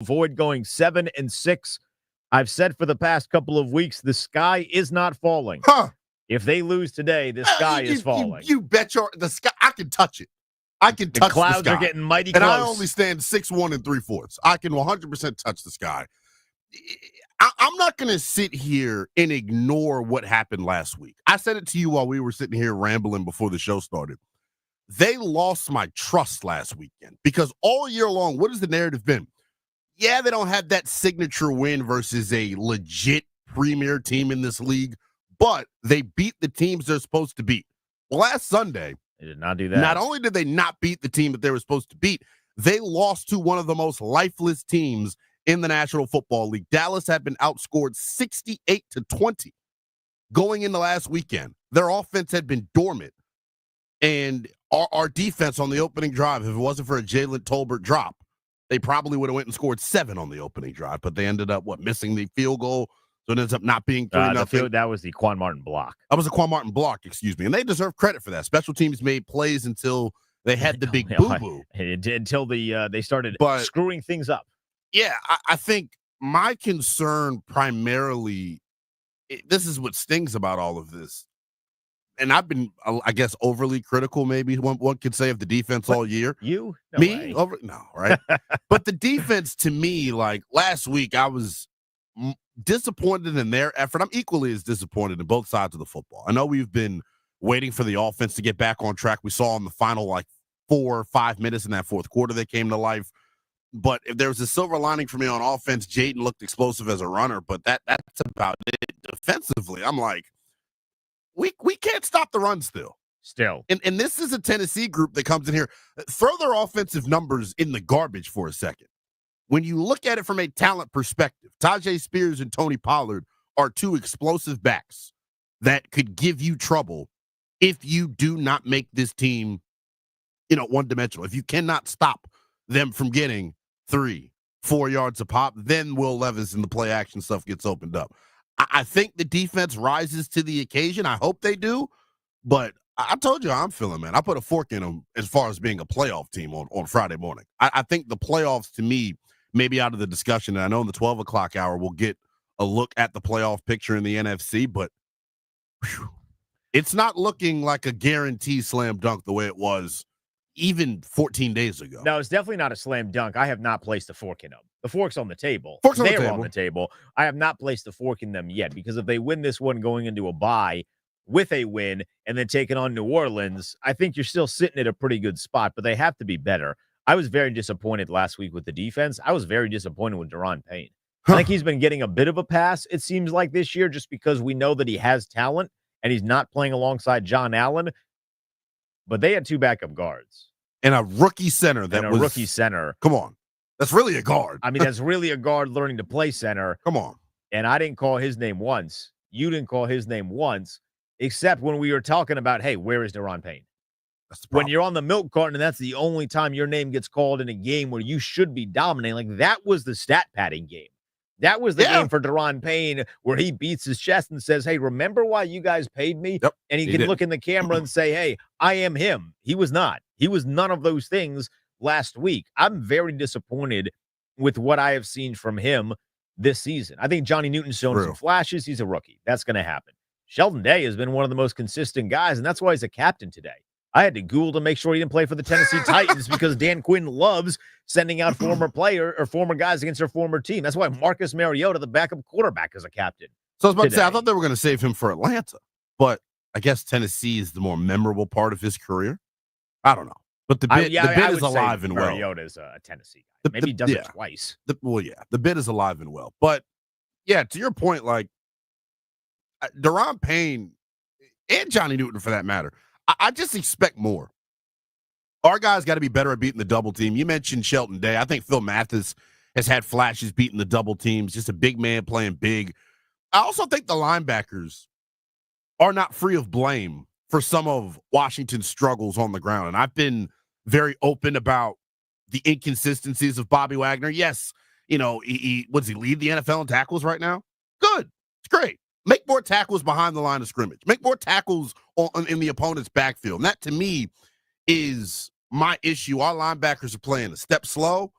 avoid going 7-6. I've said for the past couple of weeks, the sky is not falling. Huh. If they lose today, the sky is falling. You bet the sky. I can touch it. I can touch the sky. The clouds are getting mighty close. And I only stand 6'1" and 3/4. I can 100% touch the sky. I'm not going to sit here and ignore what happened last week. I said it to you while we were sitting here rambling before the show started. They lost my trust last weekend because all year long, what has the narrative been? Yeah, they don't have that signature win versus a legit premier team in this league, but they beat the teams they're supposed to beat. Well, last Sunday, they did not do that. Not only did they not beat the team that they were supposed to beat, they lost to one of the most lifeless teams in the National Football League. Dallas had been outscored 68-20 going into last weekend. Their offense had been dormant. And our defense on the opening drive, if it wasn't for a Jalen Tolbert drop, they probably would have went and scored 7 on the opening drive, but they ended up, missing the field goal. So it ends up not being 3-0. That was the Quan Martin block. That was a Quan Martin block, excuse me. And they deserve credit for that. Special teams made plays until they had the big boo-boo. Until they started screwing things up. Yeah, I think my concern primarily, this is what stings about all of this. And I've been, I guess, overly critical, maybe one could say, of the defense all year. You? No me? Way. No, right? But the defense, to me, like last week, I was disappointed in their effort. I'm equally as disappointed in both sides of the football. I know we've been waiting for the offense to get back on track. We saw in the final 4 or 5 minutes in that fourth quarter they came to life. But if there was a silver lining for me on offense, Jayden looked explosive as a runner, but that's about it. Defensively, I'm like, we can't stop the run still. And this is a Tennessee group that comes in here. Throw their offensive numbers in the garbage for a second. When you look at it from a talent perspective, Tajay Spears and Tony Pollard are 2 explosive backs that could give you trouble if you do not make this team, one-dimensional. If you cannot stop them from getting 3-4 yards a pop, then Will Levis and the play action stuff gets opened up. I think the defense rises to the occasion. I hope they do. But I told you how I'm feeling, man. I put a fork in them as far as being a playoff team on Friday morning. I think the playoffs, to me, maybe out of the discussion, and I know in the 12 o'clock hour we'll get a look at the playoff picture in the NFC, but it's not looking like a guarantee slam dunk the way it was even 14 days ago. No, it's definitely not a slam dunk. I have not placed a fork in them. The fork's on the table. They're on the table. I have not placed the fork in them yet, because if they win this one going into a bye with a win and then taking on New Orleans, I think you're still sitting at a pretty good spot, but they have to be better. I was very disappointed last week with the defense. I was very disappointed with Daron Payne. I think he's been getting a bit of a pass, it seems like, this year, just because we know that he has talent and he's not playing alongside John Allen. But they had 2 backup guards. And a rookie center. Rookie center. Come on. That's really a guard. I mean, that's really a guard learning to play center. Come on. And I didn't call his name once. You didn't call his name once, except when we were talking about, hey, where is Daron Payne? That's the problem. When you're on the milk carton and that's the only time your name gets called in a game where you should be dominating, like that was the stat padding game. That was the game for Daron Payne where he beats his chest and says, hey, remember why you guys paid me? Yep, and he can look in the camera and say, hey, I am him. He was not. He was none of those things last week. I'm very disappointed with what I have seen from him this season. I think Johnny Newton's shown some flashes. He's a rookie. That's going to happen. Sheldon Day has been one of the most consistent guys, and that's why he's a captain today. I had to Google to make sure he didn't play for the Tennessee Titans because Dan Quinn loves sending out former guys against their former team. That's why Marcus Mariota, the backup quarterback, is a captain. So I was about to say, I thought they were going to save him for Atlanta, but I guess Tennessee is the more memorable part of his career. I don't know. But the bid is alive and well. Mariota's a Tennessee guy. Maybe he does it twice. The bid is alive and well. But, yeah, to your point, like, Daron Payne and Johnny Newton, for that matter, I just expect more. Our guys got to be better at beating the double team. You mentioned Sheldon Day. I think Phil Mathis has had flashes beating the double teams, just a big man playing big. I also think the linebackers are not free of blame for some of Washington's struggles on the ground. And I've been very open about the inconsistencies of Bobby Wagner. Yes, he does he lead the NFL in tackles right now? Good. It's great. Make more tackles behind the line of scrimmage. Make more tackles in the opponent's backfield. And that, to me, is my issue. Our linebackers are playing a step slow,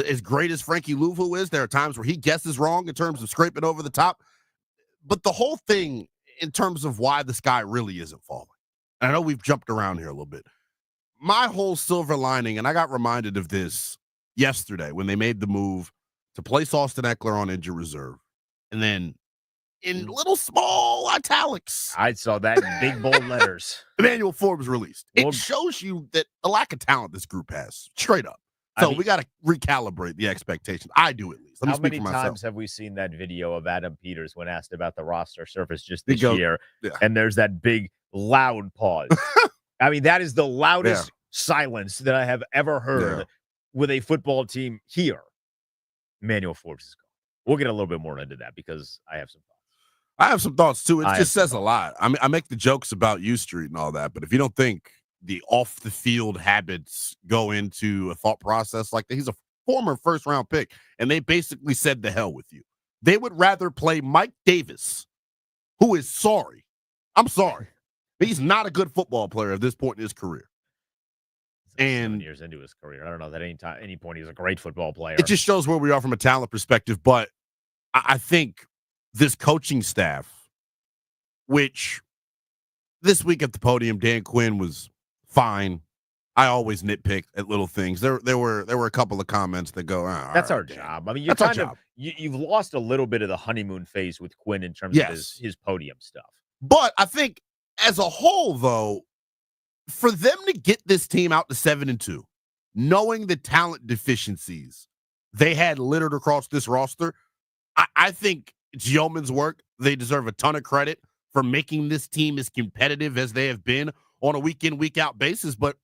As great as Frankie Louvu is, there are times where he guesses wrong in terms of scraping over the top. But the whole thing in terms of why the sky really isn't falling, and I know we've jumped around here a little bit. My whole silver lining, and I got reminded of this yesterday when they made the move to place Austin Eckler on injured reserve. And then in little small italics, I saw that in big bold letters. Emmanuel Forbes released. It shows you that the lack of talent this group has, straight up. So we got to recalibrate the expectations. I do, at least. Let me how speak many for myself. times have we seen that video of Adam Peters when asked about the roster surface just this year? Yeah. And there's that big, loud pause. I mean, that is the loudest silence that I have ever heard with a football team here. Emmanuel Forbes is gone. We'll get a little bit more into that because I have some thoughts. I have some thoughts, too. It just says a lot. I mean, I make the jokes about U Street and all that, but if you don't think the off-the-field habits go into a thought process like that, he's a former first-round pick, and they basically said the hell with you. They would rather play Mike Davis, who is sorry. I'm sorry. He's not a good football player at this point in his career. And 7 years into his career, I don't know that any point he's a great football player. It just shows where we are from a talent perspective. But I think this coaching staff, which this week at the podium, Dan Quinn was fine. I always nitpick at little things. There were a couple of comments that go, that's our job. I mean, you've lost a little bit of the honeymoon phase with Quinn in terms of his podium stuff. But I think as a whole, though, for them to get this team out to 7-2, knowing the talent deficiencies they had littered across this roster, I think it's yeoman's work. They deserve a ton of credit for making this team as competitive as they have been on a week-in, week-out basis. But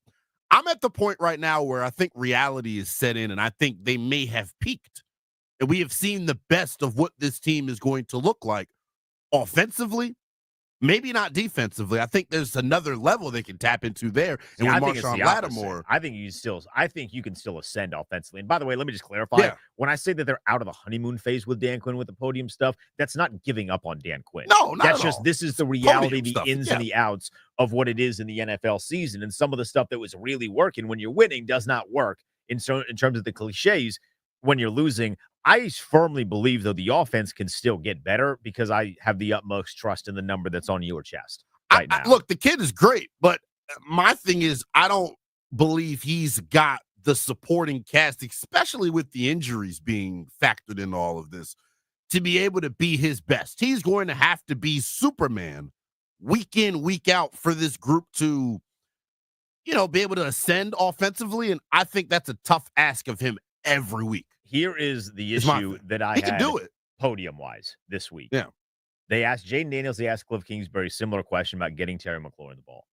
I'm at the point right now where I think reality is set in, and I think they may have peaked. And we have seen the best of what this team is going to look like offensively. Maybe not defensively. I think there's another level they can tap into there. And with Marshawn Lattimore, I think you can still ascend offensively. And by the way, let me just clarify. When I say that they're out of the honeymoon phase with Dan Quinn with the podium stuff, that's not giving up on Dan Quinn. No, not that's at just all. This is the reality, Podium the stuff. ins and the outs of what it is in the NFL season. And some of the stuff that was really working when you're winning does not work in terms of the cliches when you're losing. I firmly believe, though, the offense can still get better because I have the utmost trust in the number that's on your chest right now. Look, the kid is great, but my thing is I don't believe he's got the supporting cast, especially with the injuries being factored into all of this, to be able to be his best. He's going to have to be Superman week in, week out for this group to, be able to ascend offensively, and I think that's a tough ask of him every week. Here is the issue that I had podium-wise this week. Yeah. They asked Jayden Daniels, they asked Cliff Kingsbury similar question about getting Terry McLaurin the ball.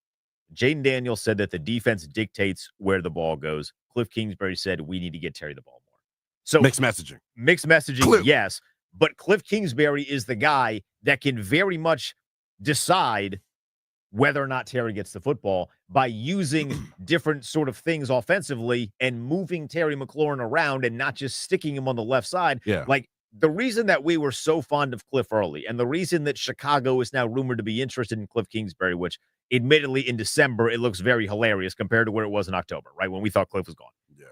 Jayden Daniels said that the defense dictates where the ball goes. Cliff Kingsbury said we need to get Terry the ball more. So mixed messaging. Yes. But Cliff Kingsbury is the guy that can very much decide whether or not Terry gets the football by using different sort of things offensively and moving Terry McLaurin around and not just sticking him on the left side. Yeah. Like the reason that we were so fond of Cliff early and the reason that Chicago is now rumored to be interested in Cliff Kingsbury, which admittedly in December, it looks very hilarious compared to where it was in October, right? When we thought Cliff was gone. Yeah.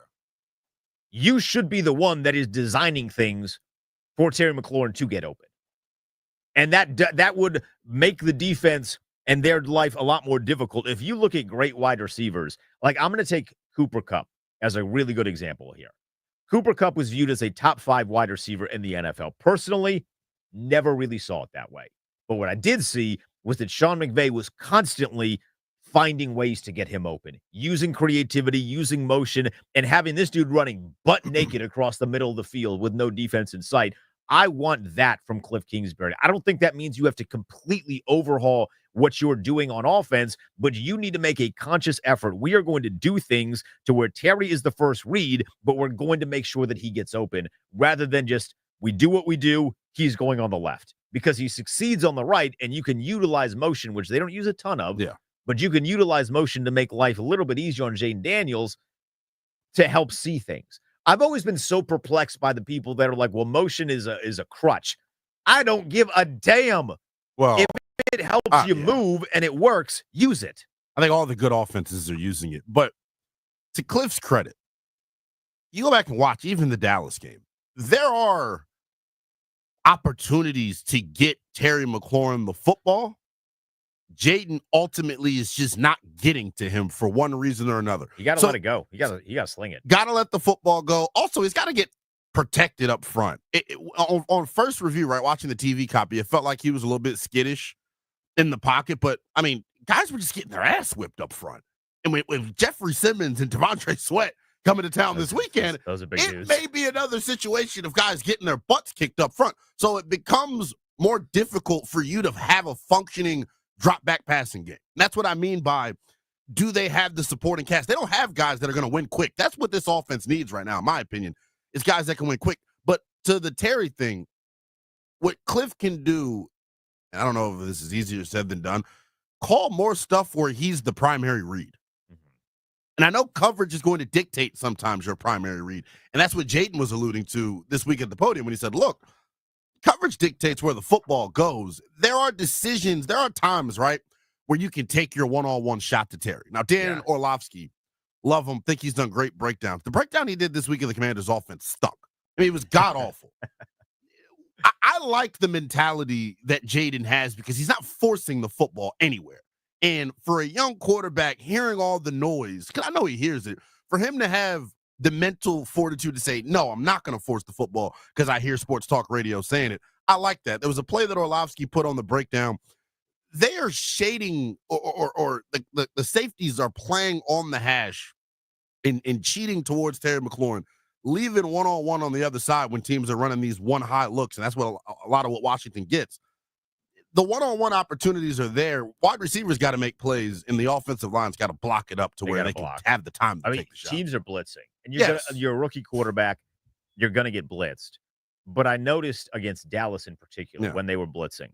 You should be the one that is designing things for Terry McLaurin to get open. And that would make the defense and their life a lot more difficult. If you look at great wide receivers, like I'm going to take Cooper Kupp as a really good example here. Cooper Kupp was viewed as a top 5 wide receiver in the NFL. Personally, never really saw it that way. But what I did see was that Sean McVay was constantly finding ways to get him open, using creativity, using motion, and having this dude running butt naked across the middle of the field with no defense in sight. I want that from Cliff Kingsbury. I don't think that means you have to completely overhaul what you're doing on offense, but you need to make a conscious effort. We are going to do things to where Terry is the first read, but we're going to make sure that he gets open rather than just we do what we do, he's going on the left because he succeeds on the right and you can utilize motion, which they don't use a ton of, but you can utilize motion to make life a little bit easier on Jayden Daniels to help see things. I've always been so perplexed by the people that are like, well, motion is a crutch. I don't give a damn. Well, if it helps you move and it works, use it. I think all the good offenses are using it. But to Cliff's credit, you go back and watch even the Dallas game. There are opportunities to get Terry McLaurin the football. Jayden ultimately is just not getting to him for one reason or another. You got to So let it go. You got to sling it. got to let the football go. Also, he's got to get protected up front. On first review, right, watching the TV copy, it felt like he was a little bit skittish in the pocket. But, I mean, guys were just getting their ass whipped up front. And with Jeffrey Simmons and Devontae Sweat coming to town this weekend, those are big it news. may be another situation of guys getting their butts kicked up front. So it becomes more difficult for you to have a functioning drop back passing game. And that's what I mean by, do they have the supporting cast? They don't have guys that are going to win quick. That's what this offense needs right now, in my opinion, is guys that can win quick. But to the Terry thing, what Cliff can do, I don't know if this is easier said than done, call more stuff where he's the primary read. And I know coverage is going to dictate sometimes your primary read. And that's what Jayden was alluding to this week at the podium when he said, look, coverage dictates where the football goes. There are decisions, there are times, right, where you can take your one-on-one shot to Terry. Now, Dan Orlovsky, love him, think he's done great breakdowns. The breakdown he did this week of the Commanders' offense stunk. I mean, it was god-awful. I like the mentality that Jayden has because he's not forcing the football anywhere. And for a young quarterback, hearing all the noise, because I know he hears it, for him to have the mental fortitude to say, no, I'm not going to force the football because I hear sports talk radio saying it. I like that. There was a play that Orlovsky put on the breakdown. They are shading, or the safeties are playing on the hash and cheating towards Terry McLaurin, leaving one-on-one on the other side when teams are running these one-high looks, and that's what a lot of what Washington gets. The one-on-one opportunities are there. Wide receivers got to make plays, and the offensive line's got to block it up to where they can have the time to take the shot. Teams are blitzing, and you're a rookie quarterback. You're going to get blitzed. But I noticed against Dallas in particular, when they were blitzing,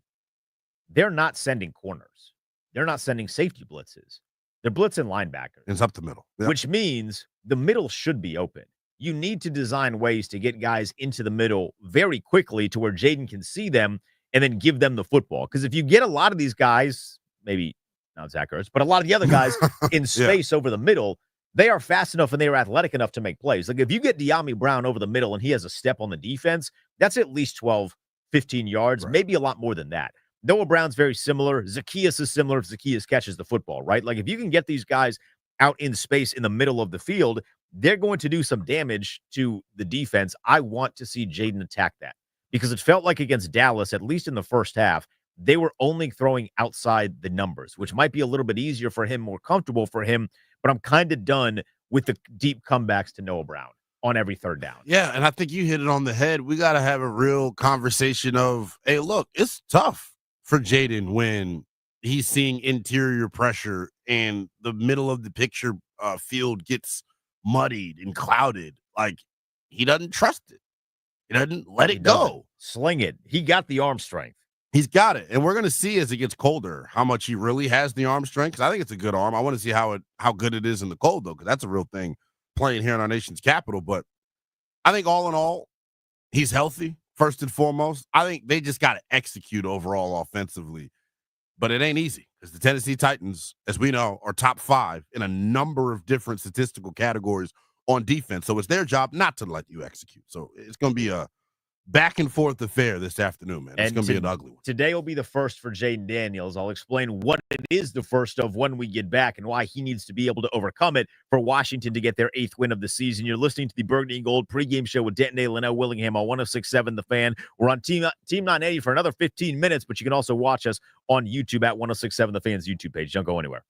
they're not sending corners. They're not sending safety blitzes. They're blitzing linebackers. It's up the middle. Which means the middle should be open. You need to design ways to get guys into the middle very quickly to where Jayden can see them and then give them the football. Because if you get a lot of these guys, maybe not Zach Ertz, but a lot of the other guys in space over the middle, they are fast enough and they are athletic enough to make plays. Like if you get De'Ami Brown over the middle and he has a step on the defense, that's at least 12, 15 yards, maybe a lot more than that. Noah Brown's very similar. Zacchaeus is similar if Zacchaeus catches the football, right? Like if you can get these guys out in space in the middle of the field, they're going to do some damage to the defense. I want to see Jayden attack that because it felt like against Dallas, at least in the first half, they were only throwing outside the numbers, which might be a little bit easier for him, more comfortable for him. But I'm kind of done with the deep comebacks to Noah Brown on every third down. Yeah, and I think you hit it on the head. We got to have a real conversation of, hey, look, it's tough for Jayden when he's seeing interior pressure and the middle of the picture field gets muddied and clouded. Like, he doesn't trust it. He doesn't let it go. Sling it. He got the arm strength. He's got it. And we're going to see as it gets colder how much he really has the arm strength. Because I think it's a good arm. I want to see how good it is in the cold, though, because that's a real thing playing here in our nation's capital. But I think all in all, he's healthy, first and foremost. I think they just got to execute overall offensively. But it ain't easy because the Tennessee Titans, as we know, are top 5 in a number of different statistical categories on defense. So it's their job not to let you execute. So it's going to be a back and forth affair this afternoon, man. It's going to be an ugly one. Today will be the first for Jayden Daniels. I'll explain what it is the first of when we get back and why he needs to be able to overcome it for Washington to get their 8th win of the season. You're listening to the Burgundy and Gold pregame show with Denton Linnell Willingham on 106.7 The Fan. We're on Team 980 for another 15 minutes, but you can also watch us on YouTube at 106.7 The Fan's YouTube page. Don't go anywhere.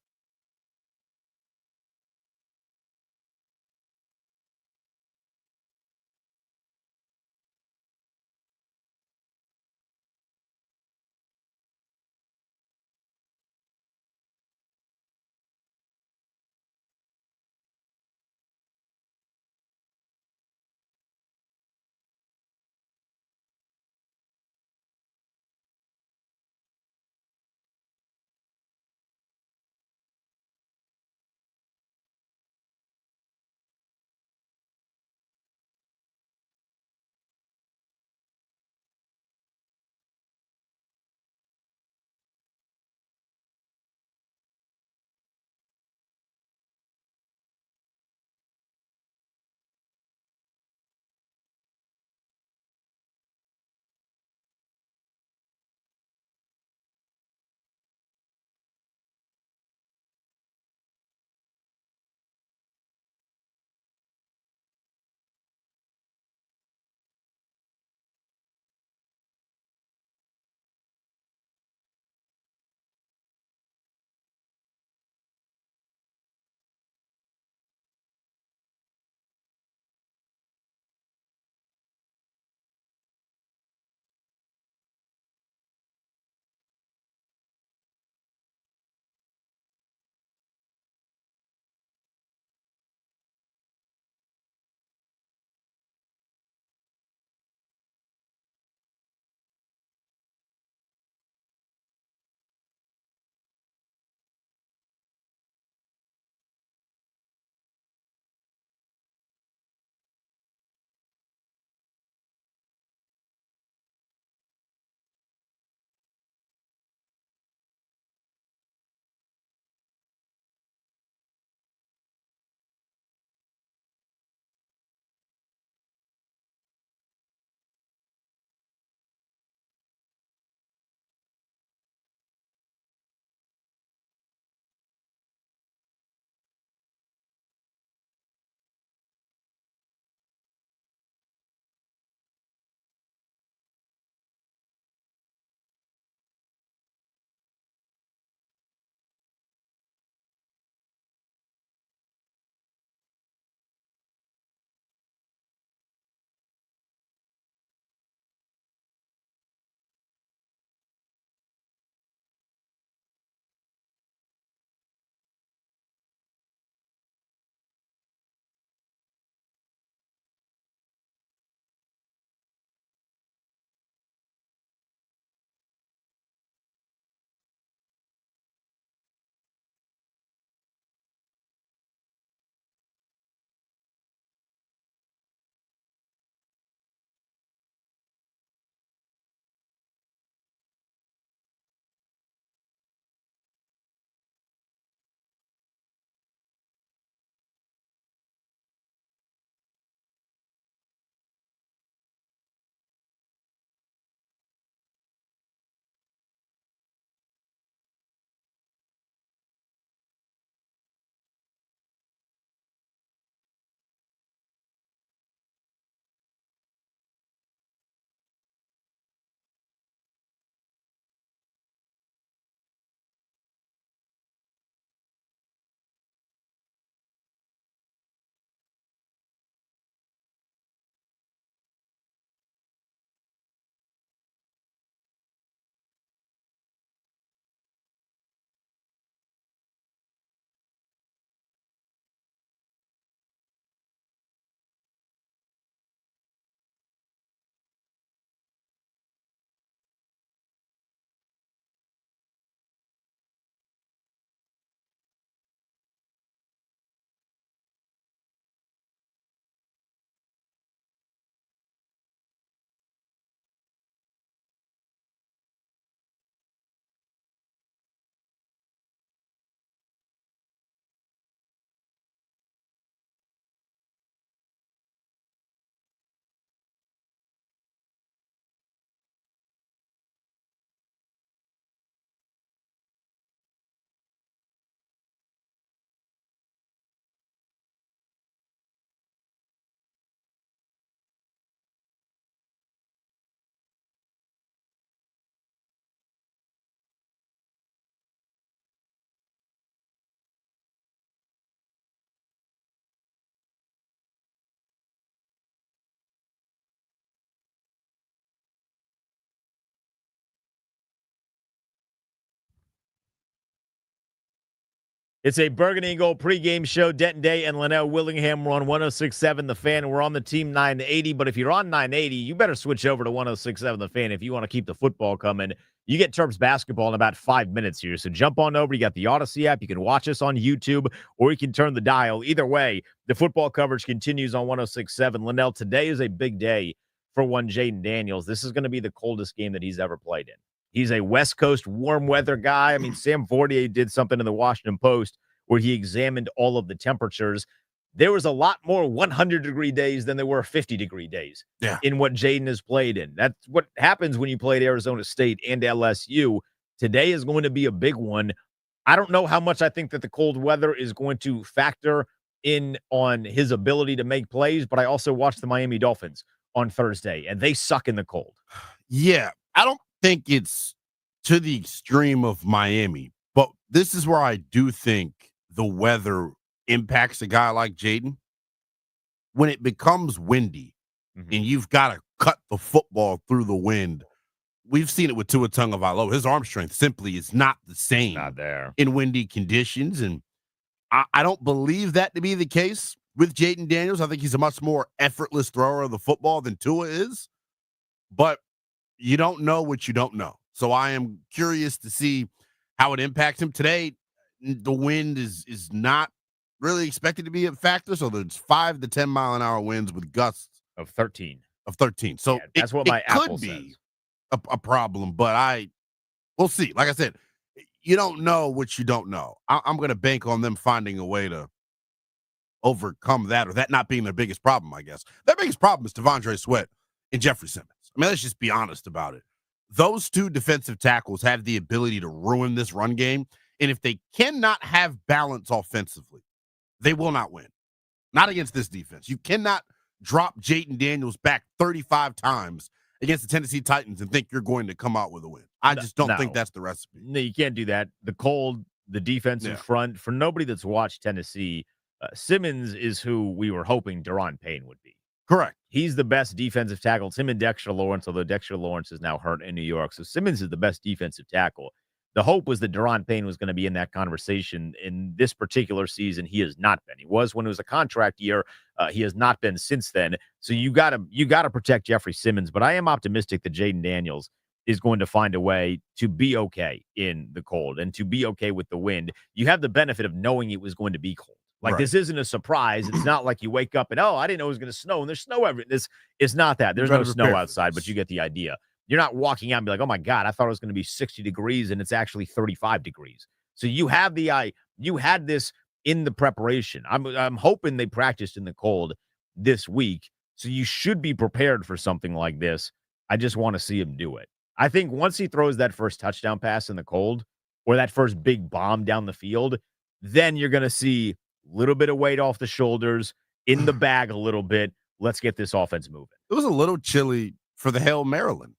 It's a Burgundy and Gold pregame show. Denton Day and Linnell Willingham were on 106.7 The Fan. We're on the team 980, but if you're on 980, you better switch over to 106.7 The Fan if you want to keep the football coming. You get Terps basketball in about 5 minutes here, so jump on over. You got the Odyssey app. You can watch us on YouTube, or you can turn the dial. Either way, the football coverage continues on 106.7. Linnell, today is a big day for one Jayden Daniels. This is going to be the coldest game that he's ever played in. He's a West Coast warm weather guy. I mean, Sam Fortier did something in the Washington Post where he examined all of the temperatures. There was a lot more 100-degree days than there were 50-degree days in what Jayden has played in. That's what happens when you play at Arizona State and LSU. Today is going to be a big one. I don't know how much I think that the cold weather is going to factor in on his ability to make plays, but I also watched the Miami Dolphins on Thursday, and they suck in the cold. Yeah, I don't think it's to the extreme of Miami, but this is where I do think the weather impacts a guy like Jayden. When it becomes windy and you've got to cut the football through the wind, we've seen it with Tua Tagovailoa. His arm strength simply is not the same in windy conditions, and I don't believe that to be the case with Jayden Daniels. I think he's a much more effortless thrower of the football than Tua is, but you don't know what you don't know. So I am curious to see how it impacts him. Today, the wind is not really expected to be a factor, so there's 5 to 10 mile an hour winds with gusts of 13. So yeah, that's what my Apple could be says. a problem, but we'll see. Like I said, you don't know what you don't know. I'm going to bank on them finding a way to overcome that, or that not being their biggest problem, I guess. Their biggest problem is Devondre Sweat and Jeffrey Simmons. I mean, let's just be honest about it. Those two defensive tackles have the ability to ruin this run game, and if they cannot have balance offensively, they will not win. Not against this defense. You cannot drop Jayden Daniels back 35 times against the Tennessee Titans and think you're going to come out with a win. I just don't think that's the recipe. No, you can't do that. The cold, the defensive front, for nobody that's watched Tennessee, Simmons is who we were hoping Daron Payne would be. Correct. He's the best defensive tackle. It's him and Dexter Lawrence, although Dexter Lawrence is now hurt in New York. So Simmons is the best defensive tackle. The hope was that Daron Payne was going to be in that conversation. In this particular season, he has not been. He was when it was a contract year. He has not been since then. So you gotta protect Jeffrey Simmons. But I am optimistic that Jayden Daniels is going to find a way to be okay in the cold and to be okay with the wind. You have the benefit of knowing it was going to be cold. Like, this isn't a surprise. It's not like you wake up and, I didn't know it was going to snow, and there's snow everywhere. This is not that. There's no snow outside, but you get the idea. You're not walking out and be like, oh, my God, I thought it was going to be 60 degrees, and it's actually 35 degrees. So you have you had this in the preparation. I'm hoping they practiced in the cold this week, so you should be prepared for something like this. I just want to see him do it. I think once he throws that first touchdown pass in the cold or that first big bomb down the field, then you're going to see a little bit of weight off the shoulders, in the bag a little bit. Let's get this offense moving. It was a little chilly for the Hail Maryland,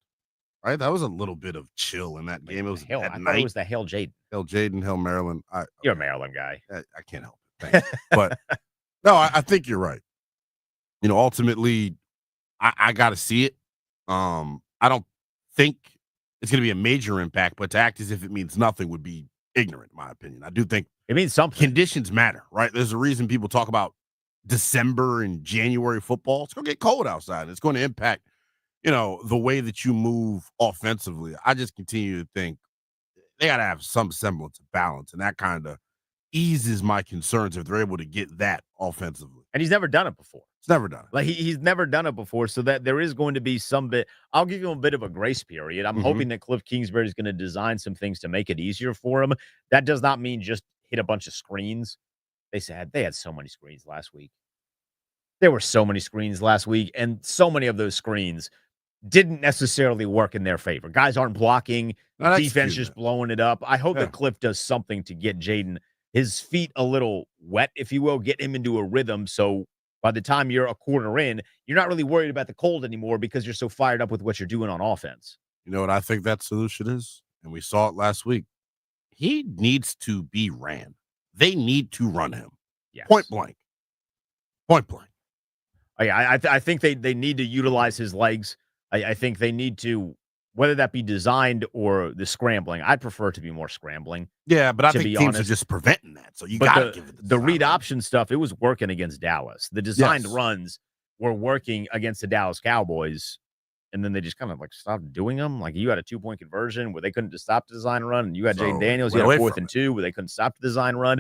right? That was a little bit of chill in that game. It was I thought it was the Hail Jayden. Hail Jayden, Hail Maryland. You're a Maryland guy. I can't help it. Thank you. But no, I think you're right. You know, ultimately, I got to see it. I don't think it's going to be a major impact, but to act as if it means nothing would be ignorant, in my opinion. I do think it means something. Conditions matter, right? There's a reason people talk about December and January football. It's going to get cold outside. It's going to impact, the way that you move offensively. I just continue to think they got to have some semblance of balance, and that kind of eases my concerns if they're able to get that offensively. And he's never done it before. He's never done it. Like he's never done it before, so that there is going to be some bit. I'll give you a bit of a grace period. I'm hoping that Cliff Kingsbury is going to design some things to make it easier for him. That does not mean just hit a bunch of screens. They had so many screens last week. There were so many screens last week, and so many of those screens didn't necessarily work in their favor. Guys aren't blocking. Defense just blowing it up. I hope that Cliff does something to get Jayden, his feet a little wet, if you will, get him into a rhythm. So by the time you're a quarter in, you're not really worried about the cold anymore because you're so fired up with what you're doing on offense. You know what I think that solution is? And we saw it last week. He needs to be ran. They need to run him. Yes. Point blank. Point blank. I think they need to utilize his legs. I think they need to whether that be designed or the scrambling. I'd prefer to be more scrambling. Yeah, but I to think be teams honest. are just preventing that. So you But got to give it the read design option stuff, it was working against Dallas. The designed Yes. runs were working against the Dallas Cowboys, and then they just kind of like stopped doing them. Like you had a 2-point conversion where they couldn't just stop the design run, and you had So, Jayden Daniels. You went had a away 4th from and 2 where they couldn't stop the design run,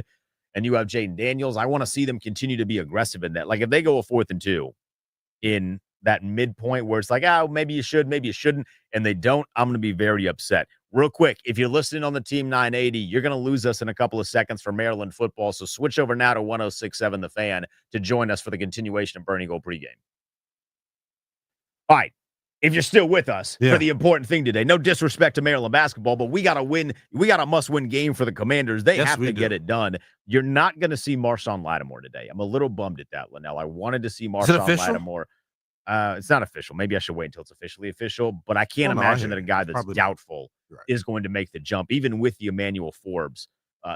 and you have Jayden Daniels. I want to see them continue to be aggressive in that. Like if they go a 4th and 2 in that midpoint where it's like, oh, maybe you should, maybe you shouldn't, and they don't, I'm going to be very upset. Real quick, if you're listening on the Team 980, you're going to lose us in a couple of seconds for Maryland football, so switch over now to 106.7 The Fan to join us for the continuation of Burning Gold pregame. All right, if you're still with us for the important thing today, no disrespect to Maryland basketball, but we got to win. We got a must-win game for the Commanders. They have to get it done. You're not going to see Marshawn Lattimore today. I'm a little bummed at that, Linnell. I wanted to see Marshawn Lattimore. It's not official. Maybe I should wait until it's officially official, but I can't imagine that a guy that's doubtful is going to make the jump, even with the Emmanuel Forbes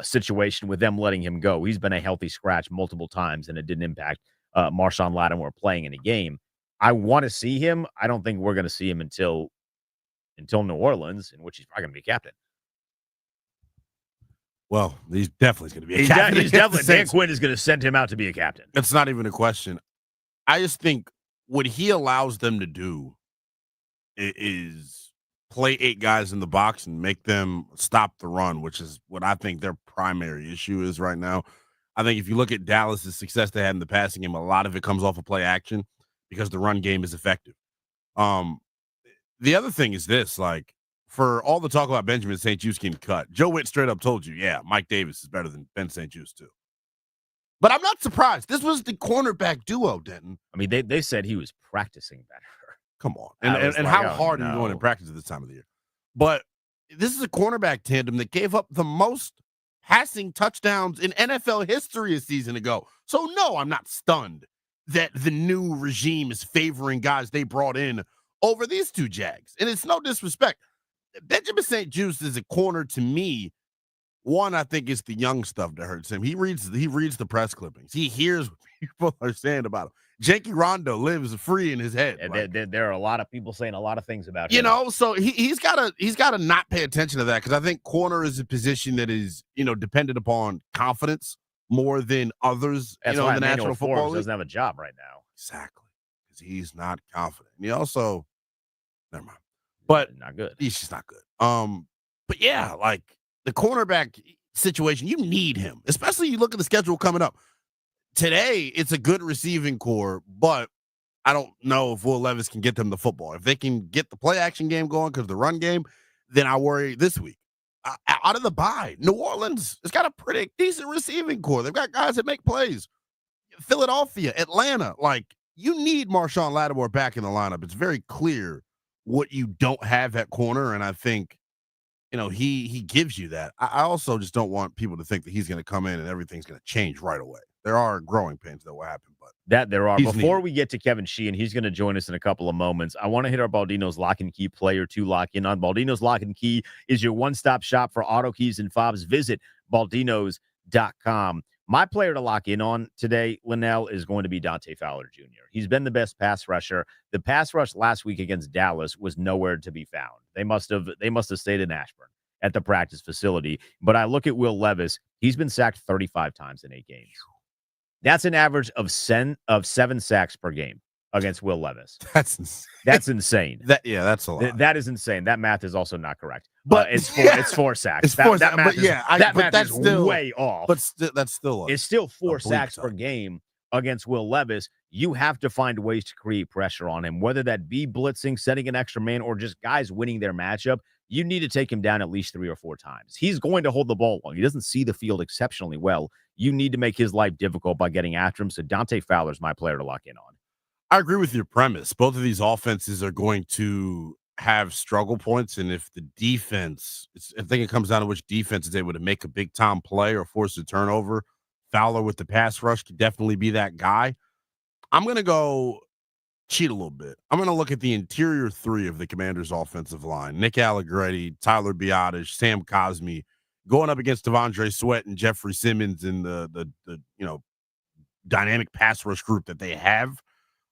situation with them letting him go. He's been a healthy scratch multiple times, and it didn't impact Marshawn Lattimore playing in a game. I want to see him. I don't think we're going to see him until New Orleans, in which he's probably going to be captain. Well, he's definitely going to be a captain. He's definitely Dan Quinn is going to send him out to be a captain. It's not even a question. I just think what he allows them to do is play 8 guys in the box and make them stop the run, which is what I think their primary issue is right now. I think if you look at Dallas's success they had in the passing game, a lot of it comes off of play action because the run game is effective. The other thing is this, like, for all the talk about Benjamin St-Juste getting cut, Joe Witt straight up told you, yeah, Mike Davis is better than Ben St-Juste too. But I'm not surprised. This was the cornerback duo, Denton. I mean, they said he was practicing better. Come on. And how hard are you going in practice at this time of the year? But this is a cornerback tandem that gave up the most passing touchdowns in NFL history a season ago. So, no, I'm not stunned that the new regime is favoring guys they brought in over these 2 Jags. And it's no disrespect. Benjamin St-Juste is a corner to me. One, I think it's the young stuff that hurts him. He reads the press clippings. He hears what people are saying about him. Jakey Rondo lives free in his head. There are a lot of people saying a lot of things about him. You know, so he's got to not pay attention to that, because I think corner is a position that is, dependent upon confidence more than others. That's in why the National Football League doesn't have a job right now. Exactly, because he's not confident. And he also, never mind, but not good. He's just not good. But yeah, like the cornerback situation, you need him, especially you look at the schedule coming up. Today, it's a good receiving core, but I don't know if Will Levis can get them the football. If they can get the play action game going because the run game, then I worry this week. Out of the bye, New Orleans has got a pretty decent receiving core. They've got guys that make plays. Philadelphia, Atlanta, like, you need Marshawn Lattimore back in the lineup. It's very clear what you don't have at corner, and I think, he gives you that. I also just don't want people to think that he's going to come in and everything's going to change right away. There are growing pains that will happen, but there are. Before we get to Kevin Sheehan, he's going to join us in a couple of moments. I want to hit our Baldino's Lock and Key player to lock in on. Baldino's Lock and Key is your one-stop shop for auto keys and fobs. Visit baldinos.com. My player to lock in on today, Linnell, is going to be Dante Fowler Jr. He's been the best pass rusher. The pass rush last week against Dallas was nowhere to be found. They must have stayed in Ashburn at the practice facility. But I look at Will Levis. He's been sacked 35 times in 8 games. That's an average of 7 sacks per game against Will Levis. That's insane. That's insane. That's a lot. That is insane. That math is also not correct. But it's 4 sacks. It's 4 sacks. That math is still way off. But that's still it's still 4 sacks per game against Will Levis. You have to find ways to create pressure on him, whether that be blitzing, setting an extra man, or just guys winning their matchup. You need to take him down at least 3 or 4 times. He's going to hold the ball long. He doesn't see the field exceptionally well. You need to make his life difficult by getting after him. So Dante Fowler's my player to lock in on. I agree with your premise. Both of these offenses are going to have struggle points. And if the defense, I think it comes down to which defense is able to make a big-time play or force a turnover. Fowler with the pass rush could definitely be that guy. I'm going to go cheat a little bit. I'm going to look at the interior 3 of the Commanders' offensive line. Nick Allegretti, Tyler Biadasz, Sam Cosmi, going up against Devondre Sweat and Jeffrey Simmons in the dynamic pass rush group that they have.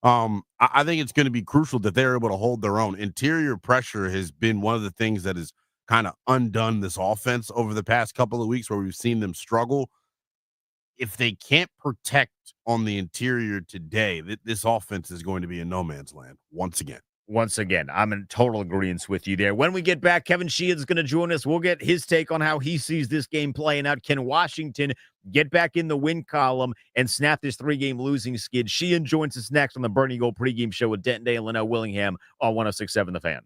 I think it's going to be crucial that they're able to hold their own. Interior pressure has been one of the things that has kind of undone this offense over the past couple of weeks where we've seen them struggle. If they can't protect on the interior today, this offense is going to be in no man's land once again. Once again, I'm in total agreement with you there. When we get back, Kevin Sheehan's going to join us. We'll get his take on how he sees this game playing out. Can Washington get back in the win column and snap this 3-game losing skid? Sheehan joins us next on the Burgundy Gold pregame show with Denton Day and Linnell Willingham on 106.7 The Fan.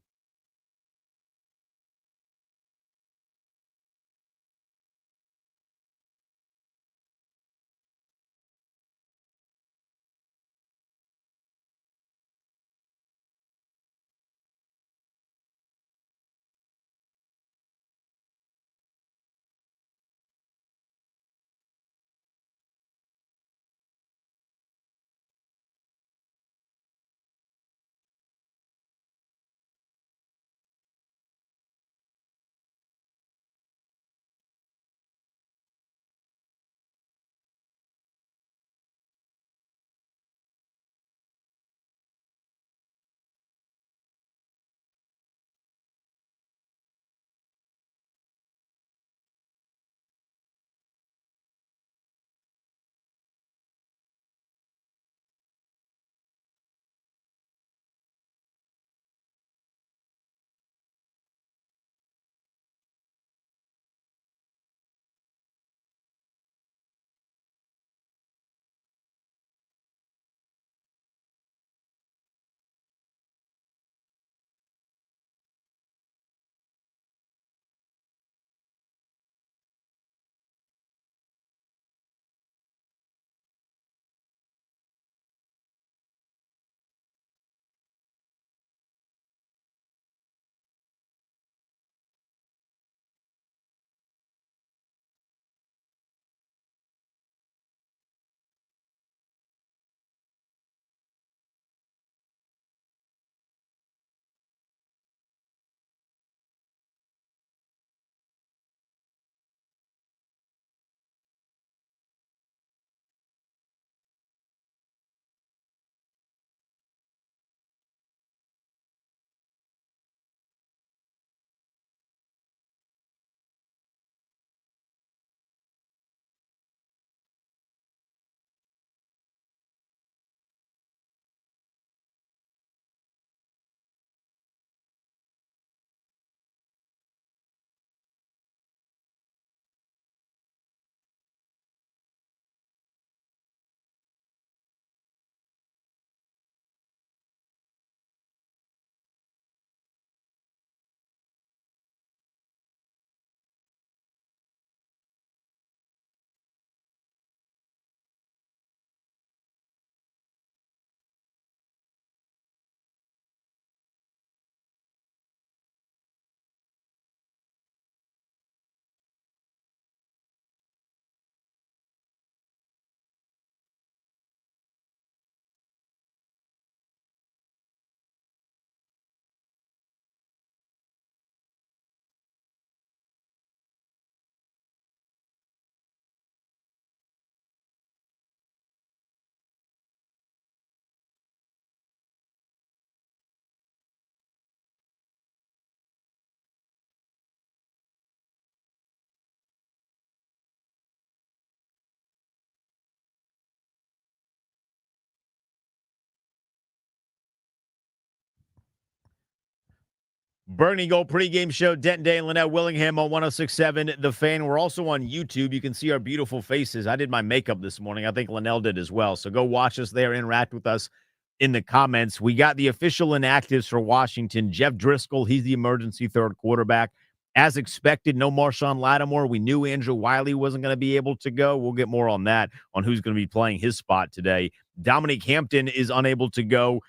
Burgundy Gold pregame show, Denton Day and Linnell Willingham on 106.7 The Fan. We're also on YouTube. You can see our beautiful faces. I did my makeup this morning. I think Linnell did as well. So go watch us there, interact with us in the comments. We got the official inactives for Washington. Jeff Driscoll, he's the emergency third quarterback. As expected, no Marshawn Lattimore. We knew Andrew Wiley wasn't going to be able to go. We'll get more on that, on who's going to be playing his spot today. Dominique Hampton is unable to go.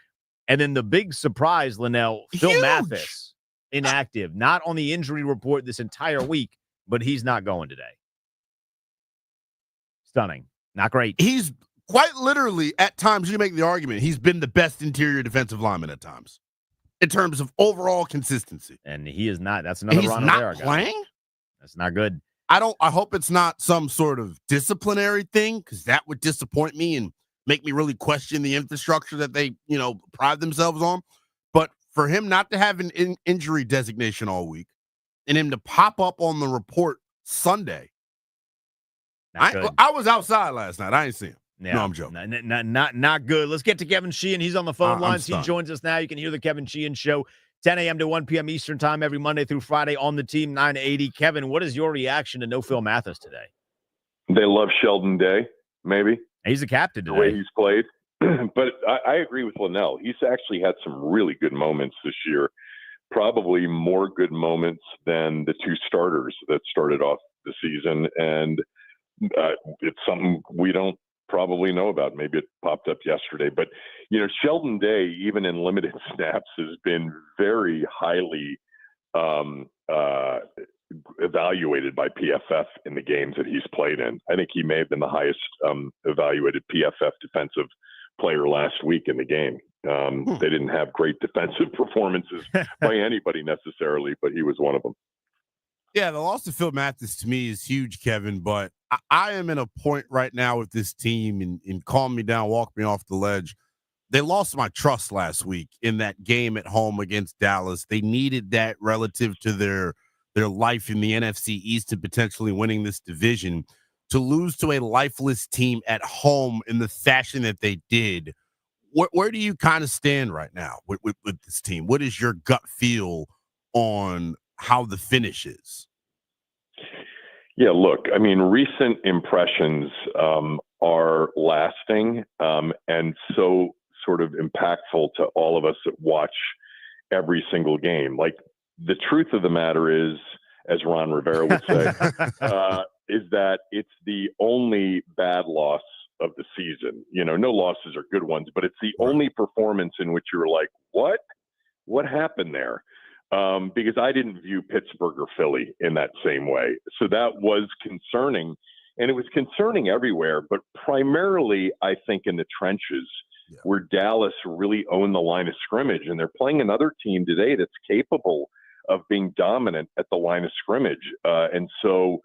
And then the big surprise, Linnell, Phil Mathis. Inactive, not on the injury report this entire week, but he's not going today. Stunning. Not great. He's quite literally, at times, you make the argument, he's been the best interior defensive lineman at times in terms of overall consistency. And he is not. That's another Ron Rivera guy. He's not playing? That's not good. I hope it's not some sort of disciplinary thing, because that would disappoint me and make me really question the infrastructure that they, pride themselves on. But for him not to have an injury designation all week and him to pop up on the report Sunday, I was outside last night. I ain't see him. Yeah, no, I'm joking. Not good. Let's get to Kevin Sheehan. He's on the phone lines. He joins us now. You can hear the Kevin Sheehan Show, 10 a.m. to 1 p.m. Eastern Time every Monday through Friday on the Team 980. Kevin, what is your reaction to no Phil Mathis today? They love Sheldon Day, maybe. He's the captain today. The way he's played. But I agree with Linnell. He's actually had some really good moments this year, probably more good moments than the two starters that started off the season. And it's something we don't probably know about. Maybe it popped up yesterday. But, Sheldon Day, even in limited snaps, has been very highly evaluated by PFF in the games that he's played in. I think he may have been the highest evaluated PFF defensive player last week in the game. They didn't have great defensive performances by anybody necessarily, but he was one of them. Yeah, the loss of Phil Mathis to me is huge, Kevin, but I am in a point right now with this team and calm me down, walk me off the ledge. They lost my trust last week in that game at home against Dallas. They needed that relative to their life in the NFC East and potentially winning this division. To lose to a lifeless team at home in the fashion that they did, where do you kind of stand right now with this team? What is your gut feel on how the finish is? Yeah, look, I mean, recent impressions are lasting and so sort of impactful to all of us that watch every single game. Like, the truth of the matter is, as Ron Rivera would say, is that it's the only bad loss of the season. No losses are good ones, but it's the only performance in which you're like, what happened there? Because I didn't view Pittsburgh or Philly in that same way. So that was concerning, and it was concerning everywhere, but primarily, I think, in the trenches where Dallas really owned the line of scrimmage, and they're playing another team today that's capable of being dominant at the line of scrimmage. And so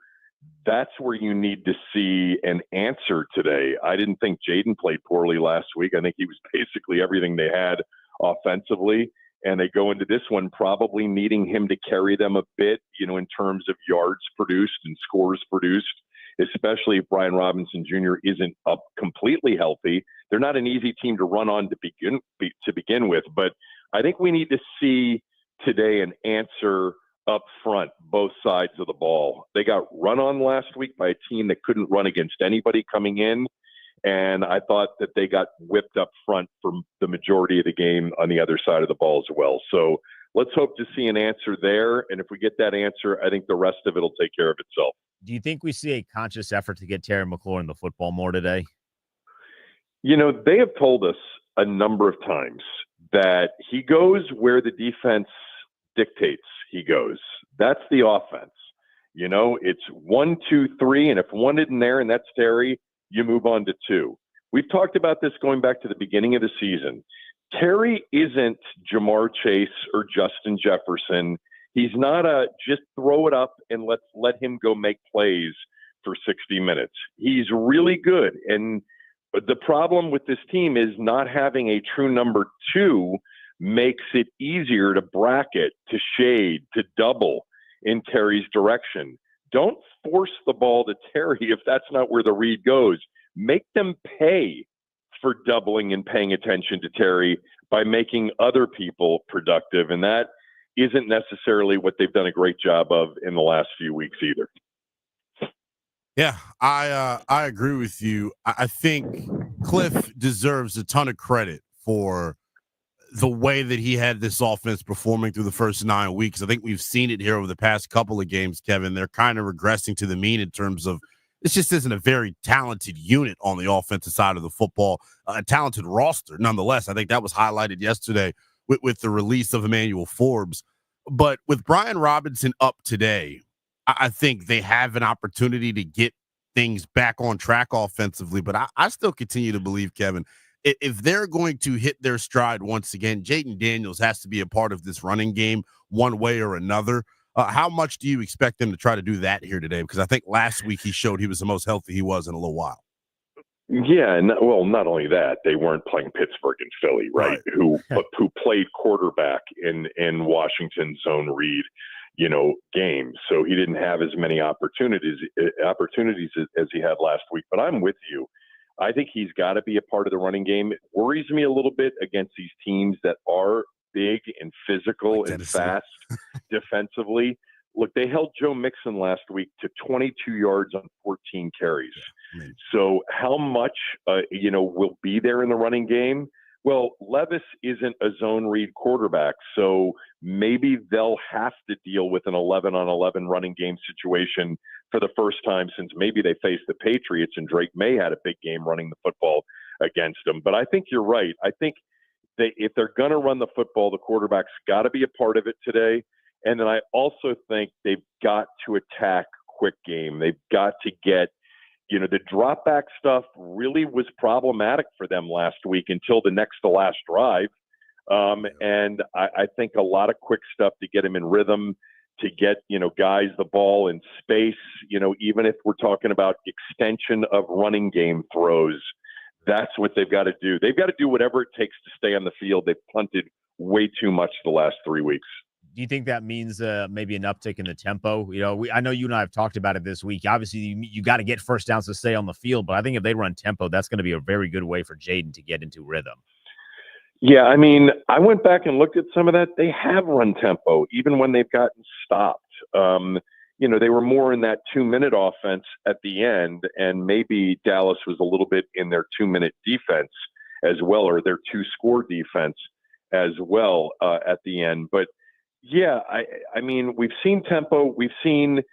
that's where you need to see an answer today. I didn't think Jayden played poorly last week. I think he was basically everything they had offensively. And they go into this one probably needing him to carry them a bit, in terms of yards produced and scores produced, especially if Brian Robinson Jr. isn't up completely healthy. They're not an easy team to run on to begin with. But I think we need to see today an answer up front, both sides of the ball. They got run on last week by a team that couldn't run against anybody coming in. And I thought that they got whipped up front for the majority of the game on the other side of the ball as well. So let's hope to see an answer there. And if we get that answer, I think the rest of it will take care of itself. Do you think we see a conscious effort to get Terry McLaurin the football more today? They have told us a number of times that he goes where the defense dictates he goes. That's the offense. It's 1, 2, 3, and if one isn't there and that's Terry, you move on to 2. We've talked about this going back to the beginning of the season. Terry isn't Jamar Chase or Justin Jefferson. He's not just throw it up and let him go make plays for 60 minutes. He's really good. And the problem with this team is not having a true number 2 makes it easier to bracket, to shade, to double in Terry's direction. Don't force the ball to Terry if that's not where the read goes. Make them pay for doubling and paying attention to Terry by making other people productive. And that isn't necessarily what they've done a great job of in the last few weeks either. Yeah, I agree with you. I think Cliff deserves a ton of credit for the way that he had this offense performing through the first 9 weeks. I think we've seen it here over the past couple of games, Kevin. They're kind of regressing to the mean in terms of this just isn't a very talented unit on the offensive side of the football, a talented roster. Nonetheless, I think that was highlighted yesterday with the release of Emmanuel Forbes. But with Brian Robinson up today, I think they have an opportunity to get things back on track offensively. But I still continue to believe, Kevin, if they're going to hit their stride once again, Jayden Daniels has to be a part of this running game one way or another. How much do you expect them to try to do that here today? Because I think last week he showed he was the most healthy he was in a little while. Yeah, and well, not only that, they weren't playing Pittsburgh and Philly, right? Right. Who played quarterback in Washington's zone read, games. So he didn't have as many opportunities as he had last week. But I'm with you. I think he's got to be a part of the running game. It worries me a little bit against these teams that are big and physical Like and Tennessee. fast defensively. Look, they held Joe Mixon last week to 22 yards on 14 carries. I mean, So how much, will be there in the running game? Well, Levis isn't a zone read quarterback, so maybe they'll have to deal with an 11 on 11 running game situation for the first time since maybe they faced the Patriots and Drake May had a big game running the football against them. But I think you're right. I think if they're going to run the football, the quarterback's got to be a part of it today. And then I also think they've got to attack quick game. They've got to get the drop back stuff really was problematic for them last week until the next to last drive. And I think a lot of quick stuff to get him in rhythm, to get, guys the ball in space, even if we're talking about extension of running game throws, that's what they've got to do. They've got to do whatever it takes to stay on the field. They've punted way too much the last 3 weeks. Do you think that means maybe an uptick in the tempo? I know you and I have talked about it this week. Obviously, you got to get first downs to stay on the field, but I think if they run tempo, that's going to be a very good way for Jayden to get into rhythm. Yeah, I mean, I went back and looked at some of that. They have run tempo, even when they've gotten stopped. They were more in that 2-minute offense at the end, and maybe Dallas was a little bit in their 2-minute defense as well, or their 2-score defense as well at the end. But yeah, I mean, we've seen tempo. We've seen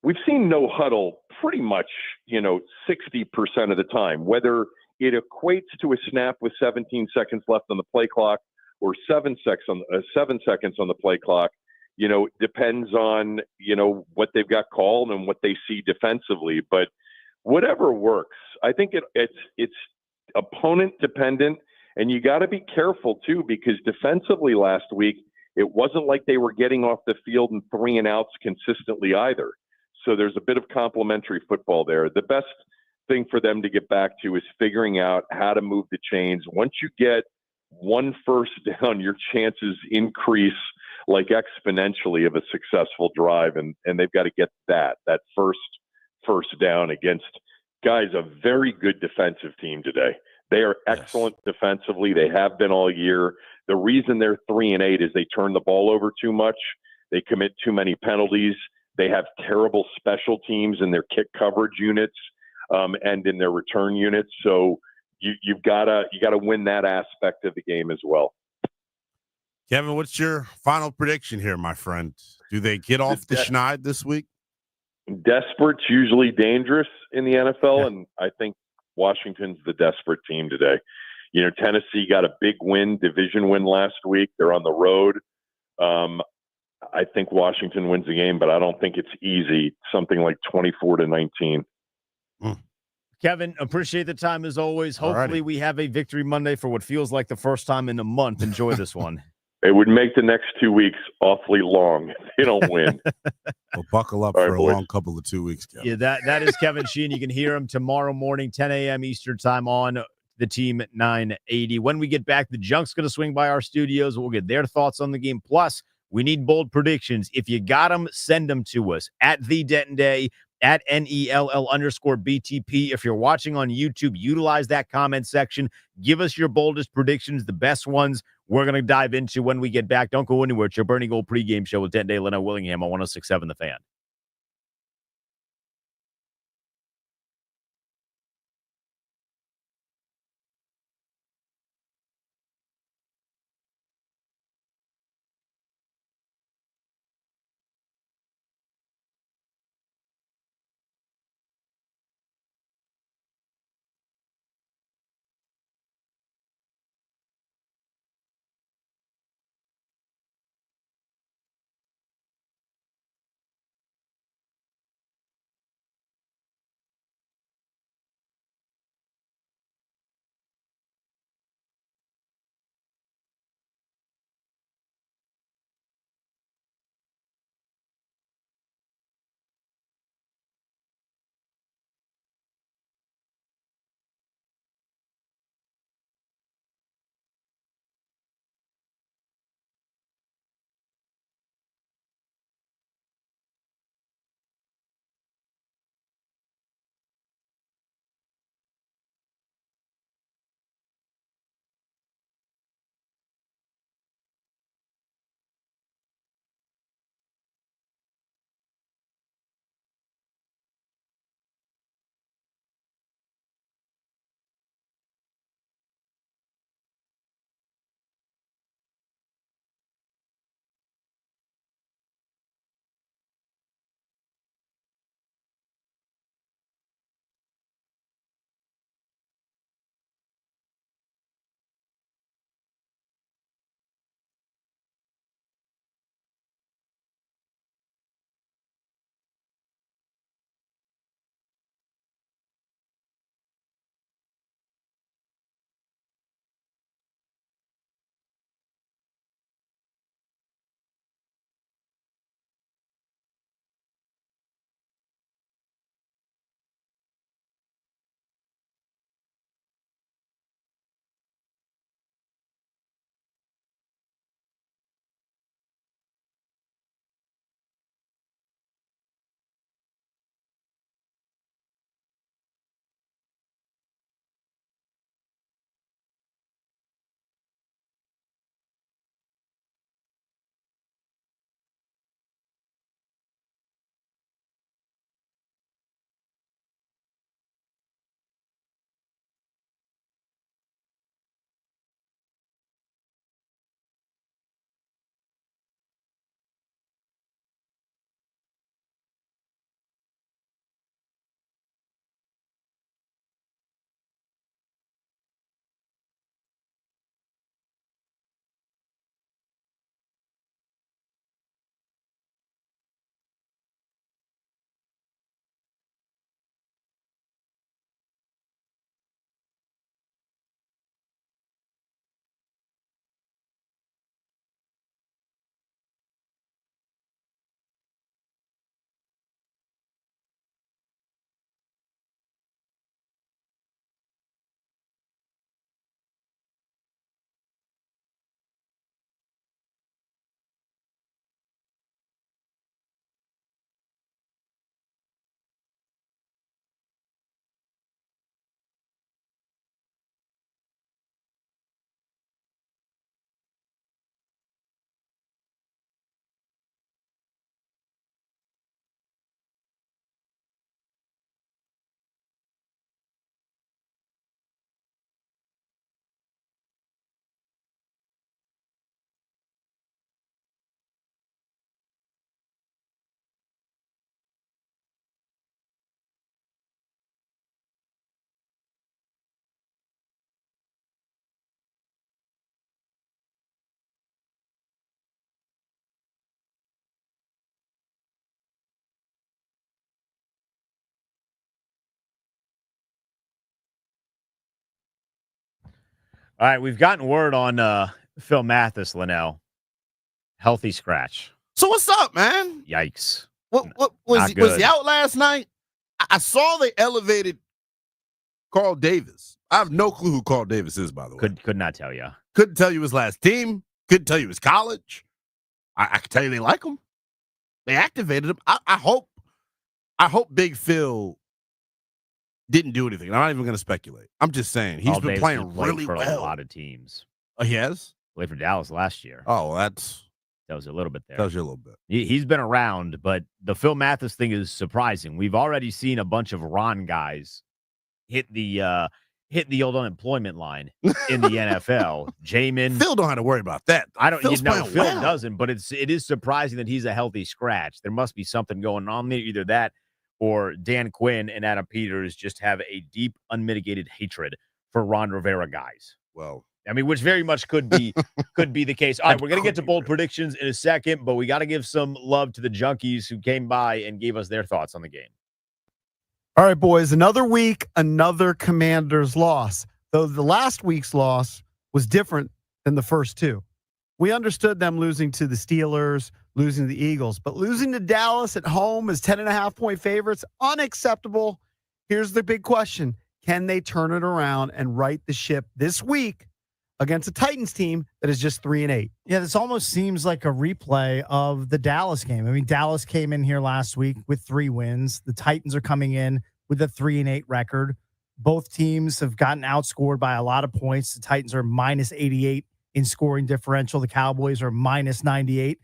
no huddle pretty much, 60% of the time, whether it equates to a snap with 17 seconds left on the play clock or 7 seconds on the play clock. Depends on, what they've got called and what they see defensively. But whatever works, I think it's opponent dependent, and you got to be careful too, because defensively last week, it wasn't like they were getting off the field in 3 and outs consistently either. So there's a bit of complementary football there. The best thing for them to get back to is figuring out how to move the chains. Once you get one first down, your chances increase like exponentially of a successful drive. And they've got to get that first down against guys, a very good defensive team today. They are excellent defensively. They have been all year. The reason they're 3-8 is they turn the ball over too much. They commit too many penalties. They have terrible special teams in their kick coverage units and in their return units. So you've got to win that aspect of the game as well. Kevin, what's your final prediction here, my friend? Do they get off the schneid this week? Desperate's usually dangerous in the NFL, and I think Washington's the desperate team today. Tennessee got a big division win last week. They're on the road. I think Washington wins the game, but I don't think it's easy. Something like 24-19. Kevin, appreciate the time as always. Hopefully we have a victory Monday for what feels like the first time in a month. Enjoy this one. It would make the next 2 weeks awfully long if they don't win. Well, buckle up for a long couple of 2 weeks, Kevin. Yeah, that is Kevin Sheehan. You can hear him tomorrow morning, 10 a.m. Eastern time on the Team 980. When we get back, the Junk's going to swing by our studios. We'll get their thoughts on the game. Plus, we need bold predictions. If you got them, send them to us at The Denton Day, at NELL_BTP. If you're watching on YouTube, utilize that comment section. Give us your boldest predictions, the best ones we're going to dive into when we get back. Don't go anywhere. It's your Bernie Gold pregame show with Denton Day, Leno Willingham on 106.7 The Fan. All right, we've gotten word on Phil Mathis, Linnell. Healthy scratch. So what's up, man? Yikes. What was Not he, was good. he out last night? I saw they elevated Carl Davis. I have no clue who Carl Davis is, by the way. Could not tell you. Couldn't tell you his last team. Couldn't tell you his college. I can tell you they like him. They activated him. I hope Big Phil didn't do anything. I'm not even going to speculate. I'm just saying he's been Davis playing played really for well. a lot of teams. Oh, he has? Played for Dallas last year. Oh, well, That was a little bit there. tells you a little bit. He's been around, but the Phil Mathis thing is surprising. We've already seen a bunch of Ron guys hit the old unemployment line in the NFL. Jamin. Phil don't have to worry about that. Phil's Phil playing well. doesn't, but it is surprising that he's a healthy scratch. There must be something going on there, either that or Dan Quinn and Adam Peters just have a deep, unmitigated hatred for Ron Rivera guys. Well, I mean, which very much could be the case. All right, we're going to get to bold predictions in a second, but we got to give some love to the Junkies who came by and gave us their thoughts on the game. All right, boys, another week, another Commanders loss. Though the last week's loss was different than the first two. We understood them losing to the Steelers, losing to the Eagles, but losing to Dallas at home as 10.5-point favorites, unacceptable. Here's the big question. Can they turn it around and right the ship this week against a Titans team that is just 3-8? Yeah, this almost seems like a replay of the Dallas game. I mean, Dallas came in here last week with 3 wins. The Titans are coming in with a 3-8 record. Both teams have gotten outscored by a lot of points. The Titans are minus 88 in scoring differential. The Cowboys are minus 98.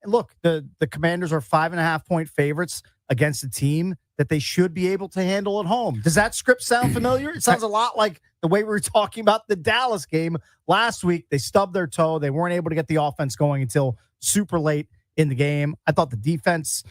Look, the Commanders are 5.5-point favorites against a team that they should be able to handle at home. Does that script sound familiar? It sounds a lot like the way we were talking about the Dallas game last week. They stubbed their toe. They weren't able to get the offense going until super late in the game. I thought the defense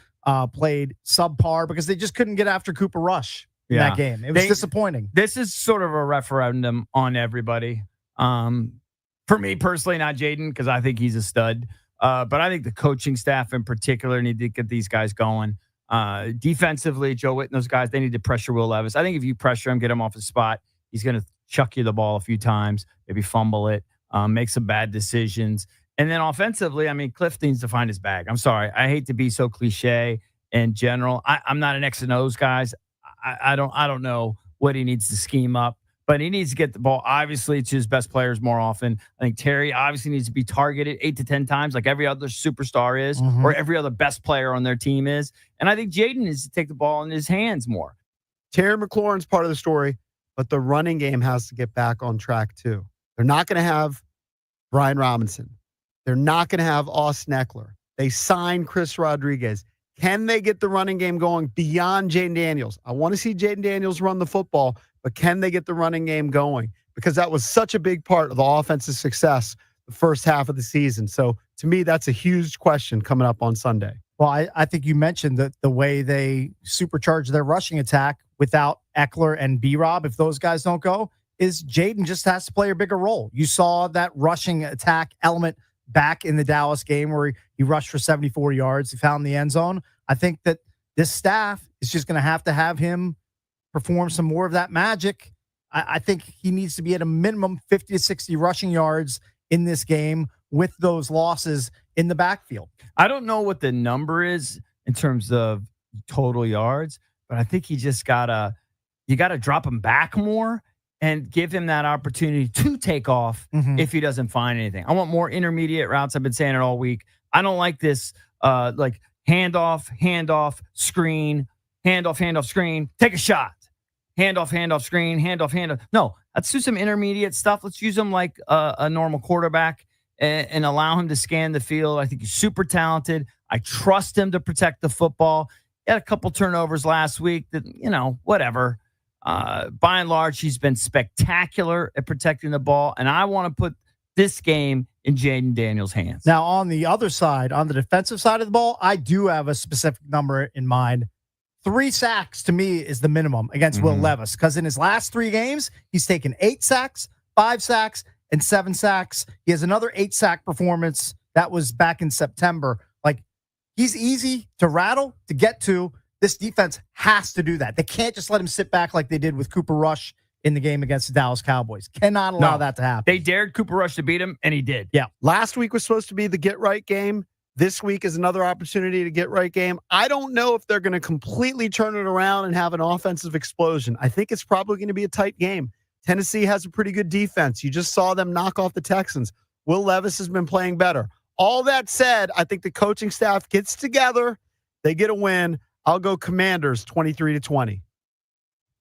played subpar because they just couldn't get after Cooper Rush in that game. It was disappointing. This is sort of a referendum on everybody. For me personally, not Jayden, because I think he's a stud. But I think the coaching staff in particular need to get these guys going. Defensively, Joe Witt and those guys, they need to pressure Will Levis. I think if you pressure him, get him off his spot, he's going to chuck you the ball a few times, maybe fumble it, make some bad decisions. And then offensively, I mean, Cliff needs to find his bag. I'm sorry. I hate to be so cliche in general. I'm not an X and O's guys. I don't know what he needs to scheme up, but he needs to get the ball, obviously, to his best players more often. I think Terry obviously needs to be targeted 8 to 10 times like every other superstar is, or every other best player on their team is. And I think Jayden needs to take the ball in his hands more. Terry McLaurin's part of the story, but the running game has to get back on track too. They're not going to have Brian Robinson. They're not going to have Austin Eckler. They signed Chris Rodriguez. Can they get the running game going beyond Jayden Daniels? I want to see Jayden Daniels run the football, but can they get the running game going? Because that was such a big part of the offensive success the first half of the season. So to me, that's a huge question coming up on Sunday. Well, I think you mentioned that the way they supercharge their rushing attack without Eckler and B-Rob, if those guys don't go, is Jayden just has to play a bigger role. You saw that rushing attack element back in the Dallas game where he rushed for 74 yards. He found the end zone. I think that this staff is just going to have him perform some more of that magic. I think he needs to be at a minimum 50 to 60 rushing yards in this game with those losses in the backfield. I don't know what the number is in terms of total yards, but I think you got to drop him back more and give him that opportunity to take off if he doesn't find anything. I want more intermediate routes. I've been saying it all week. I don't like this like handoff, screen, handoff, screen, take a shot. Handoff, screen, handoff. No, let's do some intermediate stuff. Let's use him like a normal quarterback and allow him to scan the field. I think he's super talented. I trust him to protect the football. He had a couple turnovers last week that, whatever. By and large, he's been spectacular at protecting the ball, and I want to put this game in Jayden Daniels' hands. Now, on the other side, on the defensive side of the ball, I do have a specific number in mind. 3 sacks, to me, is the minimum against Will Levis, because in his last 3 games, he's taken 8 sacks, 5 sacks, and 7 sacks. He has another 8-sack performance. That was back in September. Like, he's easy to rattle, to get to. This defense has to do that. They can't just let him sit back like they did with Cooper Rush in the game against the Dallas Cowboys. Cannot allow that to happen. They dared Cooper Rush to beat him, and he did. Yeah. Last week was supposed to be the get right game. This week is another opportunity to get right game. I don't know if they're going to completely turn it around and have an offensive explosion. I think it's probably going to be a tight game. Tennessee has a pretty good defense. You just saw them knock off the Texans. Will Levis has been playing better. All that said, I think the coaching staff gets together. They get a win. I'll go Commanders 23-20.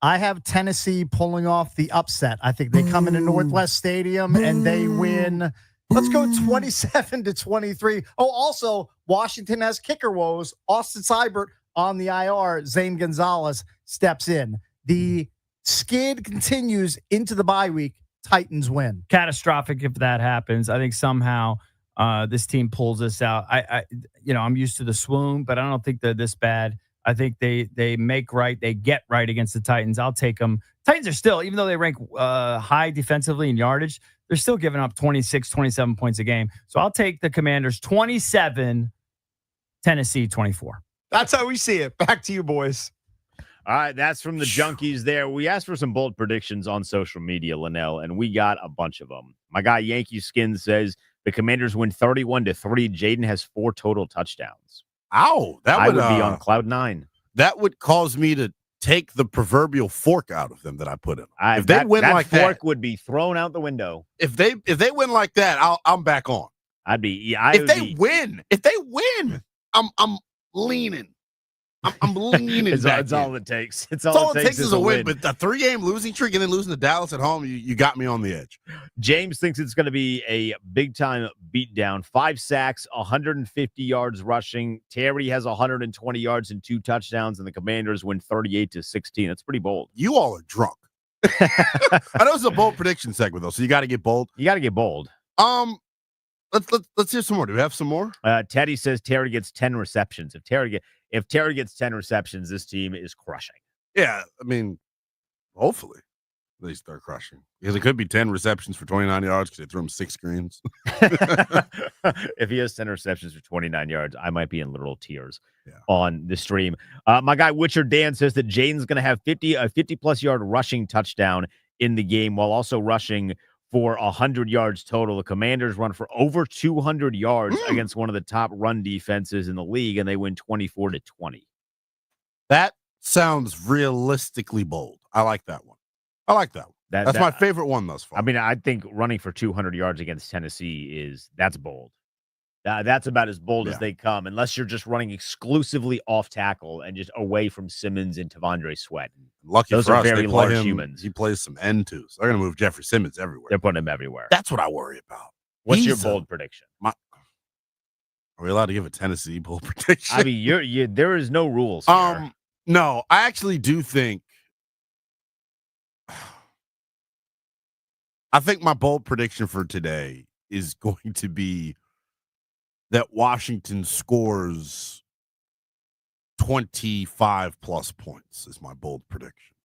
I have Tennessee pulling off the upset. I think they come into Northwest Stadium and they win. Let's go 27-23. Oh, also, Washington has kicker woes. Austin Seibert on the IR. Zane Gonzalez steps in. The skid continues into the bye week. Titans win. Catastrophic if that happens. I think somehow this team pulls this out. I'm used to the swoon, but I don't think they're this bad. I think they make right. They get right against the Titans. I'll take them. Titans are still, even though they rank high defensively in yardage, they're still giving up 26, 27 points a game. So I'll take the Commanders 27, Tennessee 24. That's how we see it. Back to you, boys. All right, that's from the Junkies there. We asked for some bold predictions on social media, Linnell, and we got a bunch of them. My guy, Yankee Skin, says the Commanders win 31-3. Jayden has 4 total touchdowns. Ow, I would be on cloud 9. That would cause me to take the proverbial fork out of them that I put in. If they that win like that, fork that, would be thrown out the window. If they win like that, I'm back on. If they win, I'm leaning. I'm leaning. It's all it takes. It's all it takes is a win. But the 3-game losing streak and then losing to Dallas at home, you got me on the edge. James thinks it's going to be a big-time beatdown. 5 sacks, 150 yards rushing. Terry has 120 yards and 2 touchdowns, and the Commanders win 38-16. That's pretty bold. You all are drunk. I know it's a bold prediction segment, though, so you got to get bold. You got to get bold. Let's hear some more. Do we have some more? Teddy says Terry gets 10 receptions. If Terry gets 10 receptions, this team is crushing. Yeah, I mean, hopefully they start crushing. Because it could be 10 receptions for 29 yards because they threw him 6 screens. If he has 10 receptions for 29 yards, I might be in literal tears on the stream. My guy, Witcher Dan, says that Jayden's going to have a 50-plus yard rushing touchdown in the game while also rushing for 100 yards total. The Commanders run for over 200 yards against one of the top run defenses in the league, and they win 24-20. That sounds realistically bold. I like that one. That's my favorite one thus far. I mean, I think running for 200 yards against Tennessee that's bold. That's about as bold as they come, unless you're just running exclusively off tackle and just away from Simmons and Tavondre Sweat. Lucky those for are us, very they large him, humans. He plays some N2s. They're going to move Jeffrey Simmons everywhere. They're putting him everywhere. That's what I worry about. What's your bold prediction? Are we allowed to give a Tennessee bold prediction? I mean, there is no rules here. No, I actually do think. I think my bold prediction for today is going to be that Washington scores 25 plus points is my bold prediction.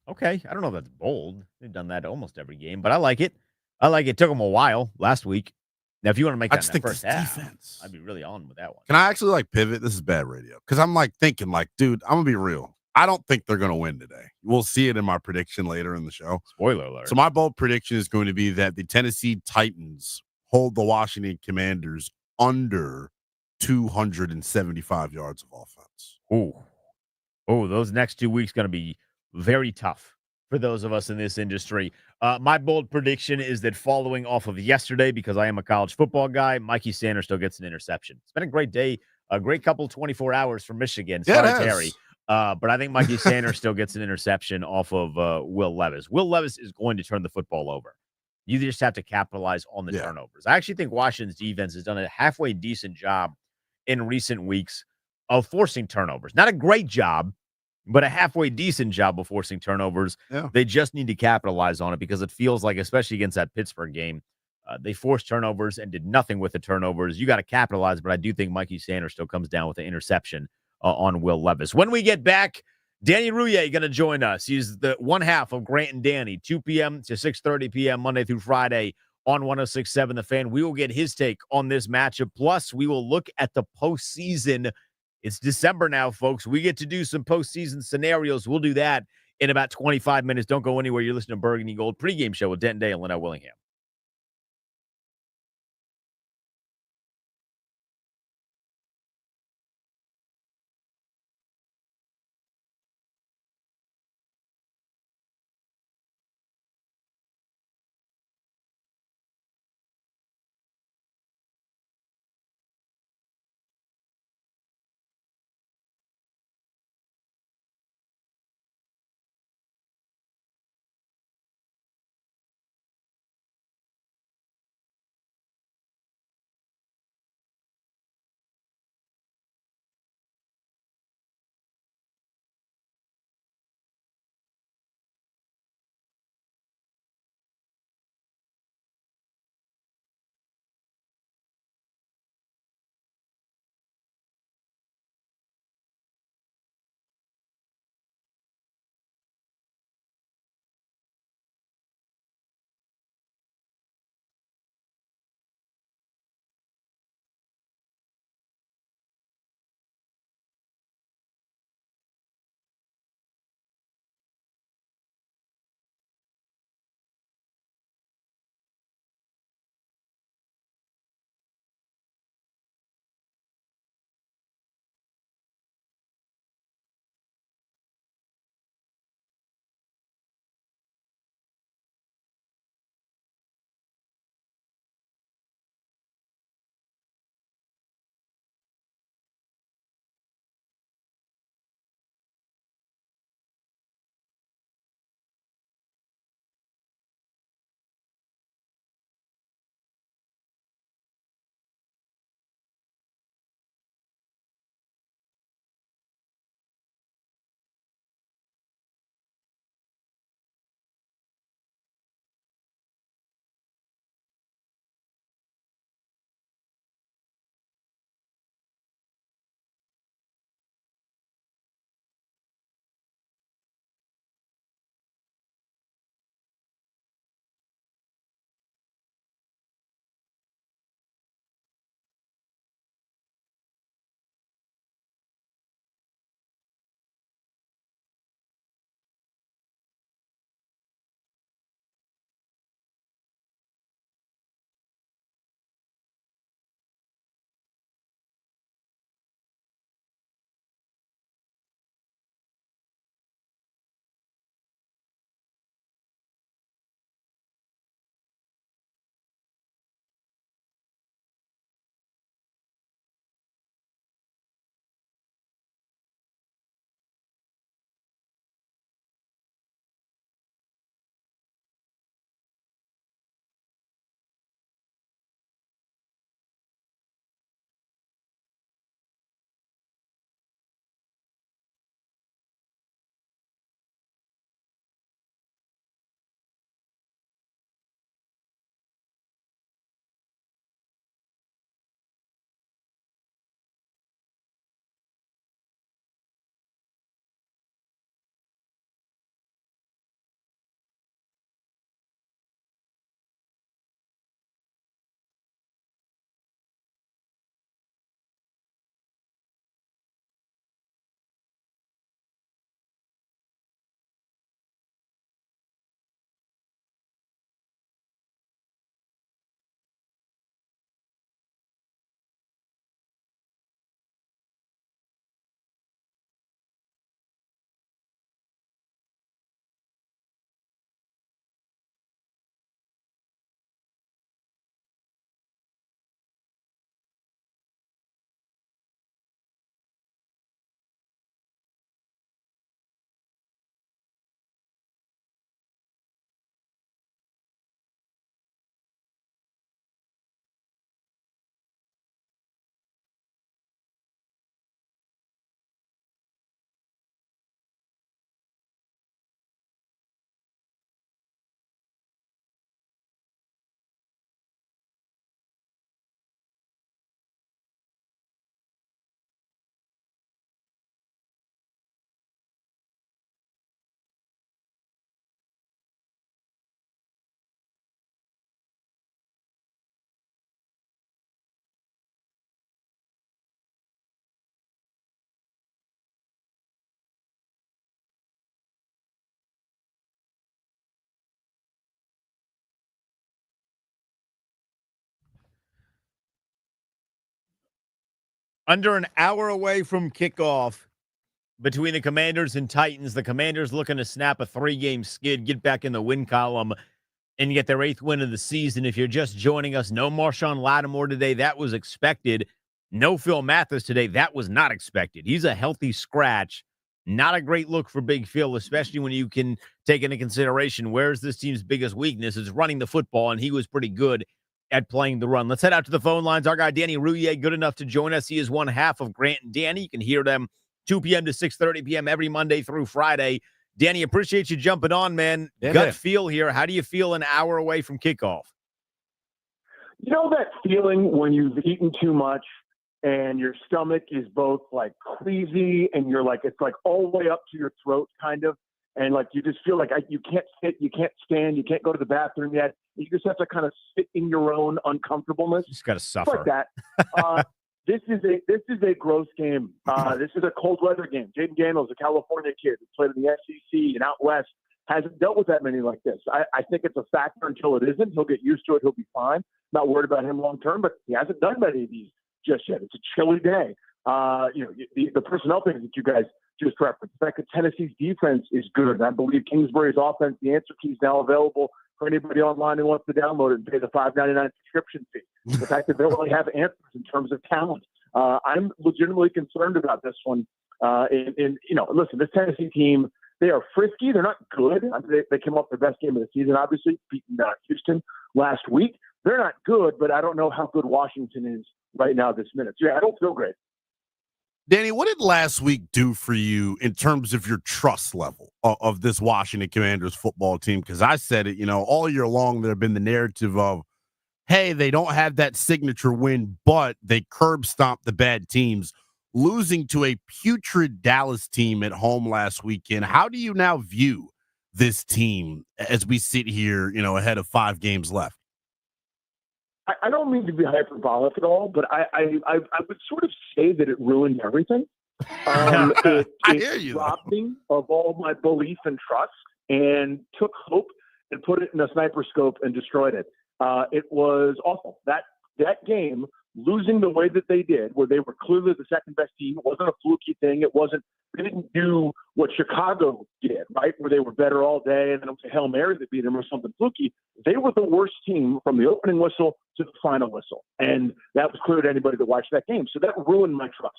Okay. I don't know if that's bold. They've done that almost every game, but I like it. It took them a while last week. Now, if you want to make that in the first half, defense. I'd be really on with that one. Can I actually pivot? This is bad radio. Because I'm thinking dude, I'm going to be real. I don't think they're going to win today. We'll see it in my prediction later in the show. Spoiler alert. So my bold prediction is going to be that the Tennessee Titans hold the Washington Commanders under 275 yards of offense. Oh, those next 2 weeks going to be very tough for those of us in this industry. My bold prediction is that following off of yesterday, because I am a college football guy, Mikey Sanders still gets an interception. It's been a great day, a great couple 24 hours for Michigan. Sorry, Terry. But I think Mikey Sanders still gets an interception off of Will Levis. Will Levis is going to turn the football over. You just have to capitalize on the turnovers. I actually think Washington's defense has done a halfway decent job in recent weeks of forcing turnovers. Not a great job, but a halfway decent job of forcing turnovers. Yeah. They just need to capitalize on it because it feels like, especially against that Pittsburgh game, they forced turnovers and did nothing with the turnovers. You got to capitalize, but I do think Mikey Sanders still comes down with an interception on Will Levis. When we get back, Danny Rouhier going to join us. He's the one half of Grant and Danny, 2 p.m. to 6:30 p.m. Monday through Friday on 106.7 The Fan. We will get his take on this matchup. Plus, we will look at the postseason. It's December now, folks. We get to do some postseason scenarios. We'll do that in about 25 minutes. Don't go anywhere. You're listening to Burgundy Gold pregame show with Denton Day and Linnell Willingham. Under an hour away from kickoff between the Commanders and Titans, the Commanders looking to snap a 3-game skid, get back in the win column, and get their 8th win of the season. If you're just joining us, no Marshawn Lattimore today. That was expected. No Phil Mathis today. That was not expected. He's a healthy scratch. Not a great look for Big Phil, especially when you can take into consideration where's this team's biggest weakness is running the football, and he was pretty good at playing the run. Let's head out to the phone lines. Our guy, Danny Rouhier, good enough to join us. He is one half of Grant and Danny. You can hear them 2 p.m. to 6:30 p.m. every Monday through Friday. Danny, appreciate you jumping on, man. Yeah, Gut man. feel here. How do you feel an hour away from kickoff? You know that feeling when you've eaten too much and your stomach is both like queasy and you're like, it's like all the way up to your throat kind of. And like, you just feel like you can't sit, you can't stand, you can't go to the bathroom yet. You just have to kind of sit in your own uncomfortableness. You just got to suffer. Like that. This is a gross game. This is a cold weather game. Jayden Daniels, a California kid who played in the SEC and out west, hasn't dealt with that many like this. I think it's a factor until it isn't. He'll get used to it. He'll be fine. Not worried about him long term, but he hasn't done many of these just yet. It's a chilly day. The personnel things that you guys just referenced. The fact that Tennessee's defense is good. And I believe Kingsbury's offense, the answer key is now available for anybody online who wants to download it and pay the $5.99 subscription fee. The fact that they don't really have answers in terms of talent. I'm legitimately concerned about this one. Listen, this Tennessee team, they are frisky. They're not good. I mean, they came off their best game of the season, obviously, beating Houston last week. They're not good, but I don't know how good Washington is right now this minute. So, yeah, I don't feel great. Danny, what did last week do for you in terms of your trust level of this Washington Commanders football team? Because I said it, all year long, there have been the narrative of, hey, they don't have that signature win, but they curb stomped the bad teams, losing to a putrid Dallas team at home last weekend. How do you now view this team as we sit here, ahead of 5 games left? I don't mean to be hyperbolic at all, but I would sort of say that it ruined everything. I hear you. It robbed me of all my belief and trust and took hope and put it in a sniper scope and destroyed it. It was awful. That game, losing the way that they did, where they were clearly the second best team, it wasn't a fluky thing. They didn't do what Chicago did, right, where they were better all day and then it was a Hail Mary that beat them or something fluky. They were the worst team from the opening whistle to the final whistle. And that was clear to anybody that watched that game. So that ruined my trust.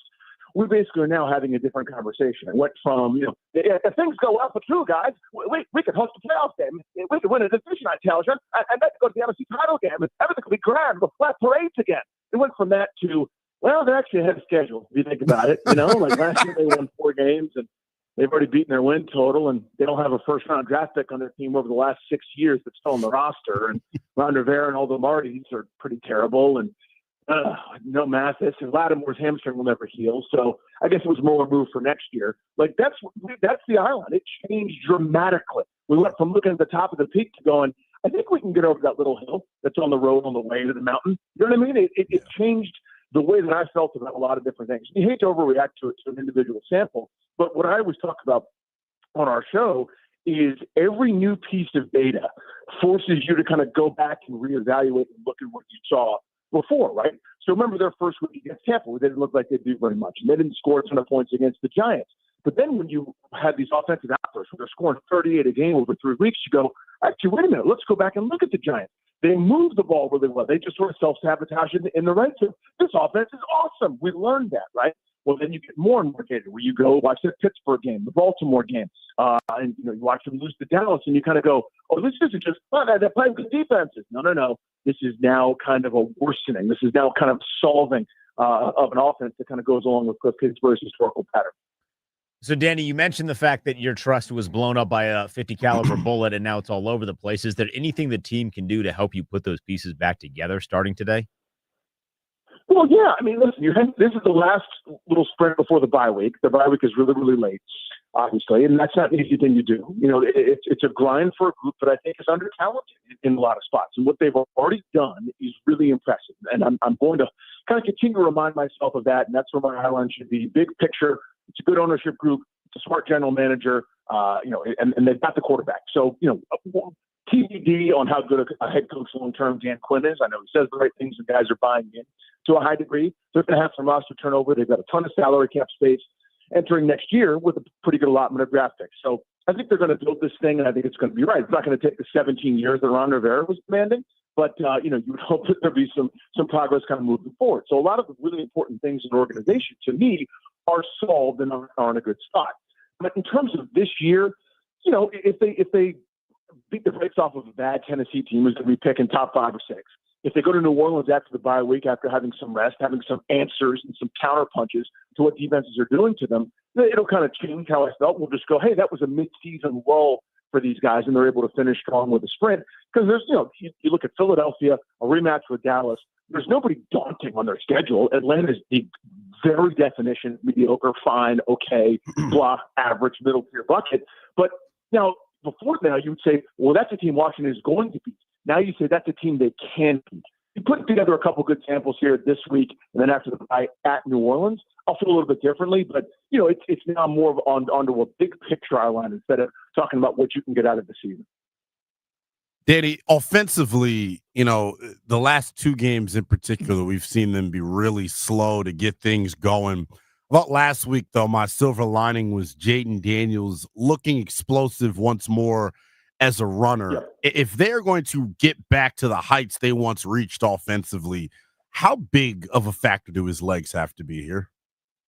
We basically are now having a different conversation. It went from, if things go well for true, guys, we could host a playoff game. We could win a division, I tell you. And then go to the NFC title game. And everything could be grand. We'll flat parades again. It went from that to, well, they're actually ahead of schedule, if you think about it. Like last year they won 4 games, and they've already beaten their win total, and they don't have a first-round draft pick on their team over the last 6 years that's still on the roster. And Ron Rivera and all the Martys are pretty terrible. And no Mathis, and Lattimore's hamstring will never heal. So I guess it was more a move for next year. Like that's the island. It changed dramatically. We went from looking at the top of the peak to going, I think we can get over that little hill that's on the road on the way to the mountain. You know what I mean? It changed the way that I felt about a lot of different things. You hate to overreact to it to an individual sample, but what I always talk about on our show is every new piece of data forces you to kind of go back and reevaluate and look at what you saw before, right? So remember their first week against Tampa, where they didn't look like they'd do very much, and they didn't score a ton of points against the Giants. But then when you had these offensive outbursts, where they're scoring 38 a game over 3 weeks, you go, actually, wait a minute, let's go back and look at the Giants. They moved the ball really well. They just sort of self-sabotage in the red zone. This offense is awesome. We learned that, right? Well, then you get more and more data where you go watch the Pittsburgh game, the Baltimore game, and you watch them lose to Dallas, and you kind of go, oh, this isn't just, they're playing good defenses. No. This is now kind of a worsening. This is now kind of solving of an offense that kind of goes along with Cliff Kingsbury's historical pattern. So, Danny, you mentioned the fact that your trust was blown up by a 50 caliber bullet, and now it's all over the place. Is there anything the team can do to help you put those pieces back together starting today? Well, yeah. I mean, listen, this is the last little sprint before the bye week. The bye week is really, really late, obviously, and that's not an easy thing to do. It's a grind for a group that I think is under-talented in a lot of spots. And what they've already done is really impressive. And I'm going to kind of continue to remind myself of that, and that's where my eye should be. Big picture, it's a good ownership group. It's a smart general manager, and they've got the quarterback. So, TBD on how good a head coach long-term Dan Quinn is. I know he says the right things and guys are buying in to a high degree. They're going to have some roster turnover. They've got a ton of salary cap space entering next year with a pretty good allotment of draft picks. So I think they're going to build this thing, and I think it's going to be right. It's not going to take the 17 years that Ron Rivera was demanding, but you would hope that there'd be some progress kind of moving forward. So a lot of the really important things in the organization, to me, are solved and are in a good spot. But in terms of this year, if they beat the brakes off of a bad Tennessee team, who's going to be picking top 5 or 6. If they go to New Orleans after the bye week, after having some rest, having some answers and some counter punches to what defenses are doing to them, it'll kind of change how I felt. We'll just go, hey, that was a mid-season lull for these guys, and they're able to finish strong with a sprint. Because there's, you look at Philadelphia, a rematch with Dallas, there's nobody daunting on their schedule. Atlanta's the very definition, mediocre, fine, okay, blah, average, middle tier bucket. But now, before now, you would say, well, that's a team Washington is going to beat. Now you say that's a team they can beat. You put together a couple good samples here this week, and then after the bye at New Orleans, I'll feel a little bit differently. But, it's now more of onto a big picture outline instead of talking about what you can get out of the season. Danny, offensively, the last 2 games in particular, we've seen them be really slow to get things going. About last week, though, my silver lining was Jayden Daniels looking explosive once more as a runner. Yeah. If they're going to get back to the heights they once reached offensively, how big of a factor do his legs have to be here?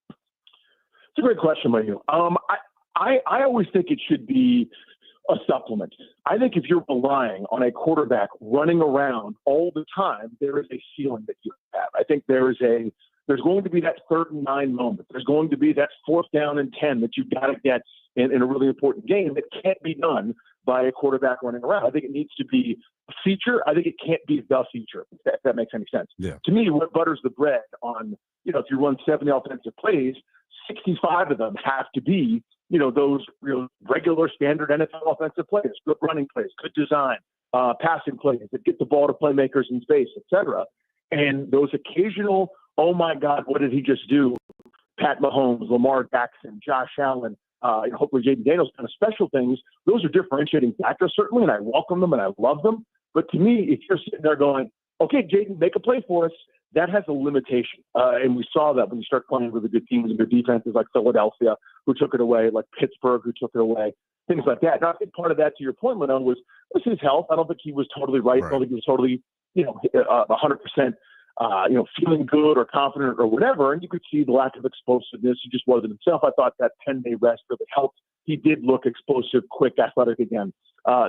It's a great question by you. I always think it should be a supplement. I think if you're relying on a quarterback running around all the time, there is a ceiling that you have. I think there's going to be that 3rd and 9 moment. There's going to be that 4th down and 10 that you've got to get in a really important game that can't be done by a quarterback running around. I think it needs to be a feature. I think it can't be the feature, if that makes any sense. Yeah. To me, what butters the bread on, if you run 70 offensive plays, 65 of them have to be, those regular standard NFL offensive plays, good running plays, good design, passing plays that get the ball to playmakers in space, et cetera. And those occasional, oh my God, what did he just do? Pat Mahomes, Lamar Jackson, Josh Allen, hopefully Jayden Daniels, kind of special things. Those are differentiating factors, certainly, and I welcome them and I love them. But to me, if you're sitting there going, okay, Jayden, make a play for us, that has a limitation. And we saw that when you start playing with the good teams and good defenses like Philadelphia, who took it away, like Pittsburgh, who took it away, things like that. Now, I think part of that, to your point, Leno, was his health. I don't think he was totally right. I don't think he was totally, 100%, feeling good or confident or whatever. And you could see the lack of explosiveness. He just wasn't himself. I thought that 10-day rest really helped. He did look explosive, quick, athletic again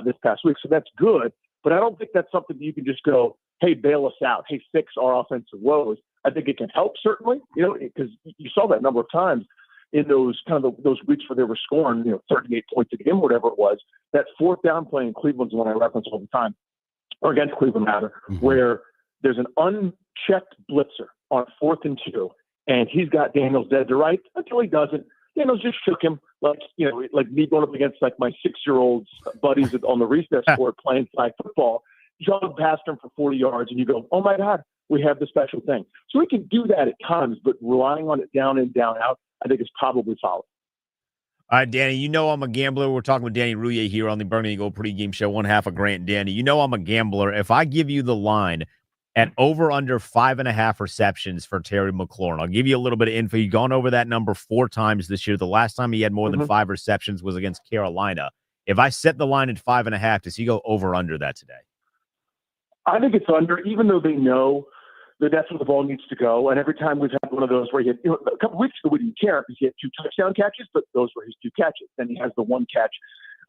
this past week. So that's good. But I don't think that's something that you can just go, hey, bail us out. Hey, fix our offensive woes. I think it can help, certainly, because you saw that a number of times in those those weeks where they were scoring, 38 points a game, whatever it was. That 4th down play in Cleveland's one I reference all the time, or against Cleveland, rather, where there's an unchecked blitzer on 4th and 2, and he's got Daniels dead to right until he doesn't. Daniels just shook him like me going up against like my 6-year-old buddies on the recess court playing flag football. Jog past him for 40 yards, and you go, oh my God, we have the special thing. So we can do that at times, but relying on it down in, down out, I think is probably solid. All right, Danny, I'm a gambler. We're talking with Danny Rouhier here on the Burgundy Gold pregame show, one half of Grant and Danny. I'm a gambler. If I give you the line at over under 5.5 receptions for Terry McLaurin, I'll give you a little bit of info. You've gone over that number 4 times this year. The last time he had more than 5 receptions was against Carolina. If I set the line at 5.5, does he go over under that today? I think it's under, even though they know that's where the ball needs to go. And every time we've had one of those where he had, a couple weeks ago we didn't care because he had 2 touchdown catches, but those were his 2 catches. Then he has the 1 catch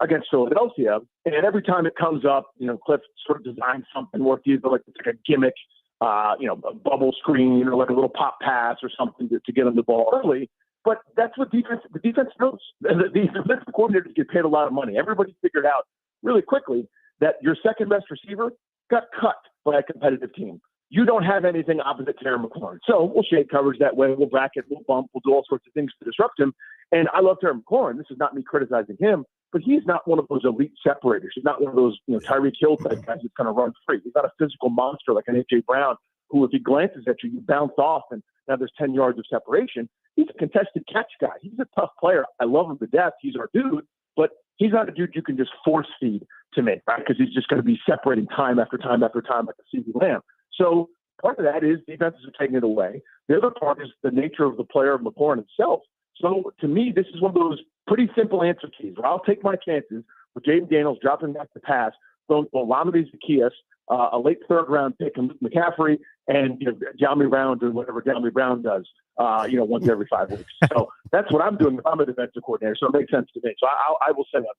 against Philadelphia. And every time it comes up, Cliff sort of designed something where it's either like a gimmick, a bubble screen or like a little pop pass or something to get him the ball early. But that's what the defense knows. The defensive coordinators get paid a lot of money. Everybody figured out really quickly that your second best receiver got cut by a competitive team. You don't have anything opposite Terry McLaurin. So we'll shade coverage that way. We'll bracket, we'll bump, we'll do all sorts of things to disrupt him. And I love Terry McLaurin. This is not me criticizing him, but he's not one of those elite separators. He's not one of those, Tyreek Hill type guys that's going to run free. He's not a physical monster like an A.J. Brown, who if he glances at you, you bounce off and now there's 10 yards of separation. He's a contested catch guy. He's a tough player. I love him to death. He's our dude. But he's not a dude you can just force feed to me, right? Because he's just going to be separating time after time after time like a CeeDee Lamb. So part of that is defenses are taking it away. The other part is the nature of the player of McLaurin himself. So to me, this is one of those pretty simple answer keys where I'll take my chances with Jayden Daniels dropping back to pass, throwing Olamide Zaccheaus, a late third-round pick, and McCaffrey, and Jaume Brown doing whatever Jaume Brown does, once every 5 weeks. So that's what I'm doing if I'm a defensive coordinator. So it makes sense to me. So I will say that.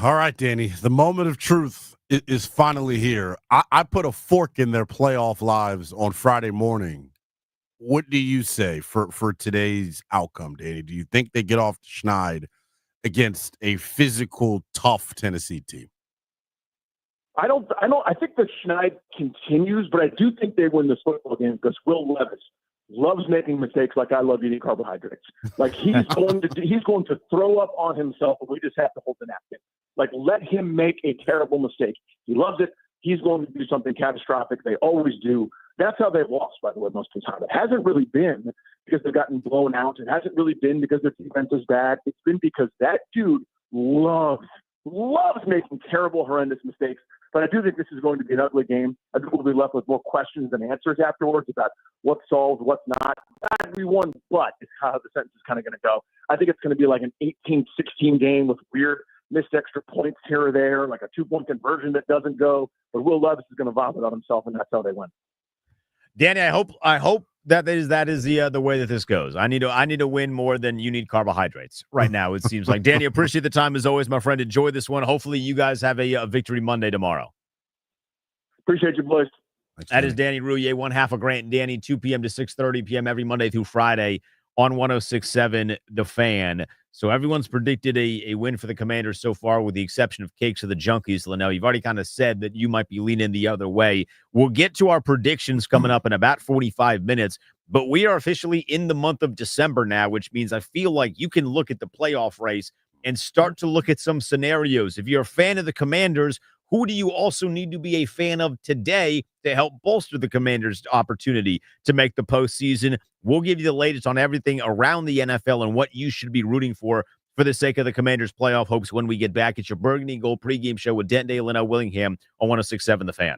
All right, Danny. The moment of truth is finally here. I put a fork in their playoff lives on Friday morning. What do you say for today's outcome, Danny? Do you think they get off the schneid against a physical, tough Tennessee team? I think the schneid continues, but I do think they win this football game because Will Levis loves making mistakes like I love eating carbohydrates. Like he's going to throw up on himself, and we just have to hold the napkin. Like let him make a terrible mistake. He loves it. He's going to do something catastrophic. They always do. That's how they've lost, by the way, most of the time. It hasn't really been because they've gotten blown out. It hasn't really been because their defense is bad. It's been because that dude loves making terrible, horrendous mistakes. But I do think this is going to be an ugly game. I think we'll be left with more questions than answers afterwards about what's solved, what's not. We won, but it's how the sentence is kind of going to go. I think it's going to be like an 18-16 game with weird missed extra points here or there, like a 2-point conversion that doesn't go. But Will Levis is going to vomit on himself, and that's how they win. Danny, I hope that is the way that this goes. I need to win more than you need carbohydrates right now. It seems like. Danny, appreciate the time as always, my friend. Enjoy this one. Hopefully, you guys have a victory Monday tomorrow. Appreciate you, boys. Thanks, That is Danny Rouhier, one half of Grant and Danny, 2 p.m. to 6:30 p.m. every Monday through Friday on 106.7 The Fan. So everyone's predicted a win for the Commanders so far, with the exception of Cakes of the Junkies. Linnell, you've already kind of said that you might be leaning the other way. We'll get to our predictions coming up in about 45 minutes, but we are officially in the month of December now, which means I feel like you can look at the playoff race and start to look at some scenarios. If you're a fan of the Commanders, who do you also need to be a fan of today to help bolster the Commanders' opportunity to make the postseason? We'll give you the latest on everything around the NFL and what you should be rooting for the sake of the Commanders' playoff hopes when we get back. It's your Burgundy Gold pregame show with Dent Day, Linnell Willingham on 106.7 The Fan.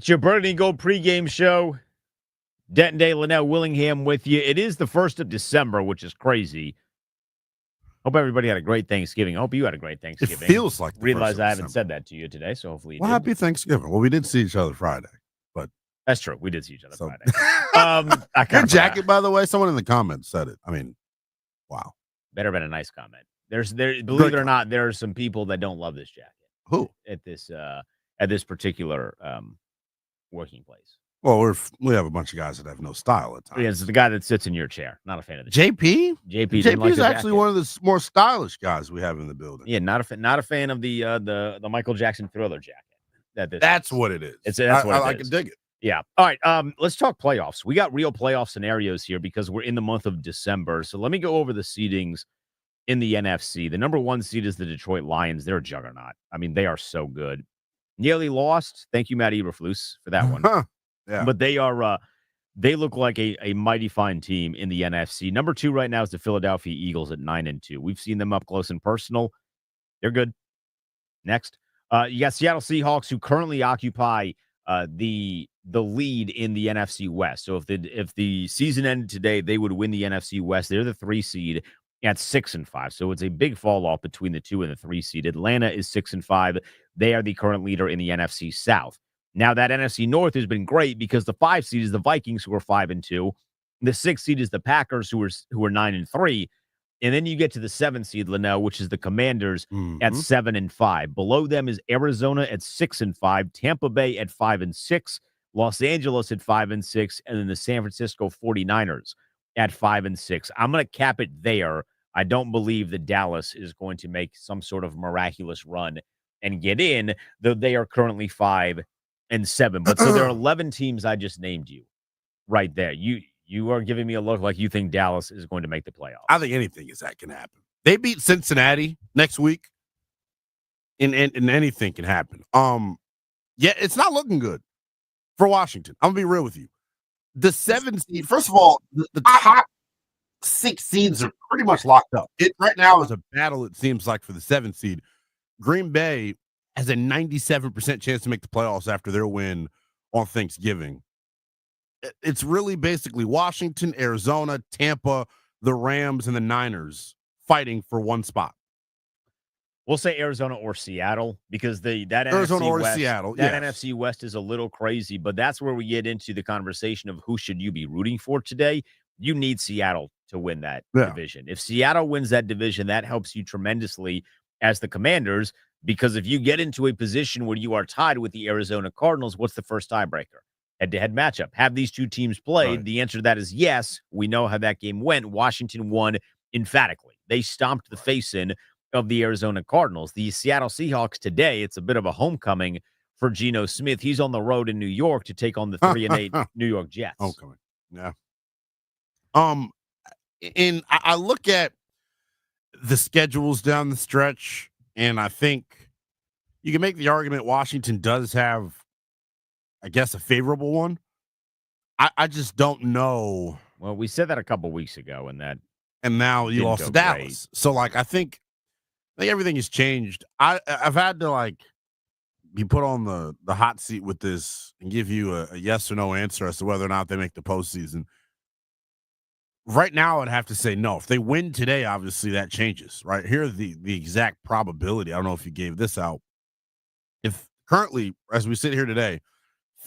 It's your Burgundy Gold pregame show. Denton Day, Linnell Willingham with you. It is the 1st of December, which is crazy. Hope everybody had a great Thanksgiving. I hope you had a great It Thanksgiving. feels like the Realize 1st of I haven't December. said that to you today, so hopefully you Well, did. happy Thanksgiving. Well, we did see each other Friday. That's true. We did see each other So, Friday. I your kinda jacket, forgot. by the way, someone in the comments said it. I mean, wow. Better been a nice comment. Believe it or comment. not, there are some people that don't love this jacket Who? at this particular working place. Well, we have a bunch of guys that have no style at times. Yeah, it's the guy that sits in your chair. Not a fan of the JP? JP didn't JP like is the actually jacket. one of the more stylish guys we have in the building. Yeah, not a fan of the Michael Jackson Thriller jacket. That's what it is. That's what I it can is. dig it. Yeah. All right. Let's talk playoffs. We got real playoff scenarios here because we're in the month of December. So let me go over the seedings in the NFC. The number 1 seed is the Detroit Lions. They're a juggernaut. I mean, they are so good. Nearly lost. Thank you, Matt Eberflus, for that one. Yeah. But they are they look like a mighty fine team in the NFC. Number 2 right now is the Philadelphia Eagles at 9-2. We've seen them up close and personal. They're good. Next. You got Seattle Seahawks, who currently occupy the lead in the NFC West. So if the season ended today, they would win the NFC West. They're the 3 seed at 6-5. So it's a big fall off between the 2 and the 3 seed. Atlanta is 6-5. They are the current leader in the NFC South. Now that NFC North has been great because the 5 seed is the Vikings, who are 5-2. The 6 seed is the Packers, who are 9-3. And then you get to the 7 seed, Linnell, which is the Commanders at 7-5. Below them is Arizona at 6-5, Tampa Bay at 5-6, Los Angeles at 5-6, and then the San Francisco 49ers at 5-6. I'm going to cap it there. I don't believe that Dallas is going to make some sort of miraculous run and get in, though they are currently 5-7. But so there are 11 teams I just named you right there. You are giving me a look like you think Dallas is going to make the playoffs. I think anything is that can happen. They beat Cincinnati next week, and anything can happen. Yeah, it's not looking good for Washington. I'm gonna be real with you. The 7 seed, first of all, the top 6 seeds are pretty much locked up. It right now is a battle, it seems like, for the 7 seed. Green Bay has a 97% chance to make the playoffs after their win on Thanksgiving. It's really basically Washington, Arizona, Tampa, the Rams, and the Niners fighting for one spot. We'll say Arizona or Seattle because that Arizona NFC or West, Seattle, that yes. NFC West is a little crazy, but that's where we get into the conversation of who should you be rooting for today. You need Seattle to win that division. If Seattle wins that division, that helps you tremendously as the Commanders, because if you get into a position where you are tied with the Arizona Cardinals, what's the first tiebreaker? Head-to-head matchup. Have these two teams played? Right. The answer to that is yes. We know how that game went. Washington won emphatically. They stomped the face in of the Arizona Cardinals. The Seattle Seahawks today, it's a bit of a homecoming for Geno Smith. He's on the road in New York to take on the 3-8 New York Jets. Homecoming. Yeah. And I look at the schedules down the stretch, and I think you can make the argument Washington does have, I guess, a favorable one. I just don't know. Well, we said that a couple weeks ago, and now you didn't lost go to Dallas. So, like, I think everything has changed. I've had to, like, be put on the hot seat with this and give you a yes or no answer as to whether or not they make the postseason. Right now, I'd have to say no. If they win today, obviously that changes, right? Here's the exact probability. I don't know if you gave this out. If currently, as we sit here today,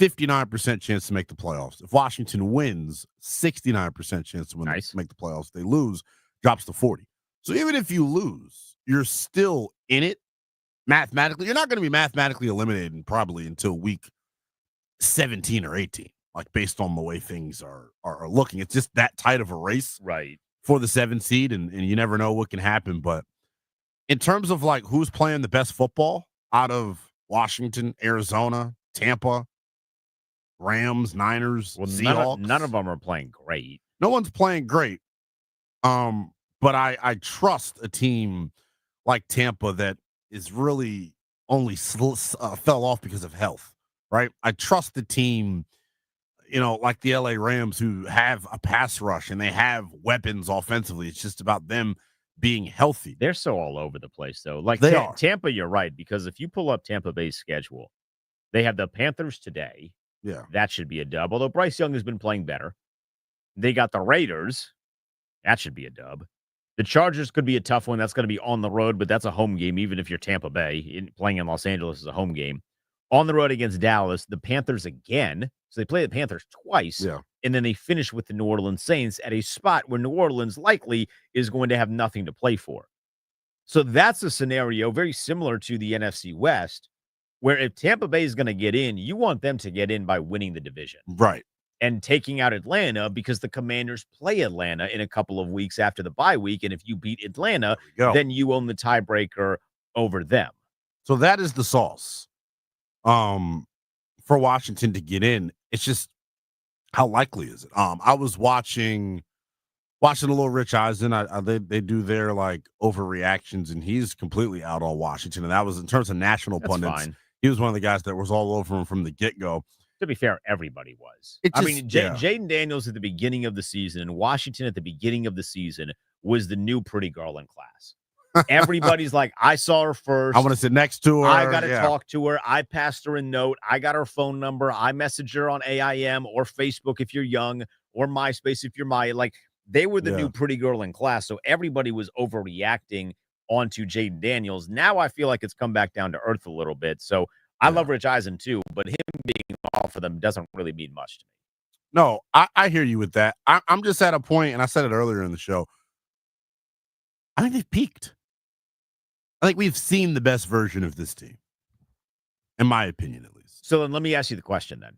59% chance to make the playoffs. If Washington wins, 69% chance to make the playoffs. If they lose, drops to 40. So even if you lose, you're still in it mathematically. You're not going to be mathematically eliminated probably until week 17 or 18, like based on the way things are looking. It's just that tight of a race, right, for the 7 seed, and you never know what can happen. But in terms of like who's playing the best football out of Washington, Arizona, Tampa, Rams, Niners, Seahawks, none of them are playing great. No one's playing great. But I trust a team like Tampa that is really only fell off because of health, right? I trust the team, like the LA Rams, who have a pass rush and they have weapons offensively. It's just about them being healthy. They're so all over the place, though. Like They are. Tampa, you're right, because if you pull up Tampa Bay's schedule, they have the Panthers today. Yeah. That should be a dub. Although Bryce Young has been playing better. They got the Raiders. That should be a dub. The Chargers could be a tough one. That's going to be on the road, but that's a home game, even if you're Tampa Bay. Playing in Los Angeles is a home game. On the road against Dallas, the Panthers again. So they play the Panthers twice. Yeah. And then they finish with the New Orleans Saints at a spot where New Orleans likely is going to have nothing to play for. So that's a scenario very similar to the NFC West, where if Tampa Bay is going to get in, you want them to get in by winning the division. Right. And taking out Atlanta because the Commanders play Atlanta in a couple of weeks after the bye week. And if you beat Atlanta, then you own the tiebreaker over them. So that is the sauce for Washington to get in. It's just, how likely is it? I was watching a little Rich Eisen. They do their like overreactions, and he's completely out on Washington. And that was in terms of national pundits. Fine. He was one of the guys that was all over him from the get-go. To be fair, everybody was. Jayden Daniels at the beginning of the season and Washington at the beginning of the season was the new pretty girl in class. Everybody's like, I saw her first. I want to sit next to her. I got to talk to her. I passed her a note. I got her phone number. I messaged her on AIM or Facebook if you're young, or MySpace if you're like, they were the new pretty girl in class. So everybody was overreacting onto Jayden Daniels. Now I feel like it's come back down to earth a little bit. So I love Rich Eisen too, but him being off of them doesn't really mean much to me. No, I hear you with that. I'm just at a point, and I said it earlier in the show, I think they've peaked. I think we've seen the best version of this team, in my opinion, at least. So then let me ask you the question then.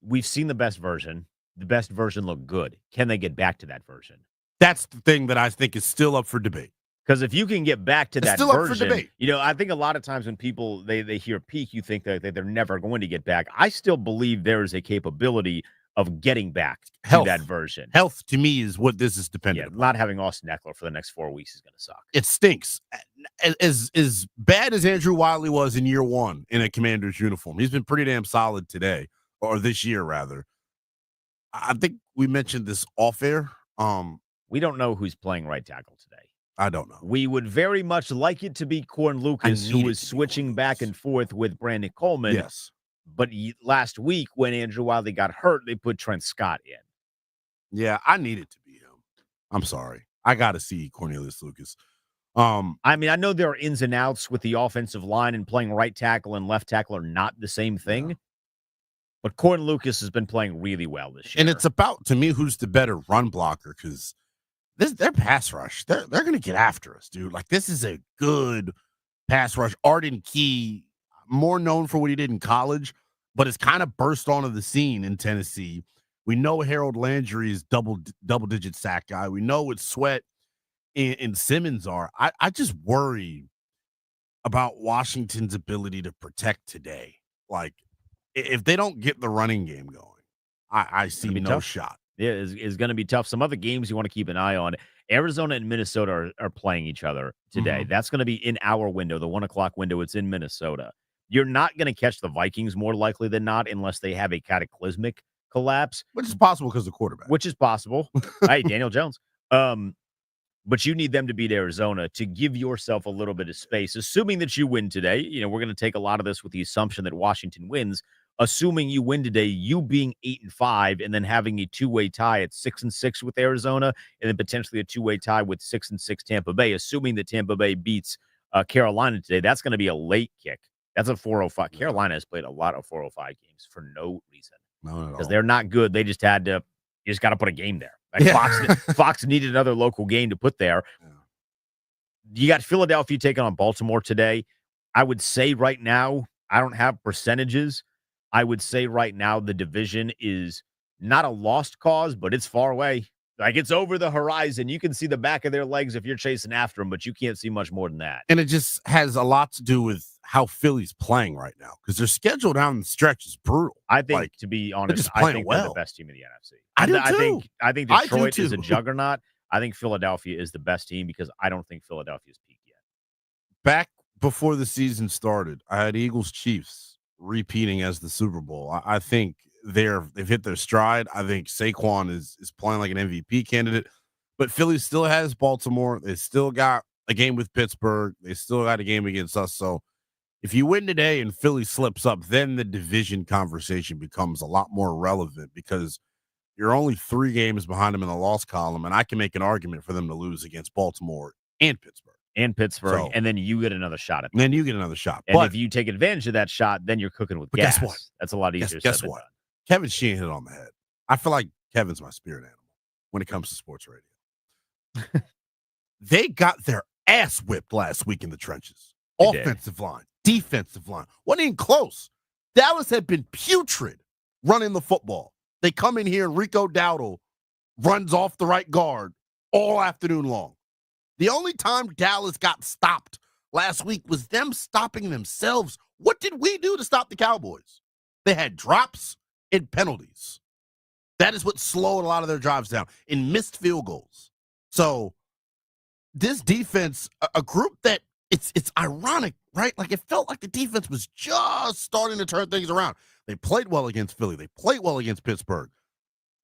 We've seen the best version. The best version looked good. Can they get back to that version? That's the thing that I think is still up for debate. Because if you can get back to that still version, up for debate. I think a lot of times when people, they hear peak, you think that they're never going to get back. I still believe there is a capability of getting back to that version. Health, to me, is what this is dependent on. Not having Austin Eckler for the next 4 weeks is going to suck. It stinks. As bad as Andrew Wiley was in year one in a Commander's uniform, he's been pretty damn solid today, or this year, rather. I think we mentioned this off air. We don't know who's playing right tackle today. I don't know. We would very much like it to be Corn Lucas, who was switching back and forth with Brandon Coleman. Yes. But last week, when Andrew Wiley got hurt, they put Trent Scott in. Yeah, I need it to be him. I'm sorry. I got to see Cornelius Lucas. I know there are ins and outs with the offensive line, and playing right tackle and left tackle are not the same thing. Yeah. But Corn Lucas has been playing really well this year. And it's about, to me, who's the better run blocker, because their pass rush, they're going to get after us, dude. Like, this is a good pass rush. Arden Key, more known for what he did in college, but has kind of burst onto the scene in Tennessee. We know Harold Landry is double-digit sack guy. We know what Sweat and Simmons are. I just worry about Washington's ability to protect today. Like, if they don't get the running game going, I see no shot. Yeah, it's going to be tough. Some other games you want to keep an eye on. Arizona and Minnesota are playing each other today. That's going to be in our window, the 1 o'clock window. It's in Minnesota. You're not going to catch the Vikings more likely than not unless they have a cataclysmic collapse. Which is possible because of the quarterback. Which is possible. Hey, Daniel Jones. But you need them to beat Arizona to give yourself a little bit of space, assuming that you win today. We're going to take a lot of this with the assumption that Washington wins. Assuming you win today, you being 8-5, and then having a two-way tie at 6-6 with Arizona, and then potentially a two-way tie with 6-6 Tampa Bay. Assuming that Tampa Bay beats Carolina today, that's going to be a late kick. That's a 405. Carolina has played a lot of 405 games for no reason, because they're not good. They just had to. You just got to put a game there. Like Fox needed another local game to put there. Yeah. You got Philadelphia taking on Baltimore today. I would say right now, I don't have percentages. I would say right now the division is not a lost cause, but it's far away. Like, it's over the horizon. You can see the back of their legs if you're chasing after them, but you can't see much more than that. And it just has a lot to do with how Philly's playing right now, because their schedule down the stretch is brutal. I think, to be honest, I think they're the best team in the NFC. I do too. I think Detroit is a juggernaut. I think Philadelphia is the best team, because I don't think Philadelphia's peaked yet. Back before the season started, I had Eagles-Chiefs repeating as the Super Bowl. I think they've hit their stride. I think Saquon is playing like an MVP candidate, but Philly still has Baltimore. They still got a game with Pittsburgh. They still got a game against us. So If you win today and Philly slips up, then the division conversation becomes a lot more relevant because you're only 3 games behind them in the loss column, and I can make an argument for them to lose against Baltimore and Pittsburgh. So- and then you get another shot at And then you get another shot. And But if you take advantage of that shot, then you're cooking with But gas. guess what? That's a lot easier guess said than what? done. Kevin Sheehan hit it on the head. I feel like Kevin's my spirit animal when it comes to sports radio. They got their ass whipped last week in the trenches. They did. Offensive line, defensive line. Wasn't even close. Dallas had been putrid running the football. They come in here and Rico Dowdle runs off the right guard all afternoon long. The only time Dallas got stopped last week was them stopping themselves. What did we do to stop the Cowboys? They had drops and penalties. That is what slowed a lot of their drives down and missed field goals. So this defense, a group that it's ironic, right? Like it felt like the defense was just starting to turn things around. They played well against Philly. They played well against Pittsburgh.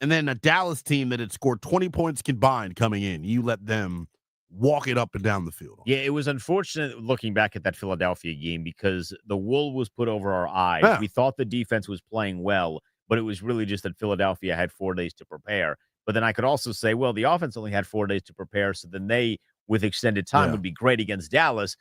And then a Dallas team that had scored 20 points combined coming in, you let them walk it up and down the field. Yeah, it was unfortunate looking back at that Philadelphia game because the wool was put over our eyes. Yeah. We thought the defense was playing well, but it was really just that Philadelphia had 4 days to prepare. But then I could also say, well, the offense only had 4 days to prepare, so then they, with extended time, would be great against Dallas,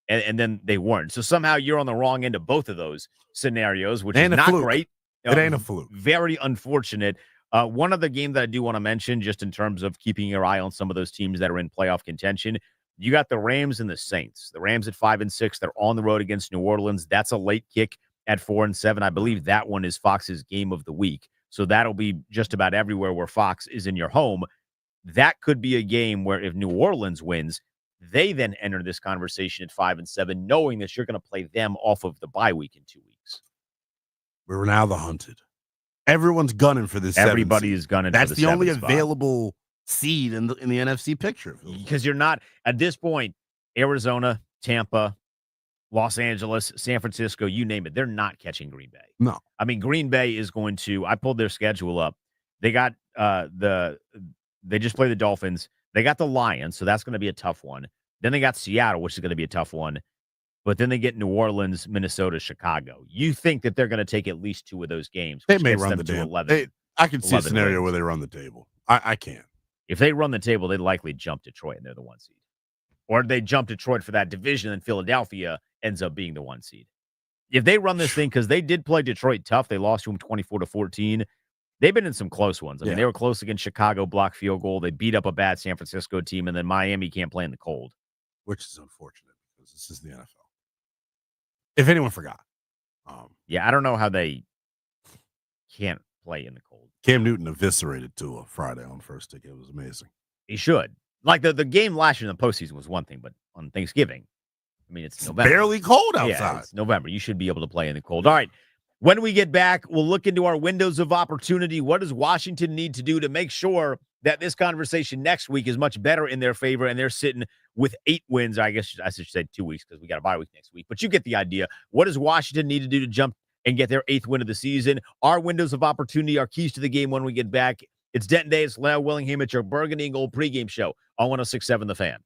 and then they weren't. So somehow you're on the wrong end of both of those scenarios, which is not great. It ain't a fluke. Very unfortunate. One other game that I do want to mention, just in terms of keeping your eye on some of those teams that are in playoff contention, you got the Rams and the Saints. The Rams at 5-6. They're on the road against New Orleans. That's a late kick at 4-7. I believe that one is Fox's game of the week. So that'll be just about everywhere where Fox is in your home. That could be a game where if New Orleans wins, they then enter this conversation at 5-7, knowing that you're going to play them off of the bye week in 2 weeks. We're now the hunted. Everyone's gunning for this. Everybody is gunning. That's for the only spot. available seed in the NFC picture. Because you're not at this point. Arizona, Tampa, Los Angeles, San Francisco, you name it. They're not catching Green Bay. No, I mean Green Bay is going to. I pulled their schedule up. They got They just play the Dolphins. They got the Lions, so that's going to be a tough one. Then they got Seattle, which is going to be a tough one. But then they get New Orleans, Minnesota, Chicago. You think that they're going to take at least 2 of those games? they which may gets run them the to damn. 11. I can see a 11 scenario wins. where they run the table. I can't. If they run the table, they'd likely jump Detroit, and they're the 1 seed. Or they jump Detroit for that division, and Philadelphia ends up being the 1 seed. If they run this thing, because they did play Detroit tough, they lost to them 24-14. They've been in some close ones. I mean, they were close against Chicago, block field goal. They beat up a bad San Francisco team, and then Miami can't play in the cold. Which is unfortunate because this is the NFL. If anyone forgot. Yeah, I don't know how they can't play in the cold. Cam Newton eviscerated Tua Friday on first take. It was amazing. He should. Like the game last year in the postseason was one thing, but on Thanksgiving, I mean, it's November. Barely cold outside. Yeah, it's November. You should be able to play in the cold. All right. When we get back, we'll look into our windows of opportunity. What does Washington need to do to make sure that this conversation next week is much better in their favor and they're sitting with 8 wins? I guess I should say 2 weeks because we got a bye week next week. But you get the idea. What does Washington need to do to jump and get their 8th win of the season? Our windows of opportunity, our keys to the game when we get back. It's Denton Day. It's Lyle Willingham. It's your Burgundy and Gold pregame show on 106.7 The Fan.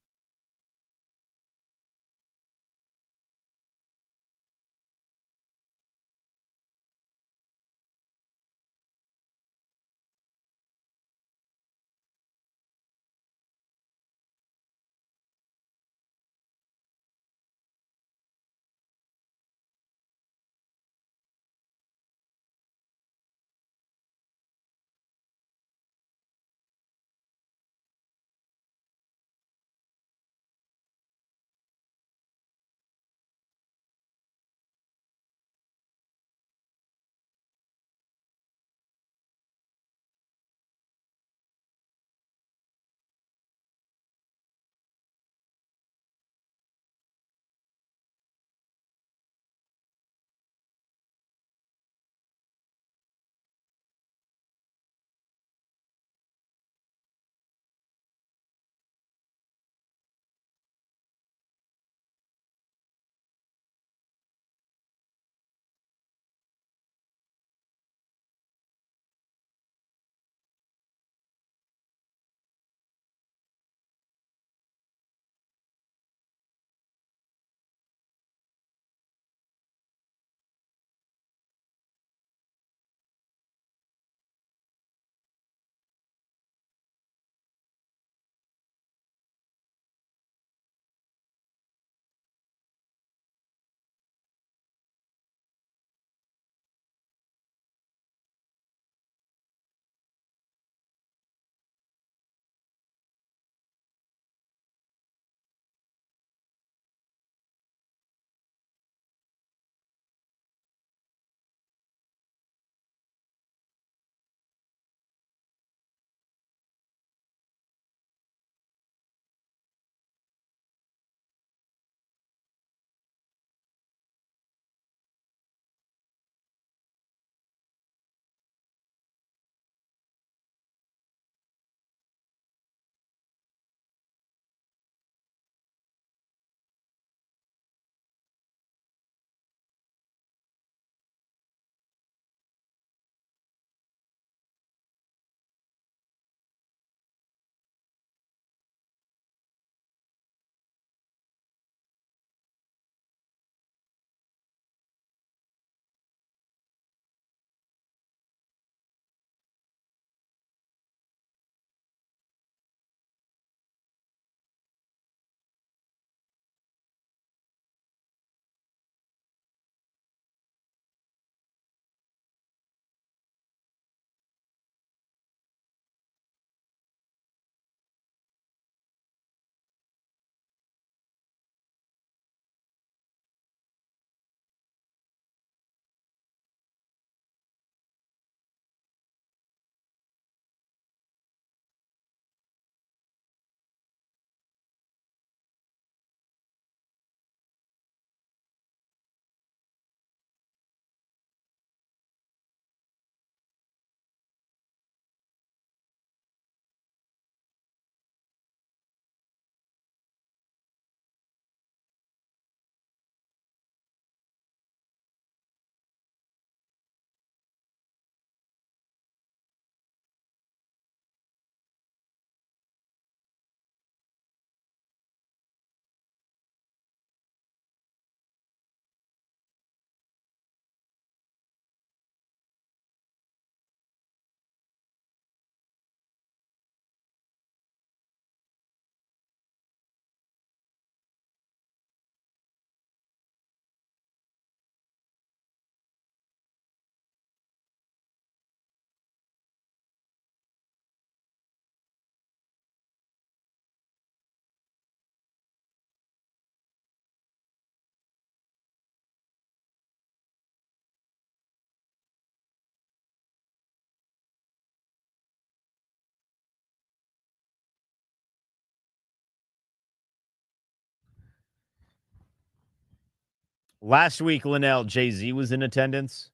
Last week, Linnell, Jay-Z was in attendance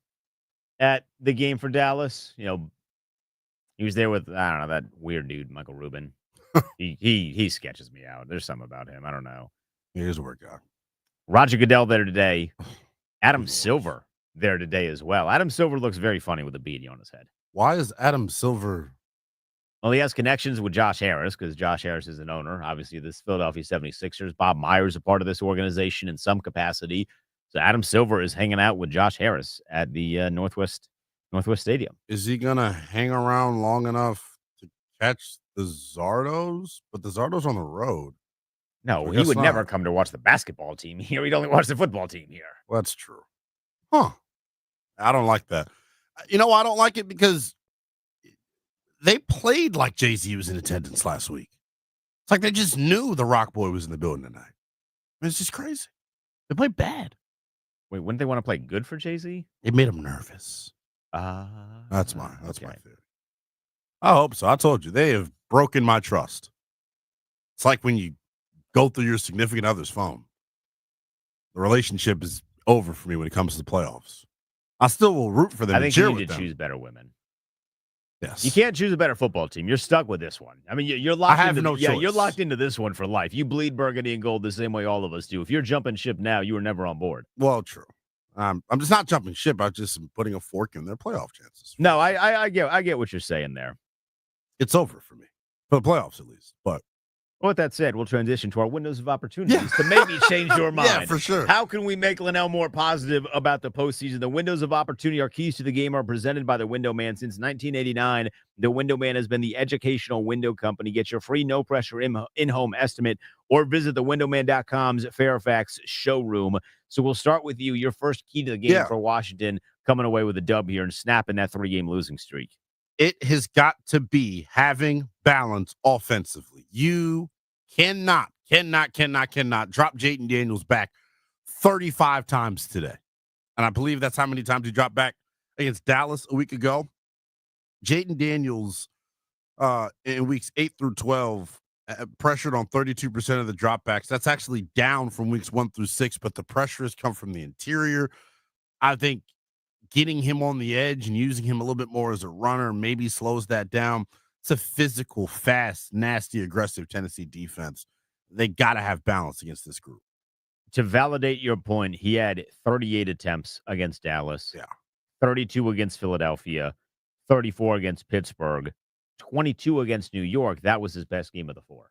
at the game for Dallas. You know, he was there with, I don't know, that weird dude, Michael Rubin. He sketches me out. There's something about him. I don't know. Here's a workout. Roger Goodell there today. Adam Silver there today as well. Adam Silver looks very funny with a beanie on his head. Why is Adam Silver? Well, he has connections with Josh Harris because Josh Harris is an owner, obviously, this Philadelphia 76ers. Bob Myers is a part of this organization in some capacity. So Adam Silver is hanging out with Josh Harris at the Northwest Stadium. Is he going to hang around long enough to catch the Zardos? But the Zardos on the road. No, he would never come to watch the basketball team here. He'd only watch the football team here. Well, that's true. Huh. I don't like that. You know, I don't like it because they played like Jay-Z was in attendance last week. It's like they just knew the Rock Boy was in the building tonight. I mean, it's just crazy. They played bad. Wait, wouldn't they want to play good for Jay-Z? It made them nervous. That's my theory. I hope so. I told you, they have broken my trust. It's like when you go through your significant other's phone. The relationship is over for me when it comes to the playoffs. I still will root for them. I think you need to choose better women. Yes. You can't choose a better football team. You're stuck with this one. I mean, you're locked. I have no choice. You're locked into this one for life. You bleed burgundy and gold the same way all of us do. If you're jumping ship now, you were never on board. Well, true. I'm just not jumping ship. I just am putting a fork in their playoff chances. No, I get what you're saying there. It's over for me. For the playoffs, at least. But with that said, we'll transition to our windows of opportunities to maybe change your mind. Yeah, for sure. How can we make Linnell more positive about the postseason? The windows of opportunity, our keys to the game, are presented by the Window Man. Since 1989, the Window Man has been the educational window company. Get your free no-pressure in-home estimate or visit thewindowman.com's Fairfax showroom. So we'll start with you. Your first key to the game for Washington, coming away with a dub here and snapping that 3-game losing streak. It has got to be having balance offensively. You cannot drop Jayden Daniels back 35 times today. And I believe that's how many times he dropped back against Dallas a week ago. Jayden Daniels in weeks 8 through 12 pressured on 32% of the dropbacks. That's actually down from weeks 1 through 6, but the pressure has come from the interior. I think getting him on the edge and using him a little bit more as a runner maybe slows that down. It's a physical, fast, nasty, aggressive Tennessee defense. They got to have balance against this group. To validate your point, he had 38 attempts against Dallas. Yeah. 32 against Philadelphia, 34 against Pittsburgh, 22 against New York. That was his best game of the 4.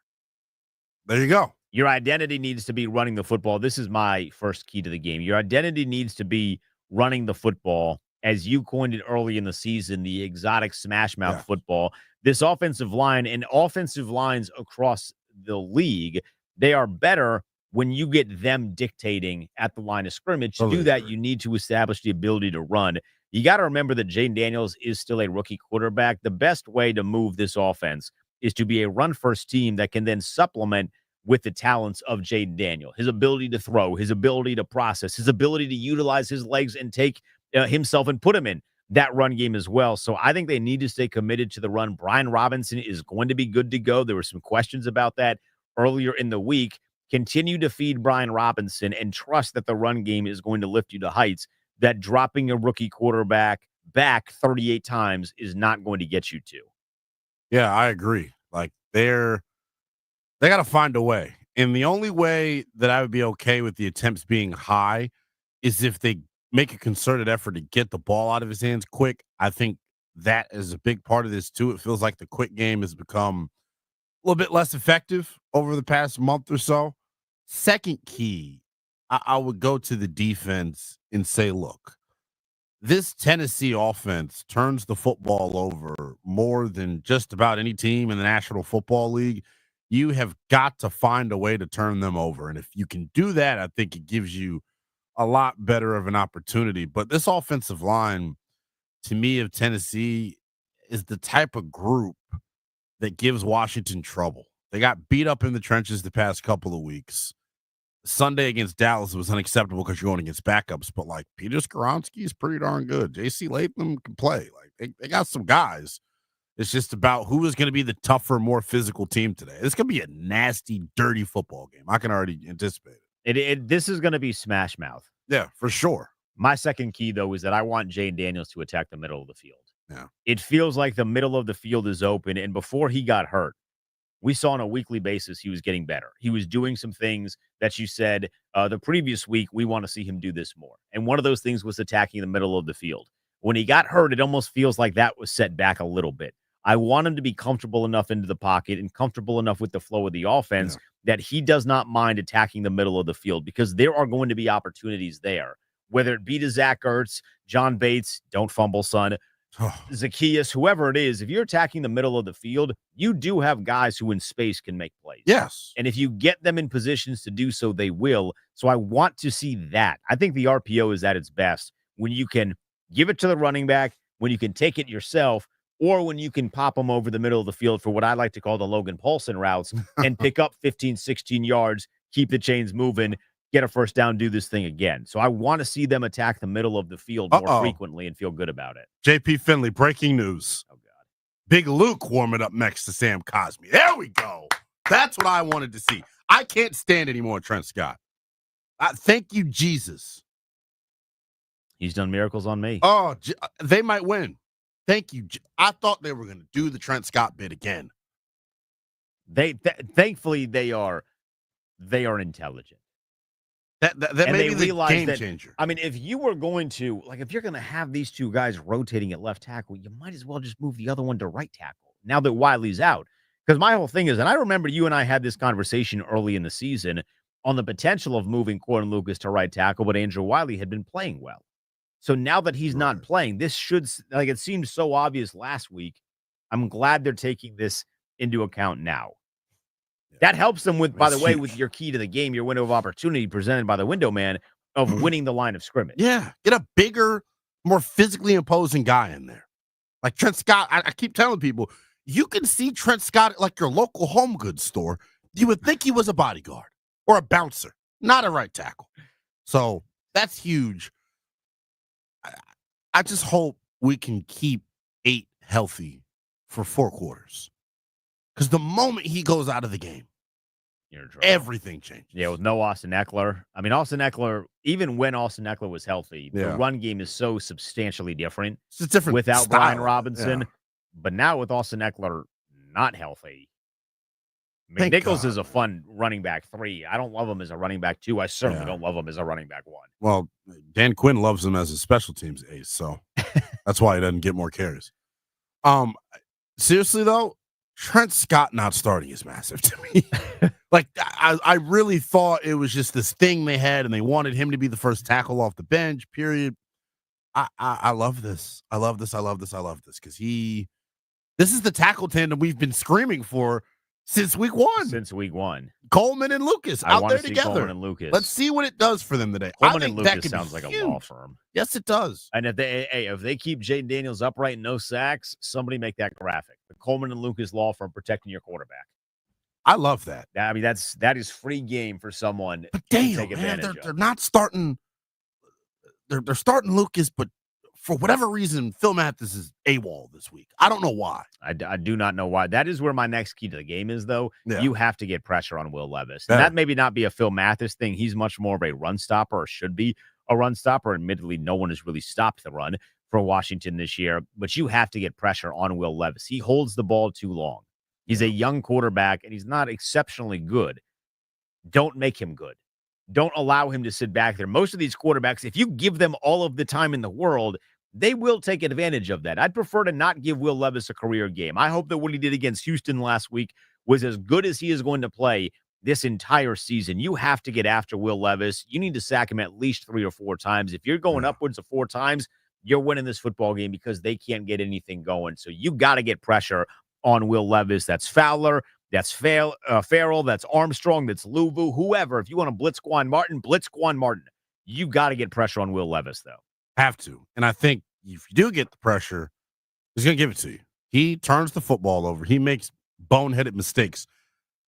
There you go. Your identity needs to be running the football. This is my first key to the game. Your identity needs to be running the football, as you coined it early in the season, the exotic smash mouth football. This offensive line and offensive lines across the league, they are better when you get them dictating at the line of scrimmage. To do that, you need to establish the ability to run. You got to remember that Jayden Daniels is still a rookie quarterback. The best way to move this offense is to be a run-first team that can then supplement with the talents of Jayden Daniels, his ability to throw, his ability to process, his ability to utilize his legs and take himself and put him in that run game as well. So I think they need to stay committed to the run. Brian Robinson is going to be good to go. There were some questions about that earlier in the week. Continue to feed Brian Robinson and trust that the run game is going to lift you to heights that dropping a rookie quarterback back 38 times is not going to get you to. Yeah, I agree. Like they got to find a way. And the only way that I would be okay with the attempts being high is if they make a concerted effort to get the ball out of his hands quick. I think that is a big part of this too. It feels like the quick game has become a little bit less effective over the past month or so. Second key, I would go to the defense and say, look, this Tennessee offense turns the football over more than just about any team in the National Football League. You have got to find a way to turn them over. And if you can do that, I think it gives you a lot better of an opportunity. But this offensive line, to me, of Tennessee is the type of group that gives Washington trouble. They got beat up in the trenches the past couple of weeks. Sunday against Dallas was unacceptable because you're going against backups, but like Peter Skoronski is pretty darn good. J.C. Latham can play. Like they got some guys. It's just about who is going to be the tougher, more physical team today. It's going to be a nasty, dirty football game. I can already anticipate it. This is going to be smash mouth. Yeah, for sure. My second key, though, is that I want Jayden Daniels to attack the middle of the field. Yeah. It feels like the middle of the field is open, and before he got hurt, we saw on a weekly basis he was getting better. He was doing some things that you said the previous week, we want to see him do this more. And one of those things was attacking the middle of the field. When he got hurt, it almost feels like that was set back a little bit. I want him to be comfortable enough into the pocket and comfortable enough with the flow of the offense that he does not mind attacking the middle of the field, because there are going to be opportunities there, whether it be to Zach Ertz, John Bates, don't fumble, son, Zacchaeus, whoever it is. If you're attacking the middle of the field, you do have guys who in space can make plays. Yes. And if you get them in positions to do so, they will. So I want to see that. I think the RPO is at its best when you can give it to the running back, when you can take it yourself, or when you can pop them over the middle of the field for what I like to call the Logan Paulson routes and pick up 15, 16 yards, keep the chains moving, get a first down, do this thing again. So I want to see them attack the middle of the field more frequently and feel good about it. JP Finley, breaking news. Oh, God. Big Luke warming up next to Sam Cosmi. There we go. That's what I wanted to see. I can't stand anymore, Trent Scott. Thank you, Jesus. He's done miracles on me. Oh, they might win. Thank you. I thought they were going to do the Trent Scott bit again. Thankfully, they are intelligent. That may be the game that, changer. I mean, if you were going to, if you're going to have these two guys rotating at left tackle, you might as well just move the other one to right tackle now that Wiley's out. Because my whole thing is, and I remember you and I had this conversation early in the season on the potential of moving Corden Lucas to right tackle, but Andrew Wiley had been playing well. So now that he's not playing, this should, it seemed so obvious last week. I'm glad they're taking this into account now. That helps them with, by the way, with your key to the game, your window of opportunity presented by the window man of winning the line of scrimmage. Yeah. Get a bigger, more physically imposing guy in there. Like Trent Scott, I keep telling people, you can see Trent Scott at like your local home goods store. You would think he was a bodyguard or a bouncer, not a right tackle. So that's huge. I just hope we can keep 8 healthy for 4 quarters. Because the moment he goes out of the game, everything changes. Yeah, with no Austin Eckler. I mean, Austin Eckler, even when Austin Eckler was healthy, the run game is so substantially different. It's different without style. Brian Robinson. Yeah. But now with Austin Eckler not healthy, McNichols is a fun running back 3. I don't love him as a running back 2. I certainly don't love him as a running back 1. Well, Dan Quinn loves him as a special teams ace, so that's why he doesn't get more carries. Seriously, though, Trent Scott not starting is massive to me. I really thought it was just this thing they had, and they wanted him to be the first tackle off the bench, period. I love this. I love this. I love this. I love this because this is the tackle tandem we've been screaming for since week 1. Since week 1. Coleman and Lucas out there together. Coleman and Lucas. Let's see what it does for them today. Coleman and Lucas sounds like a law firm. Yes, it does. And if they keep Jayden Daniels upright and no sacks, somebody make that graphic. The Coleman and Lucas law firm protecting your quarterback. I love that. I mean, that is free game for someone to take advantage of. They're not starting. They're starting Lucas, but for whatever reason, Phil Mathis is AWOL this week. I don't know why. I do not know why. That is where my next key to the game is, though. Yeah. You have to get pressure on Will Levis. And that maybe not be a Phil Mathis thing. He's much more of a run stopper, or should be a run stopper. Admittedly, no one has really stopped the run for Washington this year. But you have to get pressure on Will Levis. He holds the ball too long. He's a young quarterback, and he's not exceptionally good. Don't make him good. Don't allow him to sit back there. Most of these quarterbacks, if you give them all of the time in the world, they will take advantage of that. I'd prefer to not give Will Levis a career game. I hope that what he did against Houston last week was as good as he is going to play this entire season. You have to get after Will Levis. You need to sack him at least 3 or 4 times. If you're going upwards of 4 times, you're winning this football game because they can't get anything going. So you got to get pressure on Will Levis. That's Fowler. That's Farrell. That's Armstrong. That's Luvu. Whoever. If you want to blitz Quan Martin. You got to get pressure on Will Levis, though. Have to. And I think if you do get the pressure, he's going to give it to you. He turns the football over. He makes boneheaded mistakes.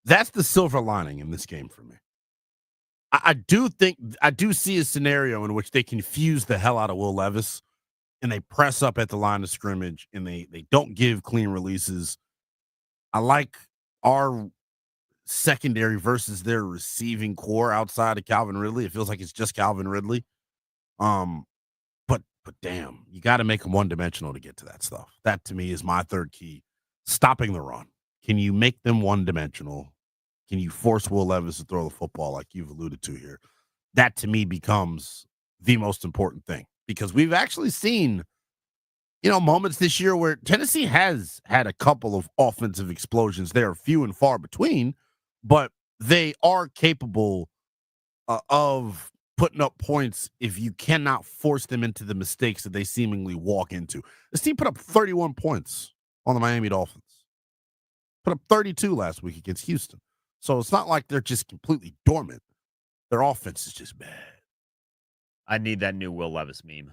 That's the silver lining in this game for me. I do see a scenario in which they confuse the hell out of Will Levis and they press up at the line of scrimmage and they don't give clean releases. I like our secondary versus their receiving core outside of Calvin Ridley. It feels like it's just Calvin Ridley. But damn, you got to make them one-dimensional to get to that stuff. That to me is my third key. Stopping the run. Can you make them one-dimensional? Can you force Will Levis to throw the football like you've alluded to here? That to me becomes the most important thing, because we've actually seen, moments this year where Tennessee has had a couple of offensive explosions. They are few and far between, but they are capable of putting up points if you cannot force them into the mistakes that they seemingly walk into. This team put up 31 points on the Miami Dolphins. Put up 32 last week against Houston. So it's not like they're just completely dormant. Their offense is just bad. I need that new Will Levis meme.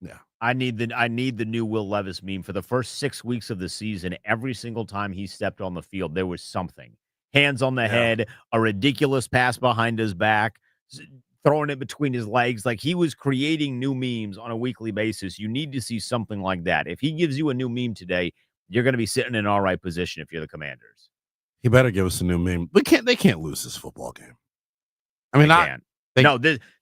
Yeah. I need the new Will Levis meme. For the first 6 weeks of the season, every single time he stepped on the field, there was something. Hands on the head, a ridiculous pass behind his back, throwing it between his legs. Like, he was creating new memes on a weekly basis. You need to see something like that. If he gives you a new meme today, you're going to be sitting in an all right position if you're the Commanders. He better give us a new meme. They can't lose this football game. I mean,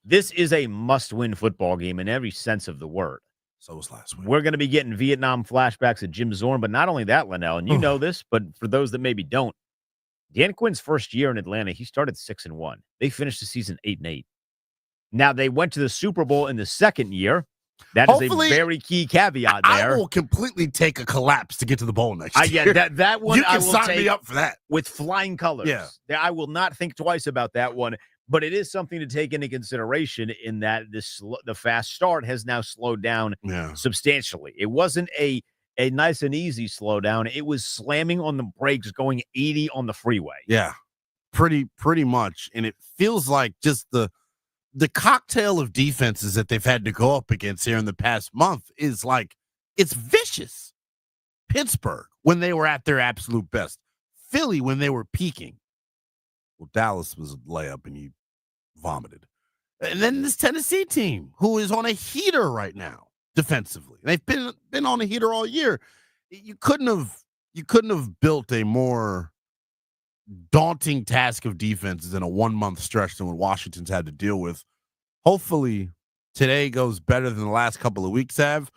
This is a must-win football game in every sense of the word. So was last week. We're going to be getting Vietnam flashbacks at Jim Zorn, but not only that, Linnell, and you know this, but for those that maybe don't, Dan Quinn's first year in Atlanta, he started 6-1. They finished the season 8-8. Now, they went to the Super Bowl in the second year. That is a very key caveat there. I will completely take a collapse to get to the bowl next year. Yeah, that one you can I will sign take me up for that with flying colors. Yeah, I will not think twice about that one. But it is something to take into consideration in that the fast start has now slowed down substantially. It wasn't a nice and easy slowdown. It was slamming on the brakes, going 80 on the freeway. Yeah, pretty much. And it feels like just the cocktail of defenses that they've had to go up against here in the past month is like, it's vicious. Pittsburgh, when they were at their absolute best. Philly, when they were peaking. Well, Dallas was a layup and you vomited. And then this Tennessee team, who is on a heater right now defensively. They've been on a heater all year. You couldn't have built a more daunting task of defenses in a 1 month stretch than what Washington's had to deal with. Hopefully today goes better than the last couple of weeks have.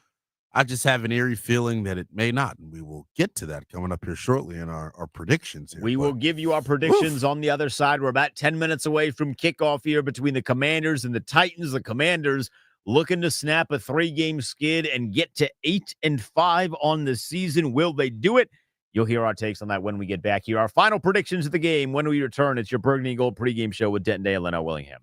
I just have an eerie feeling that it may not, and we will get to that coming up here shortly in our predictions here. We will give you our predictions on the other side. We're about 10 minutes away from kickoff here between the Commanders and the Titans. The Commanders looking to snap a 3-game skid and get to 8-5 on the season. Will they do it? You'll hear our takes on that when we get back here. Our final predictions of the game when we return. It's your Burgundy and Gold pregame show with Denton Day and Linnell Willingham.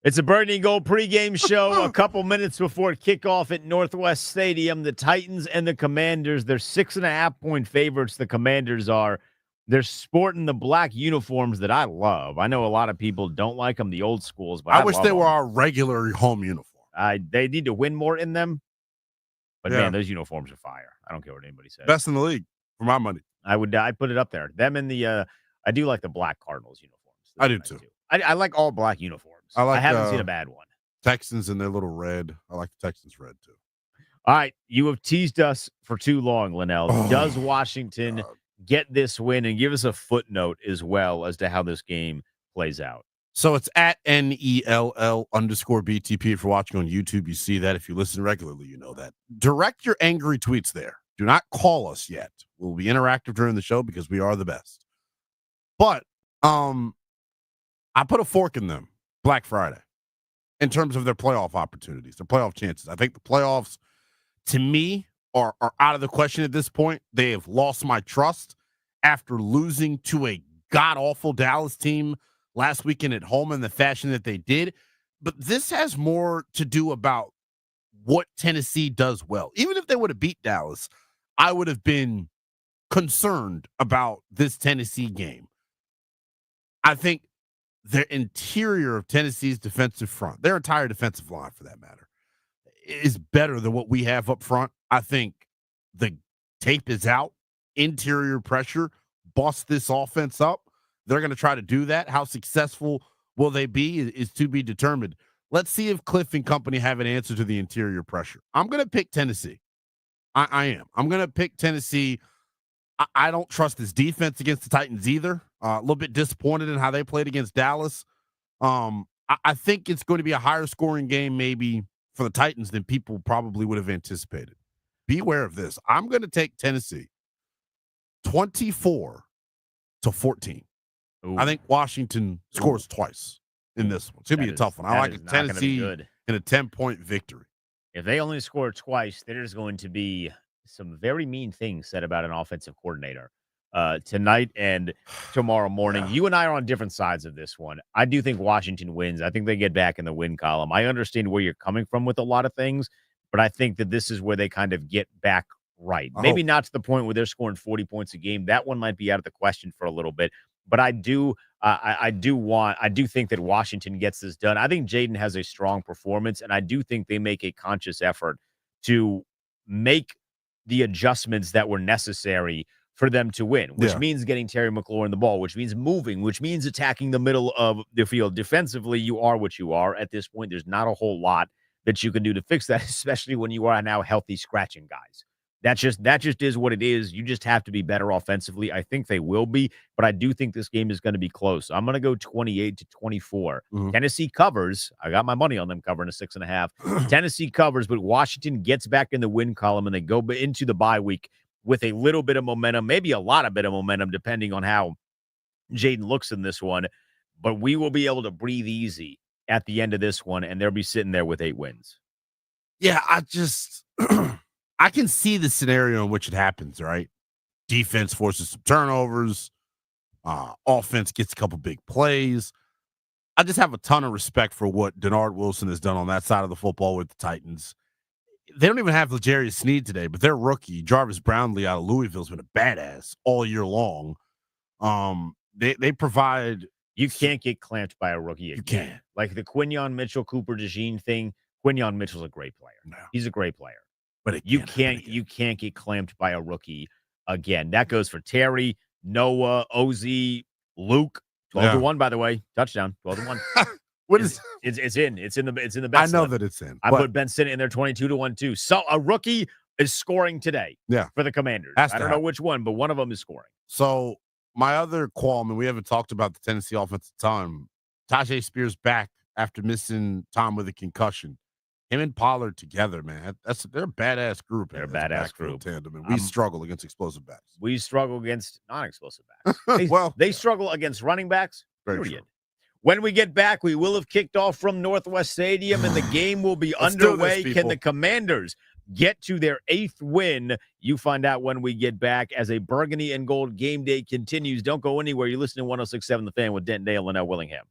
It's a Burgundy Gold pregame show. A couple minutes before kickoff at Northwest Stadium, the Titans and the Commanders, they're 6.5-point favorites. The Commanders are. They're sporting the black uniforms that I love. I know a lot of people don't like them, the old schools, but I wish love they were them. our regular home uniform. They need to win more in them. But, Yeah. man, those uniforms are fire. I don't care what anybody says. Best in the league for my money. I'd put it up there. Them and the I do like the black Cardinals uniforms. I do too. I like all black uniforms. I haven't seen a bad one. Texans in their little red. I like the Texans red too. All right, you have teased us for too long, Linnell. Does Washington get this win? And give us a footnote as well as to how this game plays out. So it's at NELL_BTP. If you're watching on YouTube, you see that. If you listen regularly, you know that. Direct your angry tweets there. Do not call us yet. We'll be interactive during the show because we are the best. But I put a fork in them Black Friday in terms of their playoff opportunities, their playoff chances. I think the playoffs, to me, are out of the question at this point. They have lost my trust after losing to a god-awful Dallas team last weekend at home in the fashion that they did. But this has more to do about what Tennessee does well. Even if they would have beat Dallas, I would have been concerned about this Tennessee game. I think the interior of Tennessee's defensive front, their entire defensive line for that matter, is better than what we have up front. I think the tape is out. Interior pressure, bust this offense up. They're going to try to do that. How successful will they be is to be determined. Let's see if Cliff and company have an answer to the interior pressure. I'm going to pick Tennessee. I am. I'm going to pick Tennessee. I don't trust this defense against the Titans either. A little bit disappointed in how they played against Dallas. I think it's going to be a higher scoring game maybe for the Titans than people probably would have anticipated. Beware of this. I'm going to take Tennessee 24-14. Ooh, I think Washington scores twice in this one. It's going to be a tough one. I like Tennessee in a 10-point victory. If they only score twice, there's going to be some very mean things said about an offensive coordinator tonight and tomorrow morning. You and I are on different sides of this one. I do think Washington wins. I think they get back in the win column. I understand where you're coming from with a lot of things, but I think that this is where they kind of get back right. Maybe not to the point where they're scoring 40 points a game. That one might be out of the question for a little bit, but I do think that Washington gets this done. I think Jayden has a strong performance, and I do think they make a conscious effort to make the adjustments that were necessary for them to win, which means getting Terry McLaurin the ball, which means moving, which means attacking the middle of the field. Defensively, you are what you are. At this point, there's not a whole lot that you can do to fix that, especially when you are now healthy scratching guys. That just is what it is. You just have to be better offensively. I think they will be, but I do think this game is going to be close. I'm going to go 28-24. Mm-hmm. Tennessee covers. I got my money on them covering a 6.5. Tennessee covers, but Washington gets back in the win column, and they go into the bye week with a little bit of momentum, maybe a lot of bit of momentum, depending on how Jayden looks in this one. But we will be able to breathe easy at the end of this one, and they'll be sitting there with 8 wins. Yeah, I can see the scenario in which it happens, right? Defense forces some turnovers. Offense gets a couple big plays. I just have a ton of respect for what Denard Wilson has done on that side of the football with the Titans. They don't even have L'Jarius Sneed today, but their rookie, Jarvis Brownlee out of Louisville, has been a badass all year long. They provide. You can't get clamped by a rookie again. You can't. Like the Quinyon Mitchell, Cooper DeJean thing. Quinyon Mitchell's a great player. No. He's a great player. But you can't get clamped by a rookie again. That goes for Terry, Noah, Ozzie, Luke. 12-1, by the way. Touchdown. 12-1. What is it's in the best. I know that it's in. I put Ben Sinnott in there 22-1 too. So a rookie is scoring today for the Commanders. I don't know which one, but one of them is scoring. So my other qualm, and we haven't talked about the Tennessee offensive time, Tajay Spears back after missing time with a concussion. Him and Pollard together, man. They're a badass group. They're a badass group. Tandem, and we struggle against explosive backs. We struggle against non-explosive backs. They struggle against running backs. Period. When we get back, we will have kicked off from Northwest Stadium, and the game will be underway. Can the Commanders get to their 8th win? You find out when we get back as a Burgundy and Gold game day continues. Don't go anywhere. You're listening to 106.7 The Fan with Denton Dale and Linnell Willingham.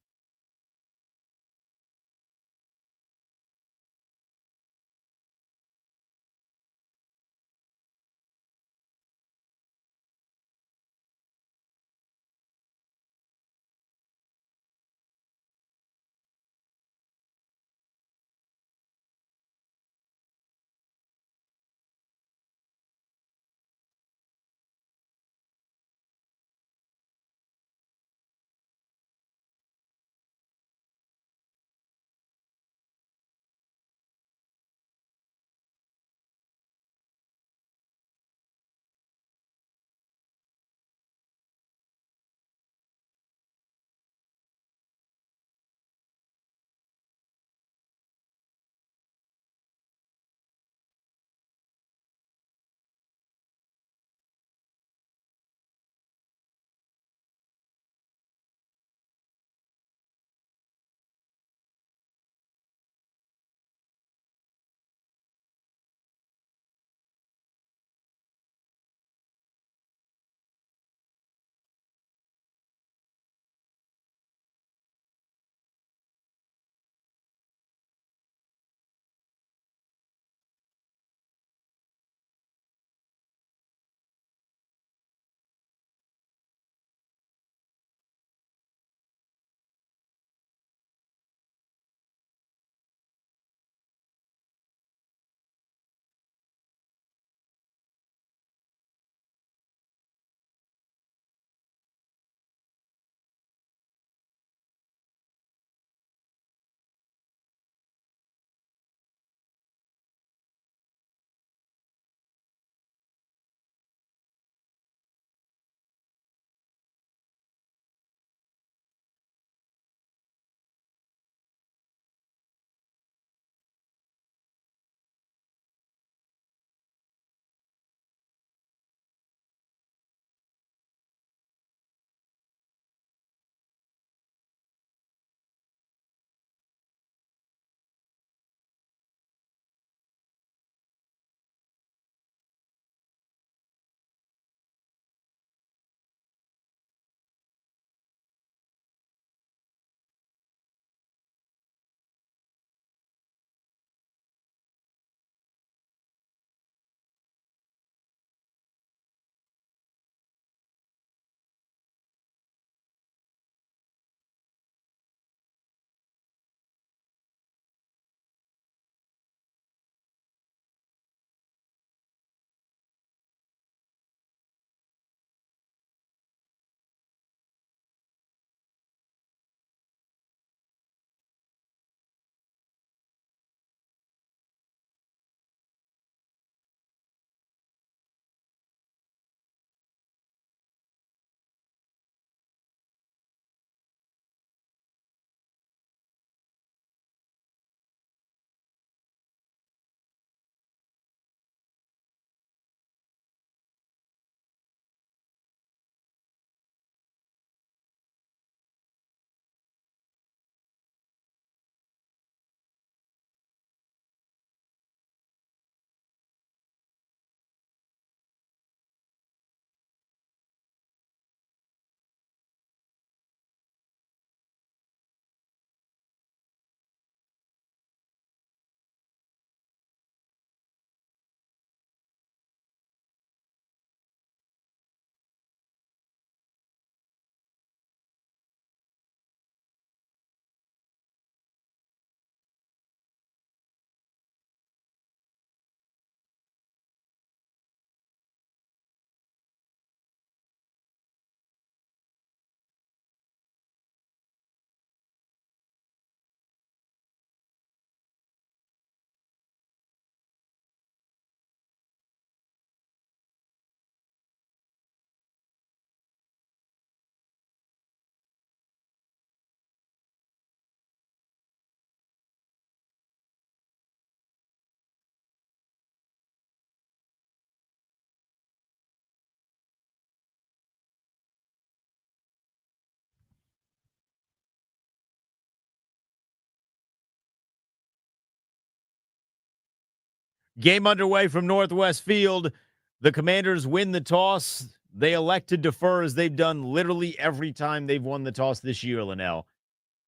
Game underway from Northwest Field. The Commanders win the toss. They elect to defer as they've done literally every time they've won the toss this year, Linnell.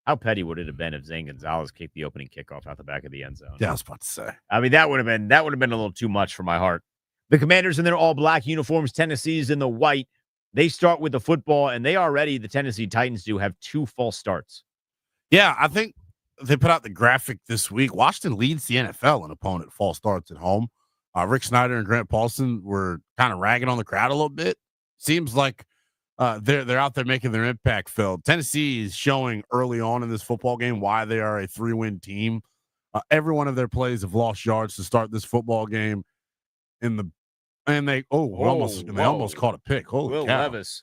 How petty would it have been if Zane Gonzalez kicked the opening kickoff out the back of the end zone? Yeah, I was about to say. I mean, that would have been a little too much for my heart. The Commanders in their all-black uniforms, Tennessee's in the white. They start with the football, and the Tennessee Titans do have 2 false starts. Yeah, I think they put out the graphic this week. Washington leads the NFL in opponent false starts at home. Rick Snyder and Grant Paulson were kind of ragging on the crowd a little bit. Seems like they're out there making their impact felt. Tennessee is showing early on in this football game why they are a 3-win team. Every one of their plays have lost yards to start this football game. They almost caught a pick. Holy Will cow. Levis.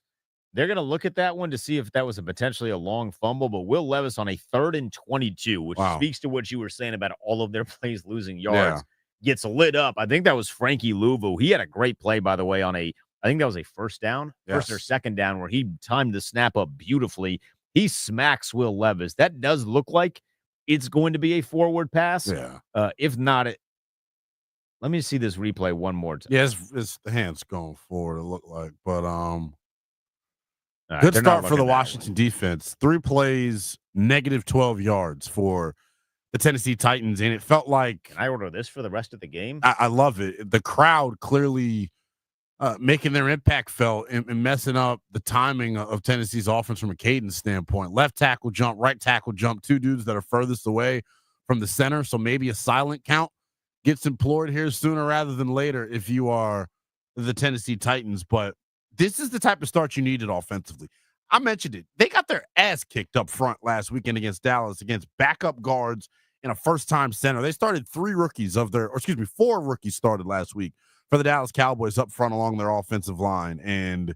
They're going to look at that one to see if that was potentially a long fumble, but Will Levis on a 3rd and 22, which speaks to what you were saying about all of their plays losing yards, gets lit up. I think that was Frankie Louvu. He had a great play, by the way, I think that was a first or second down, where he timed the snap up beautifully. He smacks Will Levis. That does look like it's going to be a forward pass. Yeah. If not, let me see this replay one more time. Yeah, it's the hands going forward, it looked like. But Right, good start for the Washington defense. 3 plays, negative 12 yards for the Tennessee Titans. And it felt like. Can I order this for the rest of the game? I love it. The crowd clearly making their impact felt and messing up the timing of Tennessee's offense from a cadence standpoint. Left tackle jump, right tackle jump, 2 dudes that are furthest away from the center. So maybe a silent count gets employed here sooner rather than later if you are the Tennessee Titans. But this is the type of start you needed offensively. I mentioned it. They got their ass kicked up front last weekend against Dallas, against backup guards and a first-time center. They started 4 rookies started last week for the Dallas Cowboys up front along their offensive line. And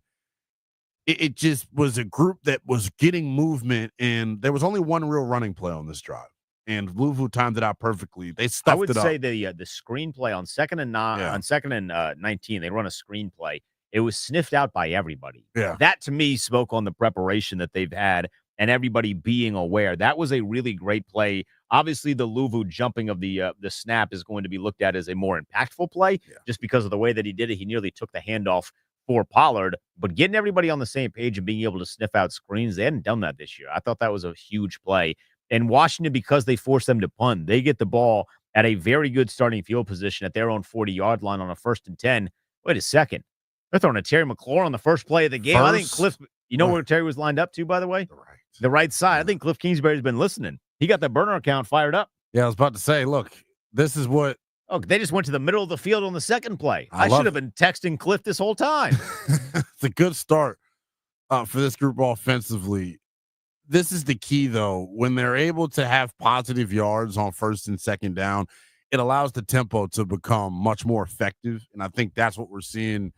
it just was a group that was getting movement, and there was only one real running play on this drive. And Louvu timed it out perfectly. They stuffed it up. I would say the screenplay on 2nd and 19, they run a screenplay. It was sniffed out by everybody. Yeah. That, to me, spoke on the preparation that they've had and everybody being aware. That was a really great play. Obviously, the Louvu jumping of the snap is going to be looked at as a more impactful play just because of the way that he did it. He nearly took the handoff for Pollard. But getting everybody on the same page and being able to sniff out screens, they hadn't done that this year. I thought that was a huge play. And Washington, because they forced them to punt, they get the ball at a very good starting field position at their own 40-yard line on a 1st and 10. Wait a second. They're throwing a Terry McLaurin on the first play of the game. I think Cliff, where Terry was lined up to, by the way? The right side. I think Cliff Kingsbury's been listening. He got the burner account fired up. Yeah, I was about to say, look, this is what. Oh, they just went to the middle of the field on the second play. I should have been texting Cliff this whole time. It's a good start for this group offensively. This is the key, though. When they're able to have positive yards on 1st and 2nd down, it allows the tempo to become much more effective. And I think that's what we're seeing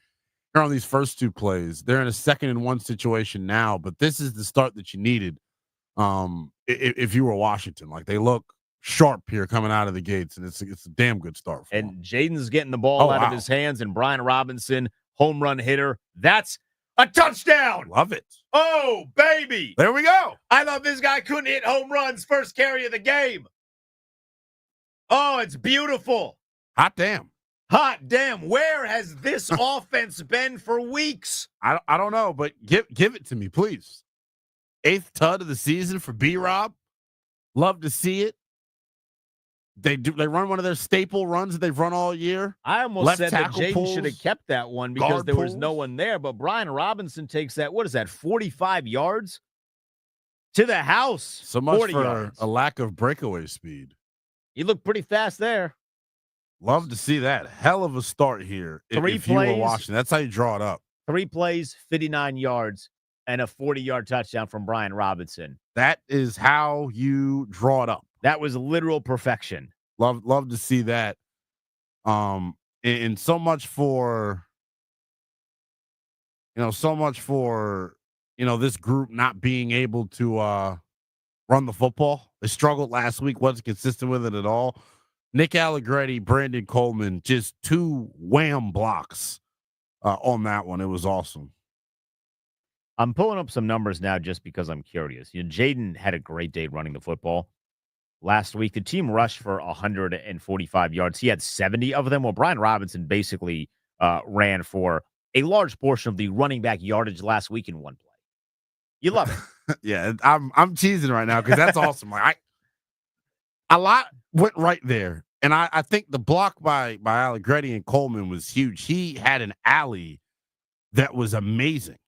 here on these first 2 plays. They're in a 2nd and 1 situation now, but this is the start that you needed if you were Washington. Like, they look sharp here coming out of the gates, and it's a damn good start for them. Jayden's getting the ball out of his hands, and Brian Robinson, home run hitter. That's a touchdown. Love it. Oh, baby. There we go. I thought this guy couldn't hit home runs first carry of the game. Oh, it's beautiful. Hot damn. Hot damn. Where has this offense been for weeks? I don't know, but give it to me, please. 8th tud of the season for B-Rob. Love to see it. They run one of their staple runs that they've run all year. I almost said that Jayden should have kept that one because there was pulls. no one there. But Brian Robinson takes that, 45 yards to the house. So much 40 for yards. a lack of breakaway speed. He looked pretty fast there. Love to see that. Hell of a start here. 3 if you were plays. watching, that's how you draw it up. 3 plays, 59 yards, and a 40-yard touchdown from Brian Robinson. That is how you draw it up. That was literal perfection. Love to see that. And so much for this group not being able to run the football. They struggled last week, wasn't consistent with it at all. Nick Allegretti, Brandon Coleman, just 2 wham blocks on that one. It was awesome. I'm pulling up some numbers now just because I'm curious. Jayden had a great day running the football. last week. The team rushed for 145 yards. He had 70 of them. Well, Brian Robinson basically ran for a large portion of the running back yardage last week in one play. You love it. Yeah, I'm cheesing right now because that's awesome. Like a lot went right there. And I think the block by Allegretti and Coleman was huge. He had an alley that was amazing.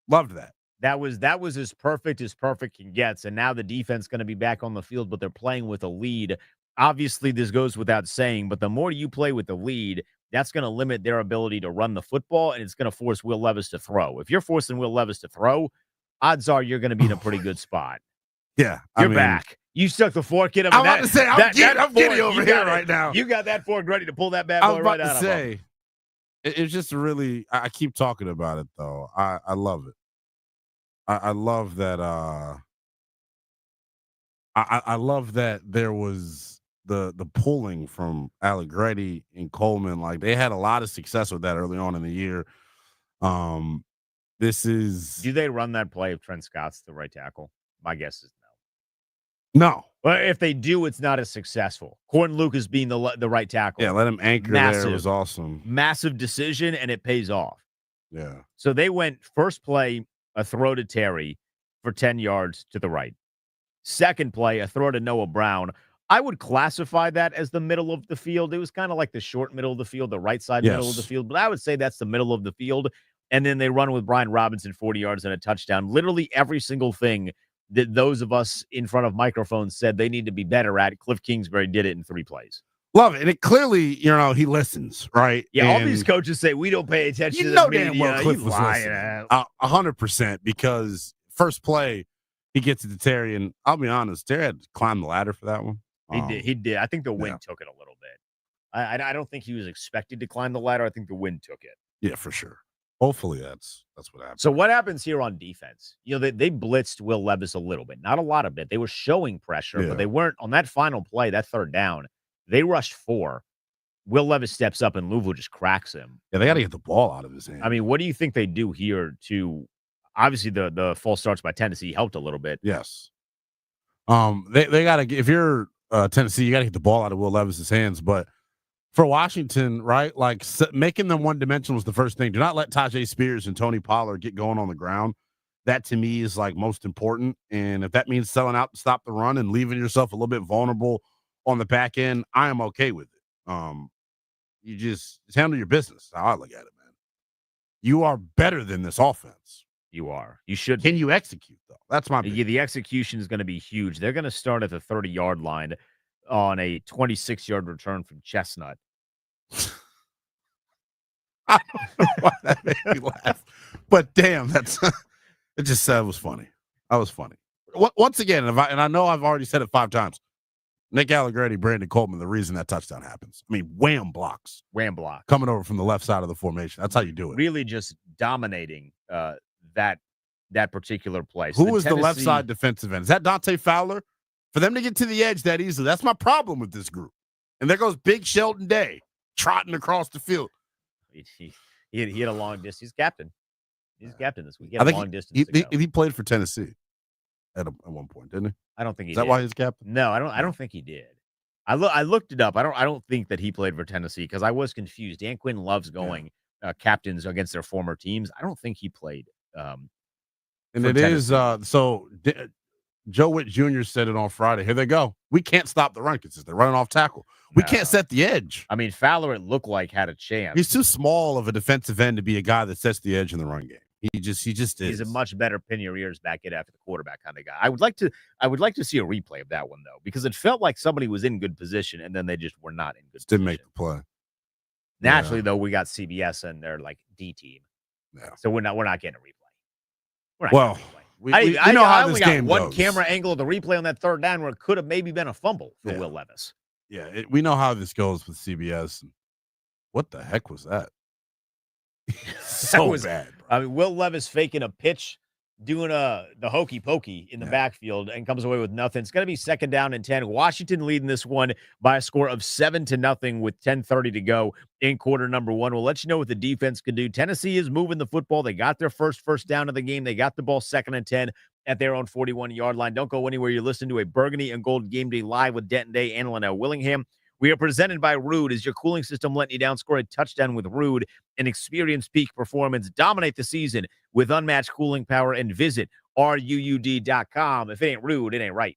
Loved that. That was as perfect can get. And now the defense going to be back on the field, but they're playing with a lead. Obviously, this goes without saying, but the more you play with the lead, that's going to limit their ability to run the football, and it's going to force Will Levis to throw. If you're forcing Will Levis to throw, odds are you're going to be in a pretty good spot. Yeah, you're back. You stuck the fork in him. I'm about to say, I'm giddy over here right now. You got that fork ready to pull that bad boy right out of him. It's just really, I keep talking about it, though. I love it. I love that. I love that there was the pulling from Allegretti and Coleman. Like, they had a lot of success with that early on in the year. This is. Do they run that play if Trent Scott's the right tackle? My guess is no. No. Well, if they do, it's not as successful. Corton Lucas being the right tackle. Yeah, let him anchor there. It was awesome. Massive decision, and it pays off. Yeah. So they went first play, a throw to Terry for 10 yards to the right. Second play, a throw to Noah Brown. I would classify that as the middle of the field. It was kind of like the short middle of the field, the right side middle of the field, but I would say that's the middle of the field. And then they run with Brian Robinson 40 yards and a touchdown. Literally every single thing that those of us in front of microphones said they need to be better at, Cliff Kingsbury did it in 3 plays. Love it. And it clearly, he listens, right? Yeah, and all these coaches say we don't pay attention to the media. Damn well Cliff was listening. 100%, because first play, he gets it to Terry, and I'll be honest, Terry had to climb the ladder for that one. He did. I think the wind took it a little bit. I don't think he was expected to climb the ladder. I think the wind took it. Yeah, for sure. Hopefully that's what happens. So what happens here on defense? They blitzed Will Levis a little bit, not a lot of it. They were showing pressure, but they weren't on that final play, that third down. They rushed 4. Will Levis steps up and Louisville just cracks him. Yeah, they got to get the ball out of his hand. I mean, what do you think they do here to obviously the false starts by Tennessee helped a little bit. Yes. They got to, if you're Tennessee, you got to get the ball out of Will Levis's hands, but for Washington, right? Like making them one dimensional was the first thing. Do not let Tajay Spears and Tony Pollard get going on the ground. That to me is like most important. And if that means selling out to stop the run and leaving yourself a little bit vulnerable on the back end, I am okay with it. You just handle your business. How I look at it, man. You are better than this offense. You are. You should. Can you execute, though? That's my big. The execution is going to be huge. They're going to start at the 30-yard line on a 26-yard return from Chestnut. I don't know why that made me laugh. But damn, that's it just was funny. That was funny. Once again, and I know I've already said it 5 times, Nick Allegretti, Brandon Coleman, the reason that touchdown happens. I mean, wham blocks. Wham block. Coming over from the left side of the formation. That's how you do it. Really just dominating that particular play. Who was the left side defensive end? Is that Dante Fowler? For them to get to the edge that easily, that's my problem with this group. And there goes Big Sheldon Day trotting across the field. He had a long distance. He's captain. He's captain this week. He had a long distance. He played for Tennessee at one point, didn't he? I don't think he did. Is that why he's captain? No, I don't think he did. I looked it up. I don't think that he played for Tennessee because I was confused. Dan Quinn loves going captains against their former teams. I don't think he played. And it Tennessee. Is Joe Witt Jr. said it on Friday. Here they go. We can't stop the run because they're running off tackle. We can't set the edge. I mean, Fowler, it looked like, had a chance. He's too small of a defensive end to be a guy that sets the edge in the run game. He just is. He's a much better pin your ears back in after the quarterback kind of guy. I would like to see a replay of that one though, because it felt like somebody was in good position and then they just were not in good position. Didn't make the play. Naturally, though, we got CBS and their like D team. Yeah. So we're not getting a replay. We're not getting a replay. We know how this game got goes. One camera angle of the replay on that third down where it could have maybe been a fumble for Will Levis. Yeah, we know how this goes with CBS. What the heck was that? Bad, bro. I mean, Will Levis faking a pitch, doing the hokey pokey in the backfield, and comes away with nothing. It's going to be 2nd down and 10. Washington leading this one by a score of 7-0 with 10:30 to go in quarter number 1. We'll let you know what the defense can do. Tennessee is moving the football. They got their first down of the game. They got the ball 2nd and 10 at their own 41-yard line. Don't go anywhere. You're listening to a Burgundy and Gold Game Day live with Denton Day and Linnell Willingham. We are presented by Rude. Is your cooling system letting you down? Score a touchdown with Rude and experience peak performance. Dominate the season with unmatched cooling power and visit RUUD.com. If it ain't Rude, it ain't right.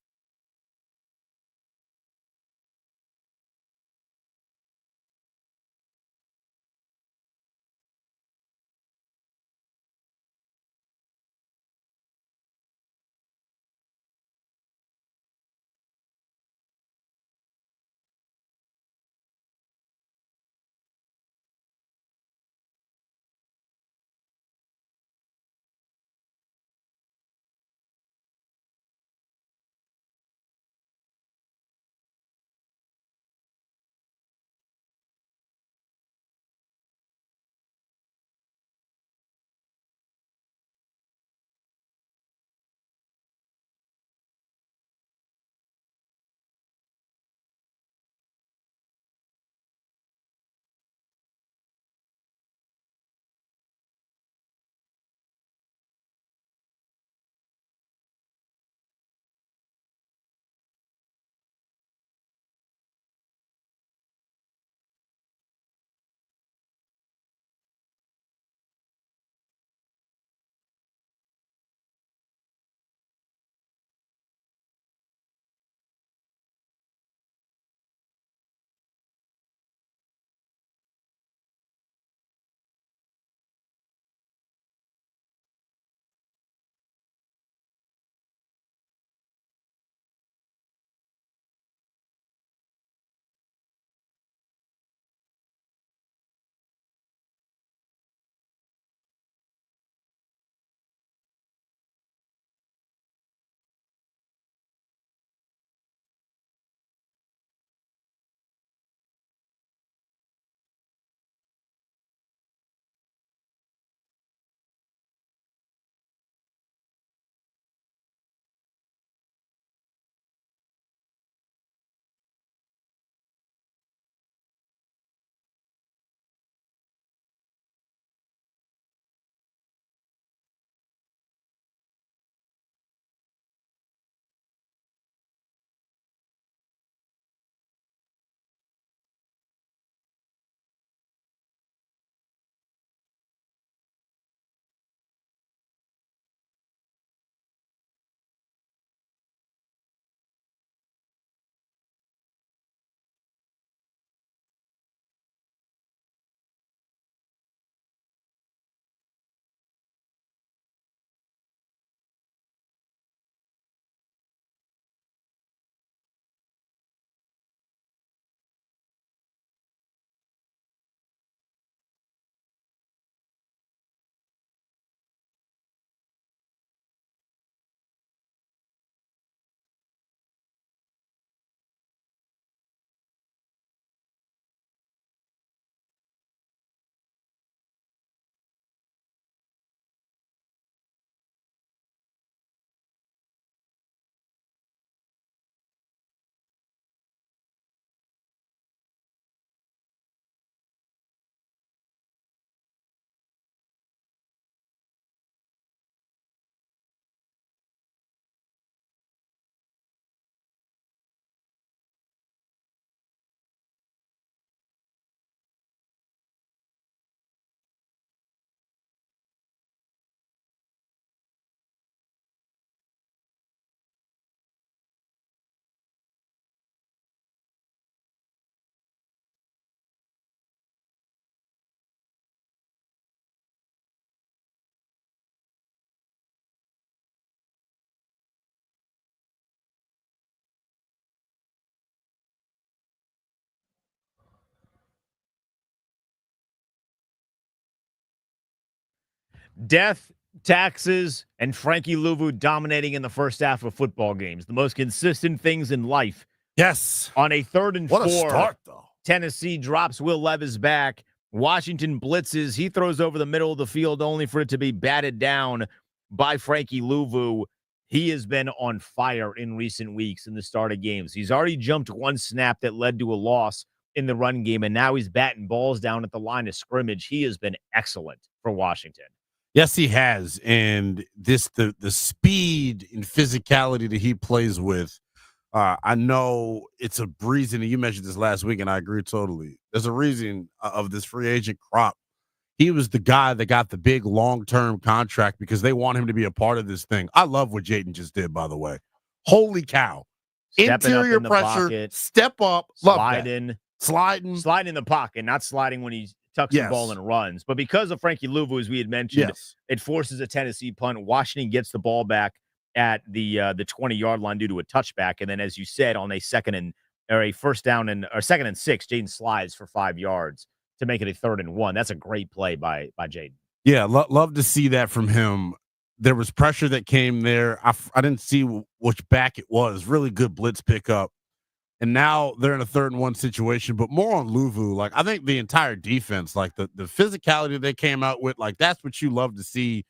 Death, taxes, and Frankie Louvu dominating in the first half of football games. The most consistent things in life. Yes. On a 3rd and 4, What a start, though. Tennessee drops Will Levis back. Washington blitzes. He throws over the middle of the field only for it to be batted down by Frankie Louvu. He has been on fire in recent weeks in the start of games. He's already jumped one snap that led to a loss in the run game, and now he's batting balls down at the line of scrimmage. He has been excellent for Washington. Yes, he has. And the speed and physicality that he plays with, I know it's a reason, and you mentioned this last week, and I agree totally. There's a reason of this free agent crop. He was the guy that got the big long-term contract because they want him to be a part of this thing. I love what Jayden just did, by the way. Holy cow. Stepping up Interior in the pressure, pocket, step up, love that. sliding in the pocket, not sliding when he tucks the ball and runs. But because of Frankie Louvu, as we had mentioned, it forces a Tennessee punt. Washington gets the ball back at the 20-yard line due to a touchback, and then, as you said, on a second and 6, Jayden slides for 5 yards to make it a 3rd and 1. That's a great play by Jayden. Yeah, love to see that from him. There was pressure that came there. I didn't see which back it was. Really good blitz pickup. And now they're in a 3rd and 1 situation, but more on Louvu. Like, I think the entire defense, like the physicality they came out with, like, that's what you love to see.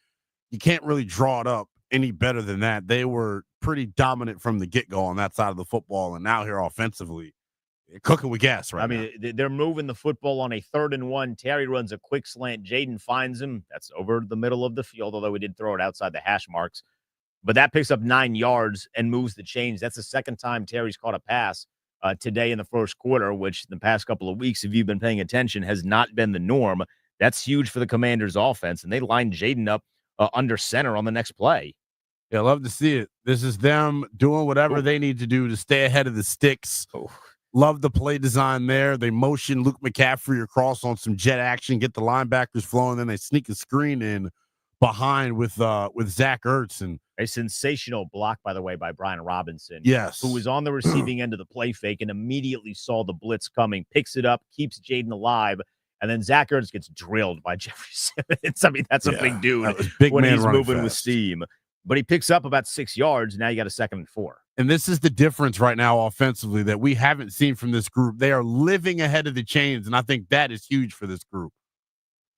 You can't really draw it up any better than that. They were pretty dominant from the get-go on that side of the football, and now here offensively, cooking with gas right now. I mean, they're moving the football on a 3rd and 1. Terry runs a quick slant. Jayden finds him. That's over the middle of the field, although he did throw it outside the hash marks. But that picks up 9 yards and moves the chains. That's the second time Terry's caught a pass today in the first quarter, which the past couple of weeks, if you've been paying attention, has not been the norm. That's huge for the Commanders' offense, and they line Jayden up under center on the next play. Yeah, love to see it. This is them doing whatever they need to do to stay ahead of the sticks. Love the play design there. They motion Luke McCaffrey across on some jet action, get the linebackers flowing, then they sneak a screen in behind with Zach Ertz. And a sensational block, by the way, by Brian Robinson. Yes. Who was on the receiving end of the play fake and immediately saw the blitz coming, picks it up, keeps Jayden alive, and then Zach Ertz gets drilled by Jeffrey Simmons. I mean, that's a big dude when he's moving with steam. But he picks up about 6 yards. Now you got a 2nd and 4. And this is the difference right now offensively that we haven't seen from this group. They are living ahead of the chains, and I think that is huge for this group.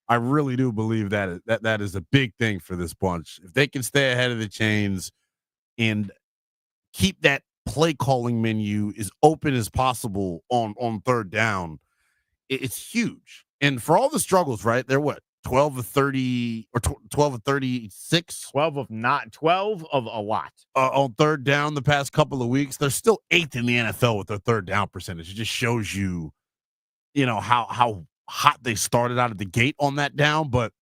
I really do believe that is a big thing for this bunch. If they can stay ahead of the chains and keep that play calling menu as open as possible on 3rd down, it's huge. And for all the struggles, right? They're what? 12 of 30 or 12 of 36, 12 of a lot on 3rd down the past couple of weeks. They're still 8th in the NFL with their 3rd down percentage. It just shows you how hot they started out of the gate on that down. But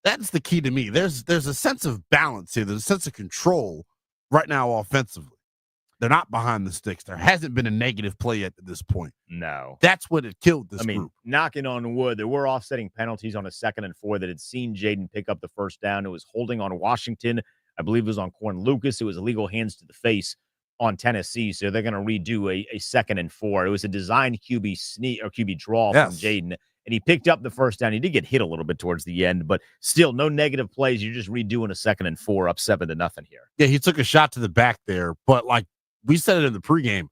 that's the key to me. There's a sense of balance here. There's a sense of control right now offensively. They're not behind the sticks. There hasn't been a negative play yet at this point. No. That's what had killed this group. Knocking on wood, there were offsetting penalties on a 2nd and 4 that had seen Jayden pick up the first down. It was holding on Washington. I believe it was on Corn Lucas. It was illegal hands to the face on Tennessee. So they're going to redo a 2nd and 4. It was a designed QB sneak or QB draw from Jayden. And he picked up the first down. He did get hit a little bit towards the end, but still no negative plays. You're just redoing a 2nd and 4 up 7-0 here. Yeah, he took a shot to the back there, but like we said it in the pregame,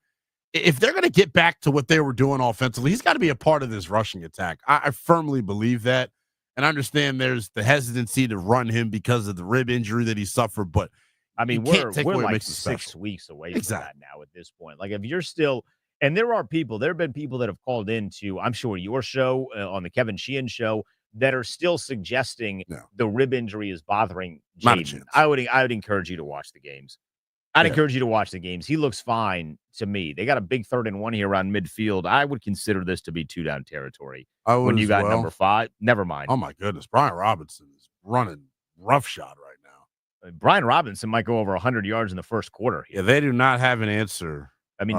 if they're going to get back to what they were doing offensively, he's got to be a part of this rushing attack. I firmly believe that. And I understand there's the hesitancy to run him because of the rib injury that he suffered, but I mean, we're like 6 weeks away from that now at this point. Like, if you're still, and there have been people that have called into, I'm sure, your show on the Kevin Sheehan show that are still suggesting the rib injury is bothering Jayden. I would encourage you to watch the games. I'd encourage you to watch the games. He looks fine to me. They got a big 3rd and 1 here around midfield. I would consider this to be 2-down territory. When you got number 5, never mind. Oh, my goodness. Brian Robinson is running roughshod right now. Brian Robinson might go over 100 yards in the first quarter. Yeah, they do not have an answer. I mean,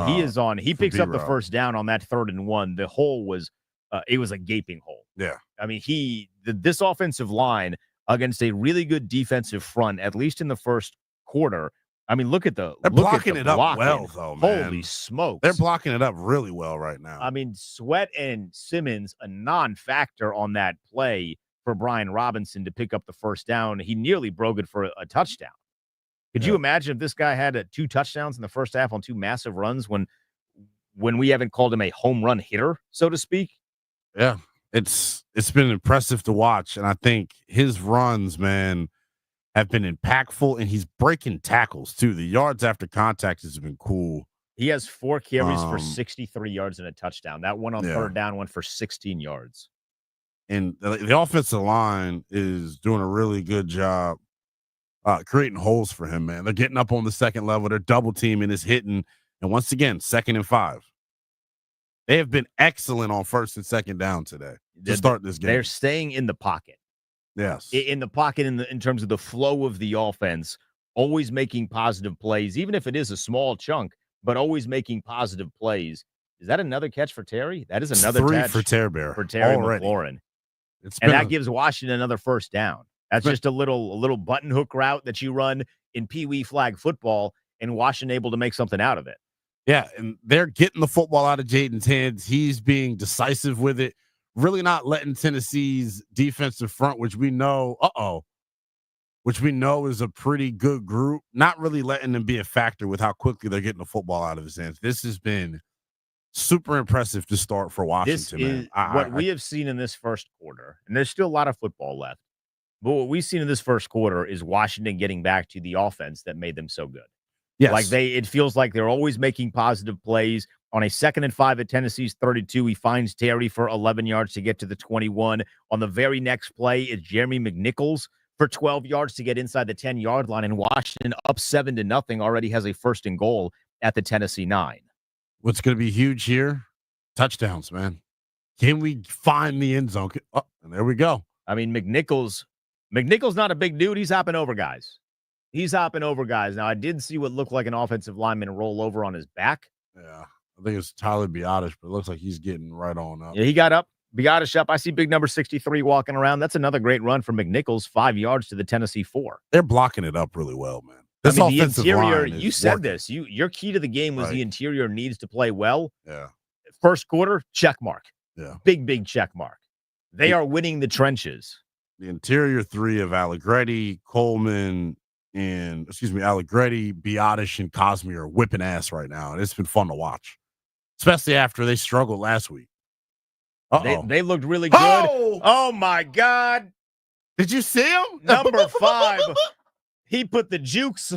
he picks up the first down on that 3rd and 1. The hole was, it was a gaping hole. Yeah. I mean, this offensive line against a really good defensive front, at least in the first quarter. I mean, they're blocking it up well, though, man. Holy smokes. They're blocking it up really well right now. I mean, Sweat and Simmons, a non-factor on that play for Brian Robinson to pick up the first down. He nearly broke it for a touchdown. Could you imagine if this guy had 2 touchdowns in the first half on 2 massive runs when we haven't called him a home run hitter, so to speak? Yeah, it's been impressive to watch, and I think his runs, man, have been impactful, and he's breaking tackles too. The yards after contact has been cool. He has 4 carries for 63 yards and a touchdown. That one on 3rd down went for 16 yards. And the offensive line is doing a really good job creating holes for him, man. They're getting up on the second level. They're double teaming, is hitting. And once again, 2nd and 5. They have been excellent on 1st and 2nd down today to start this game. They're staying in the pocket. Yes. In the pocket in terms of the flow of the offense, always making positive plays, even if it is a small chunk, but always making positive plays. Is that another catch for Terry? That is another 3 catch for Terry already. McLaurin. It's And that gives Washington another first down. That's just a little button hook route that you run in Pee Wee flag football, and Washington able to make something out of it. Yeah, and they're getting the football out of Jayden's hands. He's being decisive with it, really not letting Tennessee's defensive front, which we know is a pretty good group, not really letting them be a factor with how quickly they're getting the football out of his hands. This has been super impressive to start for Washington. This is what we have seen in this first quarter, and there's still a lot of football left. But what we've seen in this first quarter is Washington getting back to the offense that made them so good. Yes. It feels like they're always making positive plays. On a 2nd and 5 at Tennessee's 32, he finds Terry for 11 yards to get to the 21. On the very next play, it's Jeremy McNichols for 12 yards to get inside the 10-yard line, and Washington up 7-0 already has a 1st and goal at the Tennessee 9. What's going to be huge here? Touchdowns, man. Can we find the end zone? Oh, and there we go. I mean, McNichols not a big dude. He's hopping over guys. Now, I did see what looked like an offensive lineman roll over on his back. Yeah, I think it's Tyler Biadasz, but it looks like he's getting right on up. Yeah, he got up. Biadasz up. I see big number 63 walking around. That's another great run for McNichols, 5 yards to the Tennessee 4. They're blocking it up really well, man. This I mean, the offensive interior, line you is said working. this. Your key to the game was Right. the interior needs to play well. Yeah. First quarter, check mark. Yeah. Big check mark. They are winning the trenches. The interior 3 of Allegretti, Coleman, Allegretti, Biadasz, and Cosme are whipping ass right now. And it's been fun to watch, especially after they struggled last week. They looked really good. Oh, my God. Did you see him? Number 5. He put the jukes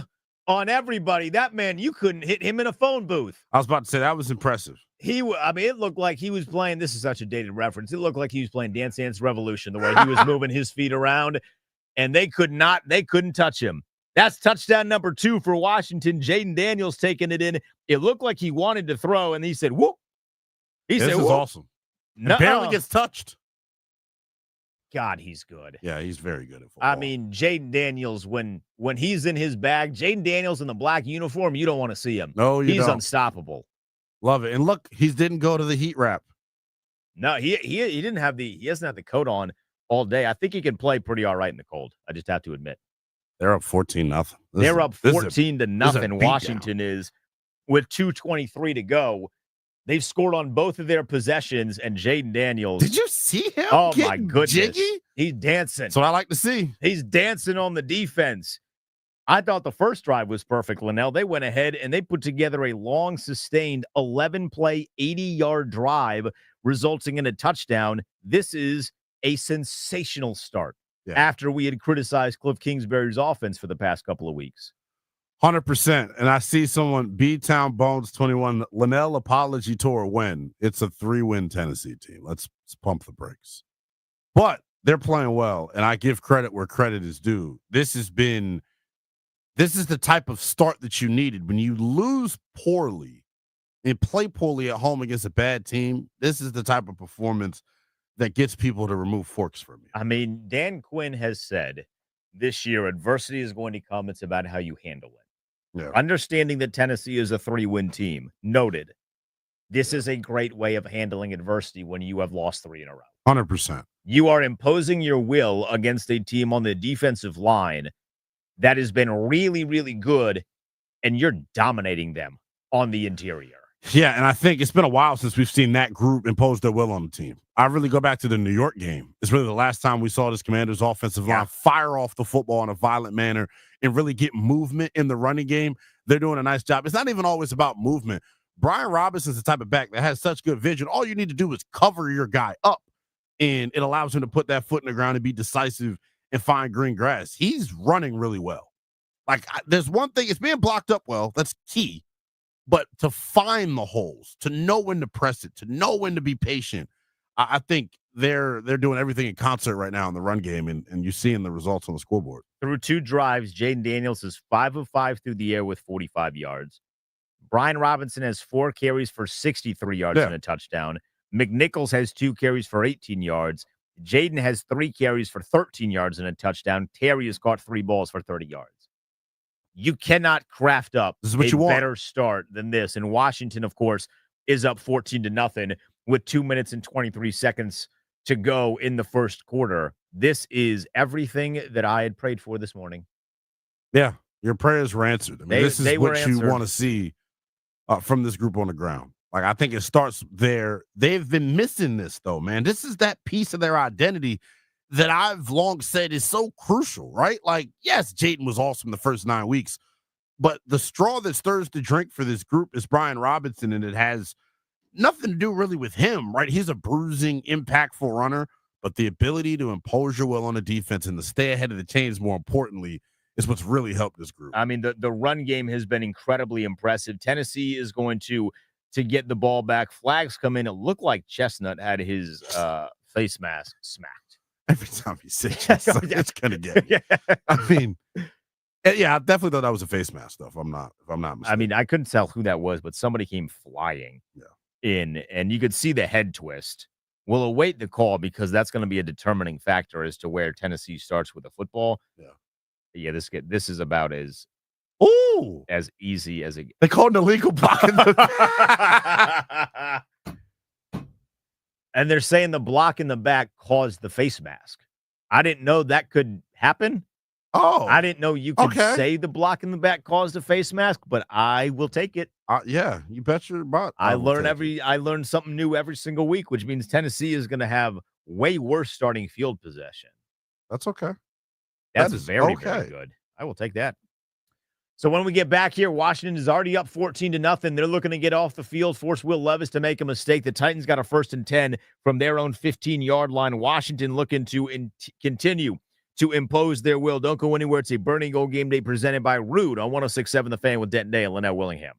on everybody. That man, you couldn't hit him in a phone booth. I was about to say that was impressive. It looked like he was playing. This is such a dated reference. It looked like he was playing Dance Dance Revolution, the way he was moving his feet around, and they couldn't touch him. That's touchdown number 2 for Washington. Jayden Daniels taking it in. It looked like he wanted to throw, and he said, whoop. This is awesome. Barely gets touched. God, he's good. Yeah, he's very good at football. I mean, Jayden Daniels, when he's in his bag, Jayden Daniels in the black uniform, you don't want to see him. No, he's don't. Unstoppable. Love it. And look, he didn't go to the heat wrap. No, he didn't have he doesn't have the coat on all day. I think he can play pretty all right in the cold. I just have to admit. They're up 14-0. They're up 14-0. Washington is with 2:23 to go. They've scored on both of their possessions, and Jayden Daniels. Did you see him? Oh my goodness, jiggy? He's dancing. That's what I like to see. He's dancing on the defense. I thought the first drive was perfect, Linnell. They went ahead and they put together a long, sustained 11-play, 80-yard drive, resulting in a touchdown. This is a sensational start after we had criticized Cliff Kingsbury's offense for the past couple of weeks. 100%. And I see someone, B-Town Bones 21, Linnell apology tour win. It's a 3-win Tennessee team. Let's pump the brakes. But they're playing well, and I give credit where credit is due. This is the type of start that you needed. When you lose poorly and play poorly at home against a bad team, this is the type of performance that gets people to remove forks from you. I mean, Dan Quinn has said this year adversity is going to come. It's about how you handle it. Yeah. Understanding that Tennessee is a 3-win team. Noted. This is a great way of handling adversity when you have lost 3 in a row. 100%. You are imposing your will against a team on the defensive line that has been really, really good, and you're dominating them on the interior. Yeah, and I think it's been a while since we've seen that group impose their will on the team. I really go back to the New York game. It's really the last time we saw this Commanders offensive line fire off the football in a violent manner and really get movement in the running game. They're doing a nice job. It's not even always about movement. Brian Robinson's the type of back that has such good vision. All you need to do is cover your guy up, and it allows him to put that foot in the ground and be decisive and find green grass. He's running really well. There's one thing, it's being blocked up well. That's key. But to find the holes, to know when to press it, to know when to be patient, I think they're doing everything in concert right now in the run game, and you're seeing the results on the scoreboard. Through 2 drives, Jayden Daniels is 5 of 5 through the air with 45 yards. Brian Robinson has 4 carries for 63 yards and a touchdown. McNichols has 2 carries for 18 yards. Jayden has 3 carries for 13 yards and a touchdown. Terry has caught 3 balls for 30 yards. You cannot craft up This is what you want. better start than this. And Washington, of course, is up 14-0 with 2 minutes and 23 seconds to go in the first quarter. This is everything that I had prayed for this morning. Yeah, your prayers were answered. I mean, this is what you want to see from this group on the ground. Like, I think it starts there. They've been missing this, though, man. This is that piece of their identity that I've long said is so crucial, right? Like, yes, Jayden was awesome the first 9 weeks, but the straw that stirs the drink for this group is Brian Robinson, and it has nothing to do really with him, right? He's a bruising, impactful runner, but the ability to impose your will on the defense and to stay ahead of the chains, more importantly, is what's really helped this group. I mean, the run game has been incredibly impressive. Tennessee is going to get the ball back. Flags come in. It looked like Chestnut had his face mask smacked. Every time you say Chestnut, it's gonna get me. I mean, yeah, I definitely thought that was a face mask, though. If I'm not mistaken. I mean, I couldn't tell who that was, but somebody came flying in, and you could see the head twist. We'll await the call because that's going to be a determining factor as to where Tennessee starts with the football. Yeah, this is about as easy as it. They called an illegal block. And they're saying the block in the back caused the face mask. I didn't know that could happen. Oh, I didn't know you could say the block in the back caused a face mask, but I will take it. Yeah, you bet your butt. I learn something new every single week, which means Tennessee is going to have way worse starting field possession. That's okay. That's very good. I will take that. So when we get back here, Washington is already up 14-0. They're looking to get off the field, force Will Levis to make a mistake. The Titans got a 1st and 10 from their own 15-yard line. Washington looking to continue to impose their will. Don't go anywhere. It's a Burning Goal Game Day presented by Rude on 106.7 The Fan with Denton Day and Linnell Willingham.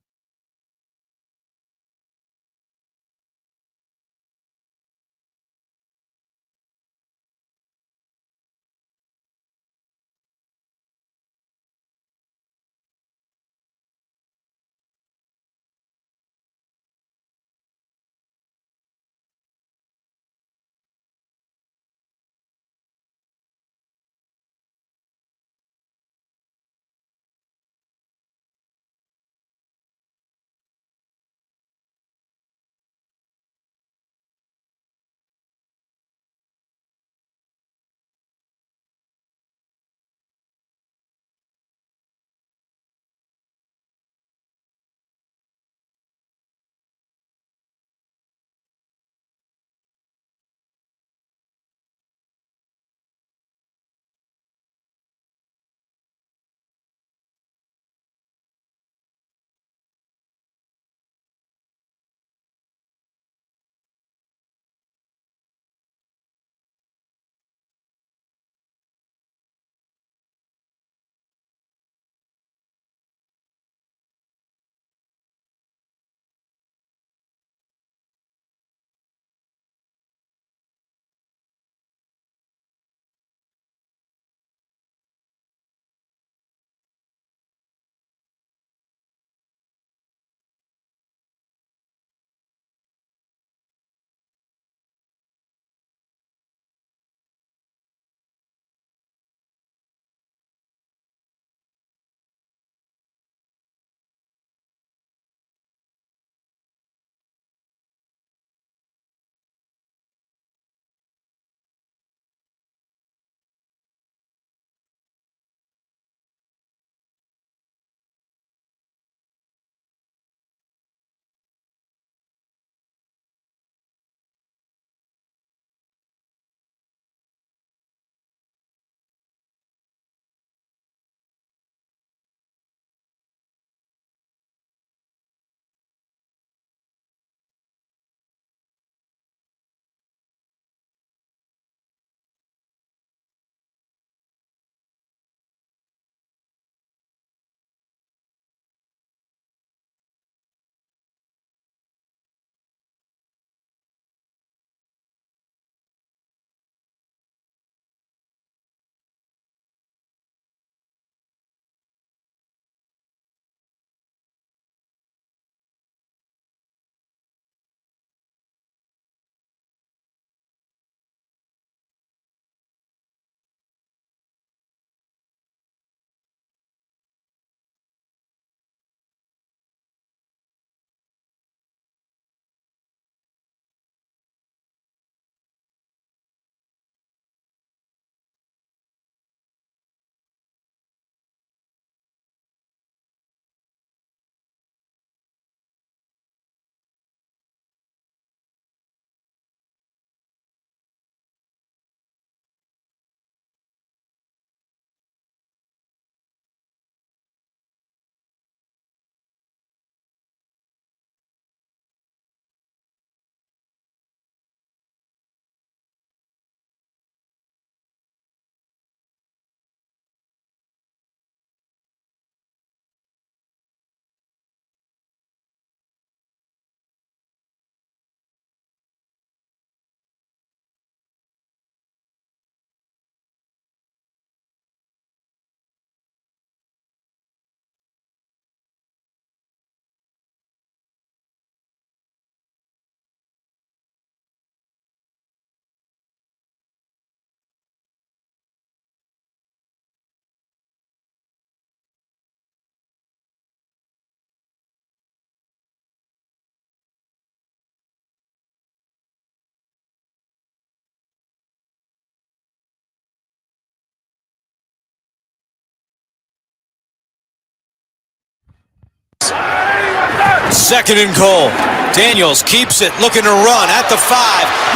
2nd and goal. Daniels keeps it, looking to run at the 5.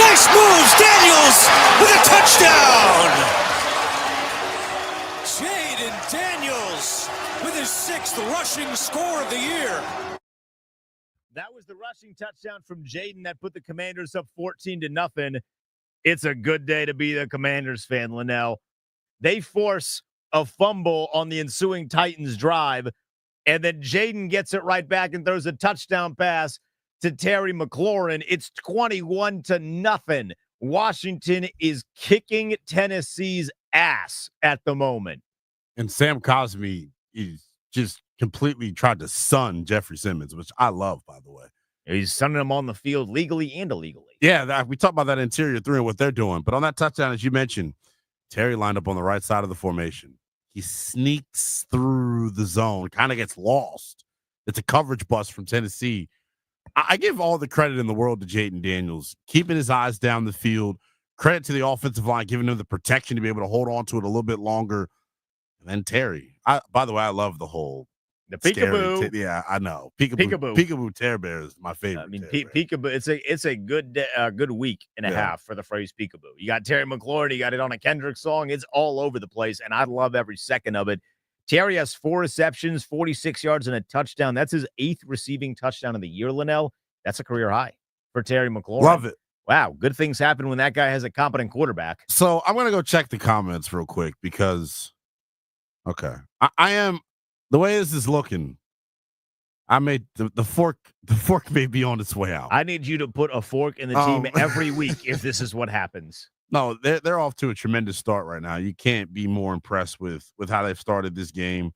Nice moves, Daniels with a touchdown. Jayden Daniels with his 6th rushing score of the year. That was the rushing touchdown from Jayden that put the Commanders up 14-0. It's a good day to be a Commanders fan, Linnell. They force a fumble on the ensuing Titans drive, and then Jayden gets it right back and throws a touchdown pass to Terry McLaurin. It's 21-0. Washington is kicking Tennessee's ass at the moment. And Sam Cosmi is just completely tried to sun Jeffrey Simmons, which I love, by the way. He's sunning him on the field legally and illegally. Yeah, we talked about that interior 3 and what they're doing. But on that touchdown, as you mentioned, Terry lined up on the right side of the formation. He sneaks through the zone, kind of gets lost. It's a coverage bust from Tennessee. I give all the credit in the world to Jayden Daniels, keeping his eyes down the field. Credit to the offensive line, giving him the protection to be able to hold on to it a little bit longer. And then Terry. By the way, I love the whole the peekaboo. Yeah, I know. Peekaboo Terror Bear is my favorite. I mean, peekaboo. It's a good week and a half for the phrase peekaboo. You got Terry McLaurin. You got it on a Kendrick song. It's all over the place, and I love every second of it. Terry has 4 receptions, 46 yards, and a touchdown. That's his 8th receiving touchdown of the year, Linnell. That's a career high for Terry McLaurin. Love it. Wow, good things happen when that guy has a competent quarterback. So I'm going to go check the comments real quick because, okay, I am, the way this is looking, I made the fork may be on its way out. I need you to put a fork in the team every week if this is what happens. No, they're off to a tremendous start right now. You can't be more impressed with how they've started this game,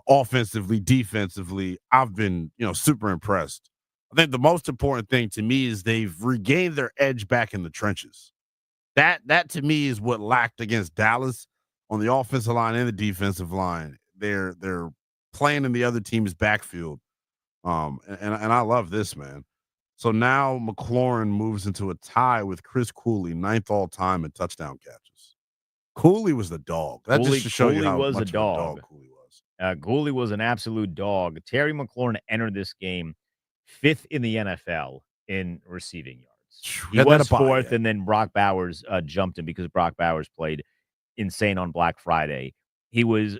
offensively, defensively. I've been, super impressed. I think the most important thing to me is they've regained their edge back in the trenches. That to me is what lacked against Dallas on the offensive line and the defensive line. They're playing in the other team's backfield, and I love this, man. So now McLaurin moves into a tie with Chris Cooley, 9th all time in touchdown catches. Cooley was the dog. That just to show you how much of a dog Cooley was. Cooley was an absolute dog. Terry McLaurin entered this game 5th in the NFL in receiving yards. He was 4th, and then Brock Bowers jumped him because Brock Bowers played insane on Black Friday. He was,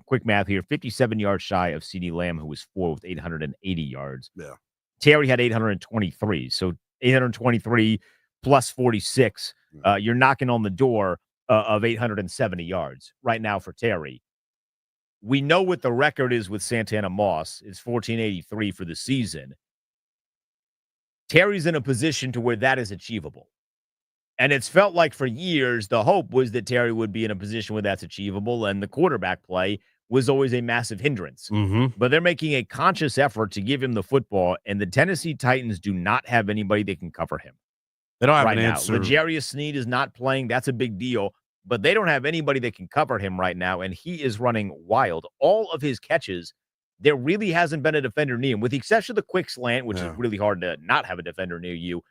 quick math here, 57 yards shy of CeeDee Lamb, who was 4 with 880 yards. Yeah. Terry had 823. So 823 plus 46. You're knocking on the door of 870 yards right now for Terry. We know what the record is with Santana Moss. It's 1483 for the season. Terry's in a position to where that is achievable. And it's felt like for years, the hope was that Terry would be in a position where that's achievable, and the quarterback play was always a massive hindrance. Mm-hmm. But they're making a conscious effort to give him the football, and the Tennessee Titans do not have anybody that can cover him. They don't have right an now. answer. L'Jarius Sneed is not playing. That's a big deal. But they don't have anybody that can cover him right now, and he is running wild. All of his catches, there really hasn't been a defender near him, with the exception of the quick slant, which is really hard to not have a defender near you.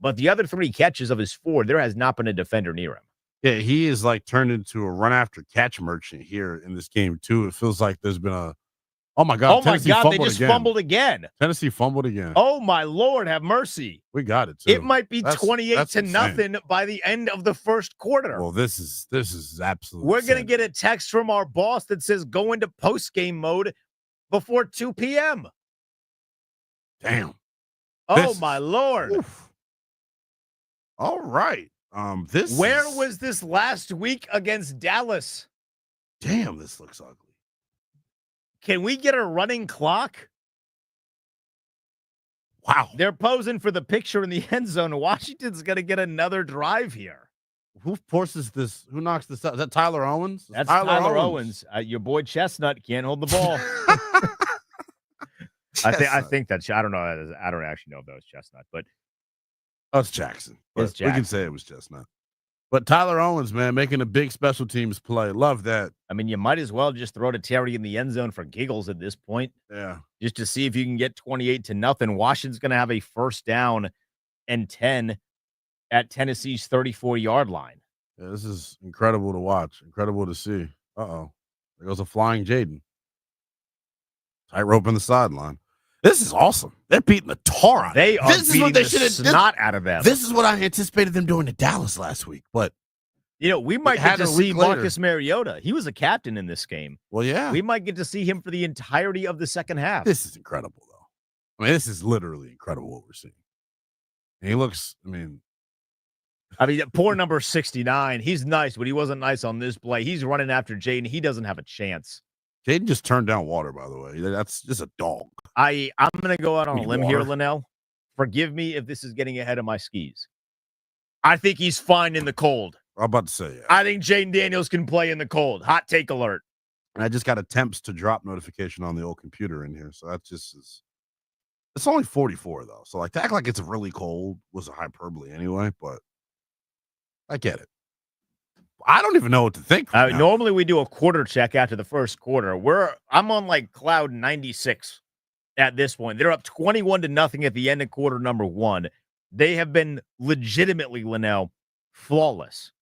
But the other 3 catches of his 4, there has not been a defender near him. Yeah, he is like turned into a run after catch merchant here in this game too. It feels like there's been a oh my god, they just fumbled again. Tennessee fumbled again. Oh my Lord, have mercy. We got it too. It might be 28-0 by the end of the first quarter. Well, this is absolutely We're gonna get a text from our boss that says go into post-game mode before 2 p.m. Damn. Oh my Lord. Oof. All right. Where was this last week against Dallas? Damn, this looks ugly. Can we get a running clock? Wow. They're posing for the picture in the end zone. Washington's going to get another drive here. Who forces this? Who knocks this out? Is that Tyler Owens? That's Tyler Owens. Your boy Chestnut can't hold the ball. I think that's, I don't know. I don't actually know if that was Chestnut, but. Oh, it's Jackson. It's Jackson. We can say it was Chestnut. But Tyler Owens, man, making a big special teams play. Love that. I mean, you might as well just throw to Terry in the end zone for giggles at this point. Yeah. Just to see if you can get 28-0. Washington's going to have a 1st down and 10 at Tennessee's 34-yard line. Yeah, this is incredible to watch. Incredible to see. Uh-oh. There goes a flying Jayden. Tightrope in the sideline. This is awesome. They're beating the tar out of They them. are This is beating what they the should have snot out of them. This is what I anticipated them doing to Dallas last week. But We might had get to a week see later. Marcus Mariota. He was a captain in this game. well, yeah, We might get to see him for the entirety of the second half. this is incredible, though. I mean, this is literally incredible what we're seeing. And he looks. Poor number 69. He's nice, but he wasn't nice on this play. He's running after Jayden. He doesn't have a chance. Jayden just turned down water. By the way, that's just a dog. I'm going to go out on a Need limb here, water. Linnell. Forgive me if this is getting ahead of my skis. I think he's fine in the cold. I'm about to say, yeah. I think Jayden Daniels can play in the cold. Hot take alert. And I just got a temps to drop notification on the old computer in here, so that just is. It's only 44 though, so to act like it's really cold was a hyperbole anyway. But I get it. I don't even know what to think. Right now. Normally we do a quarter check after the first quarter. I'm on like cloud 96 at this point. They're up 21-0 at the end of quarter number 1. They have been legitimately, Linnell, flawless.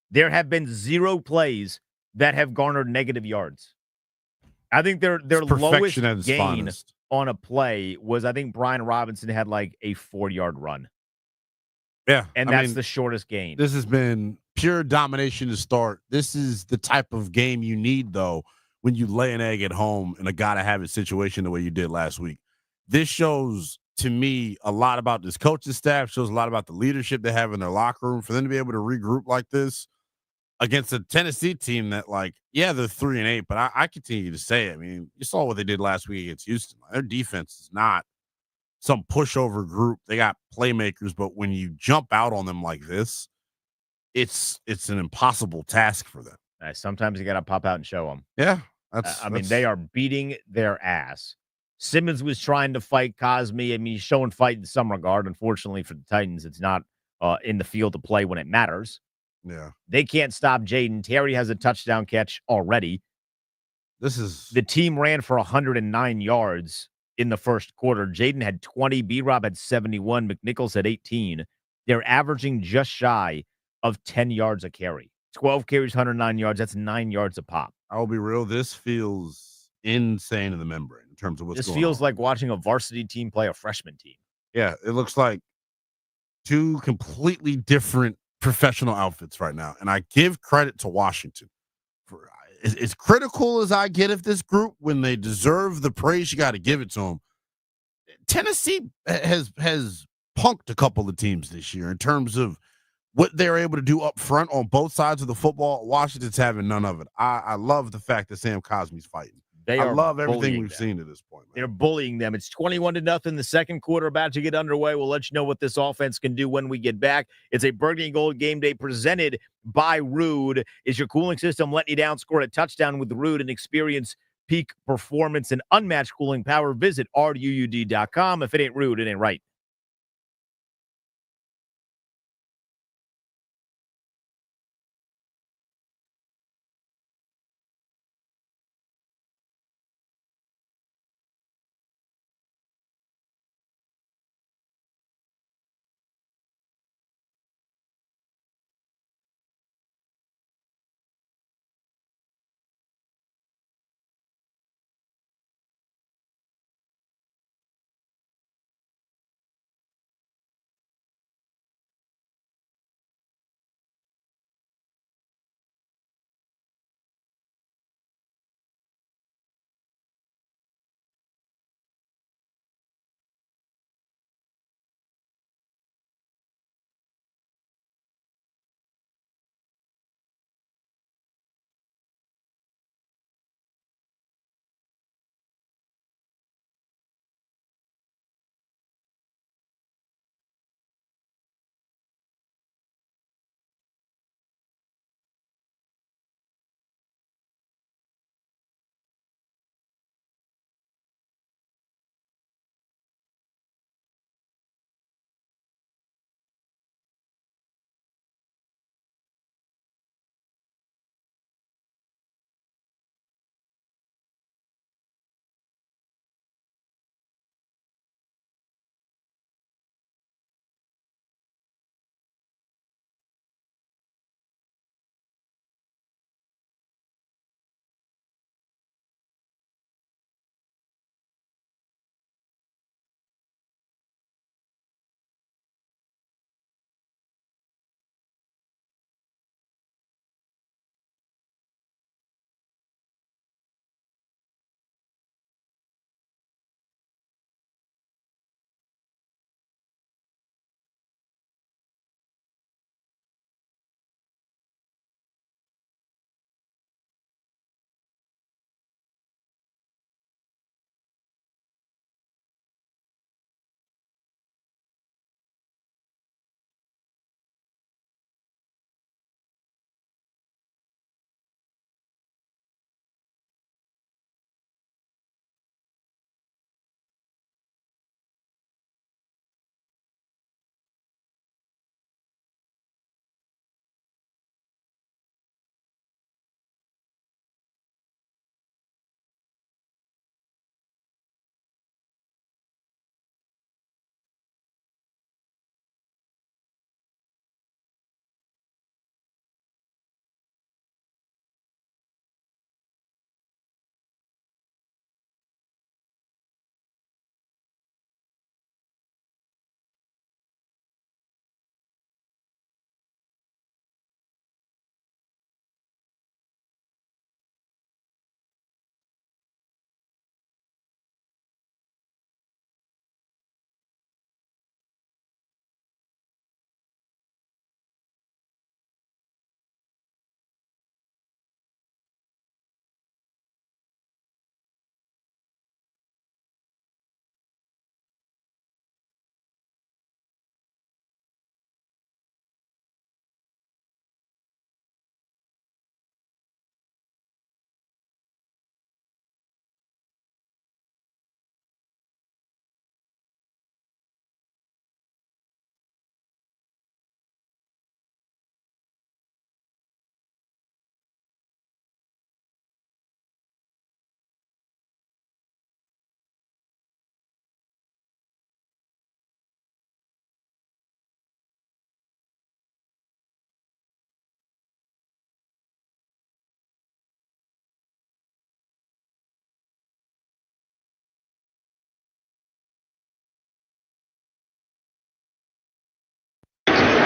There have been 0 plays that have garnered negative yards. I think their lowest gain finest. on a play was, I think Brian Robinson had like a 4-yard run. Yeah, And that's the shortest gain. This has been pure domination to start. This is the type of game you need, though, when you lay an egg at home in a gotta-have-it situation the way you did last week. This shows, to me, a lot about this coaching staff, shows a lot about the leadership they have in their locker room. For them to be able to regroup like this against a Tennessee team that, they're 3-8, but I continue to say it. I mean, you saw what they did last week against Houston. Their defense is not some pushover group. They got playmakers, but when you jump out on them like this, it's an impossible task for them. Sometimes you got to pop out and show them. Yeah. They are beating their ass. Simmons was trying to fight Cosme. He's showing fight in some regard. Unfortunately for the Titans, it's not in the field to play when it matters. Yeah. They can't stop Jayden. Terry has a touchdown catch already. The team ran for 109 yards in the first quarter. Jayden had 20. B-Rob had 71. McNichols had 18. They're averaging just shy of 10 yards a carry. 12 carries, 109 yards. That's 9 yards a pop. I'll be real. This feels insane in the membrane in terms of what's going on. This feels like watching a varsity team play a freshman team. Yeah, it looks like 2 completely different professional outfits right now. And I give credit to Washington. For as critical as I get of this group, when they deserve the praise, you got to give it to them. Tennessee has punked a couple of teams this year in terms of what they're able to do up front on both sides of the football. Washington's having none of it. I love the fact that Sam Cosme's fighting. I love everything we've seen to this point, man. They're bullying them. It's 21-0. The second quarter about to get underway. We'll let you know what this offense can do when we get back. It's a Burgundy Gold game day presented by Rude. Is your cooling system letting you down? Score a touchdown with Rude and experience peak performance and unmatched cooling power. Visit ruud.com. If it ain't Rude, it ain't right.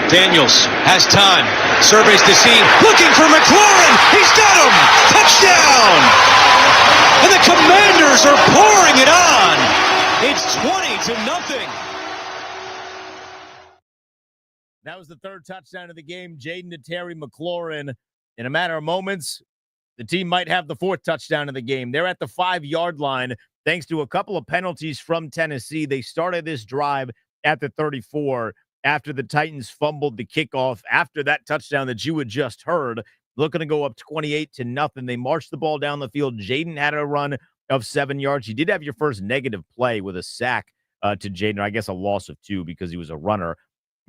Daniels has time. Surveys the scene. Looking for McLaurin. He's got him. Touchdown. And the Commanders are pouring it on. It's 20-0. That was the third touchdown of the game. Jayden to Terry McLaurin. In a matter of moments, the team might have the fourth touchdown of the game. They're at the 5-yard line thanks to a couple of penalties from Tennessee. They started this drive at the 34 after the Titans fumbled the kickoff. After that touchdown that you had just heard, looking to go up 28-0. They marched the ball down the field. Jayden had a run of 7 yards. You did have your first negative play with a sack to Jayden, or I guess a loss of 2 because he was a runner.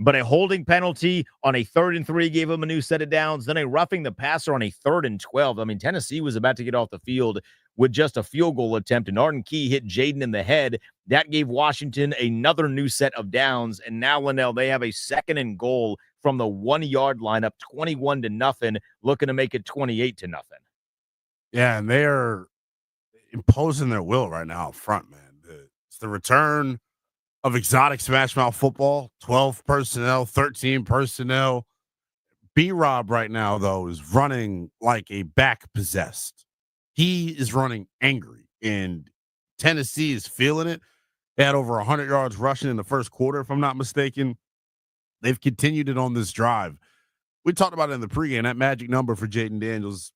But a holding penalty on a 3rd and 3 gave him a new set of downs. Then a roughing the passer on a 3rd and 12. I mean, Tennessee was about to get off the field with just a field goal attempt, and Arden Key hit Jayden in the head. That gave Washington another new set of downs. And now, Linnell, they have a 2nd and goal from the 1-yard line, up 21-0, looking to make it 28-0. Yeah, and they are imposing their will right now up front, man. It's the return of exotic smash mouth football, 12 personnel, 13 personnel. B-Rob right now, though, is running like a back possessed. He is running angry, and Tennessee is feeling it. They had over 100 yards rushing in the first quarter, if I'm not mistaken. They've continued it on this drive. We talked about it in the pregame, that magic number for Jayden Daniels,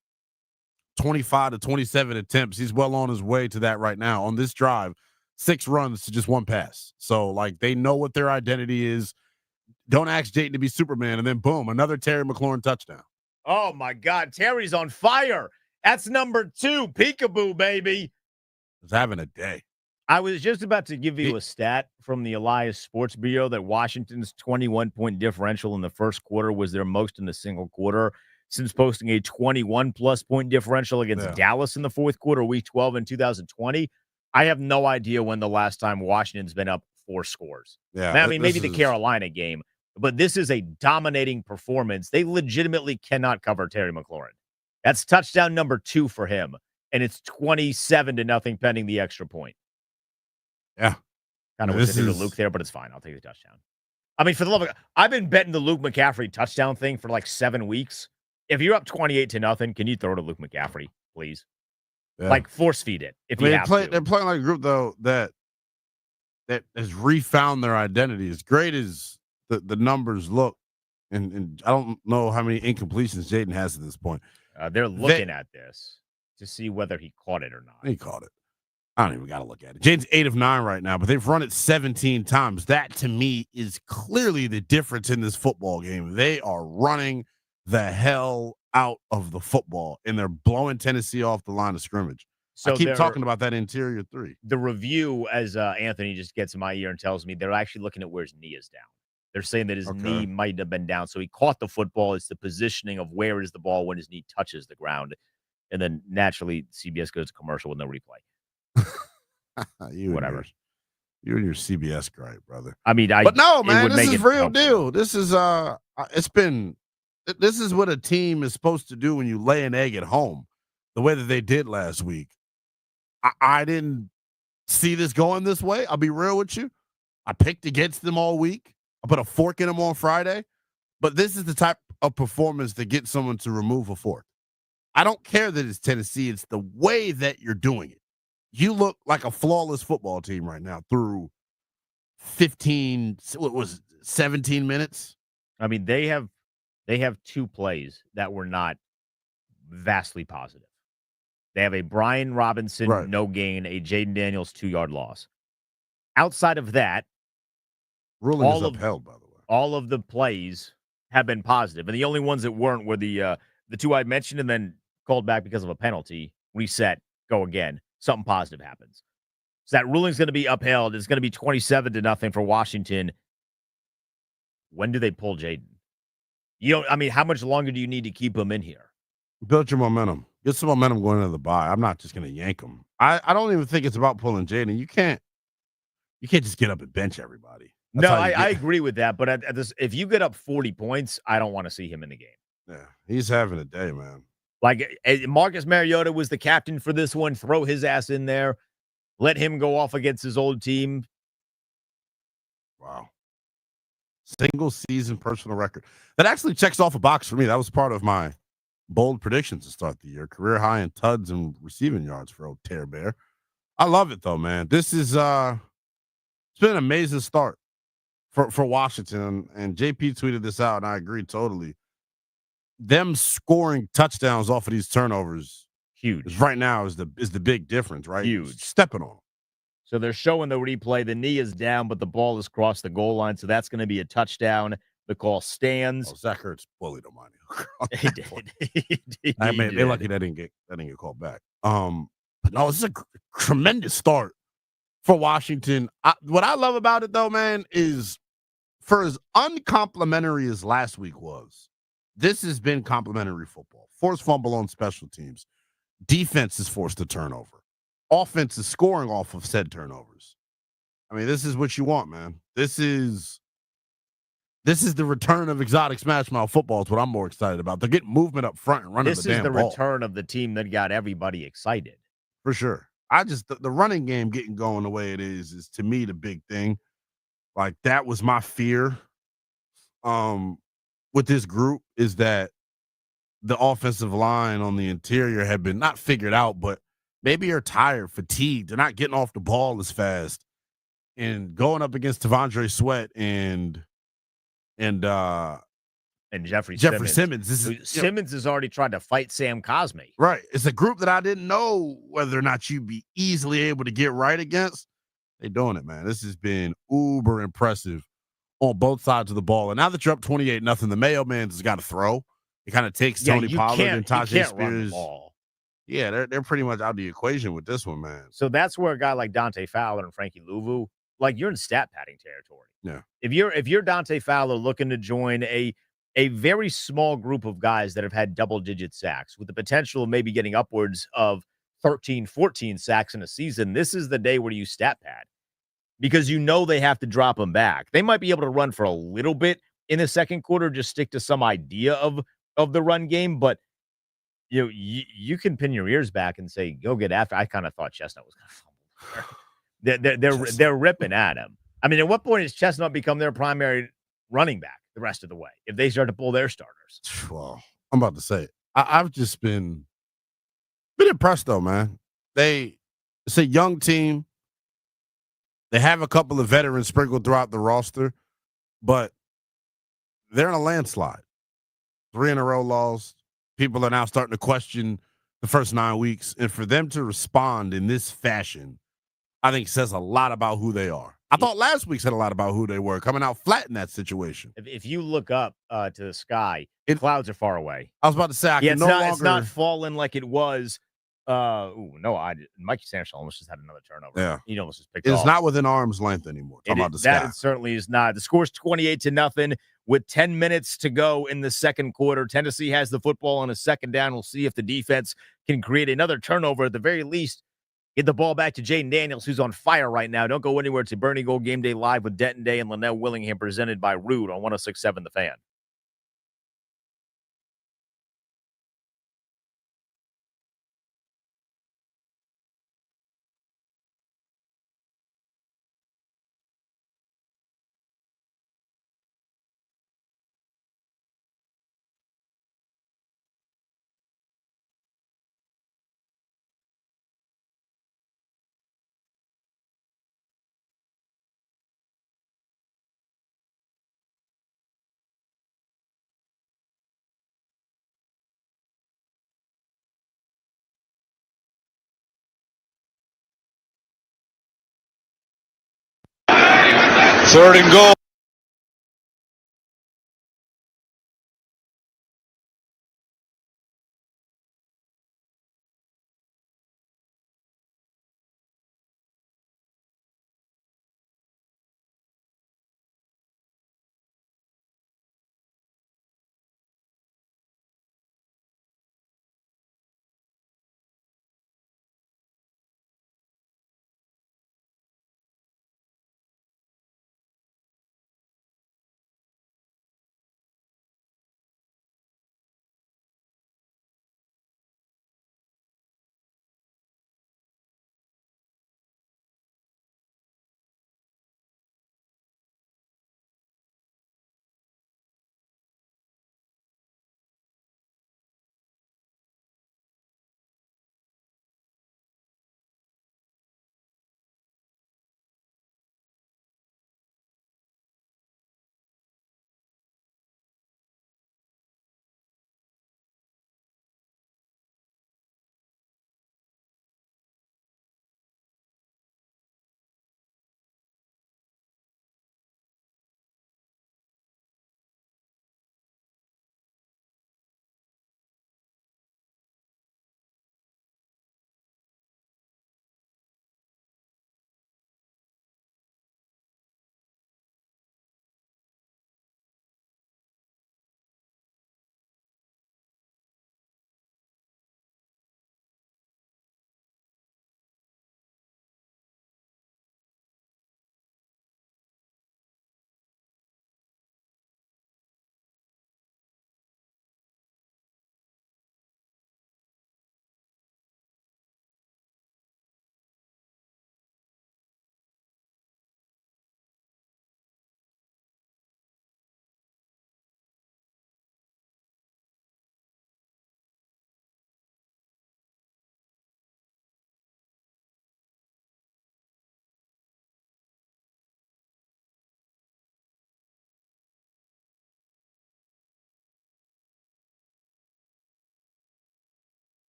25 to 27 attempts. He's well on his way to that right now. On this drive, 6 runs to just 1 pass. So, like, they know what their identity is. Don't ask Jayden to be Superman, and then, boom, another Terry McLaurin touchdown. Oh, my God. Terry's on fire. That's number 2. Peekaboo, baby. He's having a day. I was just about to give you a stat from the Elias Sports Bureau that Washington's 21-point differential in the first quarter was their most in a single quarter since posting a 21-plus point differential against Dallas in the fourth quarter, week 12 in 2020. I have no idea when the last time Washington's been up 4 scores. Yeah, I mean, maybe the Carolina game, but this is a dominating performance. They legitimately cannot cover Terry McLaurin. That's touchdown number 2 for him, and it's 27-0 pending the extra point. Yeah. Kind of wish I did Luke there, but it's fine. I'll take the touchdown. I mean, for the love of God, I've been betting the Luke McCaffrey touchdown thing for like 7 weeks. If you're up 28-0, can you throw to Luke McCaffrey, please? Yeah. Like, force feed it if you have to. They're playing like a group, though, that has refound their identity. As great as the numbers look, and I don't know how many incompletions Jayden has at this point. They're looking at this to see whether he caught it or not. He caught it. I don't even got to look at it. Jayden's 8 of 9 right now, but they've run it 17 times. That, to me, is clearly the difference in this football game. They are running the hell out of the football, and they're blowing Tennessee off the line of scrimmage. So I keep talking about that interior 3. The review, as Anthony just gets in my ear and tells me, they're actually looking at where his knee is down. They're saying that his knee might have been down, so he caught the football. It's the positioning of where is the ball when his knee touches the ground. And then, naturally, CBS goes to commercial with no replay. Whatever. You and your CBS gripe, brother. I mean, but no, man, this is real deal. This is this is what a team is supposed to do when you lay an egg at home, the way that they did last week. I didn't see this going this way. I'll be real with you. I picked against them all week. I put a fork in them on Friday, but this is the type of performance that gets someone to remove a fork. I don't care that it's Tennessee. It's the way that you're doing it. You look like a flawless football team right now through 17 minutes. I mean, they have 2 plays that were not vastly positive. They have a Brian Robinson no gain, a Jayden Daniels 2-yard loss. Outside of that, ruling is upheld, by the way. All of the plays have been positive, and the only ones that weren't were the 2 I mentioned, and then called back because of a penalty. Reset, go again. Something positive happens. So that ruling's going to be upheld. It's going to be 27-0 for Washington. When do they pull Jayden? How much longer do you need to keep him in here? Build your momentum. Get some momentum going into the bye. I'm not just going to yank him. I don't even think it's about pulling Jayden. You can't just get up and bench everybody. That's I agree with that. But if you get up 40 points, I don't want to see him in the game. Yeah, he's having a day, man. Like, Marcus Mariota was the captain for this one. Throw his ass in there. Let him go off against his old team. Wow. Single season personal record. That actually checks off a box for me. That was part of my bold predictions to start the year. Career high in tuds and receiving yards for old Tear Bear. I love it though, man. This is it's been an amazing start for Washington. And JP tweeted this out, and I agree totally. Them scoring touchdowns off of these turnovers Huge. right now is the big difference, right? Huge. Stepping on them. So they're showing the replay. The knee is down, but the ball has crossed the goal line. So that's going to be a touchdown. The call stands. Oh, Zach Ertz bullied him on you. He did. I mean, they're lucky that didn't get called back. But no, this is a tremendous start for Washington. What I love about it though, man, is for as uncomplimentary as last week was, this has been complimentary football. Forced fumble on special teams. Defense is forced to turnover. Offense is scoring off of said turnovers. I mean, this is what you want, man. This is the return of exotic smash mouth football. Is what I'm more excited about. They're getting movement up front and running This the damn is the ball. return of the team that got everybody excited. For sure. The running game getting going the way it is to me the big thing. Like that was my fear with this group is that the offensive line on the interior had been not figured out, but maybe you're tired, fatigued. They're not getting off the ball as fast. And going up against Tavondre Sweat and Jeffrey Simmons. Simmons has already tried to fight Sam Cosme. Right. It's a group that I didn't know whether or not you'd be easily able to get right against. They're doing it, man. This has been uber impressive on both sides of the ball. And now that you're up 28-0, the Mayo man's has got to throw. It kind of takes Tony Pollard and Tajay Spears. Yeah, they're pretty much out of the equation with this one, man. So that's where a guy like Dante Fowler and Frankie Louvu, like you're in stat padding territory. Yeah. If you're Dante Fowler looking to join a very small group of guys that have had double-digit sacks with the potential of maybe getting upwards of 13, 14 sacks in a season, this is the day where you stat pad because you know they have to drop them back. They might be able to run for a little bit in the second quarter, just stick to some idea of the run game, but you can pin your ears back and say, go get after. I kind of thought Chestnut was going to fumble. They're ripping at him. I mean, at what point does Chestnut become their primary running back the rest of the way if they start to pull their starters? Well, I'm about to say it. I've just been impressed though, man. It's a young team. They have a couple of veterans sprinkled throughout the roster, but they're in a landslide. 3 in a row lost. People are now starting to question the first 9 weeks. And for them to respond in this fashion, I think says a lot about who they are. I thought last week said a lot about who they were, coming out flat in that situation. If you look up to the sky, clouds are far away. I was about to say, it's not falling like it was. Mikey Sanchez almost just had another turnover. Yeah. He almost just picked it off. It's not within arm's length anymore. That certainly is not. The score's 28-0 with 10 minutes to go in the second quarter. Tennessee has the football on a second down. We'll see if the defense can create another turnover. At the very least, get the ball back to Jayden Daniels, who's on fire right now. Don't go anywhere. It's a Burgundy Gold Game Day Live with Denton Day and Linnell Willingham, presented by Rude on 106.7 The Fan. Third and goal.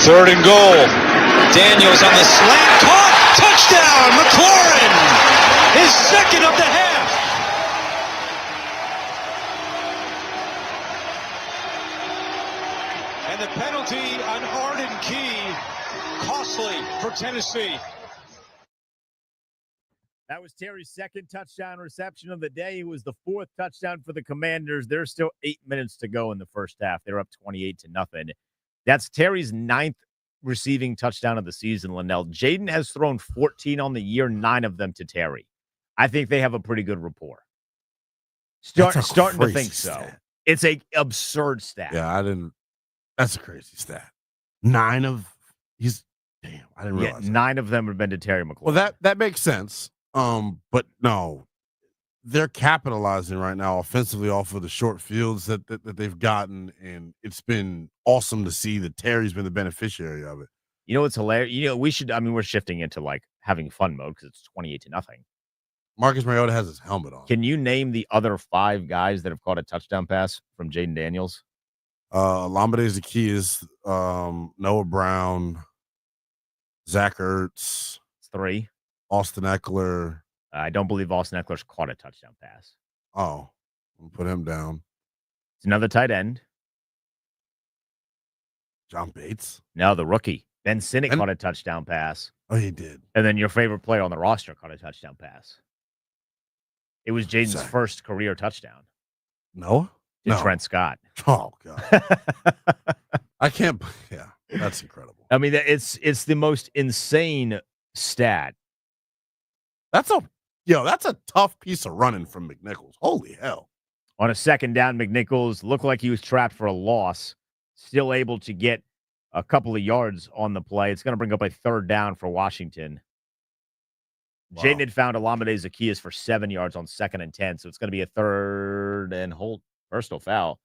3rd and goal. Daniels on the slant, caught, touchdown, McLaurin, his 2nd of the half. And the penalty on Arden Key, costly for Tennessee. That was Terry's 2nd touchdown reception of the day. It was the 4th touchdown for the Commanders. There's still 8 minutes to go in the first half. They're up 28-0. That's Terry's 9th receiving touchdown of the season, Linnell. Jayden has thrown 14 on the year, 9 of them to Terry. I think they have a pretty good rapport. Starting to think so. Stat. It's a absurd stat. Yeah, that's a crazy stat. 9 of damn, I didn't realize that. 9 of them have been to Terry McLaurin. Well, that makes sense. But no, they're capitalizing right now offensively off of the short fields that they've gotten, and it's been awesome to see that Terry's been the beneficiary of it. You know what's hilarious? We're shifting into like having fun mode because it's 28-0. Marcus Mariota has his helmet on. Can you name the other 5 guys that have caught a touchdown pass from Jayden Daniels? Lamade Zaccheaus, Noah Brown, Zach Ertz. It's 3. Austin Eckler. I don't believe Austin Eckler's caught a touchdown pass. Oh, we'll put him down. It's another tight end. John Bates. No, the rookie. Ben Sinnott caught a touchdown pass. Oh, he did. And then your favorite player on the roster caught a touchdown pass. It was Jaden's first career touchdown. Noah? To Trent Scott. Oh, God. I can't. Yeah, that's incredible. I mean, it's the most insane stat. That's a tough piece of running from McNichols. Holy hell. On a 2nd down, McNichols looked like he was trapped for a loss. Still able to get a couple of yards on the play. It's going to bring up a 3rd down for Washington. Wow. Jayden had found Lamade Zaccheaus for 7 yards on 2nd and 10, so it's going to be a 3rd and personal foul.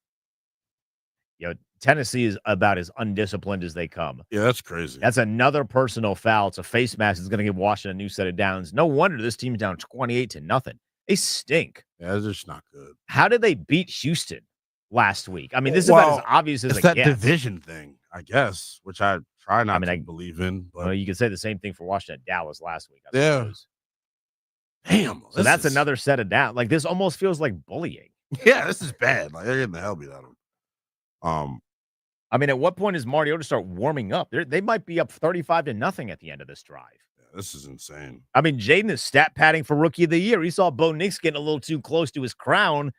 Tennessee is about as undisciplined as they come. Yeah, that's crazy. That's another personal foul. It's a face mask. It's going to give Washington a new set of downs. No wonder this team's down 28-0. They stink. Yeah, they're just not good. How did they beat Houston last week? I mean, this is about as obvious as it's that division thing, I guess, which I try not to believe in. But you could say the same thing for Washington at Dallas last week. I suppose. Damn. So that's another set of down. Like, this almost feels like bullying. Yeah, this is bad. Like, they're getting the hell beat out of them. I mean, at what point does Mariota start warming up? They might be up 35-0 at the end of this drive. Yeah, this is insane. I mean, Jayden is stat padding for Rookie of the Year. He saw Bo Nix getting a little too close to his crown,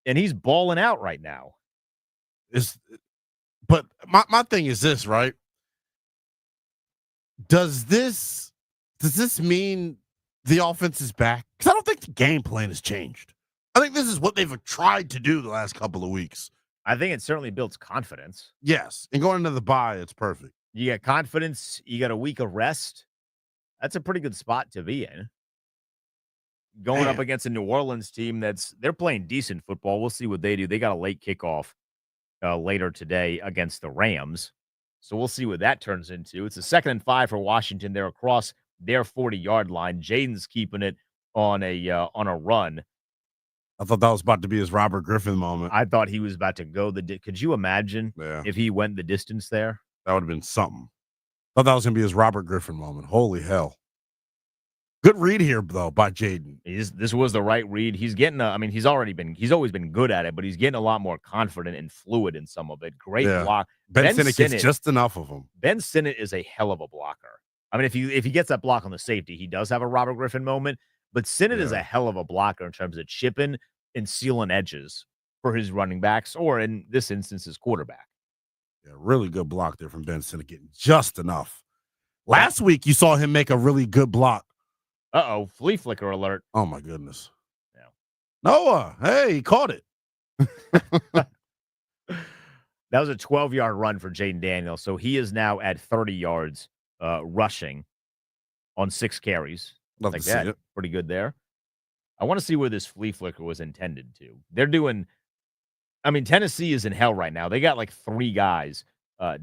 and he's balling out right now. But my thing is this, right? Does this mean the offense is back? Because I don't think the game plan has changed. I think this is what they've tried to do the last couple of weeks. I think it certainly builds confidence. Yes. And going into the bye, it's perfect. You get confidence. You got a week of rest. That's a pretty good spot to be in. Going up against a New Orleans team they're playing decent football. We'll see what they do. They got a late kickoff later today against the Rams. So we'll see what that turns into. It's a 2nd and 5 for Washington. They're across their 40-yard line. Jayden's keeping it on a run. I thought that was about to be his Robert Griffin moment. I thought he was about to go could you imagine if he went the distance there? That would have been something. I thought that was going to be his Robert Griffin moment. Holy hell. Good read here, though, by Jayden. This was the right read. He's getting he's always been good at it, but he's getting a lot more confident and fluid in some of it. Great block. Ben Sinnott gets just enough of him. Ben Sinnott is a hell of a blocker. I mean, if he gets that block on the safety, he does have a Robert Griffin moment. But Sinnott is a hell of a blocker in terms of chipping and sealing edges for his running backs, or in this instance, his quarterback. Yeah, really good block there from Ben Sinnott, getting just enough. Last week, you saw him make a really good block. Uh-oh, flea flicker alert. Oh, my goodness. Yeah. Noah, hey, he caught it. That was a 12-yard run for Jayden Daniels, so he is now at 30 yards rushing on 6 carries. Love to see it. Pretty good there. I want to see where this flea flicker was intended to. They're doing – I mean, Tennessee is in hell right now. They got like 3 guys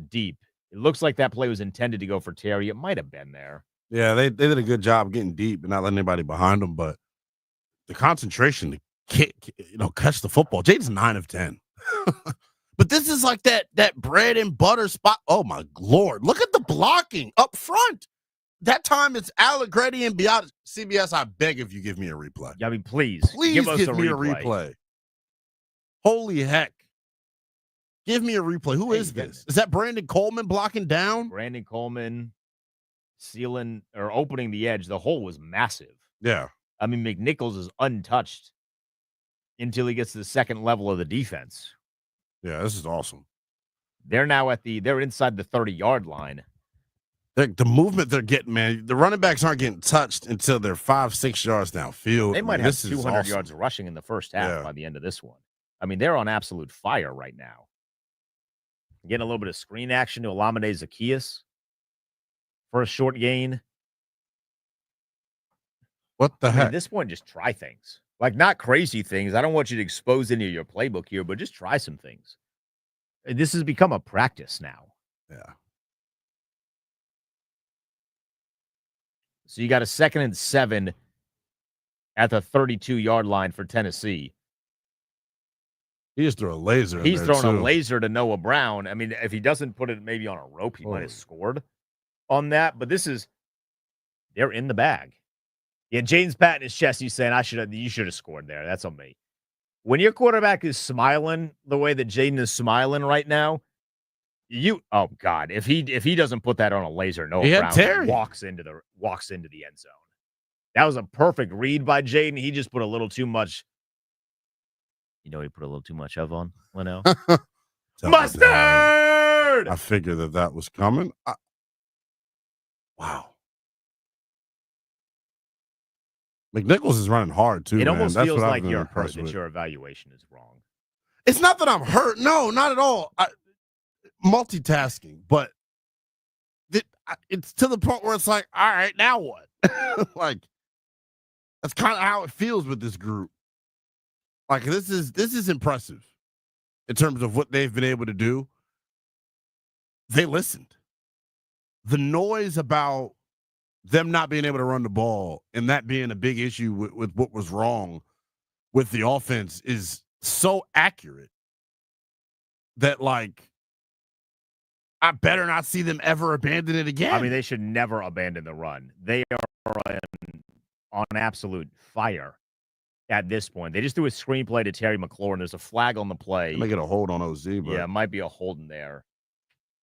deep. It looks like that play was intended to go for Terry. It might have been there. Yeah, they did a good job getting deep and not letting anybody behind them, but the concentration to catch the football. Jayden's 9 of 10. But this is like that bread and butter spot. Oh my Lord. Look at the blocking up front. That time it's Allegretti and Biad. CBS, I beg if you give me a replay. I mean, please Please give us give me a replay. Holy heck. Give me a replay. Who is this? Is that Brandon Coleman blocking down? Brandon Coleman sealing or opening the edge. The hole was massive. Yeah. I mean, McNichols is untouched until he gets to the second level of the defense. Yeah, this is awesome. They're now they're inside the 30-yard line. The movement they're getting, man, the running backs aren't getting touched until they're 5-6 yards downfield. They might have 200 yards rushing in the first half by the end of this one. I mean, they're on absolute fire right now. Getting a little bit of screen action to Olamide Zaccheaus for a short gain. What the heck? At this point, just try things. Like, not crazy things. I don't want you to expose any of your playbook here, but just try some things. This has become a practice now. Yeah. So you got a 2nd and 7 at the 32-yard line for Tennessee. He just threw a laser. He's throwing a laser to Noah Brown. I mean, if he doesn't put it maybe on a rope, he might have scored on that. But they're in the bag. Yeah, Jaden's patting his chest. He's saying, you should have scored there. That's on me. When your quarterback is smiling the way that Jayden is smiling right now, oh God, if he doesn't put that on a laser, Noah Brown walks into the end zone. That was a perfect read by Jayden. He just put a little too much. He put a little too much of on Linnell. Mustard! I figured that was coming. Wow. McNichols is running hard, too. It almost That's feels what like you're hurt that your evaluation is wrong. It's not that I'm hurt. No, not at all. Multitasking, but it's to the point where it's like, all right, now what? Like, that's kind of how it feels with this group. Like, this is impressive in terms of what they've been able to do. They listened. The noise about them not being able to run the ball and that being a big issue with what was wrong with the offense is so accurate that, like, I better not see them ever abandon it again. I mean, they should never abandon the run. They are on absolute fire at this point. They just threw a screenplay to Terry McLaurin. There's a flag on the play. They get a hold on OZ, but yeah, it might be a hold in there.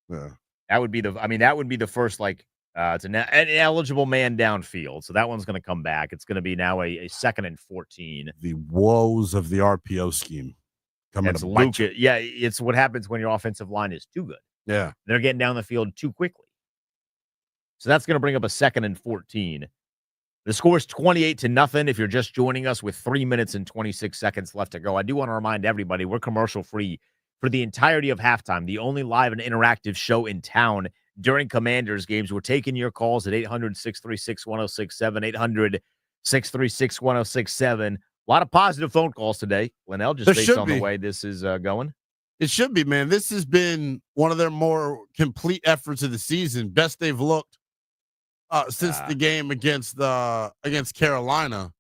Yeah. That would be the first, like, it's an eligible man downfield. So that one's going to come back. It's going to be now a 2nd and 14. The woes of the RPO scheme coming to bite you. Yeah, it's what happens when your offensive line is too good. Yeah. They're getting down the field too quickly. So that's going to bring up a 2nd and 14. The score is 28-0 if you're just joining us with 3 minutes and 26 seconds left to go. I do want to remind everybody we're commercial free for the entirety of halftime, the only live and interactive show in town during Commanders games. We're taking your calls at 800-636-1067, 800-636-1067. A lot of positive phone calls today, Linnell, just based on the way this is going. It should be, man. This has been one of their more complete efforts of the season. Best they've looked since the game against Carolina.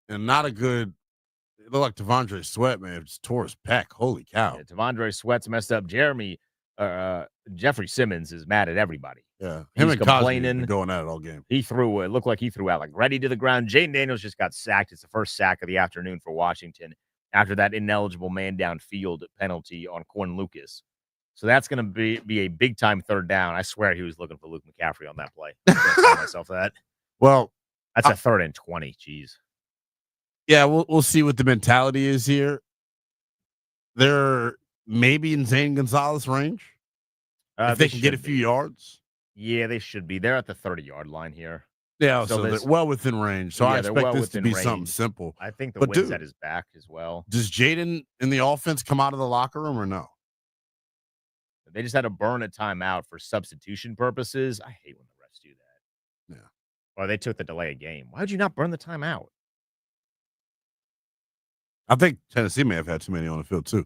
And not a good – it looked like Devondre Sweat, man. Just tore his pec. Holy cow. Yeah, Devondre Sweat's messed up. Jeffrey Simmons is mad at everybody. Yeah. He's and complaining. Going at it all game. It looked like he threw Allegretti to the ground. Jayden Daniels just got sacked. It's the first sack of the afternoon for Washington after that ineligible man downfield penalty on Corn Lucas. So that's going to be a big-time 3rd down. I swear he was looking for Luke McCaffrey on that play. I can't tell myself that. Well, that's a 3rd and 20. Jeez. Yeah, we'll see what the mentality is here. They're maybe in Zane Gonzalez range. If they can get a few yards. Yeah, they should be. They're at the 30-yard line here. Yeah, so they're well within range. So I expect this to be something simple. I think the wind's at his back as well. Does Jayden in the offense come out of the locker room or no? They just had to burn a timeout for substitution purposes. I hate when the refs do that. Yeah. Or they took the delay of game. Why would you not burn the timeout? I think Tennessee may have had too many on the field, too.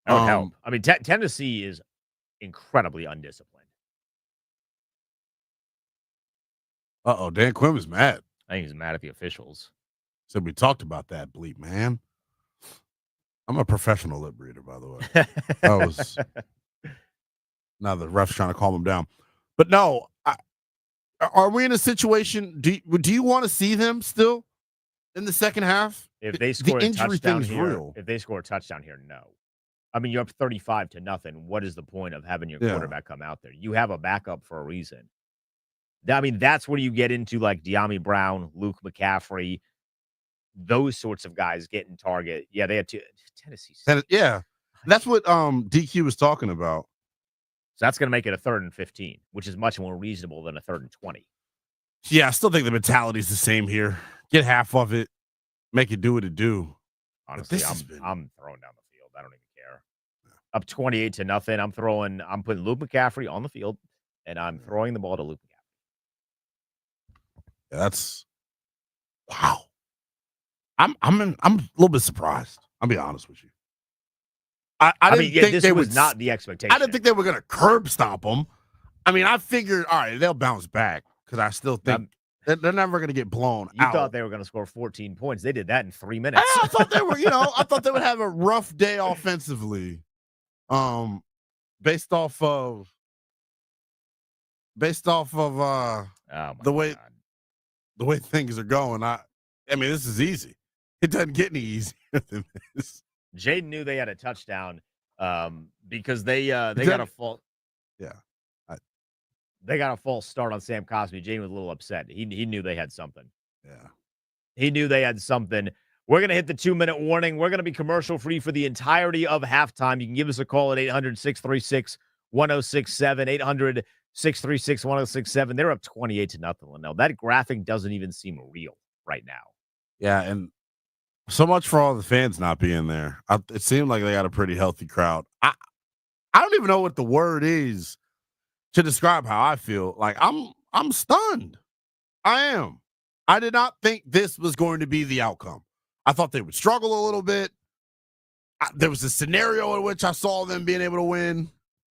That would help. I mean, Tennessee is incredibly undisciplined. Uh-oh, Dan Quinn was mad. I think he's mad at the officials. So we talked about that bleep, man. I'm a professional lip reader, by the way. That was now the ref's trying to calm him down. But no, are we in a situation? Do you want to see them still in the second half? If they score the a injury touchdown thing's here, real. if they score a touchdown here, no. I mean, you're up 35-0. What is the point of having your quarterback come out there? You have a backup for a reason. I mean, that's where you get into like De'Ami Brown, Luke McCaffrey, those sorts of guys getting target. Yeah, they had Tennessee. Yeah, that's what DQ was talking about. So that's going to make it a 3rd and 15, which is much more reasonable than a 3rd and 20. Yeah, I still think the mentality is the same here. Get half of it, make it do what it do. Honestly, I'm throwing down the field. I don't even care. Up 28-0. I'm putting Luke McCaffrey on the field, and I'm throwing the ball to Luke McCaffrey. Yeah, that's wow. I'm a little bit surprised. I'll be honest with you. I didn't think this they was would not the expectation. I didn't think they were going to curb stomp them. I mean, I figured, all right, they'll bounce back because I still think they're never going to get blown out. You thought they were going to score 14 points. They did that in 3 minutes. I thought they were, I thought they would have a rough day offensively, based off of the way things are going. I mean, this is easy. It doesn't get any easier than this. Jayden knew they had a touchdown because they got a false. Yeah. They got a false start on Sam Cosmi. Jayden was a little upset. He knew they had something. Yeah. He knew they had something. We're going to hit the 2-minute warning. We're going to be commercial free for the entirety of halftime. You can give us a call at 800-636-1067, 800-636-1067. They're up 28-0. Linnell. That graphic doesn't even seem real right now. Yeah, and so much for all the fans not being there. It seemed like they got a pretty healthy crowd. I don't even know what the word is to describe how I feel. Like I'm stunned. I am. I did not think this was going to be the outcome. I thought they would struggle a little bit. There was a scenario in which I saw them being able to win.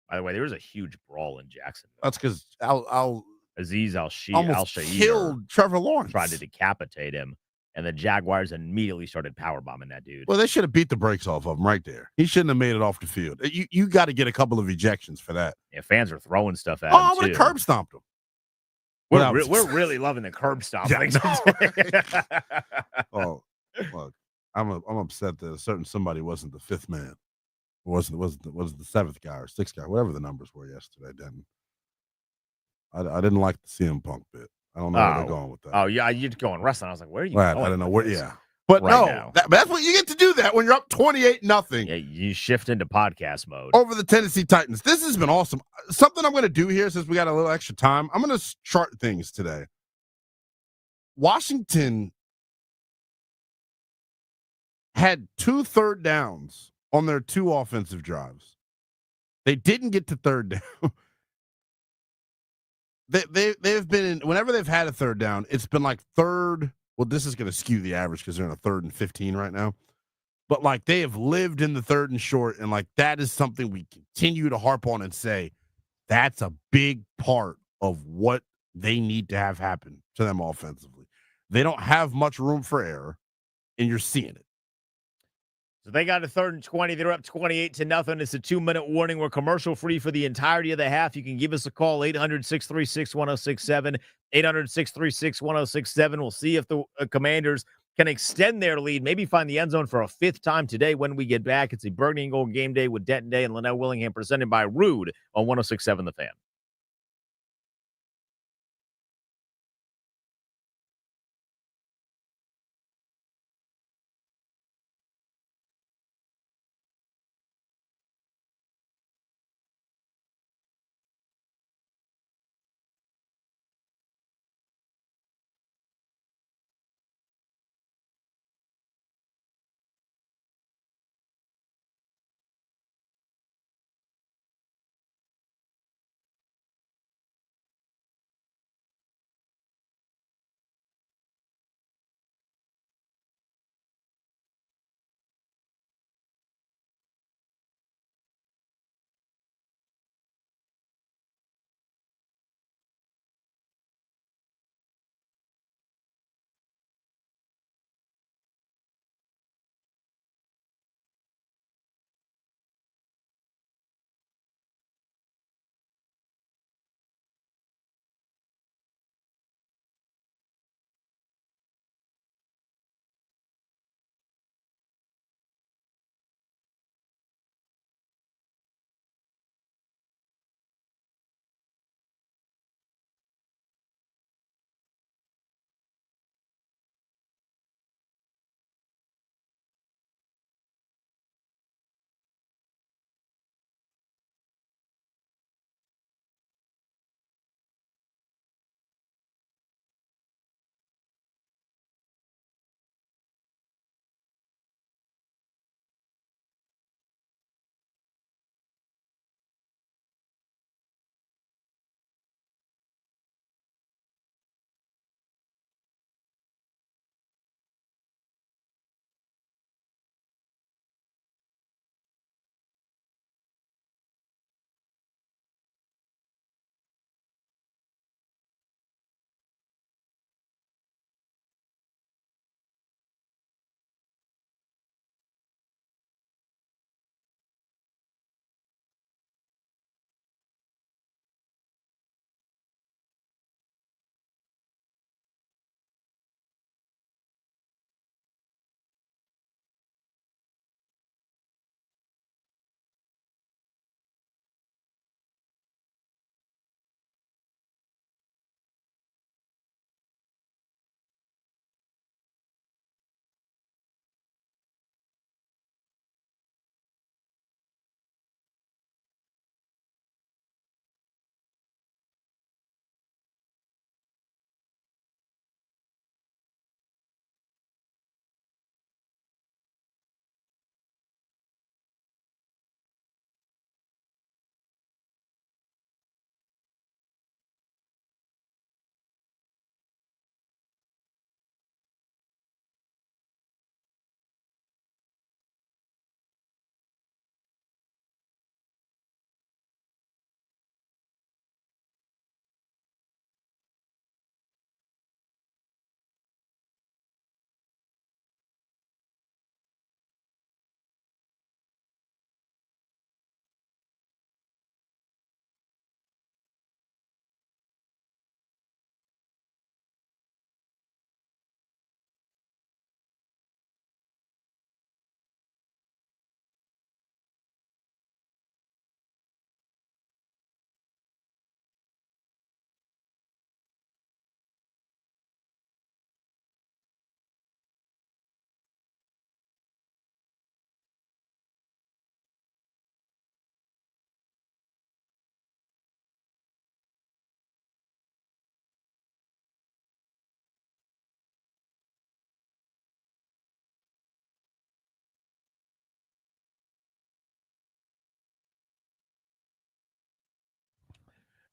By the way, there was a huge brawl in Jacksonville. That's because Azeez almost killed Trevor Lawrence. Tried to decapitate him, and the Jaguars immediately started powerbombing that dude. Well, they should have beat the brakes off of him right there. He shouldn't have made it off the field. You got to get a couple of ejections for that. Yeah, fans are throwing stuff at him, I would have curb stomped him. We're really loving the curb stomp. Yeah, oh, look, I'm upset that a certain somebody wasn't the fifth man. Wasn't the seventh guy or sixth guy, whatever the numbers were yesterday. Then I didn't like the CM Punk bit. I don't know where they're going with that. Oh yeah, you're going wrestling. I was like, where are you going? I don't know where. Yeah, but right that's what you get to do that when you're up 28-0. Yeah, you shift into podcast mode over the Tennessee Titans. This has been awesome. Something I'm going to do here, since we got a little extra time, I'm going to chart things today. Washington had 2 third downs on their 2 offensive drives. They didn't get to third down. They've been in, whenever they've had a third down, it's been like third. Well, this is going to skew the average because they're in a 3rd and 15 right now. But like they have lived in the 3rd and short, and like that is something we continue to harp on and say that's a big part of what they need to have happen to them offensively. They don't have much room for error, and you're seeing it. So they got a 3rd and 20. They're up 28-0. It's a 2-minute warning. We're commercial free for the entirety of the half. You can give us a call, 800-636-1067, 800-636-1067. We'll see if the Commanders can extend their lead, maybe find the end zone for a 5th time today when we get back. It's a Burgundy and Gold game day with Denton Day and Linnell Willingham, presented by Rude on 106.7 The Fan.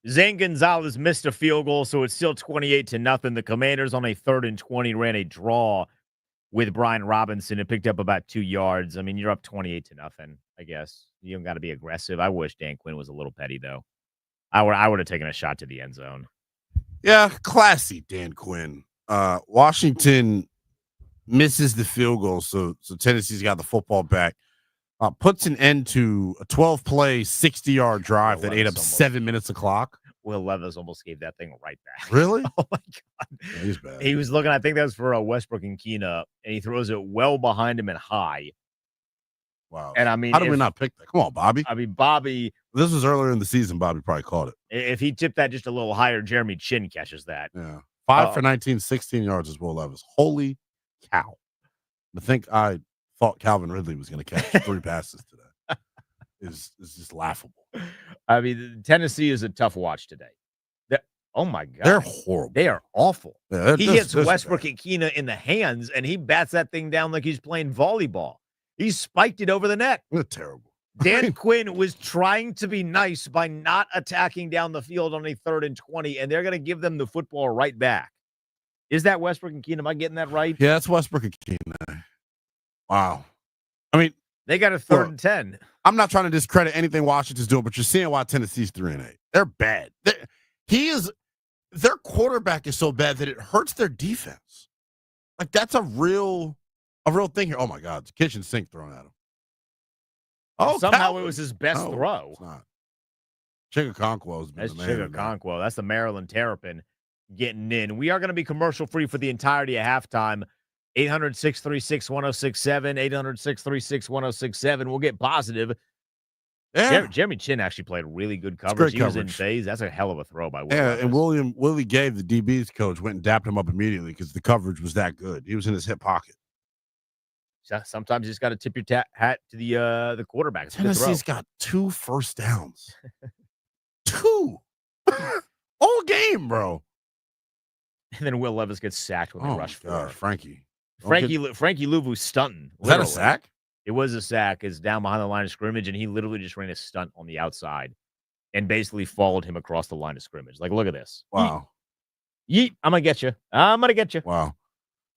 Zane Gonzalez missed a field goal, so it's still 28-0. The Commanders on a 3rd and 20 ran a draw with Brian Robinson and picked up about 2 yards. I mean, you're up 28-0, I guess. You don't got to be aggressive. I wish Dan Quinn was a little petty, though. I would have taken a shot to the end zone. Yeah, classy Dan Quinn. Washington misses the field goal, so Tennessee's got the football back. Puts an end to a 12-play, 60-yard drive that ate up 7 minutes of clock. Will Levis almost gave that thing right back. Really? Oh, my God. Yeah, he's bad. He was looking, I think that was for Westbrook and Keena, and he throws it well behind him and high. Wow. And, I mean, how did we not pick that? Come on, Bobby. I mean, Bobby. This was earlier in the season. Bobby probably caught it. If he tipped that just a little higher, Jeremy Chin catches that. Yeah. 5 for 19, 16 yards is Will Levis. Holy cow. I think I thought Calvin Ridley was going to catch 3 passes today. Is just laughable. I mean, Tennessee is a tough watch today. Oh, my God. They're horrible. They are awful. Yeah, He hits Westbrook and Keena in the hands, and he bats that thing down like he's playing volleyball. He spiked it over the net. They're terrible. Dan Quinn was trying to be nice by not attacking down the field on a 3rd and 20, and they're going to give them the football right back. Is that Westbrook and Keena? Am I getting that right? Yeah, that's Westbrook and Keena. Wow. I mean, they got a 3rd and 10. I'm not trying to discredit anything Washington's doing, but you're seeing why Tennessee's 3-8. They're bad. Their quarterback is so bad that it hurts their defense. Like, that's a real thing here. Oh my God, the kitchen sink thrown at him. Oh, somehow Calvin. it was his best throw. It's not. Chigakonkwo's been That's the man. Chigakonkwo. That's the Maryland Terrapin getting in. We are going to be commercial free for the entirety of halftime. 800-636-1067, 800-636-1067. We'll get positive. Yeah. Jeremy Chin actually played really good coverage. He was in phase. That's a hell of a throw by Will. Yeah, Levis. and Willie Gave, the DB's coach, went and dapped him up immediately because the coverage was that good. He was in his hip pocket. Sometimes you just got to tip your hat to the quarterback. Tennessee's got 2 first downs. 2. All game, bro. And then Will Levis gets sacked when they rush for Frankie. Frankie Louvu stunting. Was that a sack? It was a sack. It's down behind the line of scrimmage, and he literally just ran a stunt on the outside and basically followed him across the line of scrimmage. Like, look at this. Wow. Yeet. I'm going to get you. I'm going to get you. Wow.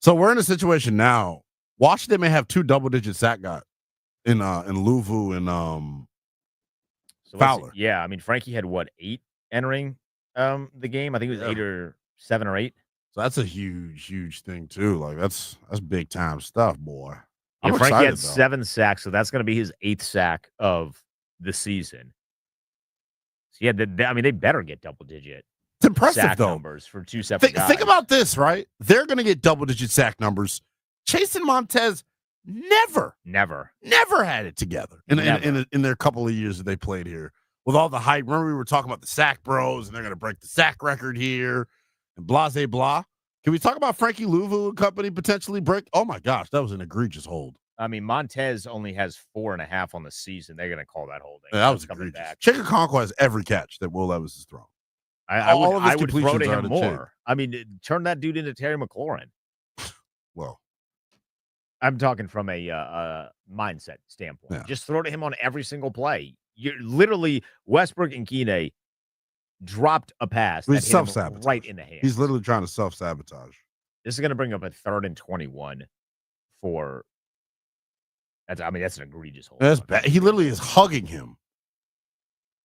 So we're in a situation now. Washington may have 2 double-digit sack guys in Louvu and Fowler. Yeah, I mean, Frankie had, 8 entering the game? I think it was 8 or 7 or 8. So that's a huge thing, too. Like, that's big-time stuff, boy. Yeah, I'm Frankie excited, had though. 7 sacks, so that's going to be his 8th sack of the season. So yeah, they better get double-digit. It's impressive, sack though. Numbers for 2 separate guys. Think about this, right? They're going to get double-digit sack numbers. Chase and Montez never had it together in their couple of years that they played here. With all the hype, remember we were talking about the sack bros, and they're going to break the sack record here, and blah, blah. Can we talk about Frankie Louvu and company potentially break? Oh, my gosh, that was an egregious hold. I mean, Montez only has 4.5 on the season. They're going to call that holding. Yeah, that was egregious. Chigakonkwo has every catch that Will Levis has thrown. I would throw to him more. I mean, turn that dude into Terry McLaurin. Well, I'm talking from a mindset standpoint. Yeah. Just throw to him on every single play. You're literally Westbrook and Keeney dropped a pass that hit him right in the hand. He's literally trying to self-sabotage. This is going to bring up a 3rd and 21 for. That's an egregious hold. That's bad. He literally is hugging him.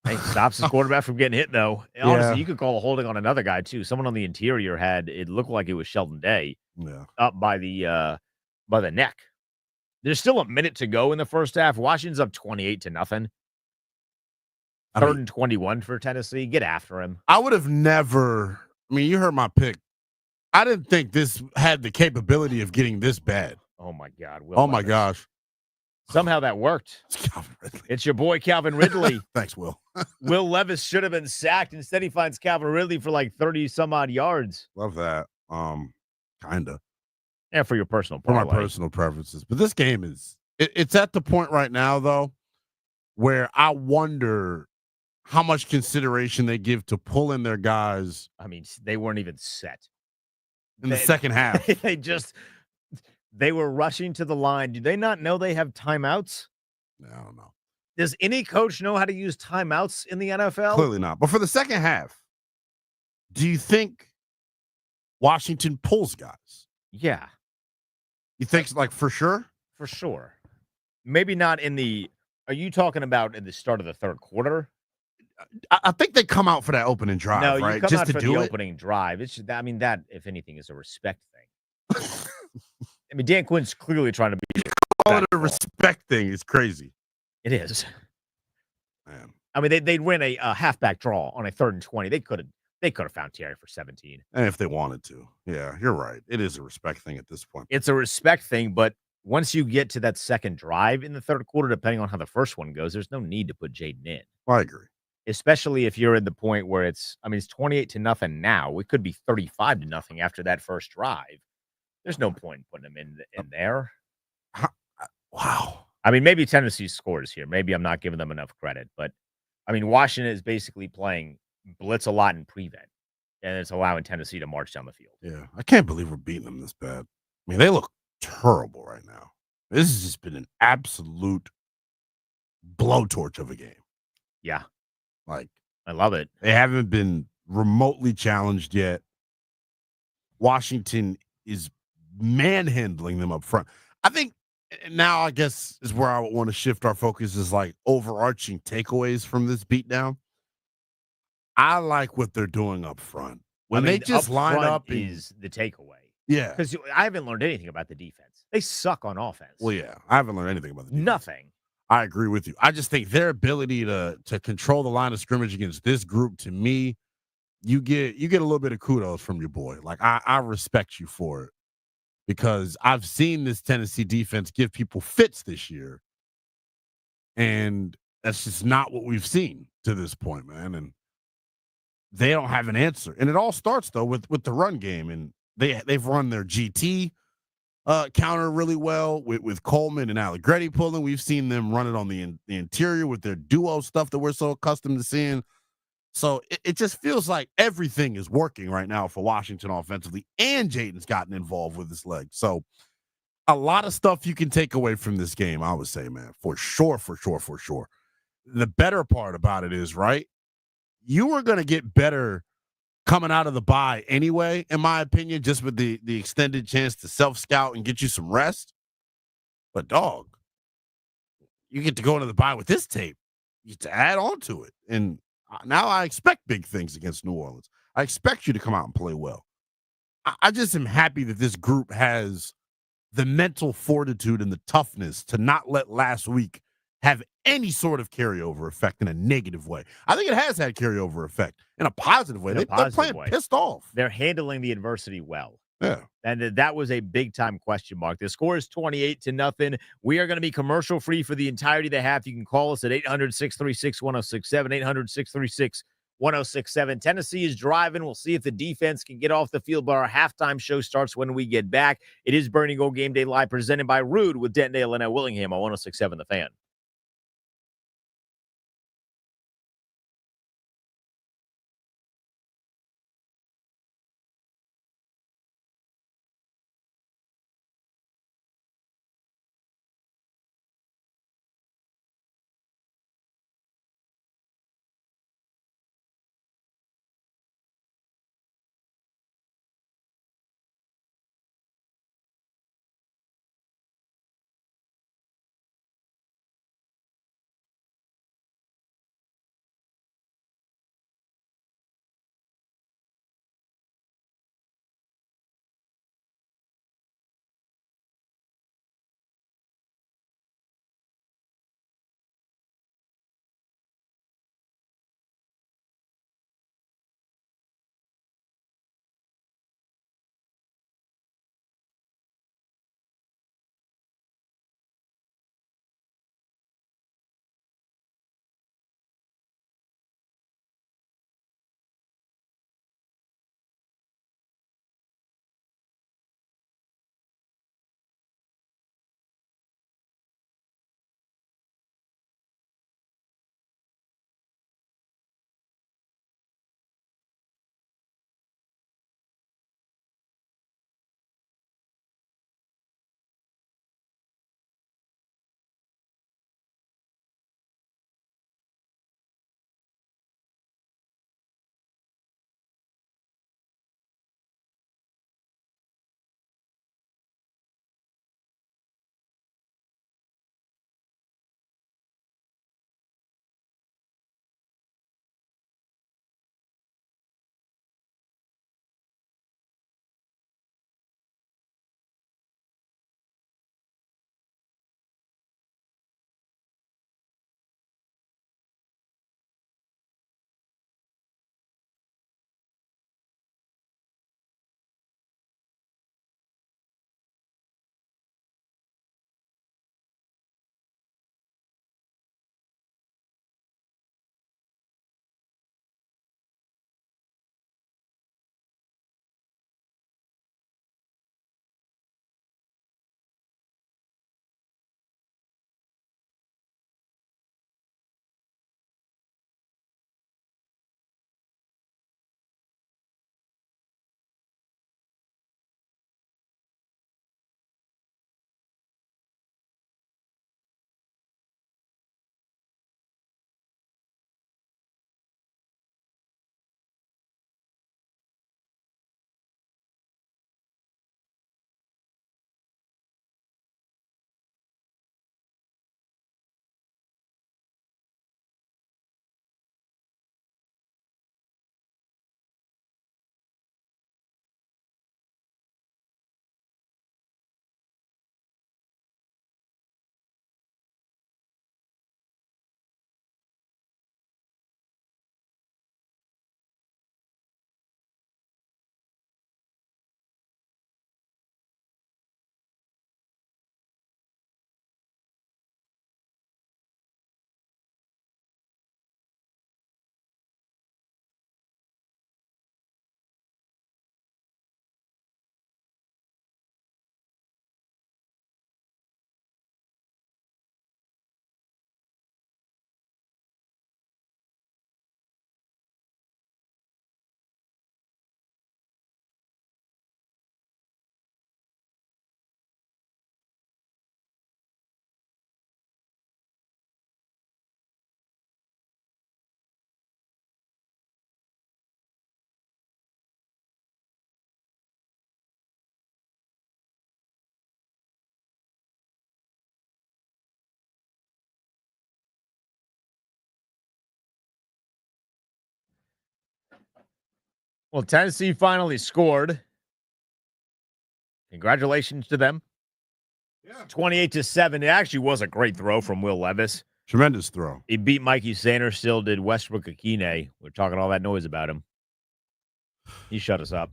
Hey, stops his quarterback from getting hit, though. Honestly, you could call a holding on another guy, too. Someone on the interior it looked like it was Sheldon Day up by the neck. There's still a minute to go in the first half. Washington's up 28-0. 3rd and 21 for Tennessee. Get after him. I would have never. I mean, you heard my pick. I didn't think this had the capability of getting this bad. Oh, my God. My gosh. Somehow that worked. It's Calvin Ridley. It's your boy, Calvin Ridley. Thanks, Will. Will Levis should have been sacked. Instead, he finds Calvin Ridley for like 30-some-odd yards. Love that. Kind of. Yeah, for your personal parlay. For my personal preferences. But this game is it's at the point right now, though, where I wonder how much consideration they give to pulling their guys. I mean, they weren't even set. In the second half. They were rushing to the line. Do they not know they have timeouts? I don't know. Does any coach know how to use timeouts in the NFL? Clearly not. But for the second half, do you think Washington pulls guys? Yeah, You think like for sure? for sure. Maybe not in the. Are you talking about in the start of the third quarter? I think they come out for that opening drive, No, you right? come Just out to for do the it. opening drive. It's I mean that if anything is a respect thing. I mean Dan Quinn's clearly trying to be. Call it a respectful. respect thing is crazy, It is. man. I mean they'd win a halfback draw on a 3rd and 20. They could have found Terry for 17. And if they wanted to, yeah, you're right. It is a respect thing at this point. It's a respect thing, but once you get to that second drive in the third quarter, depending on how the first one goes, there's no need to put Jayden in. I agree. Especially if you're at the point where it's 28-0 now. It could be 35-0 after that first drive. There's no point in putting him in there. Wow. I mean, maybe Tennessee scores here. Maybe I'm not giving them enough credit, but I mean, Washington is basically playing blitz a lot in prevent, and it's allowing Tennessee to march down the field. Yeah, I can't believe we're beating them this bad. I mean, they look terrible right now. This has just been an absolute blowtorch of a game. Yeah, Like, I love it. they haven't been remotely challenged yet. Washington is manhandling them up front. I think now, I guess, is where I would want to shift our focus is like overarching takeaways from this beatdown. I like what they're doing up front. When they just line up is the takeaway. Yeah. Because I haven't learned anything about the defense. They suck on offense. Well, yeah. I haven't learned anything about the defense. Nothing. I agree with you. I just think their ability to control the line of scrimmage against this group, to me, you get a little bit of kudos from your boy. Like I respect you for it because I've seen this Tennessee defense give people fits this year, and that's just not what we've seen to this point, man. And they don't have an answer. And it all starts though with the run game, and they've run their GT counter really well with Coleman and Allegretti pulling. We've seen them run it on the interior with their duo stuff that we're so accustomed to seeing. So it just feels like everything is working right now for Washington offensively, and Jayden's gotten involved with his leg. So a lot of stuff you can take away from this game, I would say, man, for sure. The better part about it is, right, you were going to get better coming out of the bye anyway, in my opinion, just with the extended chance to self-scout and get you some rest. But, dog, you get to go into the bye with this tape. You get to add on to it. And now I expect big things against New Orleans. I expect you to come out and play well. I just am happy that this group has the mental fortitude and the toughness to not let last week have any sort of carryover effect in a negative way. I think it has had carryover effect in a positive way. They're playing pissed off. They're handling the adversity well. Yeah. And that was a big-time question mark. The score is 28-0. We are going to be commercial-free for the entirety of the half. You can call us at 800-636-1067, 800-636-1067. Tennessee is driving. We'll see if the defense can get off the field, but our halftime show starts when we get back. It is Burning Gold Game Day Live, presented by Rude with Dentdale and Willingham on 106.7 The Fan. Well, Tennessee finally scored. Congratulations to them. Yeah. 28-7. It actually was a great throw from Will Levis. Tremendous throw. He beat Mikey Sanders, still did Westbrook Akine. We're talking all that noise about him. He shut us up.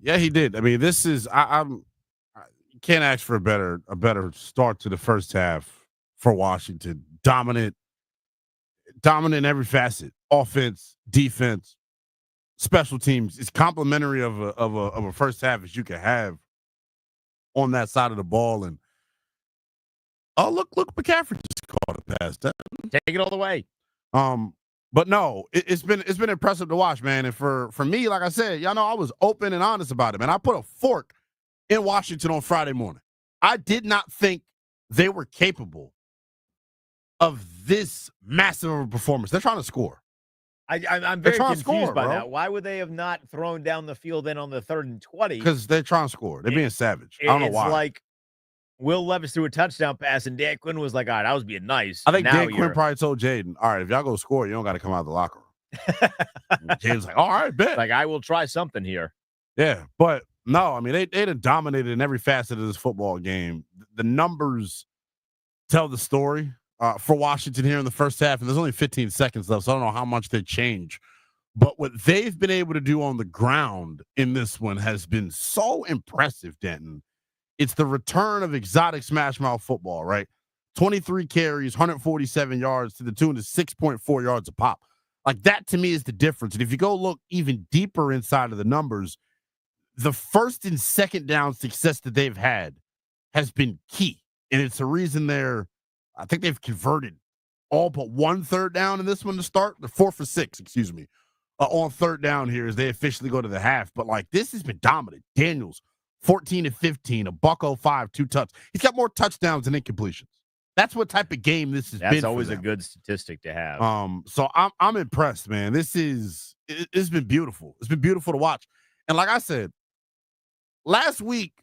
Yeah, he did. I mean, this is you can't ask for a better start to the first half for Washington. Dominant in every facet. Offense, defense, special teams. It's complimentary of a first half as you can have on that side of the ball. And look, McCaffrey just caught a pass. Take it all the way. But no, it's been impressive to watch, man. And for me, like I said, y'all know I was open and honest about it, man. I put a fork in Washington on Friday morning. I did not think they were capable of this massive of a performance. They're trying to score. I'm very confused by bro. that. Why would they have not thrown down the field then on the 3rd and 20? Because they're trying to score. They're being savage. I don't know why. It's like Will Levis threw a touchdown pass, and Dan Quinn was like, all right, I was being nice. I think Dan Quinn probably told Jayden, all right, if y'all go score, you don't got to come out of the locker room. Jayden's like, all right, bet. Like, I will try something here. Yeah, but no, I mean, they'd have dominated in every facet of this football game. The numbers tell the story for Washington here in the first half, and there's only 15 seconds left, so I don't know how much they change. But what they've been able to do on the ground in this one has been so impressive, Denton. It's the return of exotic smash mouth football, right? 23 carries, 147 yards to the tune of 6.4 yards a pop. Like, that to me is the difference. And if you go look even deeper inside of the numbers, the first and second down success that they've had has been key. And it's the reason I think they've converted all but 1 third down in this one to start. They're 4 for 6, on third down here as they officially go to the half. But, like, this has been dominant. Daniels, 14-15, a $105, 2 touchdowns. He's got more touchdowns than incompletions. That's what type of game this has been. That's always a good statistic to have. So I'm impressed, man. It's been beautiful. It's been beautiful to watch. And like I said, last week,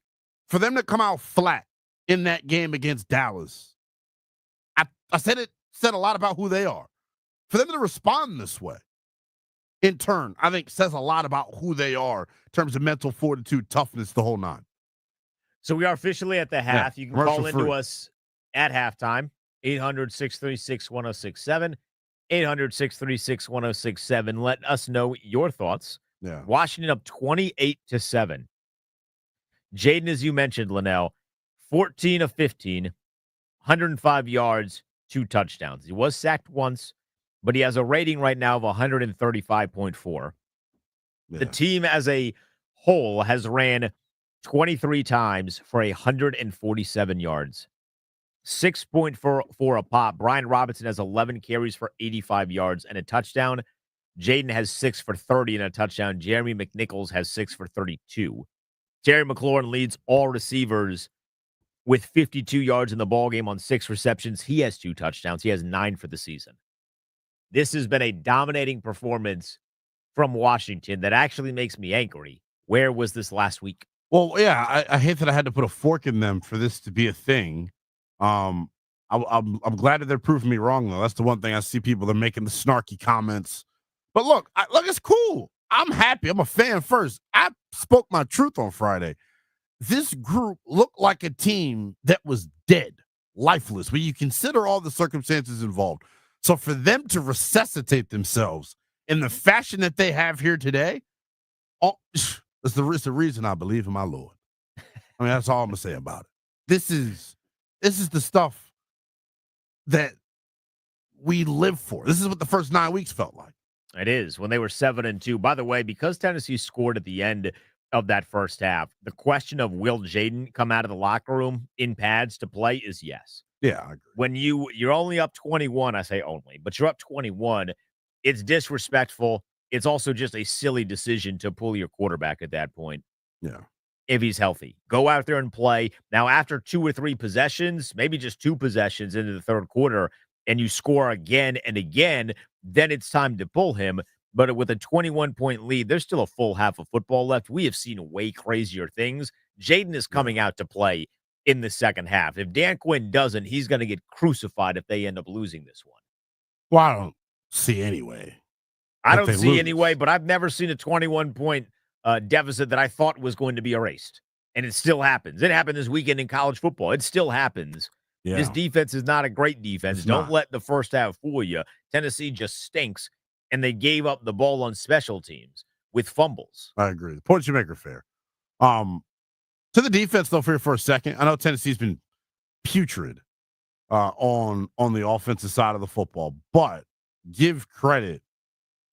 for them to come out flat in that game against Dallas, I said a lot about who they are. For them to respond this way, in turn, I think says a lot about who they are in terms of mental fortitude, toughness, the whole nine. So we are officially at the half. Yeah, you can call into us at halftime, 800-636-1067, 800-636-1067. Let us know your thoughts. Yeah. Washington up 28-7. Jayden, as you mentioned, Linnell, 14 of 15, 105 yards, 2 touchdowns. He was sacked once, but he has a rating right now of 135.4. Yeah. The team as a whole has ran 23 times for 147 yards. 6.4 a pop. Brian Robinson has 11 carries for 85 yards and a touchdown. Jayden has 6 for 30 and a touchdown. Jeremy McNichols has 6 for 32. Terry McLaurin leads all receivers with 52 yards in the ballgame on 6 receptions. He has 2 touchdowns. He has 9 for the season. This has been a dominating performance from Washington that actually makes me angry. Where was this last week? Well, yeah, I hate that I had to put a fork in them for this to be a thing. I'm glad that they're proving me wrong, though. That's the one thing I see people, they're making the snarky comments. But look, it's cool. I'm happy. I'm a fan first. I spoke my truth on Friday. This group looked like a team that was dead, lifeless, when you consider all the circumstances involved. So for them to resuscitate themselves in the fashion that they have here today, it's the reason I believe in my Lord. I mean, that's all I'm going to say about it. This is the stuff that we live for. This is what the first 9 weeks felt like. It is, when they were 7-2. By the way, because Tennessee scored at the end of that first half, the question of will Jayden come out of the locker room in pads to play is yes. Yeah, I agree. When you're only up 21, I say only, but you're up 21, it's disrespectful. It's also just a silly decision to pull your quarterback at that point. Yeah. If he's healthy, go out there and play. Now, after 2 or 3 possessions, maybe just 2 possessions into the third quarter, and you score again and again, then it's time to pull him. But with a 21-point lead, there's still a full half of football left. We have seen way crazier things. Jayden is coming out to play in the second half. If Dan Quinn doesn't, he's going to get crucified if they end up losing this one. Well, I don't see anyway. I don't see anyway, but I've never seen a 21-point deficit that I thought was going to be erased. And it still happens. It happened this weekend in college football. It still happens. Yeah. This defense is not a great defense. It's Don't not. let the first half fool you. Tennessee just stinks, and they gave up the ball on special teams with fumbles. I agree. The points you make are fair. To the defense, though, for a second, I know Tennessee's been putrid on the offensive side of the football, but give credit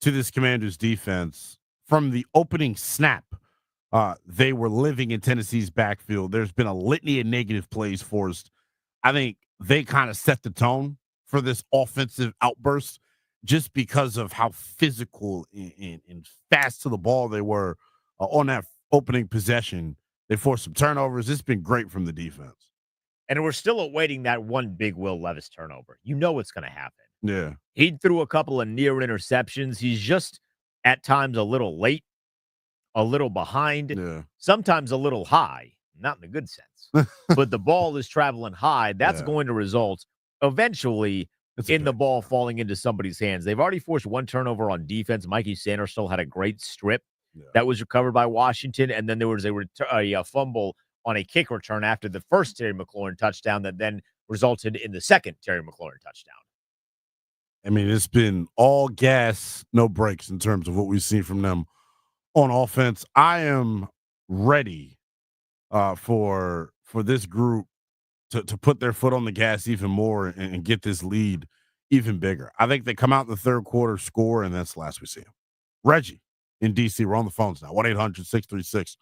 to this Commanders defense. From the opening snap, they were living in Tennessee's backfield. There's been a litany of negative plays forced. I think they kind of set the tone for this offensive outburst just because of how physical and fast to the ball they were on that opening possession. They forced some turnovers. It's been great from the defense. And we're still awaiting that one big Will Levis turnover. You know what's going to happen. Yeah. He threw a couple of near interceptions. He's just at times a little late, a little behind, sometimes a little high, not in the good sense. But the ball is traveling high. That's going to result eventually in the ball falling into somebody's hands. They've already forced one turnover on defense. Mikey Sanders still had a great strip that was recovered by Washington. And then there was a fumble on a kick return after the first Terry McLaurin touchdown that then resulted in the second Terry McLaurin touchdown. I mean, it's been all gas, no brakes in terms of what we've seen from them on offense. I am ready for this group to put their foot on the gas even more and get this lead even bigger. I think they come out in the third quarter, score, and that's the last we see them. Reggie in D.C., we're on the phones now, 1-800-636-1067.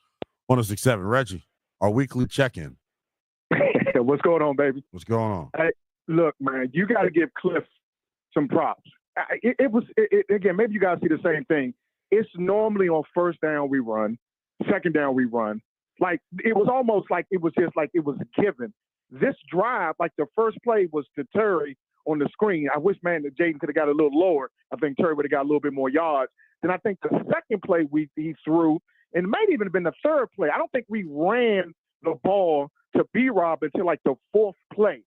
Reggie, our weekly check-in. What's going on, baby? What's going on? Hey, look, man, you got to give Cliff some props. Again, maybe you guys see the same thing. It's normally on first down we run, second down we run. Like, it was almost like it was just like it was given. This drive, like the first play was to Terry on the screen. I wish, man, that Jayden could have got a little lower. I think Terry would have got a little bit more yards. Then I think the second play he threw, and it might even have been the third play. I don't think we ran the ball to B-Rob until like the fourth play.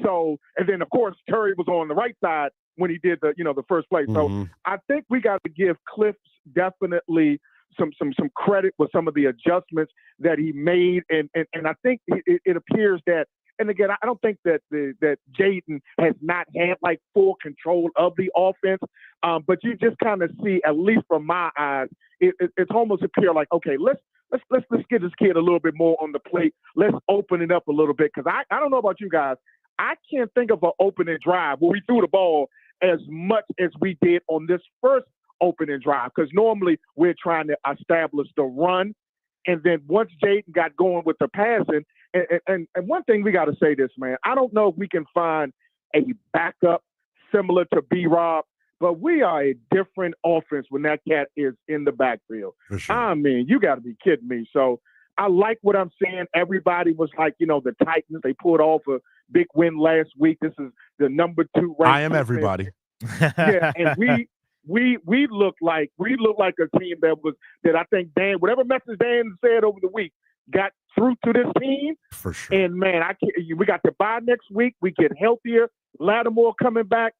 So, and then of course Terry was on the right side when he did the first play. So I think we got to give Cliff definitely some credit with some of the adjustments that he made, and I think it appears that. And again, I don't think that Jayden has not had like full control of the offense, but you just kind of see, at least from my eyes, it's almost appear like, okay, let's get this kid a little bit more on the plate. Let's open it up a little bit, because I don't know about you guys, I can't think of an opening drive where we threw the ball as much as we did on this first opening drive, because normally we're trying to establish the run, and then once Jayden got going with the passing. And one thing we got to say this, man, I don't know if we can find a backup similar to B-Rob, but we are a different offense when that cat is in the backfield. For sure. I mean, you got to be kidding me. So I like what I'm seeing. Everybody was like, the Titans, they pulled off a big win last week. This is the number 2 ranked. I am everybody. Yeah, and we look like a team that I think whatever message Dan said over the week got through to this team. For sure. And man, we got to bye next week. We get healthier. Lattimore coming back.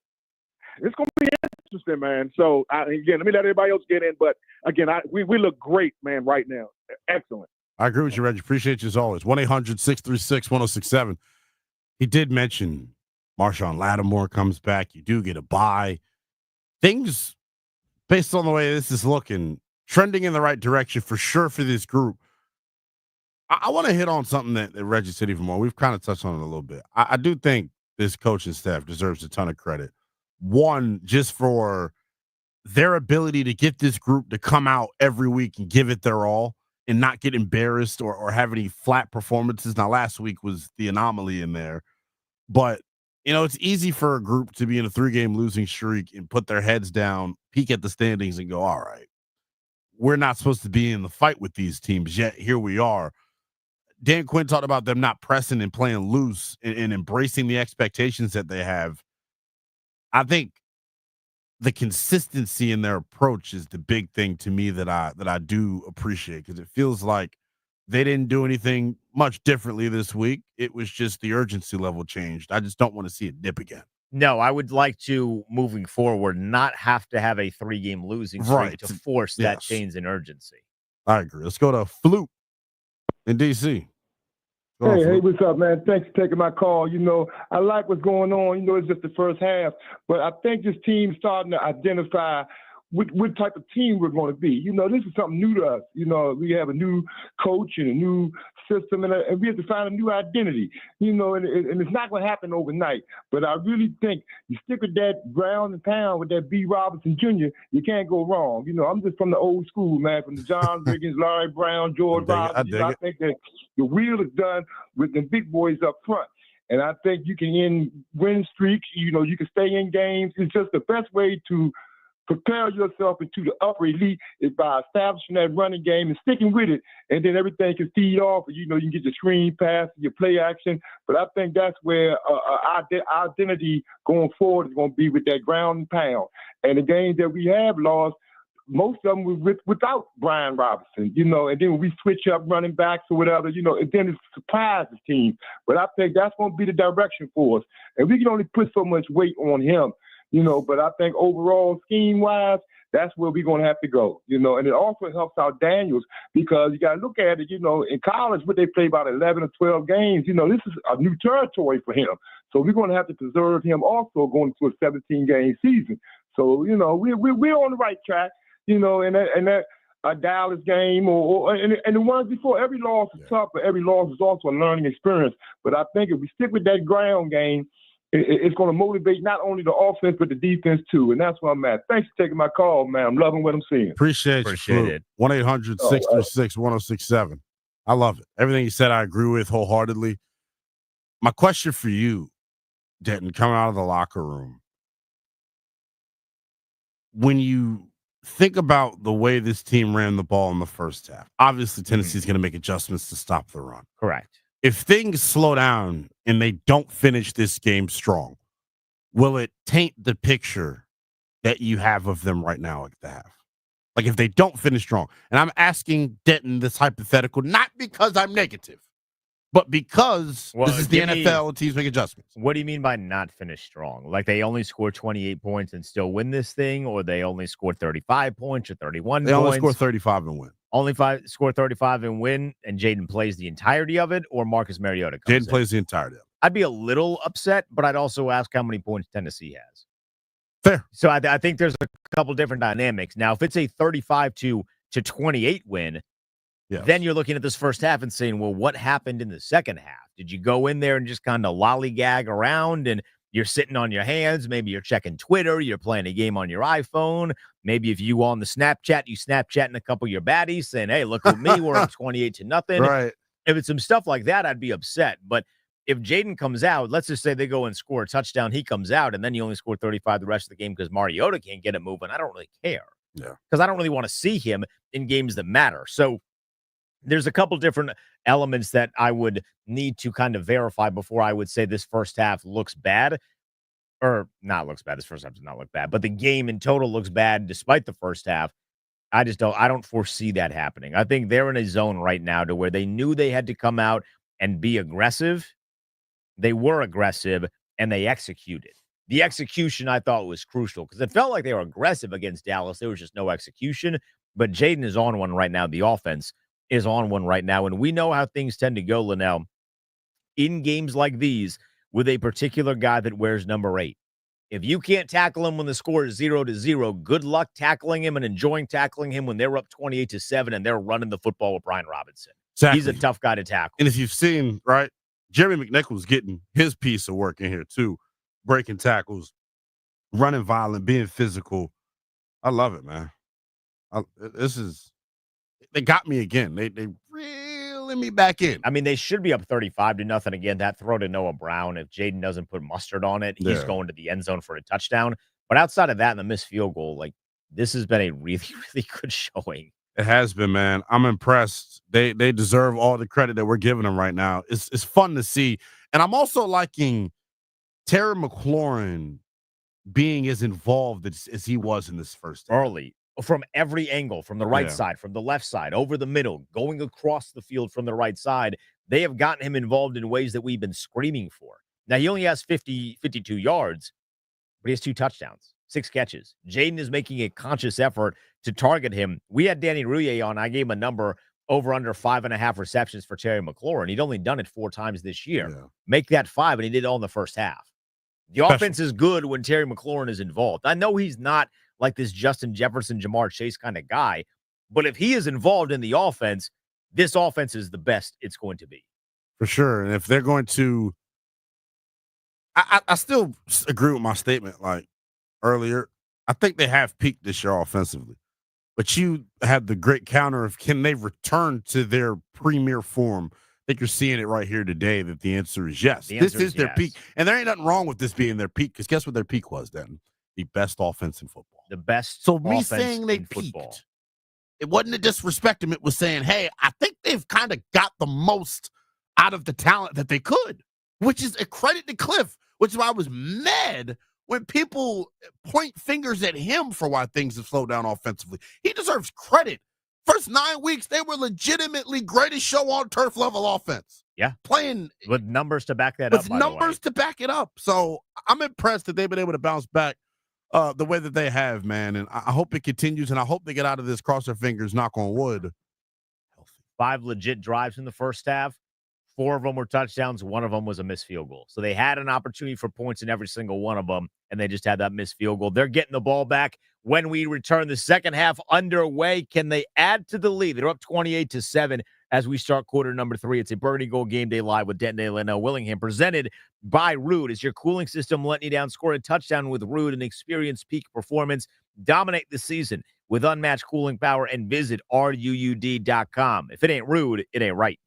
It's going to be interesting, man. So again, let me let everybody else get in. But again, we look great, man, right now. Excellent. I agree with you, Reggie. Appreciate you as always. 1-800-636-1067. He did mention Marshawn Lattimore comes back. You do get a bye. Things, based on the way this is looking, trending in the right direction for sure for this group. I want to hit on something that Reggie said even more. We've kind of touched on it a little bit. I do think this coaching staff deserves a ton of credit. One, just for their ability to get this group to come out every week and give it their all and not get embarrassed or have any flat performances. Now, last week was the anomaly in there. But, it's easy for a group to be in a 3-game losing streak and put their heads down, peek at the standings, and go, all right, we're not supposed to be in the fight with these teams, yet here we are. Dan Quinn talked about them not pressing and playing loose and embracing the expectations that they have. I think the consistency in their approach is the big thing to me that I do appreciate, because it feels like they didn't do anything much differently this week. It was just the urgency level changed. I just don't want to see it dip again. No, I would like to, moving forward, not have to have a 3-game losing streak to force that change in urgency. I agree. Let's go to Flute in D.C. Hey, what's up, man? Thanks for taking my call. I like what's going on. It's just the first half, but I think this team's starting to identify what type of team we're going to be. This is something new to us. We have a new coach and a new system, and we have to find a new identity. And it's not going to happen overnight. But I really think you stick with that ground and pound with that B. Robinson Jr., you can't go wrong. I'm just from the old school, man, from the John Riggins, Larry Brown, George Robinson. I think that the wheel is done with the big boys up front. And I think you can end win streaks. You can stay in games. It's just the best way to prepare yourself into the upper elite is by establishing that running game and sticking with it, and then everything can feed off. You can get your screen pass, your play action. But I think that's where our identity going forward is going to be with that ground and pound. And the games that we have lost, most of them were without Brian Robinson, and then when we switch up running backs or whatever, and then it surprises teams. But I think that's going to be the direction for us. And we can only put so much weight on him. But I think overall, scheme-wise, that's where we're going to have to go, and it also helps out Daniels because you got to look at it, in college, what they play about 11 or 12 games, this is a new territory for him. So we're going to have to preserve him also going to a 17-game season. So, we're on the right track, and that a Dallas game and the ones before, every loss is tough, but every loss is also a learning experience. But I think if we stick with that ground game, it's going to motivate not only the offense, but the defense, too. And that's where I'm at. Thanks for taking my call, man. I'm loving what I'm seeing. Appreciate it. 1-800-636-1067. I love it. Everything you said, I agree with wholeheartedly. My question for you, Denton, coming out of the locker room, when you think about the way this team ran the ball in the first half, obviously Tennessee's going to make adjustments to stop the run. Correct. If things slow down and they don't finish this game strong, will it taint the picture that you have of them right now at the half? Like if they don't finish strong. And I'm asking Denton this hypothetical, not because I'm negative, but because this is the NFL and teams make adjustments. What do you mean by not finish strong? Like they only score 28 points and still win this thing, or they only score 35 points or 31 points? They only score 35 and win. Score 35 and win, and Jayden plays the entirety of it, or Marcus Mariota comes in? Jayden plays the entirety of it. I'd be a little upset, but I'd also ask how many points Tennessee has. Fair. So I think there's a couple different dynamics. Now, if it's a 35 to 28 win, then you're looking at this first half and saying, well, what happened in the second half? Did you go in there and just kind of lollygag around and you're sitting on your hands? Maybe you're checking Twitter. You're playing a game on your iPhone. Maybe if you on the Snapchat, you Snapchatting a couple of your baddies saying, hey, look at me. We're up 28-0. Right. If it's some stuff like that, I'd be upset. But if Jayden comes out, let's just say they go and score a touchdown. He comes out, and then you only score 35 the rest of the game because Mariota can't get it moving. I don't really care. Yeah. Because I don't really want to see him in games that matter. So there's a couple different elements that I would need to kind of verify before I would say this first half looks bad. Or not looks bad. This first half does not look bad. But the game in total looks bad despite the first half. I don't foresee that happening. I think they're in a zone right now to where they knew they had to come out and be aggressive. They were aggressive, and they executed. The execution, I thought, was crucial because it felt like they were aggressive against Dallas. There was just no execution. But Jayden is on one right now. The offense is on one right now. And we know how things tend to go, Linnell, in games like these with a particular guy that wears number 8. If you can't tackle him when the score is 0-0, good luck tackling him and enjoying tackling him when they're up 28-7 and they're running the football with Brian Robinson. Exactly. He's a tough guy to tackle. And if you've seen, right, Jeremy McNichols getting his piece of work in here too, breaking tackles, running violent, being physical. I love it, man. They got me again. They reeling me back in. I mean, they should be up 35-0 again. That throw to Noah Brown, if Jayden doesn't put mustard on it, he's going to the end zone for a touchdown. But outside of that and the missed field goal, like this has been a really, really good showing. It has been, man. I'm impressed. They deserve all the credit that we're giving them right now. It's fun to see. And I'm also liking Terry McLaurin being as involved as he was in this first half. Early. From every angle, from the right side, from the left side, over the middle, going across the field from the right side. They have gotten him involved in ways that we've been screaming for. Now, he only has 52 yards, but he has 2 touchdowns, 6 catches. Jayden is making a conscious effort to target him. We had Danny Rouhier on. I gave him a number over under 5.5 receptions for Terry McLaurin. He'd only done it 4 times this year. Yeah. Make that 5, and he did it all in the first half. The offense is good when Terry McLaurin is involved. I know he's not like this Justin Jefferson, Jamar Chase kind of guy, but if he is involved in the offense, this offense is the best it's going to be. For sure. And if they're going to, I still agree with my statement like earlier. I think they have peaked this year offensively. But you have the great counter of can they return to their premier form? I think you're seeing it right here today that the answer is yes. This is their peak. And there ain't nothing wrong with this being their peak because guess what their peak was then? The best offense in football. The best. So me saying they peaked, it wasn't a disrespect them. It was saying, hey, I think they've kind of got the most out of the talent that they could, which is a credit to Cliff, which is why I was mad when people point fingers at him for why things have slowed down offensively. He deserves credit. First 9 weeks, they were legitimately greatest show on turf level offense. Yeah. Playing with numbers to back that up. With numbers to back it up. So I'm impressed that they've been able to bounce back the way that they have, man. And I hope it continues, and I hope they get out of this, cross their fingers, knock on wood. 5 legit drives in the first half. 4 of them were touchdowns. 1 of them was a missed field goal. So they had an opportunity for points in every single one of them, and they just had that missed field goal. They're getting the ball back when we return. The second half underway. Can they add to the lead? They're up 28-7 as we start quarter number 3. It's a Burgundy Gold Game Day Live with Denton Dale Willingham, presented by Rude. Is your cooling system letting you down? Score a touchdown with Rude and experience peak performance. Dominate the season with unmatched cooling power and visit RUUD.com. If it ain't Rude, it ain't right.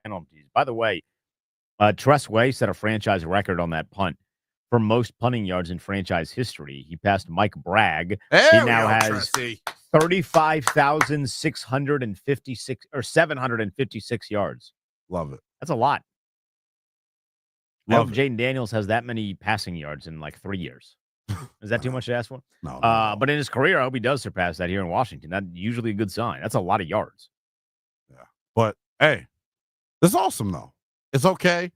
penalties. By the way, Tressway set a franchise record on that punt for most punting yards in franchise history. He passed Mike Bragg. There He we now go, has Tressy. 35,656 or 756 yards. Love it. That's a lot. I Love hope it. Jayden Daniels has that many passing yards in like 3 years. Is that too much to ask for? No. But in his career, I hope he does surpass that here in Washington. That's usually a good sign. That's a lot of yards. Yeah. But hey, it's awesome though. It's okay.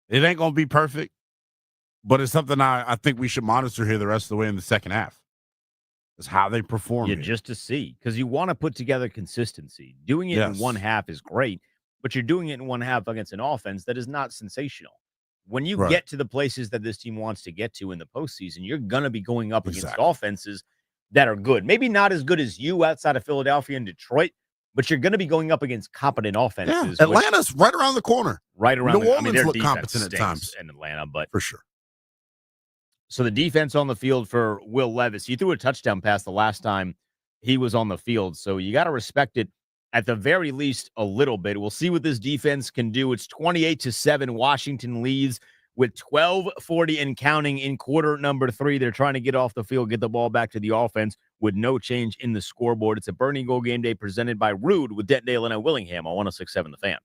It ain't gonna be perfect, but it's something I think we should monitor here the rest of the way in the second half. Is how they perform. Yeah, here. just to see. Because you want to put together consistency. Doing it in one half is great, but you're doing it in one half against an offense that is not sensational. When you get to the places that this team wants to get to in the postseason, you're going to be going up against offenses that are good. Maybe not as good as you outside of Philadelphia and Detroit, but you're going to be going up against competent offenses. Yeah, Atlanta's right around the corner. Right around New Orleans I mean, their look defense competent at stinks times. in Atlanta, but For sure. So the defense on the field for Will Levis, he threw a touchdown pass the last time he was on the field. So you got to respect it at the very least a little bit. We'll see what this defense can do. It's 28-7. Washington leads with 12:40 and counting in quarter number 3. They're trying to get off the field, get the ball back to the offense with no change in the scoreboard. It's a Burning Goal Game Day presented by Rude with Dentdale and Willingham on 106.7 The Fan.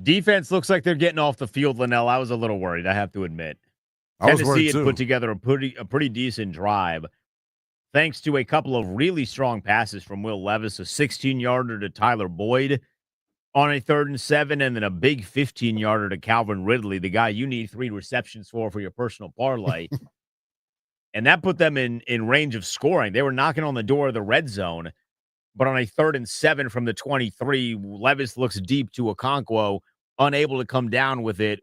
Defense looks like they're getting off the field, Linnell. I was a little worried, I have to admit. I was Tennessee worried had too. put together a pretty decent drive thanks to a couple of really strong passes from Will Levis, a 16-yarder to Tyler Boyd on a 3rd and 7, and then a big 15-yarder to Calvin Ridley, the guy you need 3 receptions for your personal parlay. And that put them in range of scoring. They were knocking on the door of the red zone, but on a 3rd and 7 from the 23, Levis looks deep to Okonkwo, unable to come down with it,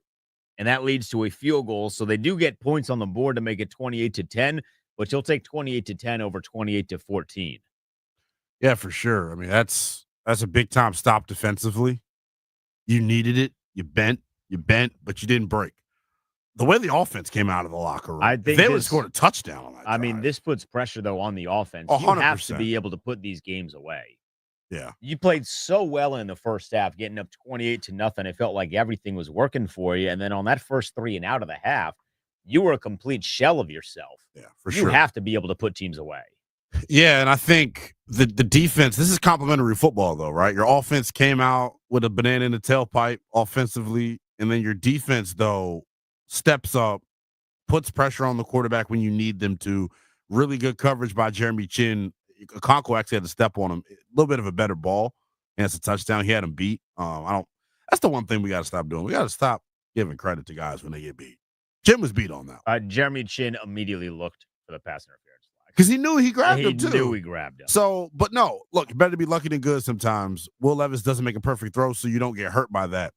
and that leads to a field goal. So they do get points on the board to make it 28-10, but you'll take 28-10 over 28-14. Yeah, for sure. I mean, that's a big time stop defensively. You needed it. You bent, but you didn't break. The way the offense came out of the locker room, I think they would have scored a touchdown on that. I mean, drive. this puts pressure, though, on the offense. 100%. You have to be able to put these games away. Yeah. You played so well in the first half, getting up 28-0. It felt like everything was working for you. And then on that first 3 and out of the half, you were a complete shell of yourself. Yeah, for you sure. have to be able to put teams away. Yeah, and I think the defense, this is complimentary football, though, right? Your offense came out with a banana in the tailpipe offensively, and then your defense, though, steps up, puts pressure on the quarterback when you need them to. Really good coverage by Jeremy Chin. Okonkwo actually had to step on him. A little bit of a better ball, and it's a touchdown. He had him beat. That's the one thing we got to stop doing. We got to stop giving credit to guys when they get beat. Jim was beat on that. Jeremy Chin immediately looked for the pass interference flag. Because he knew he grabbed him, too. He knew he grabbed him. So, but no, look, you better be lucky than good sometimes. Will Levis doesn't make a perfect throw, so you don't get hurt by that.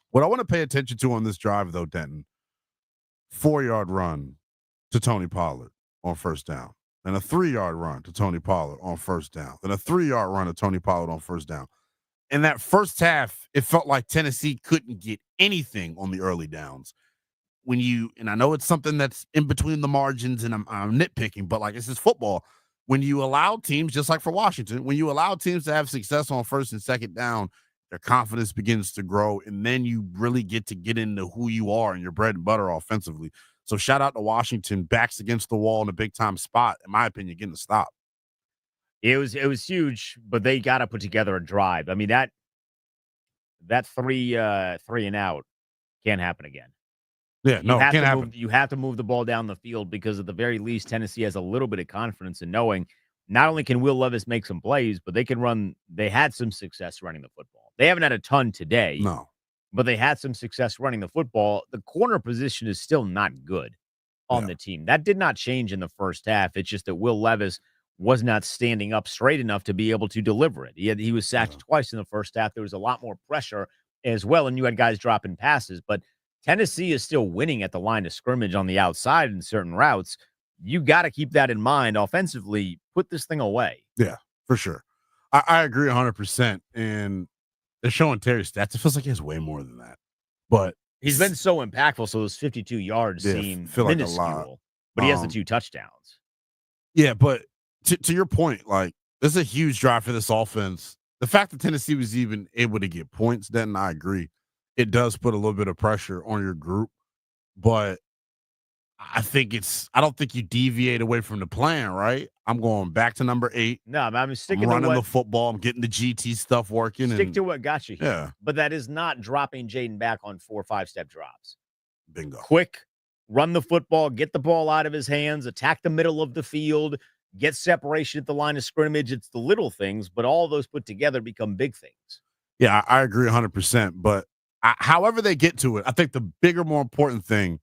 What I want to pay attention to on this drive, though, Denton, 4-yard run to Tony Pollard on first down, and a 3-yard run to Tony Pollard on first down, and a 3-yard run to Tony Pollard on first down. In that first half, it felt like Tennessee couldn't get anything on the early downs. And I know it's something that's in between the margins, and I'm nitpicking, but like, this is football. When you allow teams, just like for Washington, when you allow teams to have success on first and second down, their confidence begins to grow, and then you really get into who you are and your bread and butter offensively. So shout out to Washington, backs against the wall in a big time spot, in my opinion, getting a stop. It was huge, but they got to put together a drive. I mean, that 3 and out can't happen again. Yeah, no, it can't happen. You have to move the ball down the field because at the very least, Tennessee has a little bit of confidence in knowing not only can Will Levis make some plays, but they can run. They had some success running the football. They haven't had a ton today. No. But they had some success running the football. The corner position is still not good on the team. That did not change in the first half. It's just that Will Levis was not standing up straight enough to be able to deliver it. He was sacked twice in the first half. There was a lot more pressure as well, and you had guys dropping passes. But Tennessee is still winning at the line of scrimmage on the outside in certain routes. You got to keep that in mind offensively. Put this thing away. Yeah, for sure. I agree 100%. And they're showing Terry stats. It feels like he has way more than that. But he's been so impactful, so those 52 yards seem minuscule. Like a lot. But he has the 2 touchdowns. Yeah, but to your point, like, this is a huge drive for this offense. The fact that Tennessee was even able to get points, then I agree. It does put a little bit of pressure on your group. But I don't think you deviate away from the plan, right? I'm going back to number 8. No, I'm sticking running to the football. I'm getting the GT stuff working. Stick to what got you here. Yeah. But that is not dropping Jayden back on 4 or 5-step drops. Bingo. Quick, run the football, get the ball out of his hands, attack the middle of the field, get separation at the line of scrimmage. It's the little things, but all those put together become big things. Yeah, I agree 100%. But however they get to it, I think the bigger, more important thing,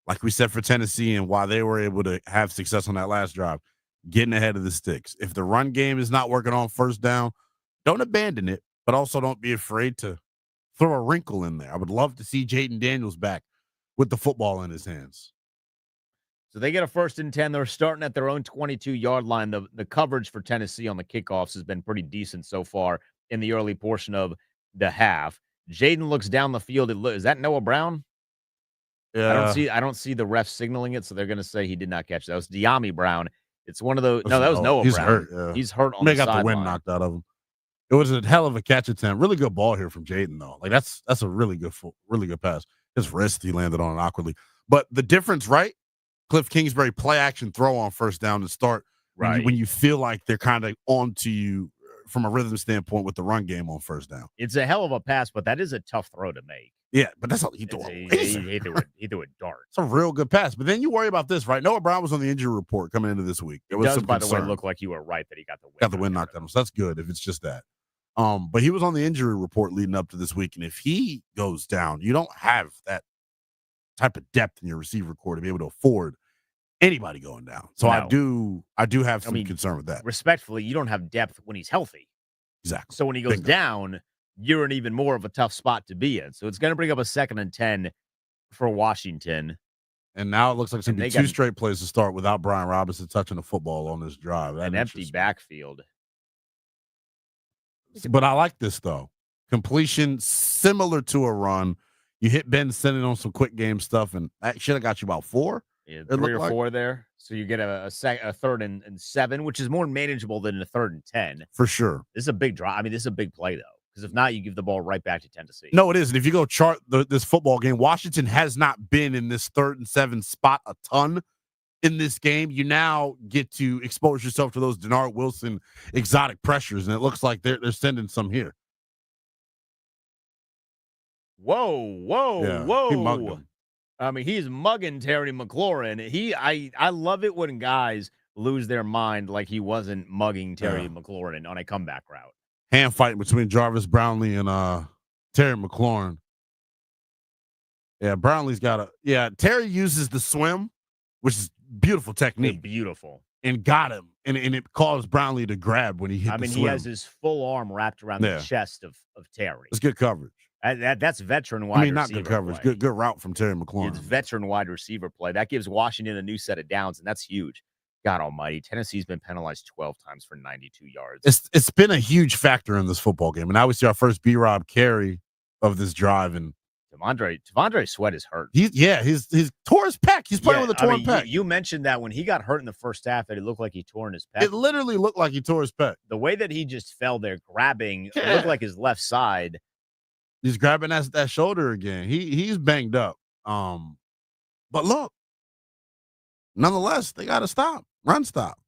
like we said for Tennessee and why they were able to have success on that last drive, getting ahead of the sticks. If the run game is not working on first down, don't abandon it, but also don't be afraid to throw a wrinkle in there. I would love to see Jayden Daniels back with the football in his hands. So they get a 1st and 10. They're starting at their own 22-yard line. The coverage for Tennessee on the kickoffs has been pretty decent so far in the early portion of the half. Jayden looks down the field. Is that Noah Brown? Yeah. I don't see the ref signaling it, so they're going to say he did not catch that. That was De'Ami Brown. It's one of those. No, that was Noah He's Brown. hurt. Yeah. He's hurt on They the got sideline. the wind knocked out of him. It was a hell of a catch attempt. Really good ball here from Jayden, though. Like, that's a really good pass. His wrist, he landed on it awkwardly. But the difference, right? Cliff Kingsbury play action throw on first down to start. Right. When you feel like they're kind of on to you, from a rhythm standpoint with the run game on first down. It's a hell of a pass, but that is a tough throw to make. Yeah, but that's all he threw. He threw a dart. It's a real good pass. But then you worry about this, right? Noah Brown was on the injury report coming into this week. It does, by the way, look like you were right that he got the win. Got the win knocked out. So that's good if it's just that. But he was on the injury report leading up to this week. And if he goes down, you don't have that type of depth in your receiver core to be able to afford anybody going down. So No. I do have some concern with that. Respectfully, you don't have depth when he's healthy. Exactly. So when he goes down, you're in even more of a tough spot to be in. So it's going to bring up a 2nd and 10 for Washington. And now it looks like it's going to be 2 straight plays to start without Brian Robinson touching the football on this drive. An empty backfield. But I like this, though. Completion similar to a run. You hit Ben Simmons on some quick game stuff, and that should have got you about 4. Yeah, 3 or 4 there. So you get a 3rd and 7, which is more manageable than a 3rd and 10. For sure. This is a big drive. I mean, this is a big play, though. Because if not, you give the ball right back to Tennessee. No, it isn't. If you go chart this football game, Washington has not been in this 3rd and 7 spot a ton in this game. You now get to expose yourself to those Denard Wilson exotic pressures, and it looks like they're sending some here. Whoa. He mugged him. I mean, he's mugging Terry McLaurin. I love it when guys lose their mind like he wasn't mugging Terry McLaurin on a comeback route. Hand fight between Jarvis Brownlee and Terry McLaurin. Yeah, Brownlee's got Terry uses the swim, which is beautiful technique. Beautiful. And got him. And it caused Brownlee to grab when he hit the swim. He has his full arm wrapped around the chest of Terry. It's good coverage. That's veteran wide receiver. Not good coverage. Good route from Terry McLaurin. It's veteran wide receiver play. That gives Washington a new set of downs, and that's huge. God almighty. Tennessee's been penalized 12 times for 92 yards. It's been a huge factor in this football game. And now we see our first B-Rob carry of this drive. And Devondre Sweat is hurt. He's tore his pec. He's playing with a torn pec. You mentioned that when he got hurt in the first half, that it looked like he tore his pec. It literally looked like he tore his pec. The way that he just fell there grabbing, it looked like his left side. He's grabbing that shoulder again. He's banged up. But look, nonetheless, they got to stop. Run stop.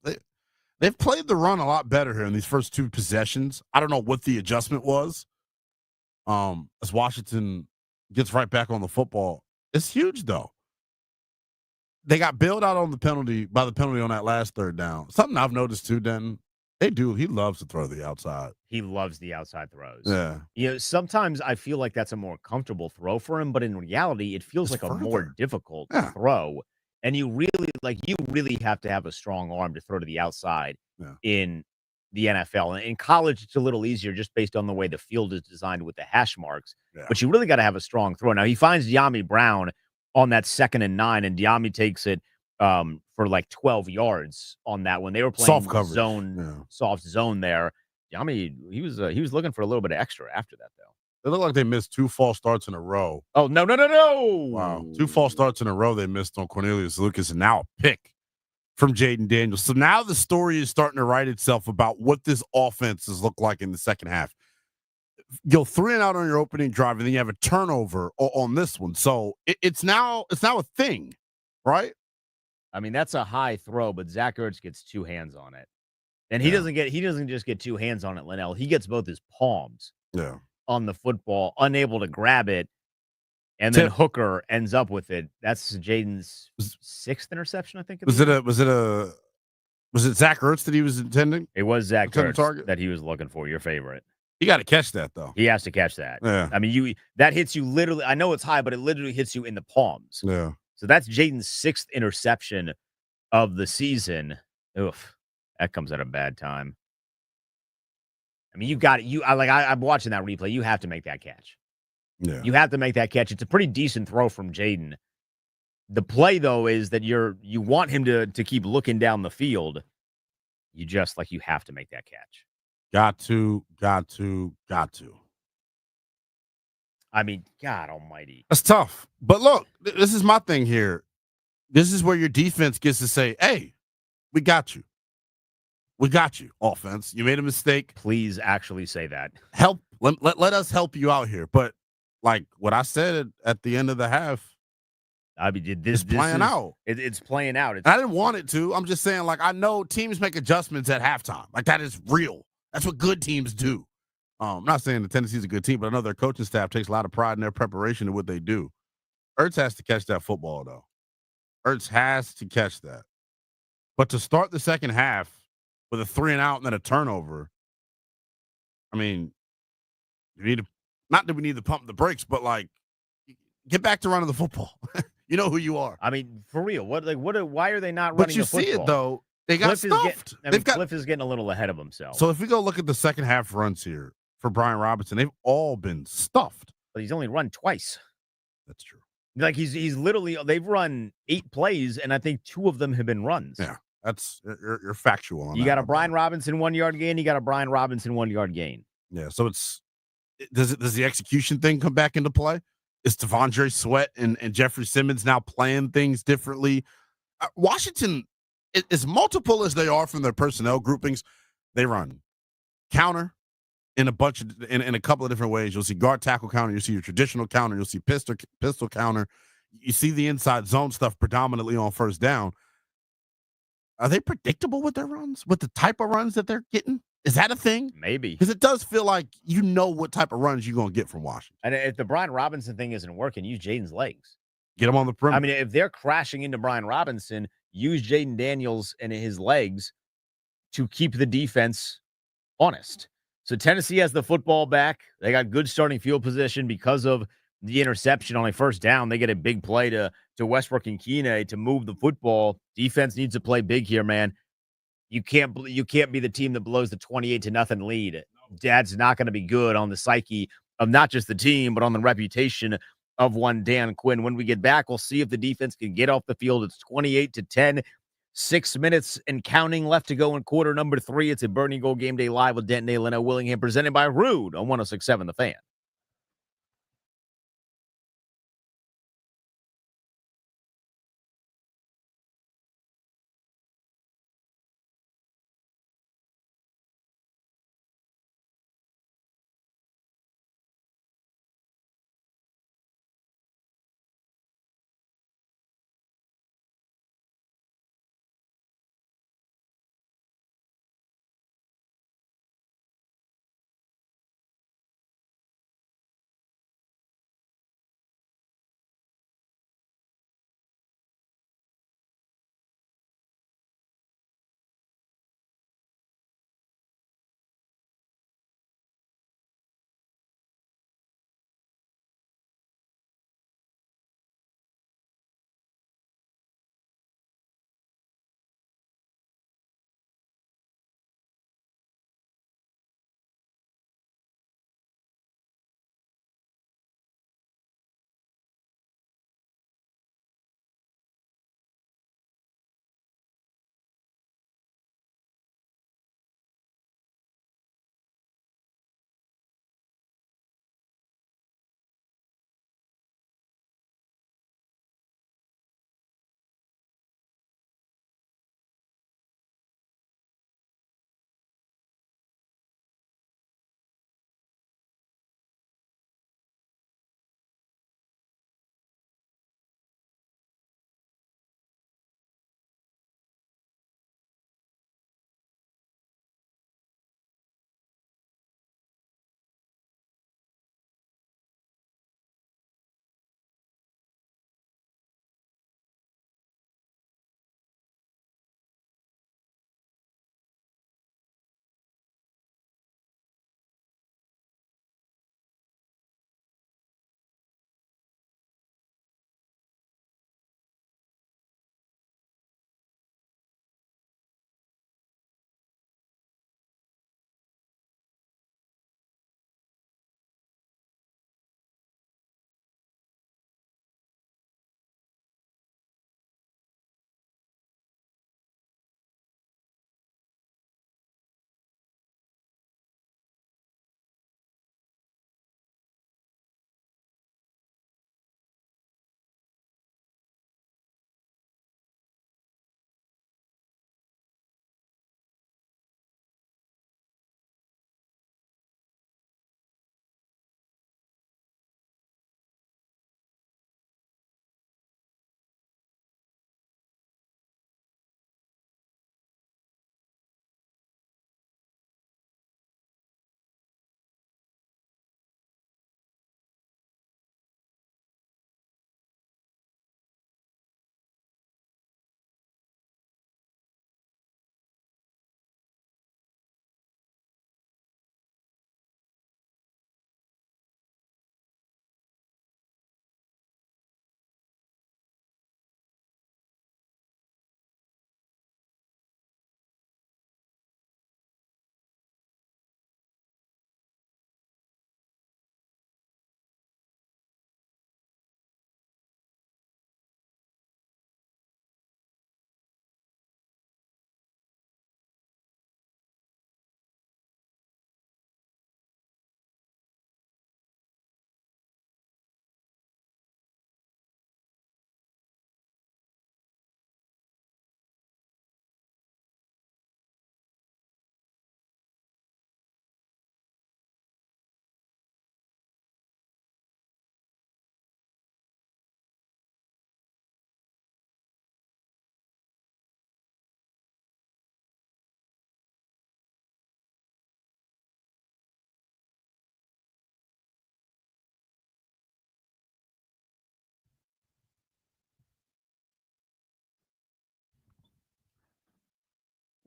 They've played the run a lot better here in these first 2 possessions. I don't know what the adjustment was. As Washington gets right back on the football. It's huge, though. They got bailed out on the penalty on that last 3rd down. Something I've noticed too, Denton. They do. He loves to throw the outside. He loves the outside throws. Yeah. Sometimes I feel like that's a more comfortable throw for him, but in reality, it feels like a more difficult throw. And you really have to have a strong arm to throw to the outside in the NFL. And in college, it's a little easier just based on the way the field is designed with the hash marks. Yeah. But you really got to have a strong throw. Now, he finds De'Ami Brown on that 2nd and 9, and De'Ami takes it for like 12 yards on that one. They were playing soft coverage. Soft zone there. De'Ami, he was looking for a little bit of extra after that, though. It looked like they missed 2 false starts in a row. Oh, no. Wow. 2 false starts in a row they missed on Cornelius Lucas, and now a pick from Jayden Daniels. So now the story is starting to write itself about what this offense has looked like in the second half. Go 3 and out on your opening drive, and then you have a turnover on this one. So it's now a thing, right? I mean, that's a high throw, but Zach Ertz gets 2 hands on it. And he doesn't just get 2 hands on it, Linnell. He gets both his palms on the football, unable to grab it. And then Hooker ends up with it. That's Jayden's 6th interception, I think. Was it Zach Ertz that he was intending? It was Zach Ertz that he was looking for, your favorite. You got to catch that, though. He has to catch that. Yeah. I mean, that hits you literally. I know it's high, but it literally hits you in the palms. Yeah. So that's Jayden's 6th interception of the season. Oof, that comes at a bad time. I mean, you got it. I'm watching that replay. You have to make that catch. Yeah. You have to make that catch. It's a pretty decent throw from Jayden. The play, though, is that you want him to keep looking down the field. You have to make that catch. Got to. I mean, God almighty. That's tough. But look, this is my thing here. This is where your defense gets to say, hey, we got you. We got you, offense. You made a mistake. Please actually say that. Help. Let us help you out here. But like what I said at the end of the half, I mean, it's playing out. It's playing out. I didn't want it to. I'm just saying, like, I know teams make adjustments at halftime. Like, that is real. That's what good teams do. I'm not saying the Tennessee's a good team, but I know their coaching staff takes a lot of pride in their preparation and what they do. Ertz has to catch that football, though. Ertz has to catch that. But to start the second half with a 3-and-out and then a turnover, I mean, you need to, not that we need to pump the brakes, but like, get back to running the football. You know who you are. I mean, for real. Why are they not But running you the football? see it, though. They got stuffed. Cliff is getting a little ahead of himself. So if we go look at the second half runs here for Brian Robinson, they've all been stuffed. But he's only run twice. That's true. Like he's literally, they've run 8 plays, and I think 2 of them have been runs. Yeah, that's you're factual on that. You got a Brian Robinson 1-yard gain. You got a Brian Robinson 1-yard gain. Yeah, so does the execution thing come back into play? Is T'Vondre Sweat and Jeffrey Simmons now playing things differently? Washington, as multiple as they are from their personnel groupings, they run counter in a couple of different ways. You'll see guard tackle counter, you'll see your traditional counter, you'll see pistol counter. You see the inside zone stuff predominantly on first down. Are they predictable with their runs? With the type of runs that they're getting? Is that a thing? Maybe. Because it does feel like you know what type of runs you're going to get from Washington. And if the Brian Robinson thing isn't working, use Jayden's legs. Get him on the perimeter. I mean, if they're crashing into Brian Robinson, use Jayden Daniels and his legs to keep the defense honest. So Tennessee has the football back. They got good starting field position because of the interception on a first down. They get a big play to Westbrook and Keeney to move the football. Defense needs to play big here, man. You can't be the team that blows the 28-0 lead. That's not going to be good on the psyche of not just the team, but on the reputation of one Dan Quinn. When we get back, we'll see if the defense can get off the field. It's 28-10. 6 minutes and counting left to go in quarter number 3. It's a Burning Gold Game Day Live with Denton A. Leno Willingham, presented by Rude on 106.7 The Fan.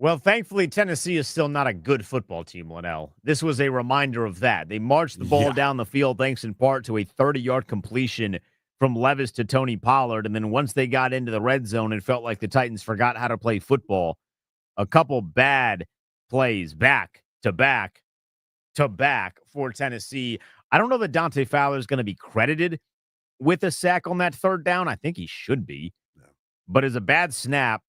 Well, thankfully, Tennessee is still not a good football team, Linnell. This was a reminder of that. They marched the ball down the field thanks in part to a 30-yard completion from Levis to Tony Pollard. And then once they got into the red zone, it felt like the Titans forgot how to play football. A couple bad plays back to back to back for Tennessee. I don't know that Dante Fowler is going to be credited with a sack on that third down. I think he should be. But it's a bad snap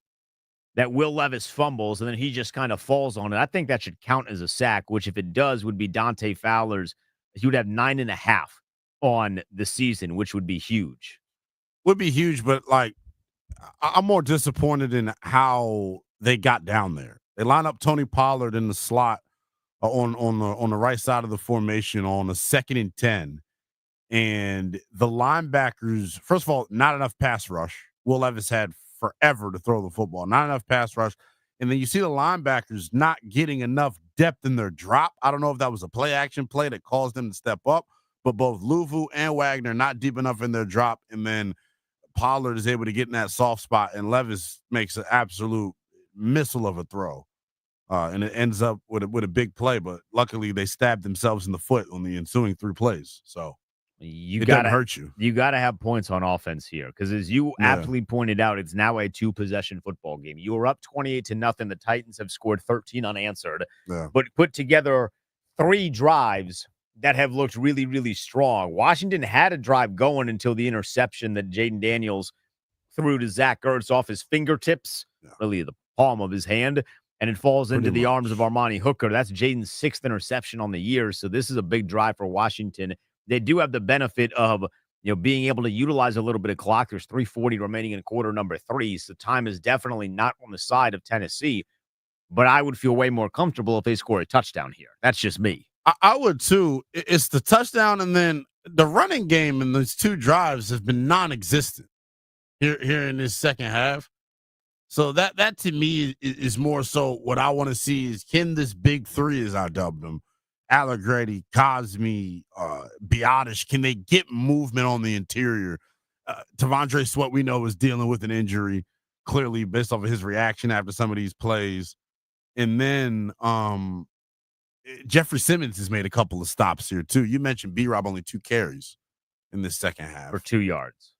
that Will Levis fumbles, and then he just kind of falls on it. I think that should count as a sack, which if it does would be Dante Fowler's. He would have 9.5 on the season, which would be huge. Would be huge, but like I'm more disappointed in how they got down there. They line up Tony Pollard in the slot on the right side of the formation on a 2nd and 10. And the linebackers, first of all, not enough pass rush. Will Levis had forever to throw the football, not enough pass rush. And then you see the linebackers not getting enough depth in their drop. I don't know if that was a play action play that caused them to step up, but both Luvu and Wagner not deep enough in their drop. And then Pollard is able to get in that soft spot, and Levis makes an absolute missile of a throw. And it ends up with a big play, but luckily they stabbed themselves in the foot on the ensuing 3 plays. So it doesn't hurt you. You got to have points on offense here because, as you aptly pointed out, it's now a 2-possession football game. You were up 28-0. The Titans have scored 13 unanswered, but put together 3 drives that have looked really, really strong. Washington had a drive going until the interception that Jayden Daniels threw to Zach Ertz off his fingertips, really the palm of his hand, and it falls into the arms of Armani Hooker. That's Jayden's 6th interception on the year, so this is a big drive for Washington. They do have the benefit of being able to utilize a little bit of clock. There's 3:40 remaining in quarter number 3, so time is definitely not on the side of Tennessee, but I would feel way more comfortable if they score a touchdown here. That's just me. I would too. It's the touchdown, and then the running game in those 2 drives has been non-existent here in this second half. So that to me is more so what I want to see is, can this big 3, as I dubbed them, Allegretti, Cosme, Biotish, can they get movement on the interior? Tavondre Sweat, we know, is dealing with an injury, clearly based off of his reaction after some of these plays. And then Jeffrey Simmons has made a couple of stops here too. You mentioned B-Rob only 2 carries in this second half. For 2 yards.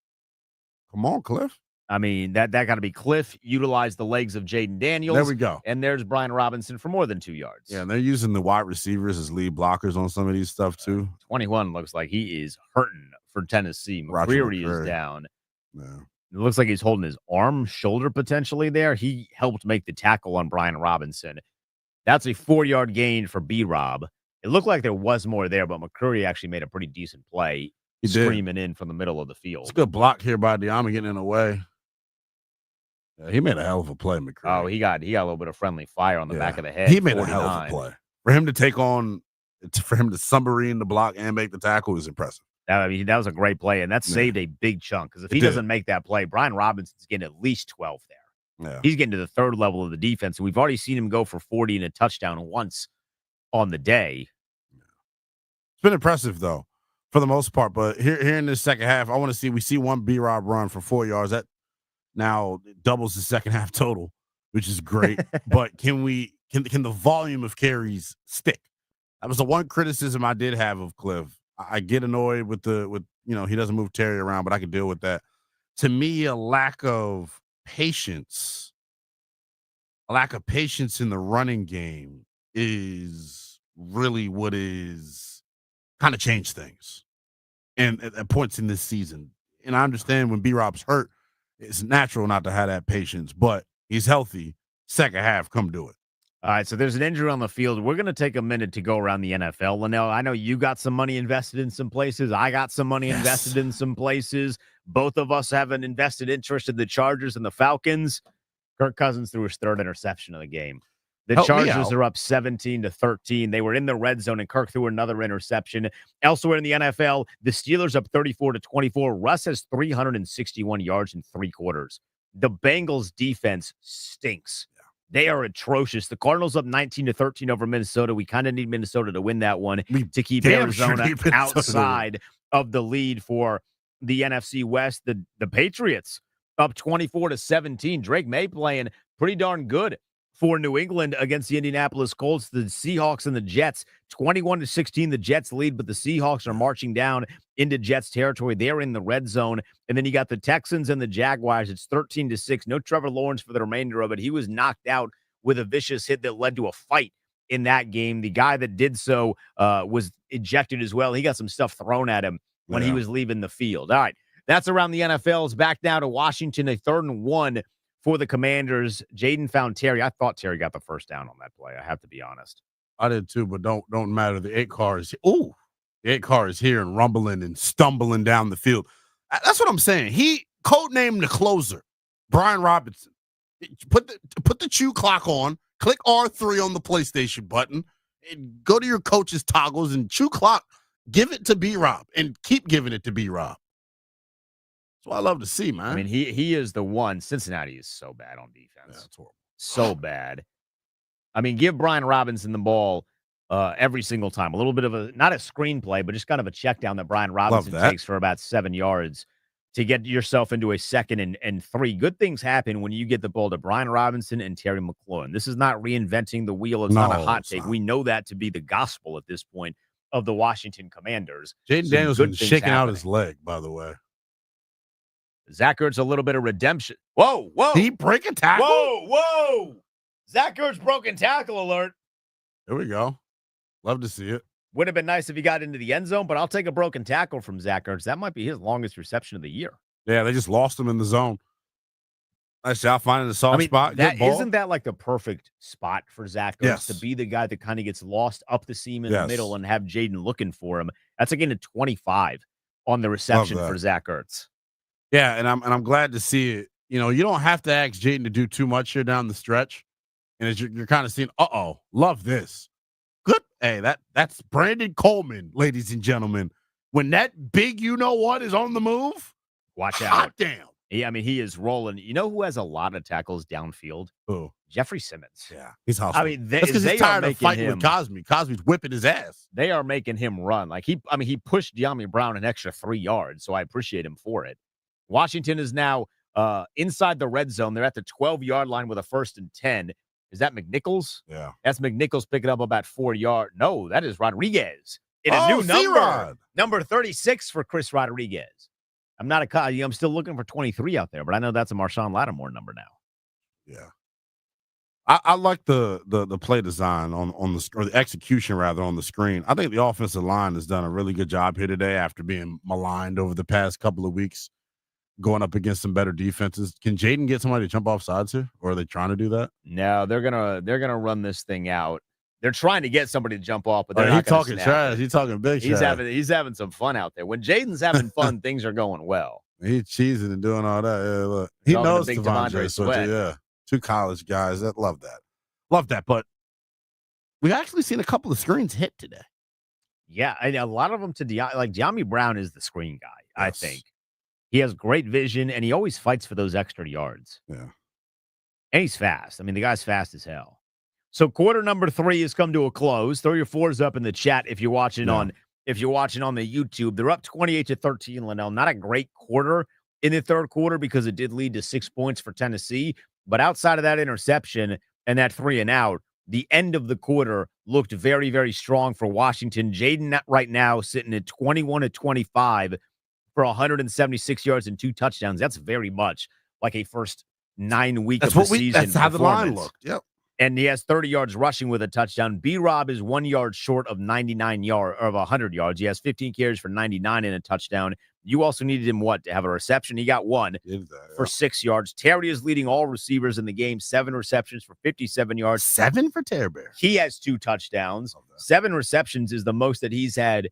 Come on, Cliff. I mean, that got to be Cliff. Utilize the legs of Jayden Daniels. There we go. And there's Brian Robinson for more than 2 yards. Yeah, and they're using the wide receivers as lead blockers on some of these stuff too. 21 looks like he is hurting for Tennessee. McCreary is down. Yeah. It looks like he's holding his arm, shoulder potentially there. He helped make the tackle on Brian Robinson. That's a 4-yard gain for B-Rob. It looked like there was more there, but McCreary actually made a pretty decent play. He screaming in from the middle of the field. It's a good block here by Diama getting in the way. Yeah, he made a hell of a play, McCreary. Oh, he got a little bit of friendly fire on the back of the head. He made a hell of a play. For him to submarine the block and make the tackle is impressive. I mean, that was a great play, and that saved a big chunk. Because if he doesn't make that play, Brian Robinson's getting at least 12 there. Yeah. He's getting to the 3rd level of the defense, and we've already seen him go for 40 and a touchdown once on the day. It's been impressive, though, for the most part. But here in this second half, I want to see, we see one B-Rob run for 4 yards. That now doubles the second half total, which is great. But can the volume of carries stick? That was the one criticism I did have of Cliff. I get annoyed with he doesn't move Terry around, but I can deal with that. To me, a lack of patience in the running game is really what is kind of changed things. And at points in this season, and I understand when B-Rob's hurt, it's natural not to have that patience, but he's healthy. Second half, come do it. All right, so there's an injury on the field. We're going to take a minute to go around the NFL. Linnell, I know you got some money invested in some places. I got some money invested in some places. Both of us have an invested interest in the Chargers and the Falcons. Kirk Cousins threw his 3rd interception of the game. The Chargers are up 17-13. They were in the red zone, and Kirk threw another interception. Elsewhere in the NFL, the Steelers up 34-24. Russ has 361 yards in 3 quarters. The Bengals defense stinks. They are atrocious. The Cardinals up 19-13 over Minnesota. We kind of need Minnesota to win that one to keep Arizona outside of the lead for the NFC West. The Patriots up 24-17. Drake May playing pretty darn good for New England against the Indianapolis Colts. The Seahawks and the Jets, 21-16, the Jets lead, but the Seahawks are marching down into Jets territory. They're in the red zone. And then you got the Texans and the Jaguars. It's 13-6. No Trevor Lawrence for the remainder of it. He was knocked out with a vicious hit that led to a fight in that game. The guy that did so was ejected as well. He got some stuff thrown at him when he was leaving the field. All right, that's around the NFL. It's back now to Washington, a 3rd and 1 for the Commanders. Jayden found Terry. I thought Terry got the first down on that play. I have to be honest. I did too, but don't matter. The 8 car is the 8 car is here and rumbling and stumbling down the field. That's what I'm saying. He codenamed the closer, Brian Robinson. Put the chew clock on, click R3 on the PlayStation button, and go to your coach's toggles and chew clock. Give it to B-Rob and keep giving it to B-Rob. That's what I love to see, man. I mean, he is the one. Cincinnati is so bad on defense. Yeah, it's horrible. So bad. I mean, give Brian Robinson the ball every single time. A little bit of not a screenplay, but just kind of a check down that Brian Robinson takes for about 7 yards to get yourself into a 2nd and 3. Good things happen when you get the ball to Brian Robinson and Terry McLaurin. This is not reinventing the wheel. It's not a hot take. We know that to be the gospel at this point of the Washington Commanders. Jayden Daniels been shaking out his leg, by the way. Zach Ertz, a little bit of redemption. Whoa. Did he break a tackle? Whoa. Zach Ertz broken tackle alert. There we go. Love to see it. Would have been nice if he got into the end zone, but I'll take a broken tackle from Zach Ertz. That might be his longest reception of the year. Yeah, they just lost him in the zone. I'll find a soft spot. Isn't that like the perfect spot for Zach Ertz to Yes. be the guy that kind of gets lost up the seam in the middle and have Jayden looking for him? That's again a 25 on the reception for Zach Ertz. Yeah, and I'm glad to see it. You know, you don't have to ask Jayden to do too much here down the stretch. And as you're kind of seeing, love this. Good. Hey, that's Brandon Coleman, ladies and gentlemen. When that big you-know-what is on the move, watch out. Hot damn. Yeah, I mean, he is rolling. You know who has a lot of tackles downfield? Who? Jeffrey Simmons. Yeah, he's hostile. I mean, that's because he's tired of fighting with Cosme. Cosme's whipping his ass. They are making him run. Like he pushed De'Ami Brown an extra 3 yards, so I appreciate him for it. Washington is now inside the red zone. They're at the 12-yard line with a 1st and 10. Is that McNichols? Yeah. That's McNichols picking up about 4 yards. No, that is Rodriguez. In a new number. Number 36 for Chris Rodriguez. I'm still looking for 23 out there, but I know that's a Marshawn Lattimore number now. Yeah. I like the play design on the execution rather on the screen. I think the offensive line has done a really good job here today after being maligned over the past couple of weeks, going up against some better defenses. Can Jayden get somebody to jump off sides here, or are they trying to do that? No, they're gonna run this thing out. They're trying to get somebody to jump off, but they're not he's talking trash. He's talking big trash. He's having some fun out there. When Jayden's having fun, things are going well. He's cheesing and doing all that. Yeah, look. He knows Devondre Sweat. Yeah, 2 college guys that love that. But we've actually seen a couple of screens hit today. Yeah, and a lot of them to De'Ami Brown is the screen guy. Yes. I think he has great vision and he always fights for those extra yards. Yeah, and he's fast. I mean, the guy's fast as hell. So quarter number 3 has come to a close. Throw your 4s up in the chat if you're watching on the YouTube. They're up 28-13, Linnell. Not a great quarter in the third quarter because it did lead to 6 points for Tennessee. But outside of that interception and that 3 and out, the end of the quarter looked very, very strong for Washington. Jayden right now sitting at 21-25 for 176 yards and 2 touchdowns. That's very much like a first 9 week of the season. That's how the line looked. Yep. And he has 30 yards rushing with a touchdown. B-Rob is 1 yard short of 100 yards. He has 15 carries for 99 and a touchdown. You also needed him, to have a reception? He got 1 for 6 yards. Terry is leading all receivers in the game, 7 receptions for 57 yards. 7 for Terry Bear. He has 2 touchdowns. 7 receptions is the most that he's had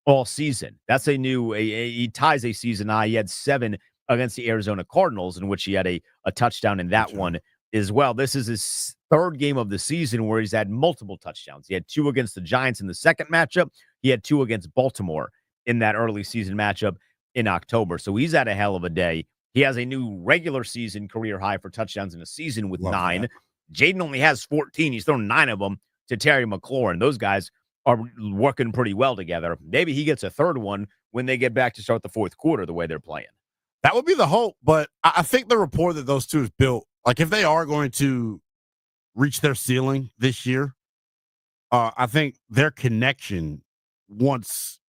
all season. That's he ties a season high. He had 7 against the Arizona Cardinals, in which he had a touchdown in that one as well. This is his 3rd game of the season where he's had multiple touchdowns. He had 2 against the Giants in the second matchup. He had 2 against Baltimore in that early season matchup in October. So he's had a hell of a day. He has a new regular season career high for touchdowns in a season with 9. Jayden only has 14. He's thrown 9 of them to Terry McLaurin. Those guys are working pretty well together. Maybe he gets a 3rd one when they get back to start the 4th quarter the way they're playing. That would be the hope, but I think the rapport that those 2 have built, like if they are going to reach their ceiling this year. I think their connection once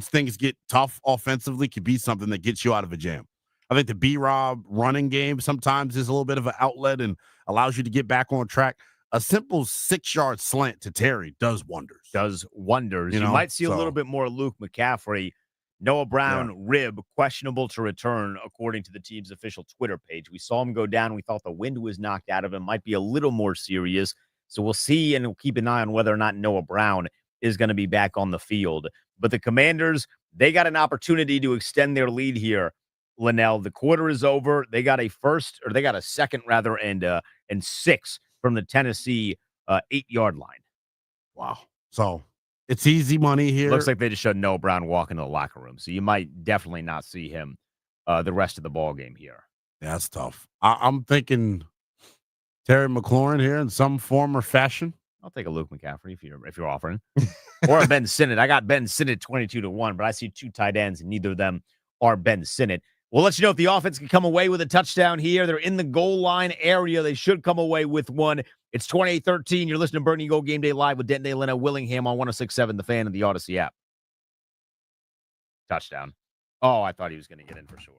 things get tough offensively could be something that gets you out of a jam. I think the B-Rob running game sometimes is a little bit of an outlet and allows you to get back on track. A simple 6-yard slant to Terry does wonders. You might see a little bit more Luke McCaffrey. Noah Brown, rib, questionable to return, according to the team's official Twitter page. We saw him go down. We thought the wind was knocked out of him. Might be a little more serious. So we'll see, and we'll keep an eye on whether or not Noah Brown is going to be back on the field. But the Commanders, they got an opportunity to extend their lead here, Linnell. The quarter is over. They got a second, and 6 from the Tennessee 8-yard line. Wow. So it's easy money here. Looks like they just showed Noah Brown walk into the locker room. So you might definitely not see him the rest of the ball game here. Yeah, that's tough. I'm thinking Terry McLaurin here in some form or fashion. I'll take a Luke McCaffrey if you're offering. Or a Ben Sinnott. I got Ben Sinnott 22-1, but I see 2 tight ends, and neither of them are Ben Sinnott. We'll let you know if the offense can come away with a touchdown here. They're in the goal line area. They should come away with one. It's 28-13. You're listening to Burgundy Gold Game Day Live with Denton Leno Willingham on 106.7 The Fan and the Odyssey app. Touchdown. Oh, I thought he was going to get in for sure.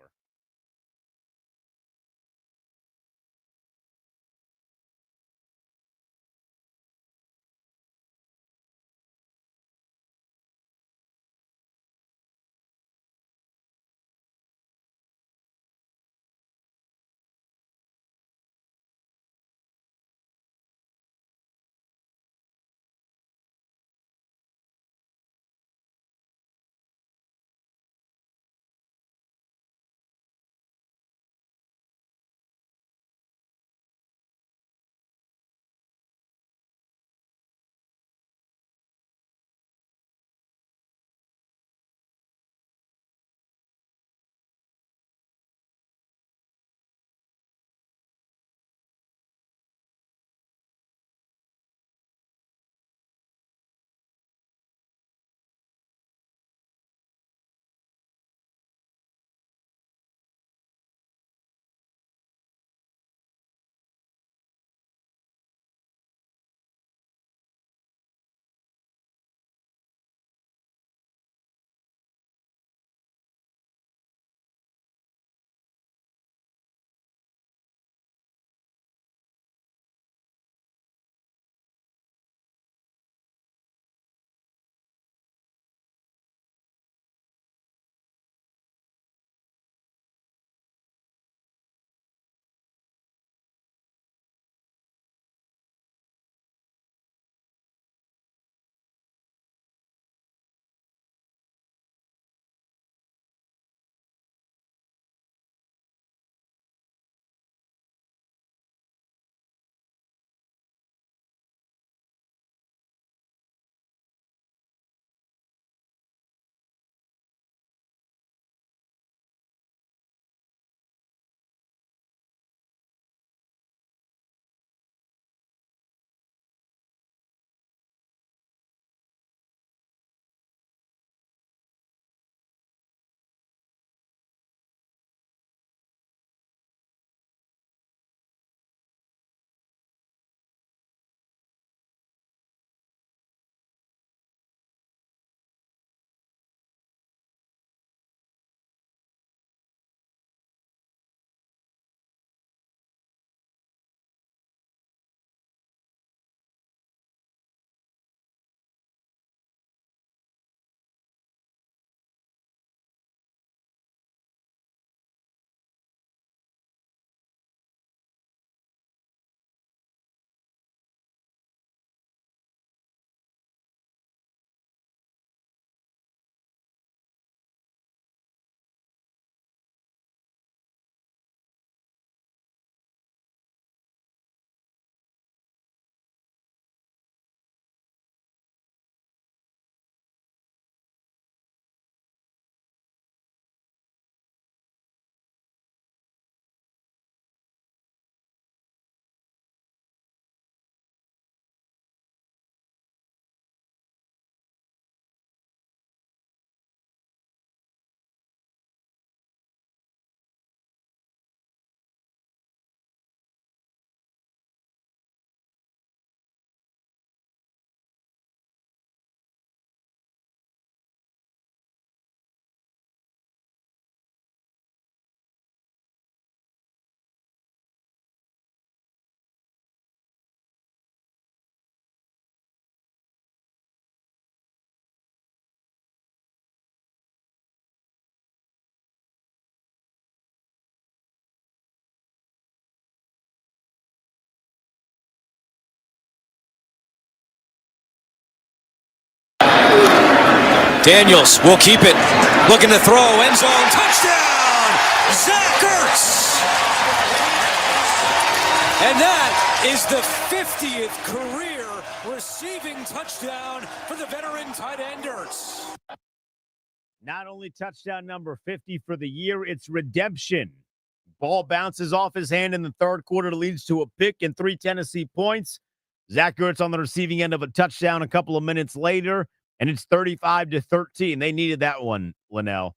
Daniels will keep it. Looking to throw. End zone. Touchdown. Zach Ertz. And that is the 50th career receiving touchdown for the veteran tight end Ertz. Not only touchdown number 50 for the year, it's redemption. Ball bounces off his hand in the third quarter, leads to a pick and 3 Tennessee points. Zach Ertz on the receiving end of a touchdown a couple of minutes later, and it's 35-13. They needed that one, Linnell.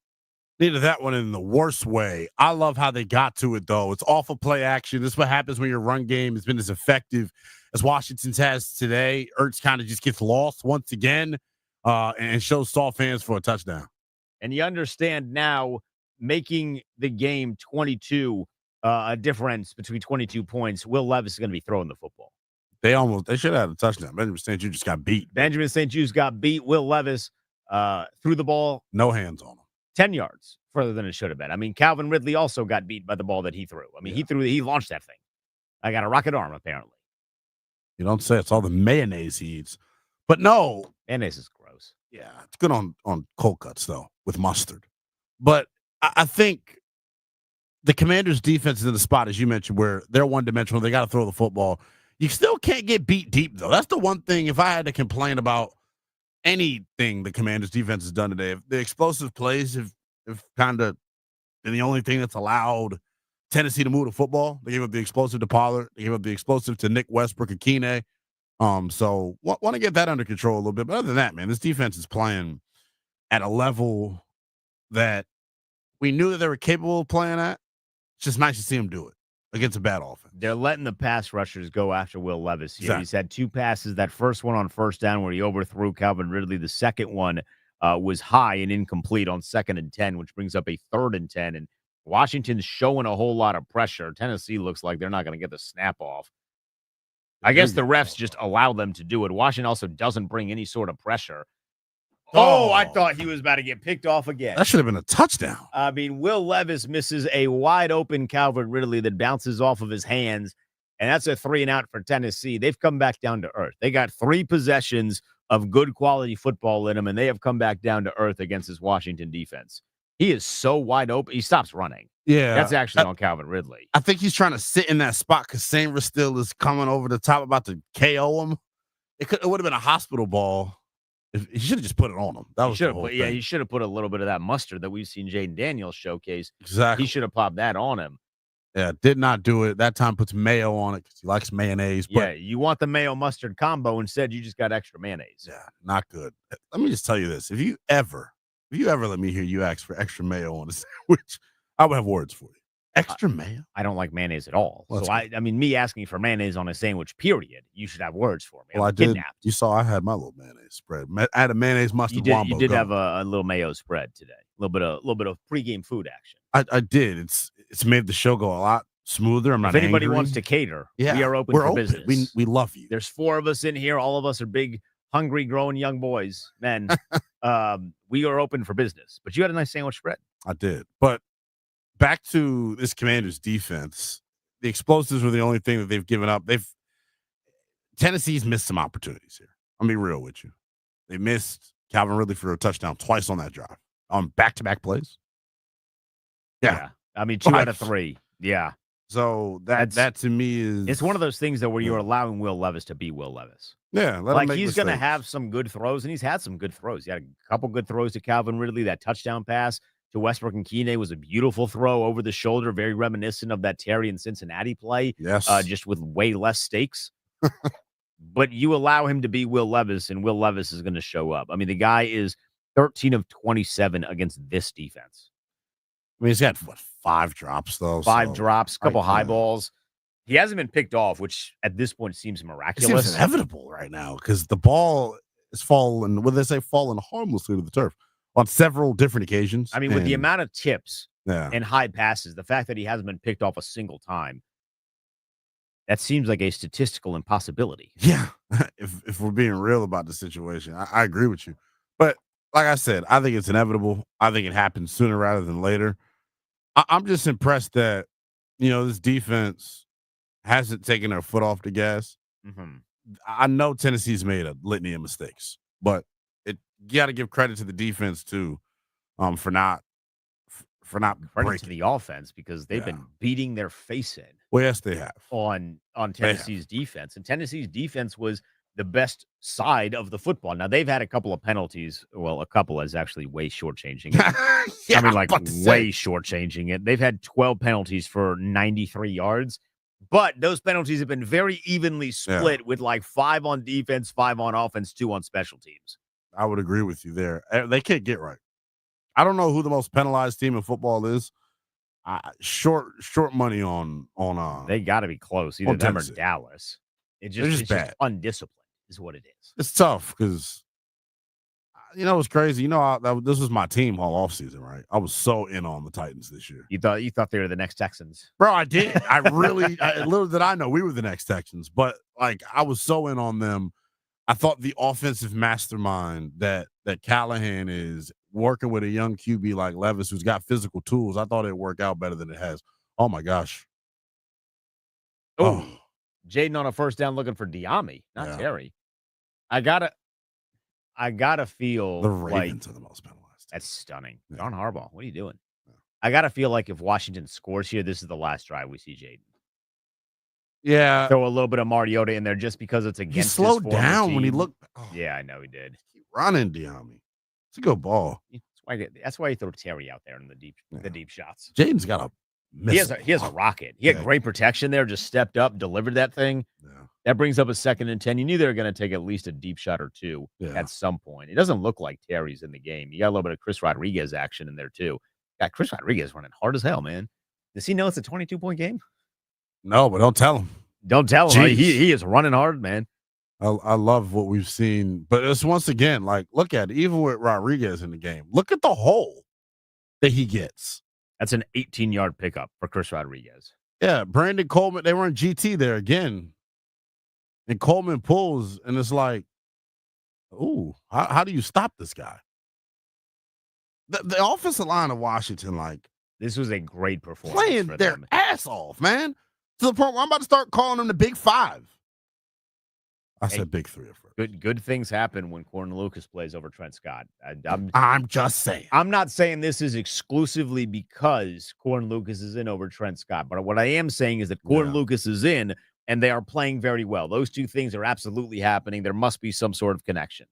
Needed that one in the worst way. I love how they got to it, though. It's awful play action. This is what happens when your run game has been as effective as Washington's has today. Ertz kind of just gets lost once again and shows soft hands for a touchdown. And you understand now, making the game 22, a difference between 22 points, Will Levis is going to be throwing the football. They should have had a touchdown. Benjamin St. Jude just got beat. Benjamin St. Jude got beat. Will Levis threw the ball. No hands on him. 10 yards further than it should have been. I mean, Calvin Ridley also got beat by the ball that he threw. I mean, he launched that thing. I got a rocket arm, apparently. You don't say. It's all the mayonnaise he eats. But no. Mayonnaise is gross. Yeah, it's good on cold cuts, though, with mustard. But I think the Commanders' defense is in the spot, as you mentioned, where they're one-dimensional. They got to throw the football. You still can't get beat deep, though. That's the one thing, if I had to complain about anything the Commanders' defense has done today, if the explosive plays have kind of been the only thing that's allowed Tennessee to move the football. They gave up the explosive to Pollard. They gave up the explosive to Nick Westbrook and Keeney. So want to get that under control a little bit. But other than that, man, this defense is playing at a level that we knew that they were capable of playing at. It's just nice to see them do it against a bad offense. They're letting the pass rushers go after Will Levis here. Exactly. He's had 2 passes. That first one on first down where he overthrew Calvin Ridley. The second one was high and incomplete on 2nd and 10, which brings up a 3rd and 10. And Washington's showing a whole lot of pressure. Tennessee looks like they're not going to get the snap off. I guess the refs just allow them to do it. Washington also doesn't bring any sort of pressure. Oh, I thought he was about to get picked off again. That should have been a touchdown. I mean, Will Levis misses a wide open Calvin Ridley that bounces off of his hands, and that's a 3-and-out for Tennessee. They've come back down to earth. They got 3 possessions of good quality football in them, and they have come back down to earth against this Washington defense. He is so wide open. He stops running. Yeah. That's actually on Calvin Ridley. I think he's trying to sit in that spot because Samra still is coming over the top about to KO him. It would have been a hospital ball. He should have just put it on him. That was the whole thing. Yeah, he should have put a little bit of that mustard that we've seen Jayden Daniels showcase. Exactly. He should have popped that on him. Yeah, did not do it. That time puts mayo on it because he likes mayonnaise. But yeah, you want the mayo mustard combo. Instead, you just got extra mayonnaise. Yeah, not good. Let me just tell you this. If you ever let me hear you ask for extra mayo on a sandwich, I would have words for you. Extra mayo? I don't like mayonnaise at all. Well, so I mean, me asking for mayonnaise on a sandwich, period, you should have words for me. Well, I did. Kidnapped. You saw I had my little mayonnaise spread. I had a mayonnaise mustard You wombo. did have a little mayo spread today. A little bit of pregame food action. I did. It's made the show go a lot smoother. I'm not If anybody angry. wants to cater, Yeah, we are open we're for open. business. We love you. There's 4 of us in here. All of us are big, hungry, growing young boys, men. We are open for business. But you had a nice sandwich spread. I did. But back to this Commanders defense, the explosives were the only thing that they've given up. Tennessee's missed some opportunities here. I'll be real with you. They missed Calvin Ridley for a touchdown twice on that drive on back-to-back plays. Yeah. I mean, 2 out of 3. Yeah. So that to me is it's one of those things that where you're allowing Will Levis to be Will Levis. Yeah, like he's going to have some good throws, and he's had some good throws. He had a couple good throws to Calvin Ridley. That touchdown pass to Westbrook and Keeney was a beautiful throw over the shoulder, very reminiscent of that Terry and Cincinnati play. Yes, just with way less stakes. But you allow him to be Will Levis, and Will Levis is going to show up. I mean, the guy is 13 of 27 against this defense. I mean, he's got 5 drops though. 5 drops, couple high balls. He hasn't been picked off, which at this point seems miraculous. It seems inevitable right now because the ball is falling. What do they say? Falling harmlessly to the turf on several different occasions. I mean, with the amount of tips Yeah. and high passes, the fact that he hasn't been picked off a single time, that seems like a statistical impossibility. Yeah. If we're being real about the situation, I agree with you. But like I said, I think it's inevitable. I think it happens sooner rather than later. I'm just impressed that, this defense hasn't taken their foot off the gas. Mm-hmm. I know Tennessee's made a litany of mistakes, but got to give credit to the defense too, for not Credit to breaking. the offense because they've been beating their face in Well, yes, they have on Tennessee's defense, and Tennessee's defense was the best side of the football. Now they've had a couple of penalties. Well, a couple is actually way shortchanging it. Yeah, I mean, like about to way say. shortchanging it. They've had 12 penalties for 93 yards, but those penalties have been very evenly split with like 5 on defense, 5 on offense, 2 on special teams. I would agree with you there. They can't get right. I don't know who the most penalized team in football is. Short money on They got to be close. Either on them or Tennessee. Dallas. They're It's just bad. undisciplined is what it is. It's tough because it's crazy. This was my team all offseason, right? I was so in on the Titans this year. You thought they were the next Texans. Bro, I did. Little did I know we were the next Texans, but like I was so in on them. I thought the offensive mastermind that Callahan is working with a young QB like Levis, who's got physical tools. I thought it'd work out better than it has. Oh my gosh. Oh, Jayden on a first down looking for Diami, not Terry. I gotta feel the Ravens like are the most penalized. that's stunning. John Harbaugh, what are you doing? I gotta feel like if Washington scores here, this is the last drive we see Jayden. Yeah. Throw a little bit of Mariota in there just because it's against He his slowed former down when he team. looked. Yeah, I know he did. Keep running, Diami. It's a good ball. That's why you throw Terry out there in the deep shots. Jayden's got a missile. He has a rocket. He had great protection there, just stepped up, delivered that thing. Yeah. That brings up a 2nd and 10. You knew they were going to take at least a deep shot or two at some point. It doesn't look like Terry's in the game. You got a little bit of Chris Rodriguez action in there, too. Got Chris Rodriguez running hard as hell, man. Does he know it's a 22-point game? No, but don't tell him. Don't tell him. Jeez. He is running hard, man. I love what we've seen. But it's once again, like, look at it. Even with Rodriguez in the game, look at the hole that he gets. That's an 18-yard pickup for Chris Rodriguez. Yeah, Brandon Coleman, they were in GT there again. And Coleman pulls, and it's like, ooh, how do you stop this guy? The offensive line of Washington, like, this was a great performance playing for their them. ass off, man. To the point where I'm about to start calling them the Big Five. I said Big Three at first. Good things happen when Corn Lucas plays over Trent Scott. I'm just saying. I'm not saying this is exclusively because Corn Lucas is in over Trent Scott, but what I am saying is that Corn Lucas is in and they are playing very well. Those two things are absolutely happening. There must be some sort of connection.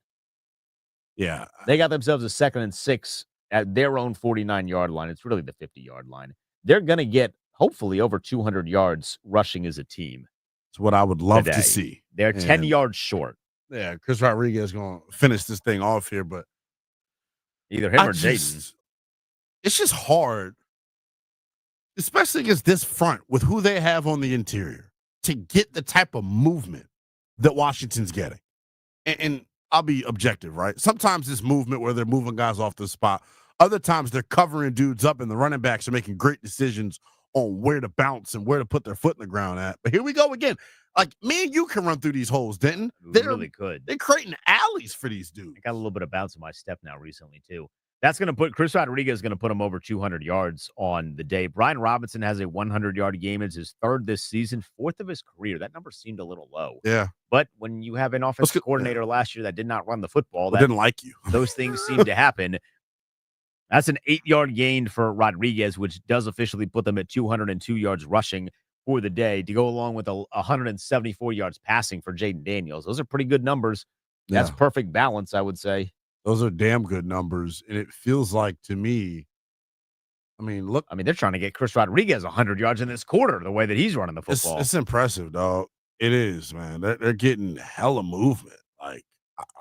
Yeah. They got themselves a 2nd and 6 at their own 49-yard line. It's really the 50-yard line. They're going to get hopefully over 200 yards rushing as a team. It's what I would love today. to see. They're 10 yards short. Yeah, Chris Rodriguez is going to finish this thing off here, but either him or Jayden. It's just hard, especially against this front with who they have on the interior, to get the type of movement that Washington's getting. And I'll be objective, right? Sometimes this movement where they're moving guys off the spot. Other times they're covering dudes up and the running backs are making great decisions on where to bounce and where to put their foot in the ground at. But here we go again. Like, me and you can run through these holes, Denton. They really could. They're creating alleys for these dudes. I got a little bit of bounce in my step now recently, too. That's going to put Chris Rodriguez is going to put him over 200 yards on the day. Brian Robinson has a 100-yard game. It's his 3rd this season, 4th of his career. That number seemed a little low. Yeah. But when you have an offensive coordinator last year that did not run the football, that didn't like you. Those things seem to happen. That's an 8-yard gain for Rodriguez, which does officially put them at 202 yards rushing for the day, to go along with 174 yards passing for Jayden Daniels. Those are pretty good numbers. That's perfect balance, I would say. Those are damn good numbers. And it feels like, to me, look. They're trying to get Chris Rodriguez 100 yards in this quarter, the way that he's running the football. It's impressive, dog. It is, man. They're getting hella movement. Like,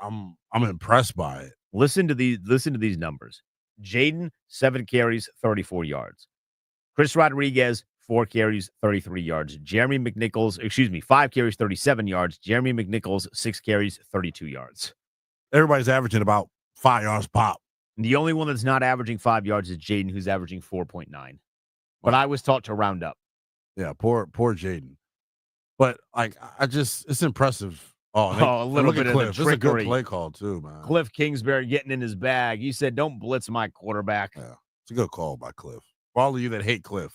I'm impressed by it. Listen to these numbers. Jayden, 7 carries, 34 yards. Chris Rodriguez, 4 carries, 33 yards. Jeremy McNichols, 5 carries, 37 yards. Jeremy McNichols, 6 carries, 32 yards. Everybody's averaging about 5 yards pop. And the only one that's not averaging 5 yards is Jayden, who's averaging 4.9. But I was taught to round up. Yeah, poor Jayden. But it's impressive. A little bit of Cliff. the This is a good trickery. play call too, man. Cliff Kingsbury getting in his bag. You said, don't blitz my quarterback. Yeah, it's a good call by Cliff. For all of you that hate Cliff,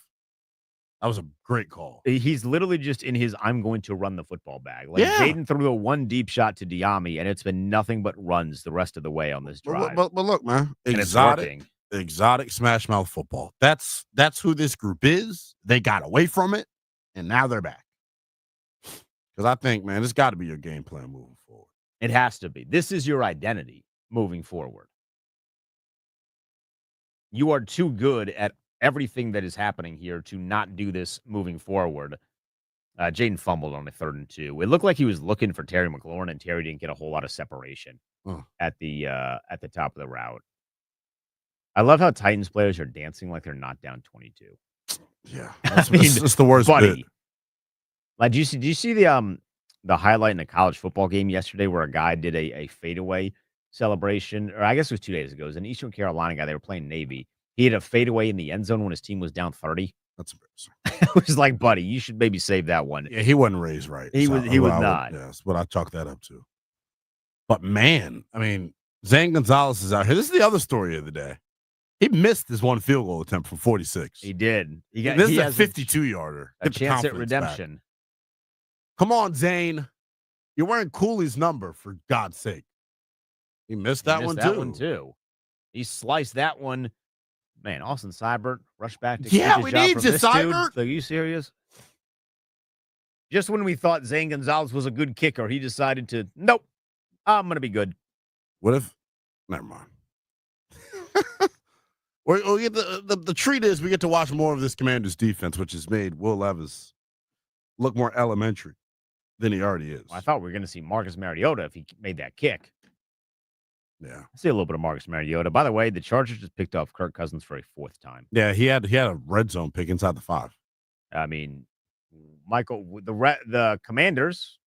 That was a great call. He's literally just in his I'm going to run the football bag. Like Yeah. Jayden threw a one deep shot to Diami, and it's been nothing but runs the rest of the way on this drive. But look, man, and it's working. exotic smash mouth football. That's who this group is. They got away from it, and now they're back. Because I think, man, it's got to be your game plan moving forward. It has to be. This is your identity moving forward. You are too good at everything that is happening here to not do this moving forward. Jayden fumbled on a 3rd and 2. It looked like he was looking for Terry McLaurin, and Terry didn't get a whole lot of separation at the top of the route. I love how Titans players are dancing like they're not down 22. Yeah, it's the worst buddy. bit. Like, do you see the highlight in a college football game yesterday where a guy did a fadeaway celebration, or I guess it was 2 days ago. It was an Eastern Carolina guy. They were playing Navy. He had a fadeaway in the end zone when his team was down 30. That's embarrassing. It was like, buddy, you should maybe save that one. Yeah, he wasn't raised right. He was not. That's what I chalk that up to. But man, I mean, Zane Gonzalez is out here. This is the other story of the day. He missed his one field goal attempt from 46. He did. This is a 52-yarder. A chance at redemption. Back. Come on, Zane. You're wearing Cooley's number, for God's sake. He missed that one too. He sliced that one. Man, Austin Seibert rushed back to yeah, we need you, Seibert. Are you serious? Just when we thought Zane Gonzalez was a good kicker, he decided to, nope, I'm going to be good. What if? Never mind. We'll get the treat is we get to watch more of this Commanders defense, which has made Will Levis look more elementary than he already is. Well, I thought we were going to see Marcus Mariota if he made that kick. Yeah, I see a little bit of Marcus Mariota. By the way, the Chargers just picked off Kirk Cousins for a 4th time. Yeah, he had a red zone pick inside the 5. I mean, Michael, the Commanders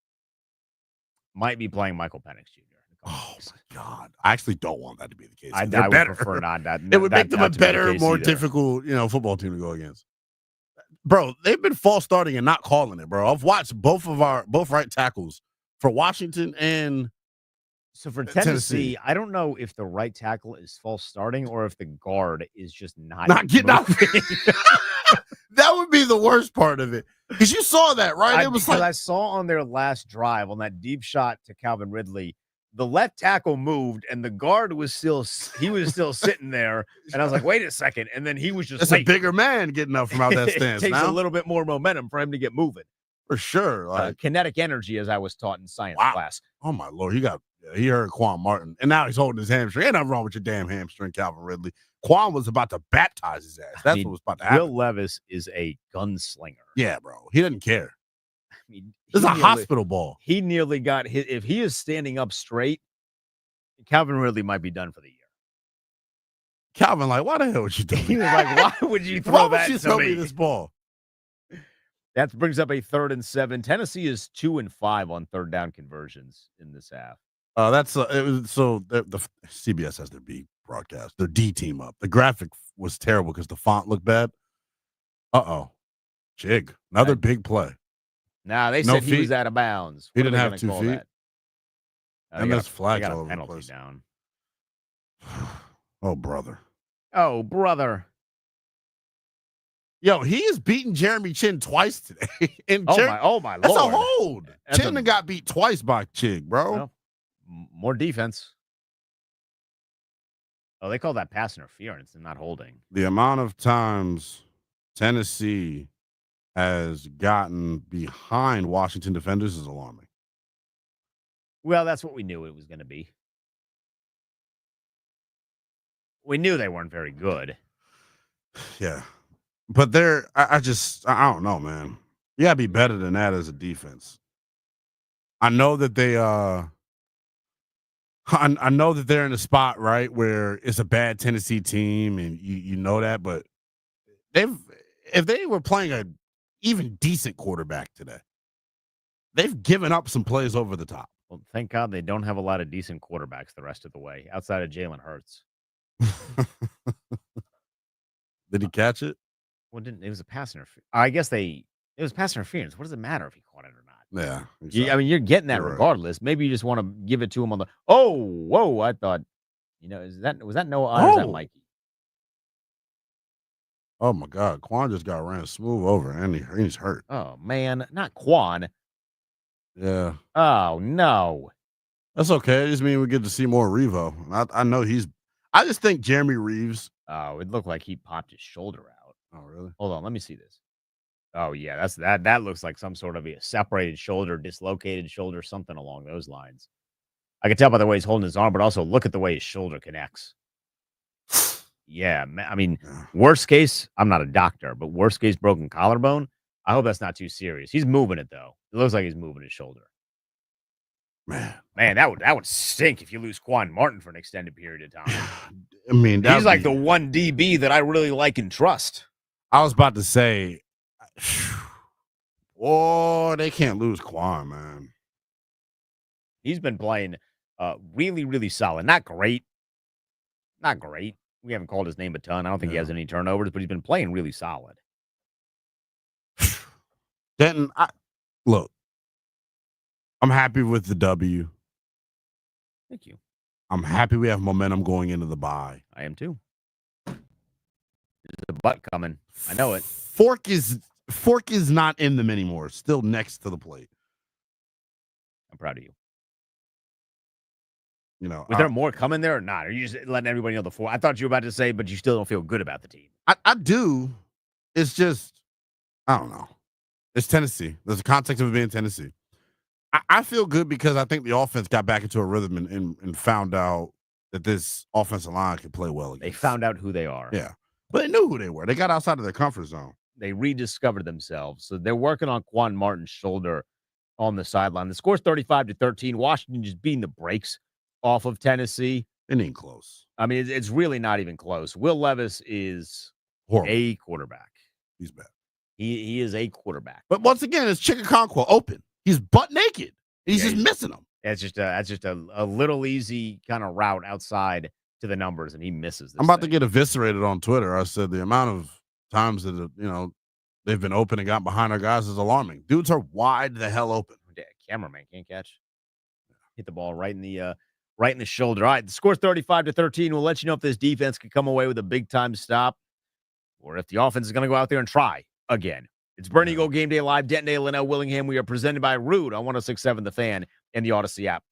might be playing Michael Penix Jr. Oh my God! I actually don't want that to be the case. I would prefer not. It would make them a better, more difficult, football team to go against. Bro, they've been false starting and not calling it, bro. I've watched both right tackles for Washington and so for Tennessee. I don't know if the right tackle is false starting or if the guard is just not getting out. That would be the worst part of it because you saw that, right? It was like I saw on their last drive on that deep shot to Calvin Ridley. The left tackle moved, and the guard was still sitting there. And I was like, wait a second. And then he was just a bigger man getting up from out that stance. It takes a little bit more momentum for him to get moving. For sure. Like kinetic energy, as I was taught in science class. Oh, my Lord. He heard Quan Martin, and now he's holding his hamstring. Ain't nothing wrong with your damn hamstring, Calvin Ridley. Quan was about to baptize his ass. That's what was about to happen. Will Levis is a gunslinger. Yeah, bro. He doesn't care. This is a hospital ball. He nearly got hit. If he is standing up straight, Calvin Ridley might be done for the year. Calvin, like, why the hell would you do that? He was like, why would you throw that to me? Throw me this ball? That brings up a 3rd and 7. Tennessee is 2 and 5 on 3rd down conversions in this half. That's it was so the CBS has their B broadcast, their D team up. The graphic was terrible because the font looked bad. Jig, another big play. Nah, they said he was out of bounds. He didn't have 2 feet. And there's flags all over the penalty place. Down. Oh, brother. Oh, brother. Yo, he is beating Jeremy Chin twice today. Oh my Lord. That's a hold. Chin got beat twice by Chig, bro. Well, more defense. Oh, they call that pass interference and not holding. The amount of times Tennessee has gotten behind Washington defenders is alarming. Well, that's what we knew it was going to be. We knew they weren't very good. Yeah. But I don't know, man. You gotta be better than that as a defense. I know that I know that they're in a spot, right, where it's a bad Tennessee team and you know that, but if they were playing a even decent quarterback today, they've given up some plays over the top. Well, thank God they don't have a lot of decent quarterbacks the rest of the way, outside of Jalen Hurts. Did he catch it? Well, it was a pass interference. I guess it was pass interference. What does it matter if he caught it or not? Yeah. Exactly. I mean, you're getting that regardless. Right. Maybe you just want to give it to him on the. Oh, whoa! I thought, was that Noah or is that Mikey? Oh my God, Quan just got ran smooth over, and he's hurt. Oh man, not Quan. Yeah, Oh no. that's okay. It just means we get to see more Revo. I know he's. I just think Jeremy Reeves. Oh, it looked like he popped his shoulder out. Oh really? Hold on, let me see this. Oh yeah, that looks like some sort of a separated shoulder, dislocated shoulder, something along those lines. I can tell by the way he's holding his arm, but also look at the way his shoulder connects. Yeah, I mean, Yeah. worst case, I'm not a doctor, but worst case broken collarbone. I hope that's not too serious. He's moving it though. It looks like he's moving his shoulder. Man, that would stink if you lose Quan Martin for an extended period of time. I mean, He's like the one DB that I really like and trust. I was about to say, oh, they can't lose Quan, man. He's been playing really, really solid. Not great. Not great. We haven't called his name a ton. I don't think he has any turnovers, but he's been playing really solid. Denton, look, I'm happy with the W. Thank you. I'm happy we have momentum going into the bye. I am too. There's a butt coming. I know it. Fork is not in them anymore. Still next to the plate. I'm proud of you. You know, Was there more coming there or not? Are you just letting everybody know the four? I thought you were about to say, but you still don't feel good about the team. I do. It's just, I don't know. It's Tennessee. There's a context of it being Tennessee. I feel good because I think the offense got back into a rhythm and found out that this offensive line could play well against. They found out who they are. Yeah. But they knew who they were. They got outside of their comfort zone. They rediscovered themselves. So they're working on Quan Martin's shoulder on the sideline. The score's 35-13. Washington just beating the brakes off of Tennessee. It ain't close. I mean, it's really not even close. Will Levis is Horrible. a quarterback. He's bad. He is a quarterback. But once again, it's Chicken-Conquo open. He's butt naked. He's just missing them. That's just a little easy kind of route outside to the numbers, and he misses this. I'm about to get eviscerated on Twitter. I said the amount of times that they've been open and got behind our guys is alarming. Dudes are wide the hell open. Cameraman can't catch. Hit the ball right in the shoulder. All right, the score's 35-13. We'll let you know if this defense can come away with a big time stop, or if the offense is going to go out there and try again. It's Burn Eagle Game Day Live, Denton, Linnell, Willingham. We are presented by Rude on 106.7 The Fan and the Odyssey app.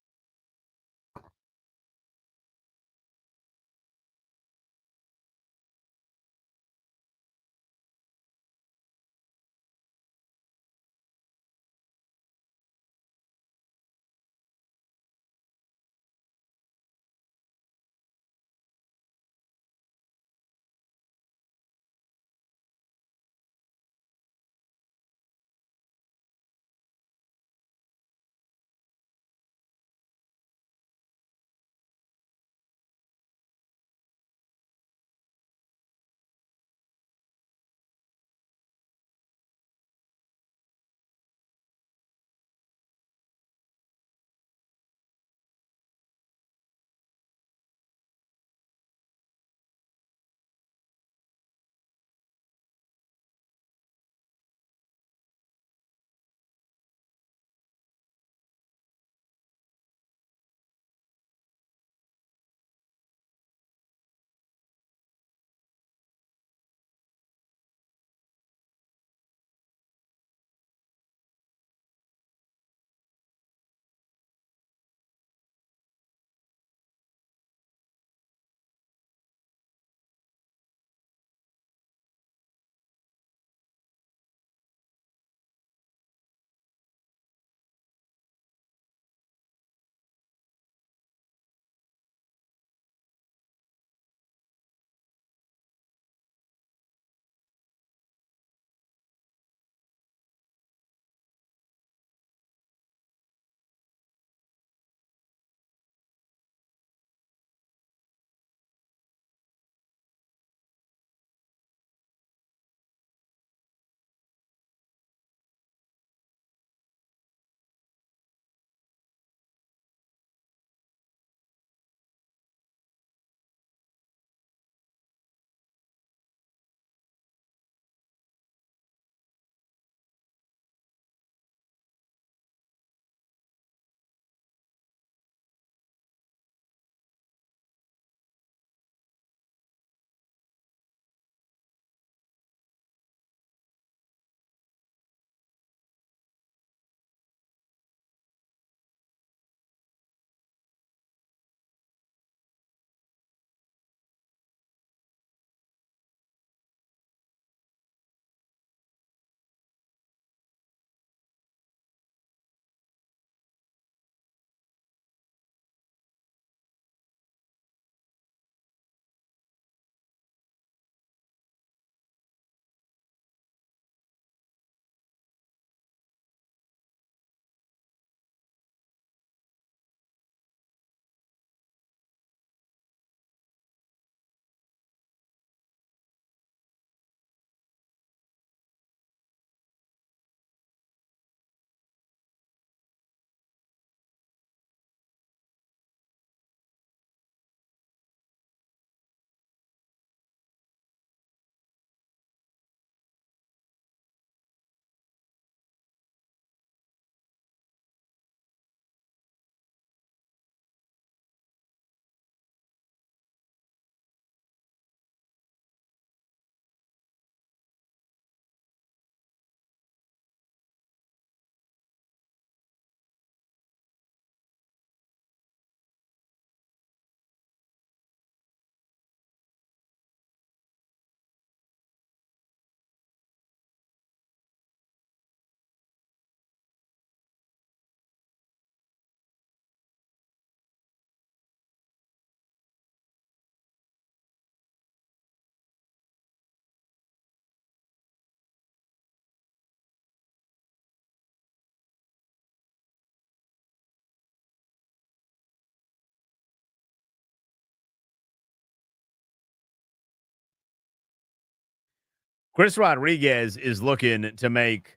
Chris Rodriguez is looking to make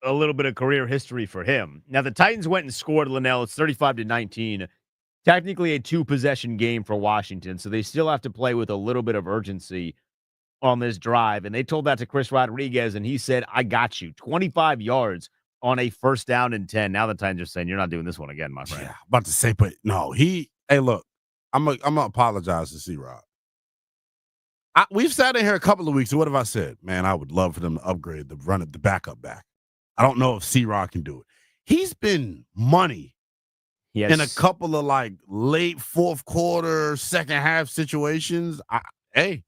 a little bit of career history for him. Now, the Titans went and scored Linnell. It's 35-19. Technically a two-possession game for Washington, so they still have to play with a little bit of urgency on this drive. And they told that to Chris Rodriguez, and he said, I got you. 25 yards on a 1st down and 10. Now the Titans are saying, you're not doing this one again, my friend. Yeah, about to say, but no, hey, look, I'm gonna apologize to C-Rod. We've sat in here a couple of weeks, and what have I said? Man, I would love for them to upgrade the backup back. I don't know if C-Rod can do it. He's been money in a couple of like late fourth quarter, second half situations. Hey,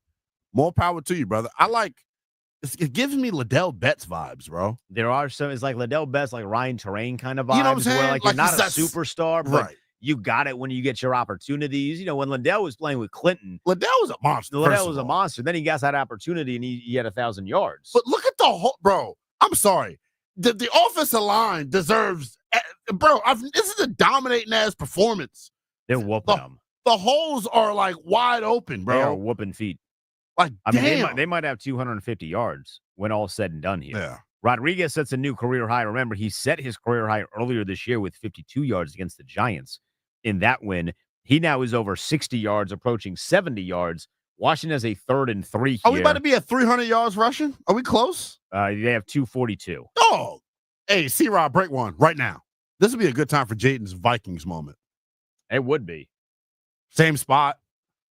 more power to you, brother. It gives me Liddell Betts vibes, bro. There are some, it's like Liddell Betts, like Ryan Terrain kind of vibes. You know what I'm saying? Where like you're not a that's superstar, but right. you got it when you get your opportunities. You know, when Liddell was playing with Clinton, Liddell was a monster. Liddell was a monster. Then he got that opportunity and he had 1,000 yards. But look at the whole, bro. I'm sorry. The offensive line deserves, bro. This is a dominating ass performance. They're whooping them. The holes are like wide open, bro. They are whooping feet. Like, I mean, they might have 250 yards when all's said and done here. Yeah. Rodriguez sets a new career high. Remember, he set his career high earlier this year with 52 yards against the Giants in that win. He now is over 60 yards, approaching 70 yards. Washington has a 3rd and 3 here. Are we about to be at 300 yards rushing? Are we close? They have 242. Oh, hey, C-Rod, break one right now. This would be a good time for Jayden's Vikings moment. It would be. Same spot.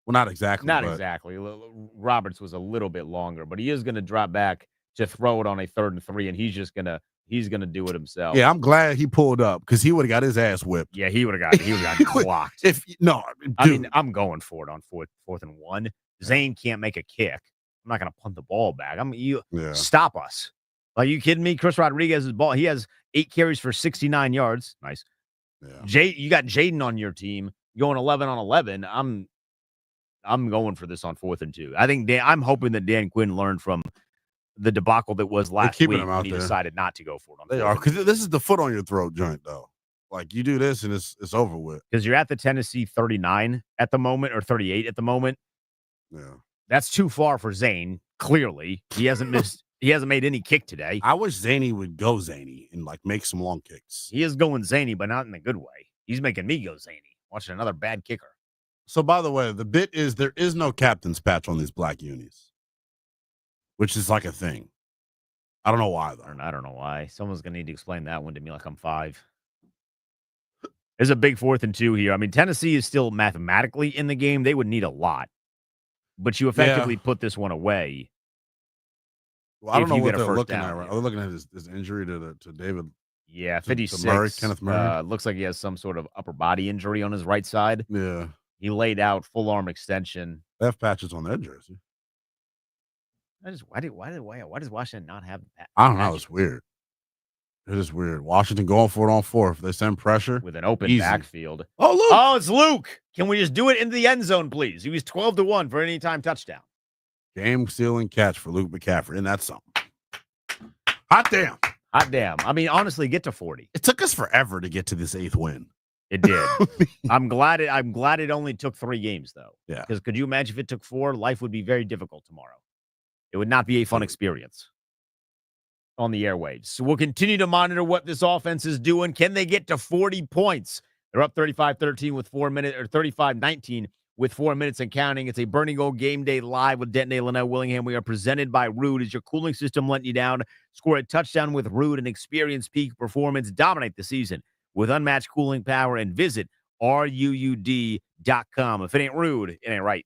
Well, not exactly. Not exactly. Roberts was a little bit longer, but he is going to drop back to throw it on a 3rd and 3, and he's gonna do it himself. Yeah, I'm glad he pulled up because he would have got his ass whipped. Yeah, he would have gotten clocked. I mean, I'm going for it on 4th and 1. Zane can't make a kick. I'm not going to punt the ball back. Stop us. Are you kidding me? Chris Rodriguez's ball. He has 8 carries for 69 yards. Nice. Yeah. You got Jayden on your team going 11 on 11. I'm going for this on 4th and 2. I'm hoping that Dan Quinn learned from the debacle that was last week when he decided not to go for it. They are, because this is the foot on your throat joint, though. Like, you do this and it's over with. Because you're at the Tennessee 39 at the moment, or 38 at the moment. Yeah. That's too far for Zane, clearly. He hasn't missed. He hasn't made any kick today. I wish Zaney would go zany and, like, make some long kicks. He is going zany, but not in a good way. He's making me go zany. Watching another bad kicker. So, by the way, the bit is there is no captain's patch on these black unis, which is like a thing. I don't know why, though. I don't know why. Someone's going to need to explain that one to me like I'm 5. There's a big 4th and 2 here. I mean, Tennessee is still mathematically in the game. They would need a lot. But you effectively put this one away. Well, I don't know what they're looking at. Right? Are they looking at his injury to David? Yeah, 56. To Murray, Kenneth Murray. Looks like he has some sort of upper body injury on his right side. Yeah. He laid out full arm extension. They have patches on their jersey. Why does Washington not have that? I don't know. It's weird. It is weird. Washington going for it on 4th. If they send pressure with an open backfield. Oh, Luke. Oh, it's Luke. Can we just do it into the end zone, please? He was 12-1 for any time touchdown. Game sealing catch for Luke McCaffrey, and that's something. Hot damn. Hot damn. I mean, honestly, get to 40. It took us forever to get to this 8th win. It did. I'm glad it only took 3 games, though. Yeah. Because could you imagine if it took 4? Life would be very difficult tomorrow. It would not be a fun experience on the airwaves. So we'll continue to monitor what this offense is doing. Can they get to 40 points? They're up 35-13 with 4 minutes, or 35-19 with 4 minutes and counting. It's a Burning Gold Game Day live with Denton, Linnell, Willingham. We are presented by Rude. Is your cooling system letting you down? Score a touchdown with Rude and experience peak performance. Dominate the season with unmatched cooling power and visit RUUD.com. If it ain't Rude, it ain't right.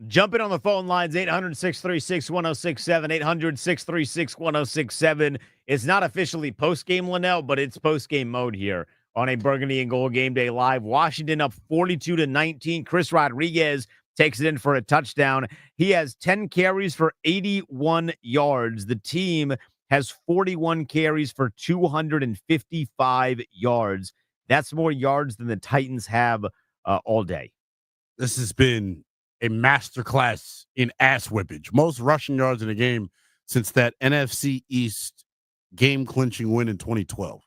Jump in on the phone lines, 800-636-1067, 800-636-1067. It's not officially post-game, Linnell, but it's post-game mode here on a Burgundy and Gold Game Day Live. Washington up 42-19. Chris Rodriguez takes it in for a touchdown. He has 10 carries for 81 yards. The team has 41 carries for 255 yards. That's more yards than the Titans have all day. This has been a masterclass in ass whippage. Most rushing yards in a game since that NFC East game-clinching win in 2012.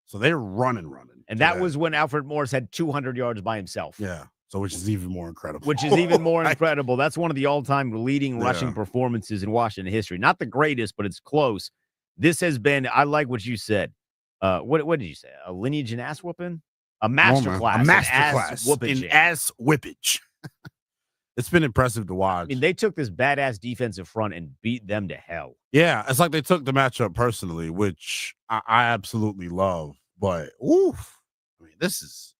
So they're running. And that was when Alfred Morris had 200 yards by himself. Yeah, so which is even more incredible. Incredible. That's one of the all-time leading rushing performances in Washington history. Not the greatest, but it's close. This has been, I like what you said. What did you say? A lineage in ass whooping? A masterclass. A masterclass in ass whippage. It's been impressive to watch. I mean, they took this badass defensive front and beat them to hell. Yeah, it's like they took the matchup personally, which I absolutely love. But, oof, I mean, this is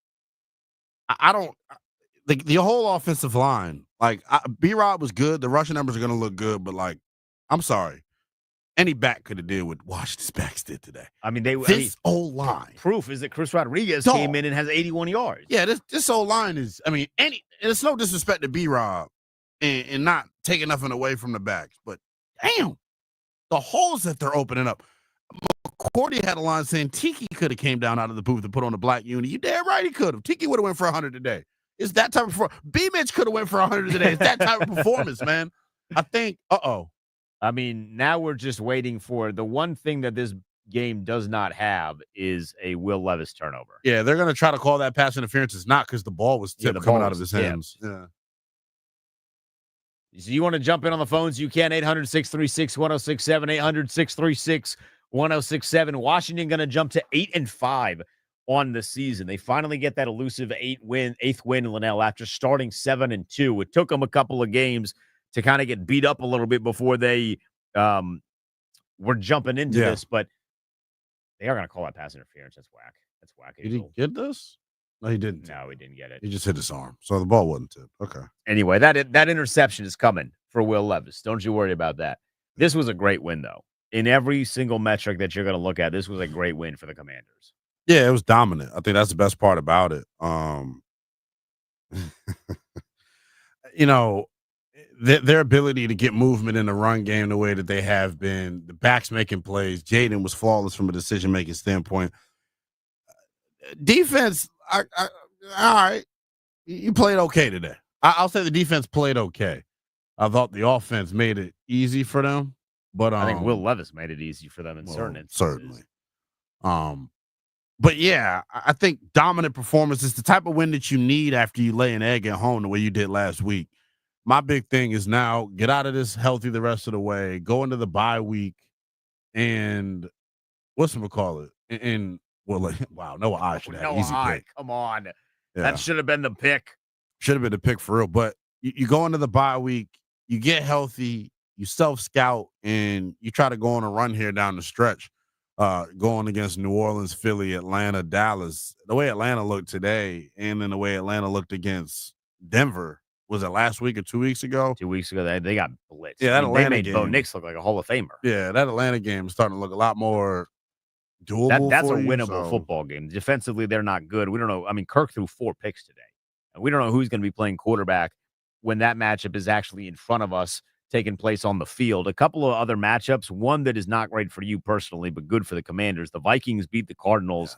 – I don't – the whole offensive line, like, B-Rob was good. The rushing numbers are going to look good, but, like, I'm sorry. Any back could have did what Washington's backs did today. I mean, O-line. Proof is that Chris Rodriguez came in and has 81 yards. Yeah, this O-line is, I mean, it's no disrespect to B-Rob and not taking nothing away from the backs, but damn, the holes that they're opening up. McCourty had a line saying Tiki could have came down out of the booth and put on a black uni. You damn right he could have. Tiki would have went for 100 today. It's that type of B-Mitch could have went for 100 today. It's that type of performance, man. I think, I mean, now we're just waiting for the one thing that this game does not have is a Will Levis turnover. Yeah, they're going to try to call that pass interference. It's not because the ball was tipped coming out of his hands. Yeah. So you want to jump in on the phones? You can. 800-636-1067, 800-636-1067. Washington going to jump to 8-5 on the season. They finally get that elusive eighth win in Linnell after starting 7-2. It took them a couple of games to kind of get beat up a little bit before they were jumping into this, but they are going to call that pass interference. That's whack. That's whack. Did he get this? No, he didn't. No, he didn't get it. He just hit his arm, so the ball wasn't tipped. Okay. Anyway, that interception is coming for Will Levis. Don't you worry about that. This was a great win, though. In every single metric that you're going to look at, this was a great win for the Commanders. Yeah, it was dominant. I think that's the best part about it. You know, their ability to get movement in the run game the way that they have been, the backs making plays. Jayden was flawless from a decision-making standpoint. Defense, all right, you played okay today. I'll say the defense played okay. I thought the offense made it easy for them, but I think Will Levis made it easy for them in certain instances. Certainly. But yeah, I think dominant performance is the type of win that you need after you lay an egg at home the way you did last week. My big thing is now get out of this healthy the rest of the way, go into the bye week, and whatchamacallit? And well, like, wow, Noah I should have easy pick. Come on. Yeah. That should have been the pick. Should have been the pick for real. But you go into the bye week, you get healthy, you self-scout, and you try to go on a run here down the stretch, going against New Orleans, Philly, Atlanta, Dallas. The way Atlanta looked today, and then the way Atlanta looked against Denver. Was it last week or 2 weeks ago? 2 weeks ago, they got blitzed. Yeah, that Atlanta they made game. Bo Nix look like a Hall of Famer. Yeah, that Atlanta game is starting to look a lot more doable. That's a winnable football game. Defensively, they're not good. We don't know. I mean, Kirk threw 4 picks today. And we don't know who's going to be playing quarterback when that matchup is actually in front of us, taking place on the field. A couple of other matchups, one that is not great for you personally, but good for the Commanders. The Vikings beat the Cardinals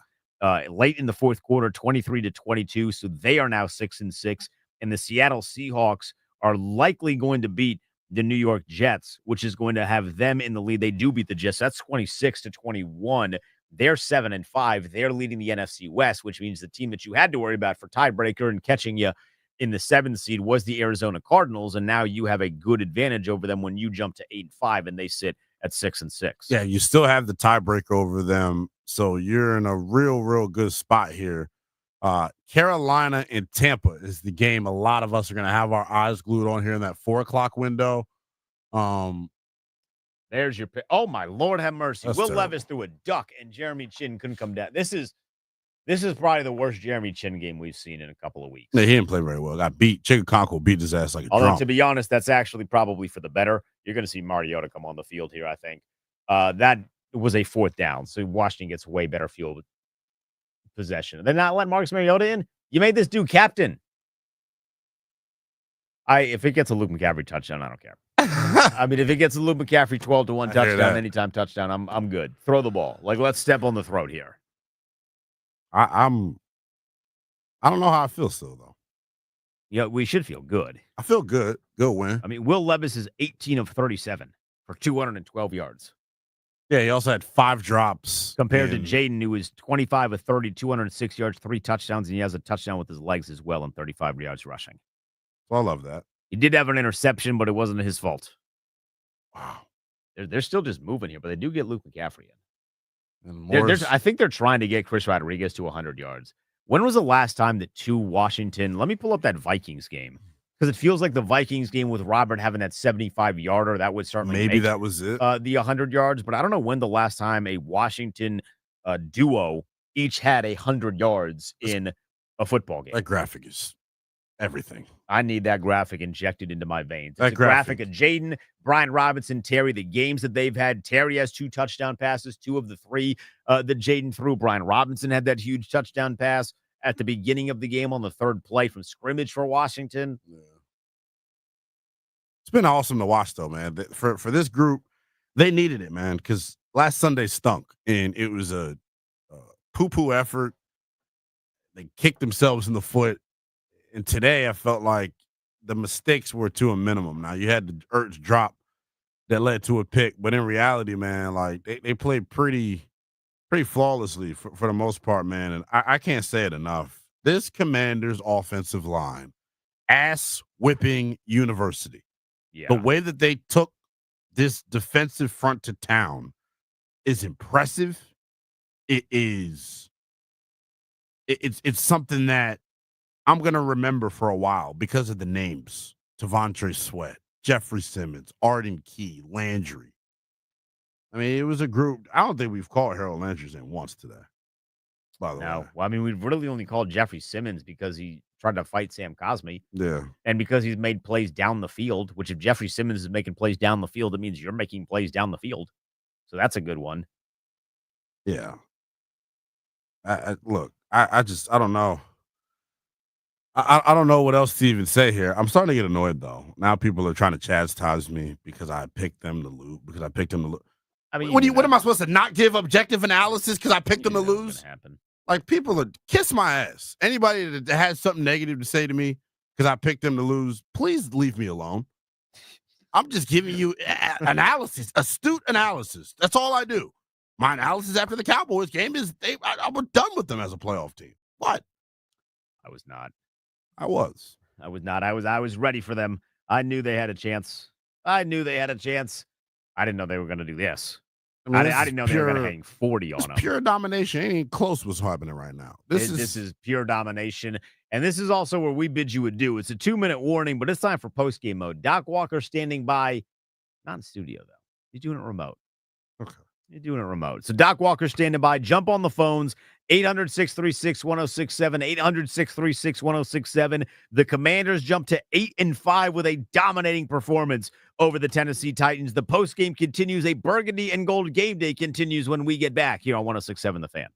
late in the fourth quarter, 23-22. So they are now 6-6. And the Seattle Seahawks are likely going to beat the New York Jets, which is going to have them in the lead. They do beat the Jets. That's 26-21. They're 7-5. They're leading the NFC West, which means the team that you had to worry about for tiebreaker and catching you in the 7th seed was the Arizona Cardinals. And now you have a good advantage over them when you jump to 8-5 and they sit at 6-6. Yeah, you still have the tiebreaker over them. So you're in a real good spot here. Carolina and Tampa is the game a lot of us are going to have our eyes glued on here in that 4:00 window. There's your pick. Oh, my Lord, have mercy. Will terrible. Levis threw a duck, and Jeremy Chin couldn't come down. This is This is probably the worst Jeremy Chin game we've seen in a couple of weeks. Yeah, he didn't play very well. Got beat. Chicken Conco beat his ass like a Although, drum. to be honest, that's actually probably for the better. You're going to see Mariota come on the field here, I think. That was a 4th down, so Washington gets way better field possession. They're not letting Marcus Mariota in. You made this dude captain. If it gets a Luke McCaffrey touchdown, I don't care. I mean, if it gets a Luke McCaffrey 12-1 touchdown, anytime touchdown, I'm good. Throw the ball. Like, let's step on the throat here. I don't know how I feel still though. Yeah, we should feel good. I feel good. Good win. I mean, Will Levis is 18 of 37 for 212 yards. Yeah, he also had 5 drops. Compared to Jayden, who is 25 of 30, 206 yards, 3 touchdowns, and he has a touchdown with his legs as well and 35 yards rushing. Well, I love that. He did have an interception, but it wasn't his fault. Wow. They're still just moving here, but they do get Luke McCaffrey in. And I think they're trying to get Chris Rodriguez to 100 yards. When was the last time that 2 Washington – let me pull up that Vikings game because it feels like the Vikings game with Robert having that 75-yarder, that would certainly maybe make that was it. the 100 yards, but I don't know when the last time a Washington duo each had 100 yards in a football game. That graphic is everything. I need that graphic injected into my veins. That It's a graphic of Jayden, Brian Robinson, Terry, the games that they've had. Terry has 2 touchdown passes, 2 of the 3 that Jayden threw. Brian Robinson had that huge touchdown pass at the beginning of the game on the 3rd play from scrimmage for Washington. Yeah. It's been awesome to watch, though, man. For this group, they needed it, man, because last Sunday stunk, and it was a poo-poo effort. They kicked themselves in the foot. And today I felt like the mistakes were to a minimum. Now, you had the Ertz drop that led to a pick, but in reality, man, like they played pretty flawlessly for the most part, man. And I can't say it enough. This Commanders offensive line, ass-whipping university. Yeah. The way that they took this defensive front to town is impressive. It's something that I'm going to remember for a while because of the names. Tavontre Sweat, Jeffrey Simmons, Arden Key, Landry. I mean, it was a group. I don't think we've called Harold Landry's name once today, by the way. No. Well, I mean, we've really only called Jeffrey Simmons because he tried to fight Sam Cosmi. Yeah. And because he's made plays down the field, which if Jeffrey Simmons is making plays down the field, it means you're making plays down the field. So that's a good one. Yeah. Look, I don't know. I don't know what else to even say here. I'm starting to get annoyed though. Now people are trying to chastise me because I picked them to lose. I mean, what am I supposed to not give objective analysis because I picked them to lose? Like people are kiss my ass. Anybody that has something negative to say to me because I picked them to lose, please leave me alone. I'm just giving you analysis, astute analysis. That's all I do. My analysis after the Cowboys game is I was done with them as a playoff team. What? I was not. I was not. I was ready for them. I knew they had a chance. I didn't know they were going to do this. I didn't know they were going to hang 40 on them. Pure domination. Ain't close what's happening right now. This is pure domination. And this is also where we bid you adieu. It's a 2-minute warning, but it's time for postgame mode. Doc Walker standing by. Not in studio, though. He's doing it remote. Okay. You're doing it remote. So Doc Walker standing by. Jump on the phones. 800-636-1067. 800-636-1067. The Commanders jump to 8-5 with a dominating performance over the Tennessee Titans. The postgame continues. A burgundy and gold game day continues when we get back here on 1067 The Fan.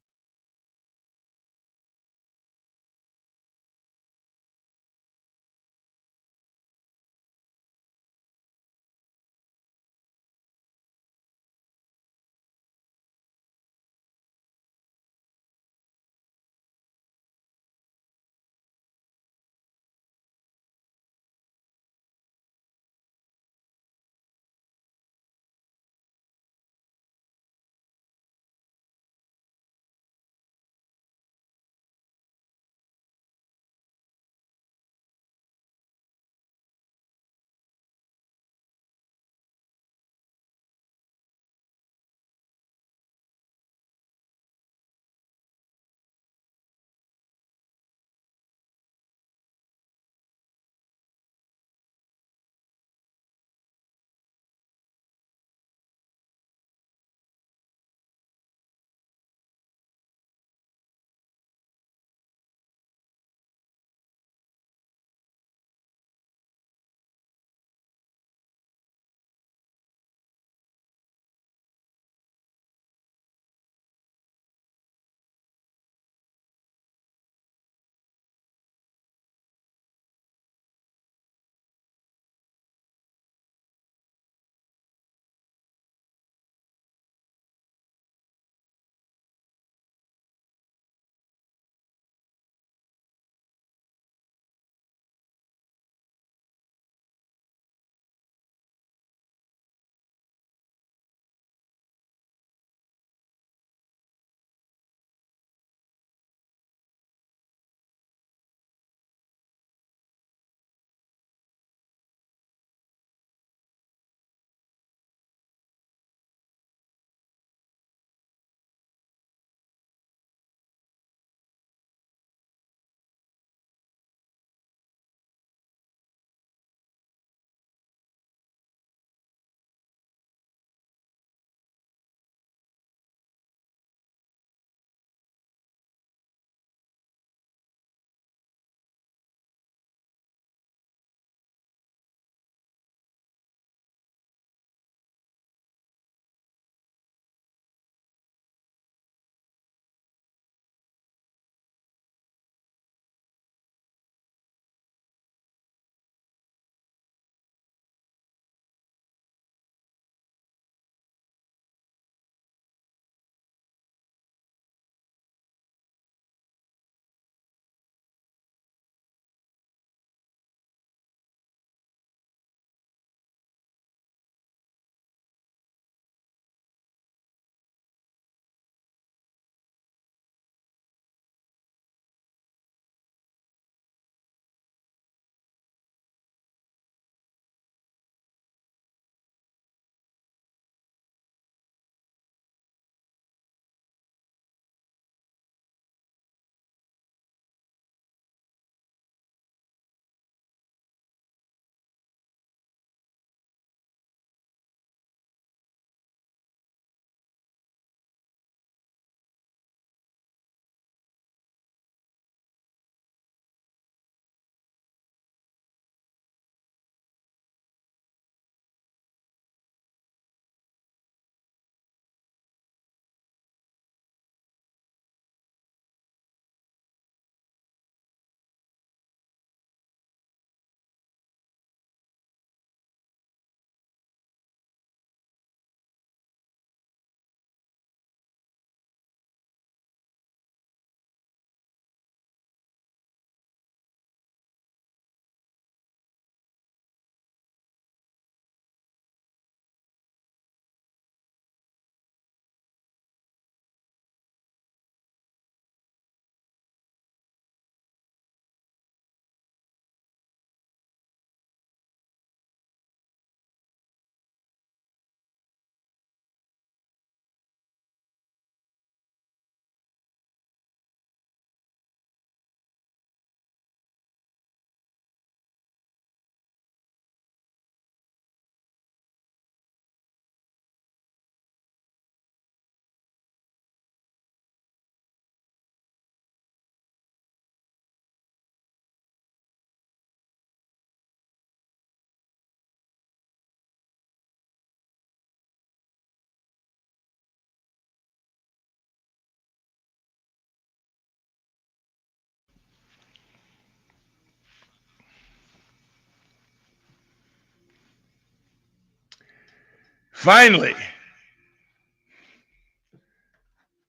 Finally,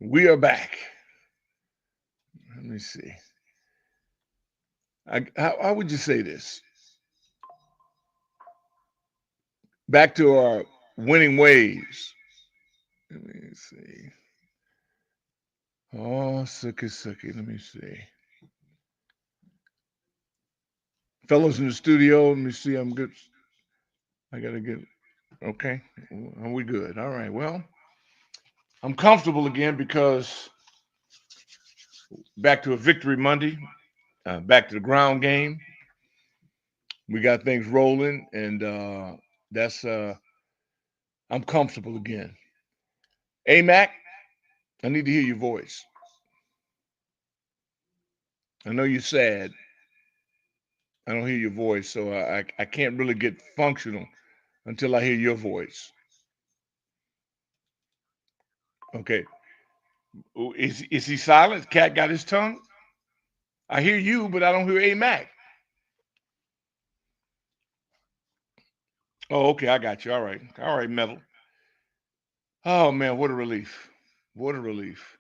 we are back. Let me see. How would you say this? Back to our winning ways. Let me see. Oh, sucky. Let me see. Fellows in the studio, let me see. I'm good. I got to get, okay. Are we good? All right. Well, I'm comfortable again because back to a victory Monday, back to the ground game. We got things rolling, and that's, I'm comfortable again. Hey, Mac, I need to hear your voice. I know you're sad. I don't hear your voice, so I can't really get functional until I hear your voice. Okay. Is he silent? Cat got his tongue? I hear you, but I don't hear A Mac. Oh, okay, I got you. All right, Metal. Oh man, what a relief! What a relief!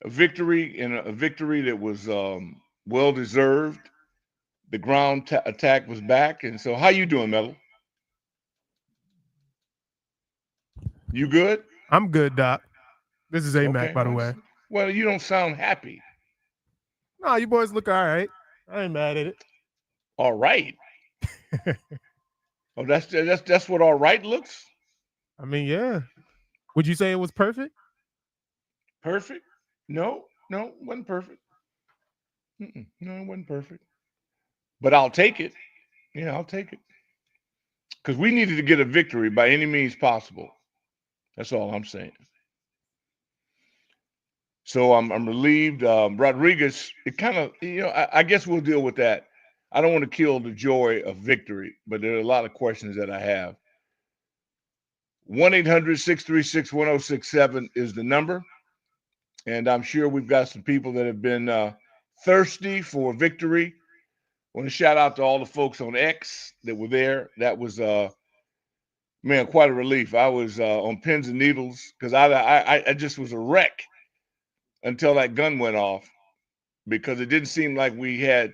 A victory, and a victory that was well deserved. The ground attack was back, and so how you doing, Metal? You good? I'm good, Doc. This is A-Mac, Okay. by the way. Well, you don't sound happy. No, you boys look all right. I ain't mad at it. All right. Oh, that's what all right looks. I mean, yeah. Would you say it was perfect? Perfect? No, it wasn't perfect. No, it wasn't perfect. But I'll take it. Yeah, I'll take it. Because we needed to get a victory by any means possible. That's all I'm saying. So I'm relieved. Rodriguez, it kind of, I guess we'll deal with that. I don't want to kill the joy of victory, but there are a lot of questions that I have. 1-800-636-1067 is the number. And I'm sure we've got some people that have been thirsty for victory. I want to shout out to all the folks on X that were there. That was, man, quite a relief. I was on pins and needles because I just was a wreck until that gun went off, because it didn't seem like we had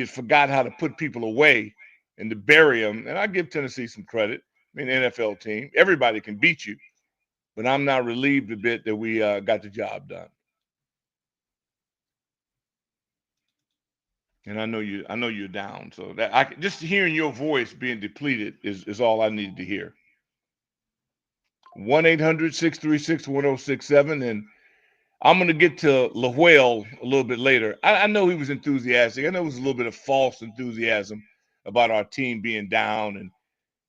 forgot how to put people away and to bury them. And I give Tennessee some credit. I mean, NFL team, everybody can beat you, but I'm not relieved a bit that we got the job done. And I know you're down. So that just hearing your voice being depleted is all I needed to hear. 1-800-636-1067. And I'm going to get to Rouhier a little bit later. I know he was enthusiastic. I know it was a little bit of false enthusiasm about our team being down and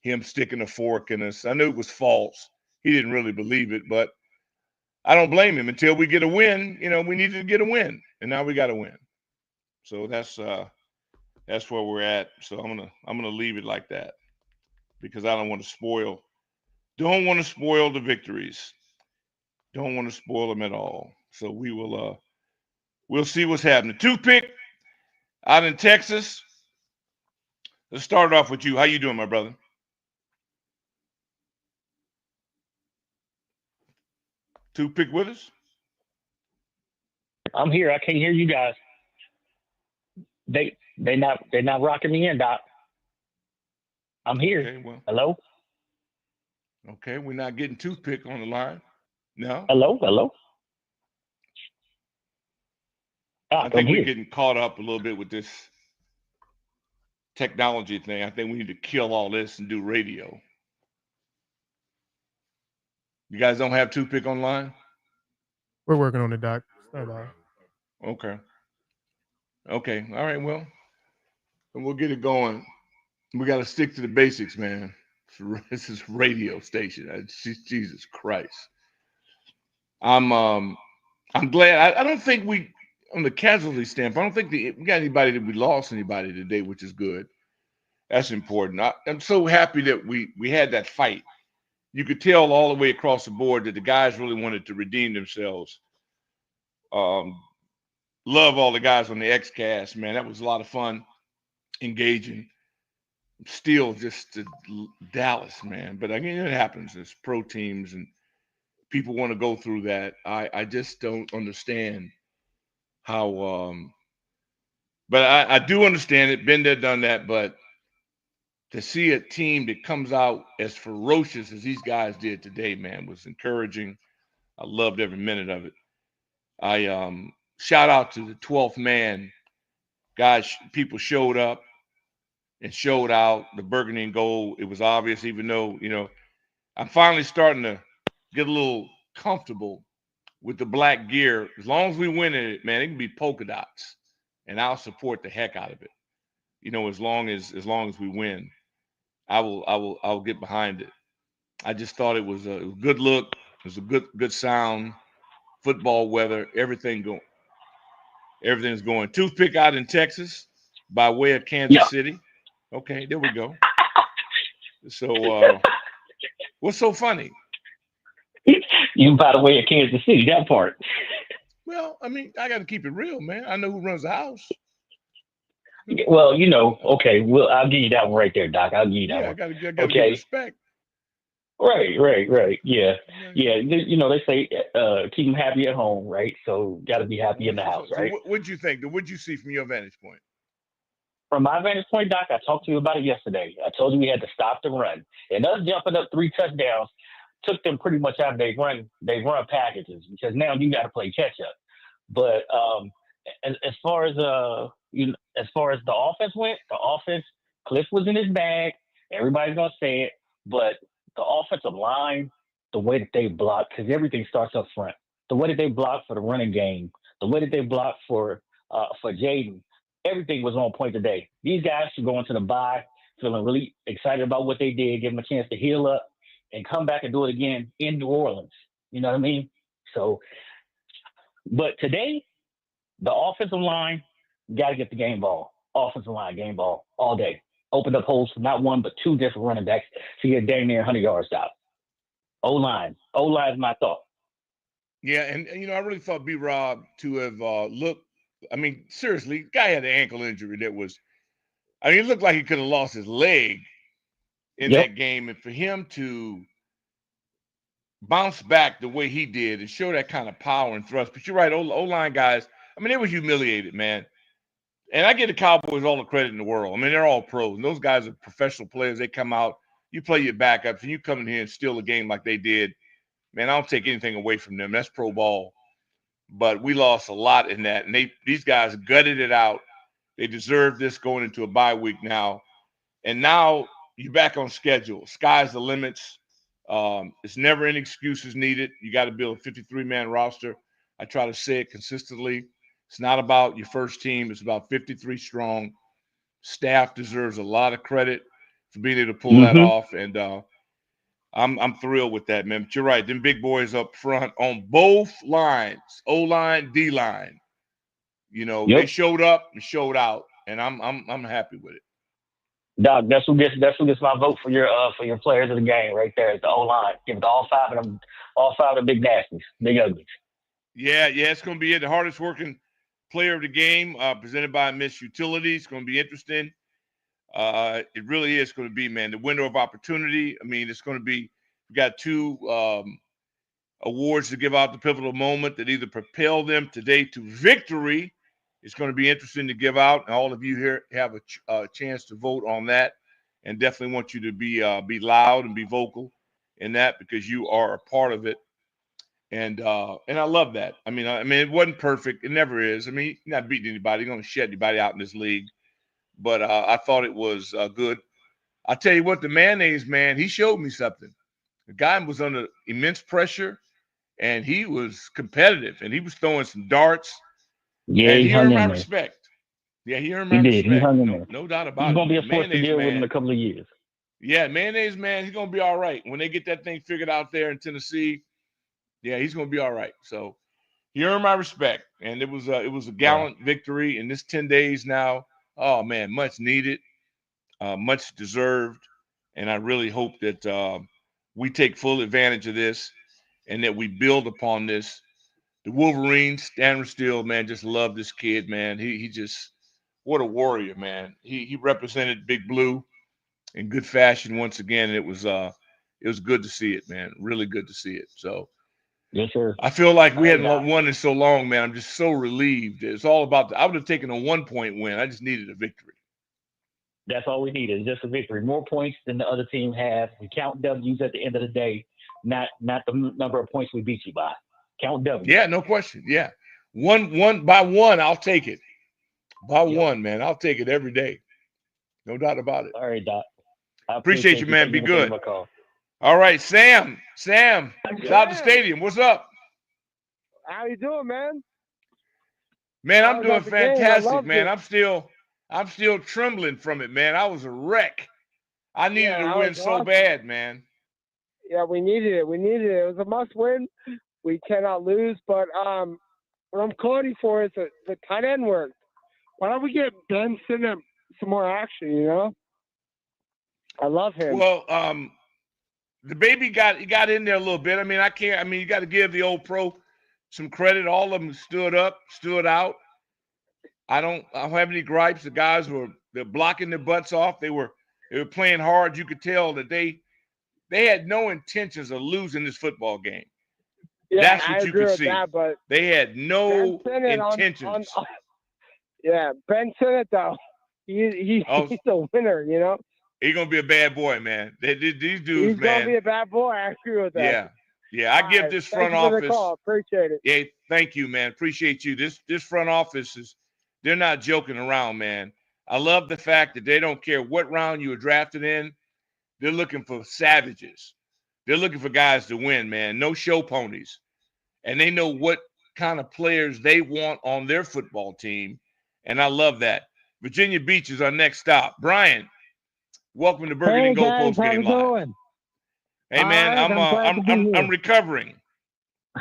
him sticking a fork in us. I knew it was false. He didn't really believe it, but I don't blame him. Until we get a win, we needed to get a win, and now we got a win. So that's where we're at. So I'm gonna leave it like that, because I don't want to spoil the victories. Don't want to spoil them at all. So we'll see what's happening. Toothpick out in Texas. Let's start off with you. How you doing, my brother? Toothpick with us? I'm here. I can't hear you guys. They're not rocking me in, Doc. I'm here. Okay, well. Hello? Okay, we're not getting Toothpick on the line. No? Hello? I think we're getting caught up a little bit with this technology thing. I think we need to kill all this and do radio. You guys don't have Toothpick online? We're working on it, Doc. Stand by. Okay. All right, well, we'll get it going. We got to stick to the basics, man. This is radio station. Jesus Christ. I'm glad. I don't think we, on the casualty standpoint, I don't think we got anybody that we lost anybody today, which is good. That's important. I'm so happy that we had that fight. You could tell all the way across the board that the guys really wanted to redeem themselves. Love all the guys on the X-Cast, man. That was a lot of fun, engaging. still just Dallas, man. But again, it happens. It's pro teams and people want to go through that. I just don't understand how. But I do understand it. Been there, done that. But to see a team that comes out as ferocious as these guys did today, man, was encouraging. I loved every minute of it. I shout out to the 12th man. Guys, people showed up and showed out. The Burgundy and gold, it was obvious, even though, I'm finally starting to get a little comfortable with the black gear. As long as we win it, man, it can be polka dots. And I'll support the heck out of it. As long as we win, I'll get behind it. I just thought it was a good look. It was a good sound. Football weather, everything's going. Toothpick out in Texas by way of Kansas City. Okay, there we go. So what's so funny? You by the way of Kansas City, that part. Well, I mean, I got to keep it real, man. I know who runs the house. Well, okay. Well, I'll give you that one right there, Doc. I'll give you that one. I got to give respect. Right. Yeah. They say keep them happy at home, right? So got to be happy in the house, right? So what'd you think? What'd you see from your vantage point? From my vantage point, Doc, I talked to you about it yesterday. I told you we had to stop the run, and us jumping up 3 touchdowns took them pretty much out of their run packages because now you got to play catch up. But as far as the offense went, the offense, Cliff was in his bag. Everybody's gonna say it, but the offensive line, the way that they block, because everything starts up front. The way that they block for the running game, the way that they block for Jayden, everything was on point today. These guys should go into the bye feeling really excited about what they did, give them a chance to heal up and come back and do it again in New Orleans. You know what I mean? So, but today, the offensive line got to get the game ball. Offensive line, game ball all day. Opened up holes for not one, but 2 different running backs to get dang near 100 yards out. O-line is my thought. Yeah, and I really thought B-Rob to have looked. I mean, seriously, guy had an ankle injury that was. I mean, it looked like he could have lost his leg in that game, and for him to bounce back the way he did and show that kind of power and thrust. But you're right, O-line guys. I mean, they were humiliated, man. And I give the Cowboys all the credit in the world. I mean, they're all pros. And those guys are professional players. They come out, you play your backups, and you come in here and steal a game like they did. Man, I don't take anything away from them. That's pro ball. But we lost a lot in that. And these guys gutted it out. They deserve this going into a bye week now. And now you're back on schedule. Sky's the limits. It's never any excuses needed. You got to build a 53-man roster. I try to say it consistently. It's not about your first team. It's about 53 strong. Staff deserves a lot of credit for being able to pull that off. And I'm thrilled with that, man. But you're right. Them big boys up front on both lines, O-line, D-line. They showed up and showed out, and I'm happy with it. Doc, that's who gets my vote for your players of the game right there. It's the O-line. Give it to all 5 of them, big nasties, big uglies. Yeah, it's going to be it. The hardest working player of the game, presented by Miss Utility. It's going to be interesting. It really is going to be, man, the window of opportunity. I mean, it's going to be. We got 2 awards to give out the pivotal moment that either propel them today to victory. It's going to be interesting to give out, and all of you here have a chance to vote on that. And definitely want you to be loud and be vocal in that because you are a part of it. And I love that. I mean, it wasn't perfect. It never is. I mean, you're not beating anybody. You're going to shut anybody out in this league. But I thought it was good. I'll tell you what, the mayonnaise man, he showed me something. The guy was under immense pressure, and he was competitive, and he was throwing some darts. Yeah, and he earned my in there. respect. Yeah, he earned my He respect. He hung in there. No doubt about it. He's going to be a force to deal with in a couple of years. Yeah, mayonnaise man, he's going to be all right. When they get that thing figured out there in Tennessee, yeah, he's going to be all right. So he earned my respect, and it was a gallant victory in this 10 days now. Oh, man, much needed, much deserved, and I really hope that we take full advantage of this and that we build upon this. The Wolverines, Stanley Steele, man, just love this kid, man. He just – what a warrior, man. He represented Big Blue in good fashion once again. And it was good to see it, man. Really good to see it. So Yes, sir. I feel like we All right, hadn't won in so long, man. I'm just so relieved. It's all about I would have taken a 1-point win. I just needed a victory. That's all we needed, just a victory. More points than the other team has. We count W's at the end of the day, not the number of points we beat you by. Count W's. Yeah, no question. Yeah. One by one, I'll take it. By one, man. I'll take it every day. No doubt about it. All right, Doc. I Appreciate you, man. Thank Be for good. taking my call. All right, Sam, shout the stadium. What's up? How you doing, man? Man, How I'm was doing that the game? I fantastic, loved man. it. I'm still trembling from it, man. I was a wreck. I needed Yeah, a that win was so awesome. bad, man. Yeah, we needed it. It was a must-win. We cannot lose. But what I'm calling for is the tight end work. Why don't we get Ben Sinnott some more action? You know, I love him. Well, the baby got in there a little bit. I mean, you got to give the old pro some credit. All of them stood up, stood out. I don't have any gripes. The guys they're blocking their butts off. They were playing hard. You could tell that they had no intentions of losing this football game. Yeah, That's what I you agree could with see. that, but They had no Ben Sinnott intentions. yeah, Ben Sinnott though, he's a winner. You know, He's gonna be a bad boy, man. These dudes, he's man. gonna be a bad boy. I agree with that. Yeah. I give this front Thank you for office. the call. Appreciate it. Yeah, thank you, man. Appreciate you. This front office they're not joking around, man. I love the fact that they don't care what round you were drafted in. They're looking for savages. They're looking for guys to win, man. No show ponies. And they know what kind of players they want on their football team. And I love that. Virginia Beach is our next stop. Brian, welcome to Burgundy and Gold Post Game Live. Going? Hey, man, I'm recovering.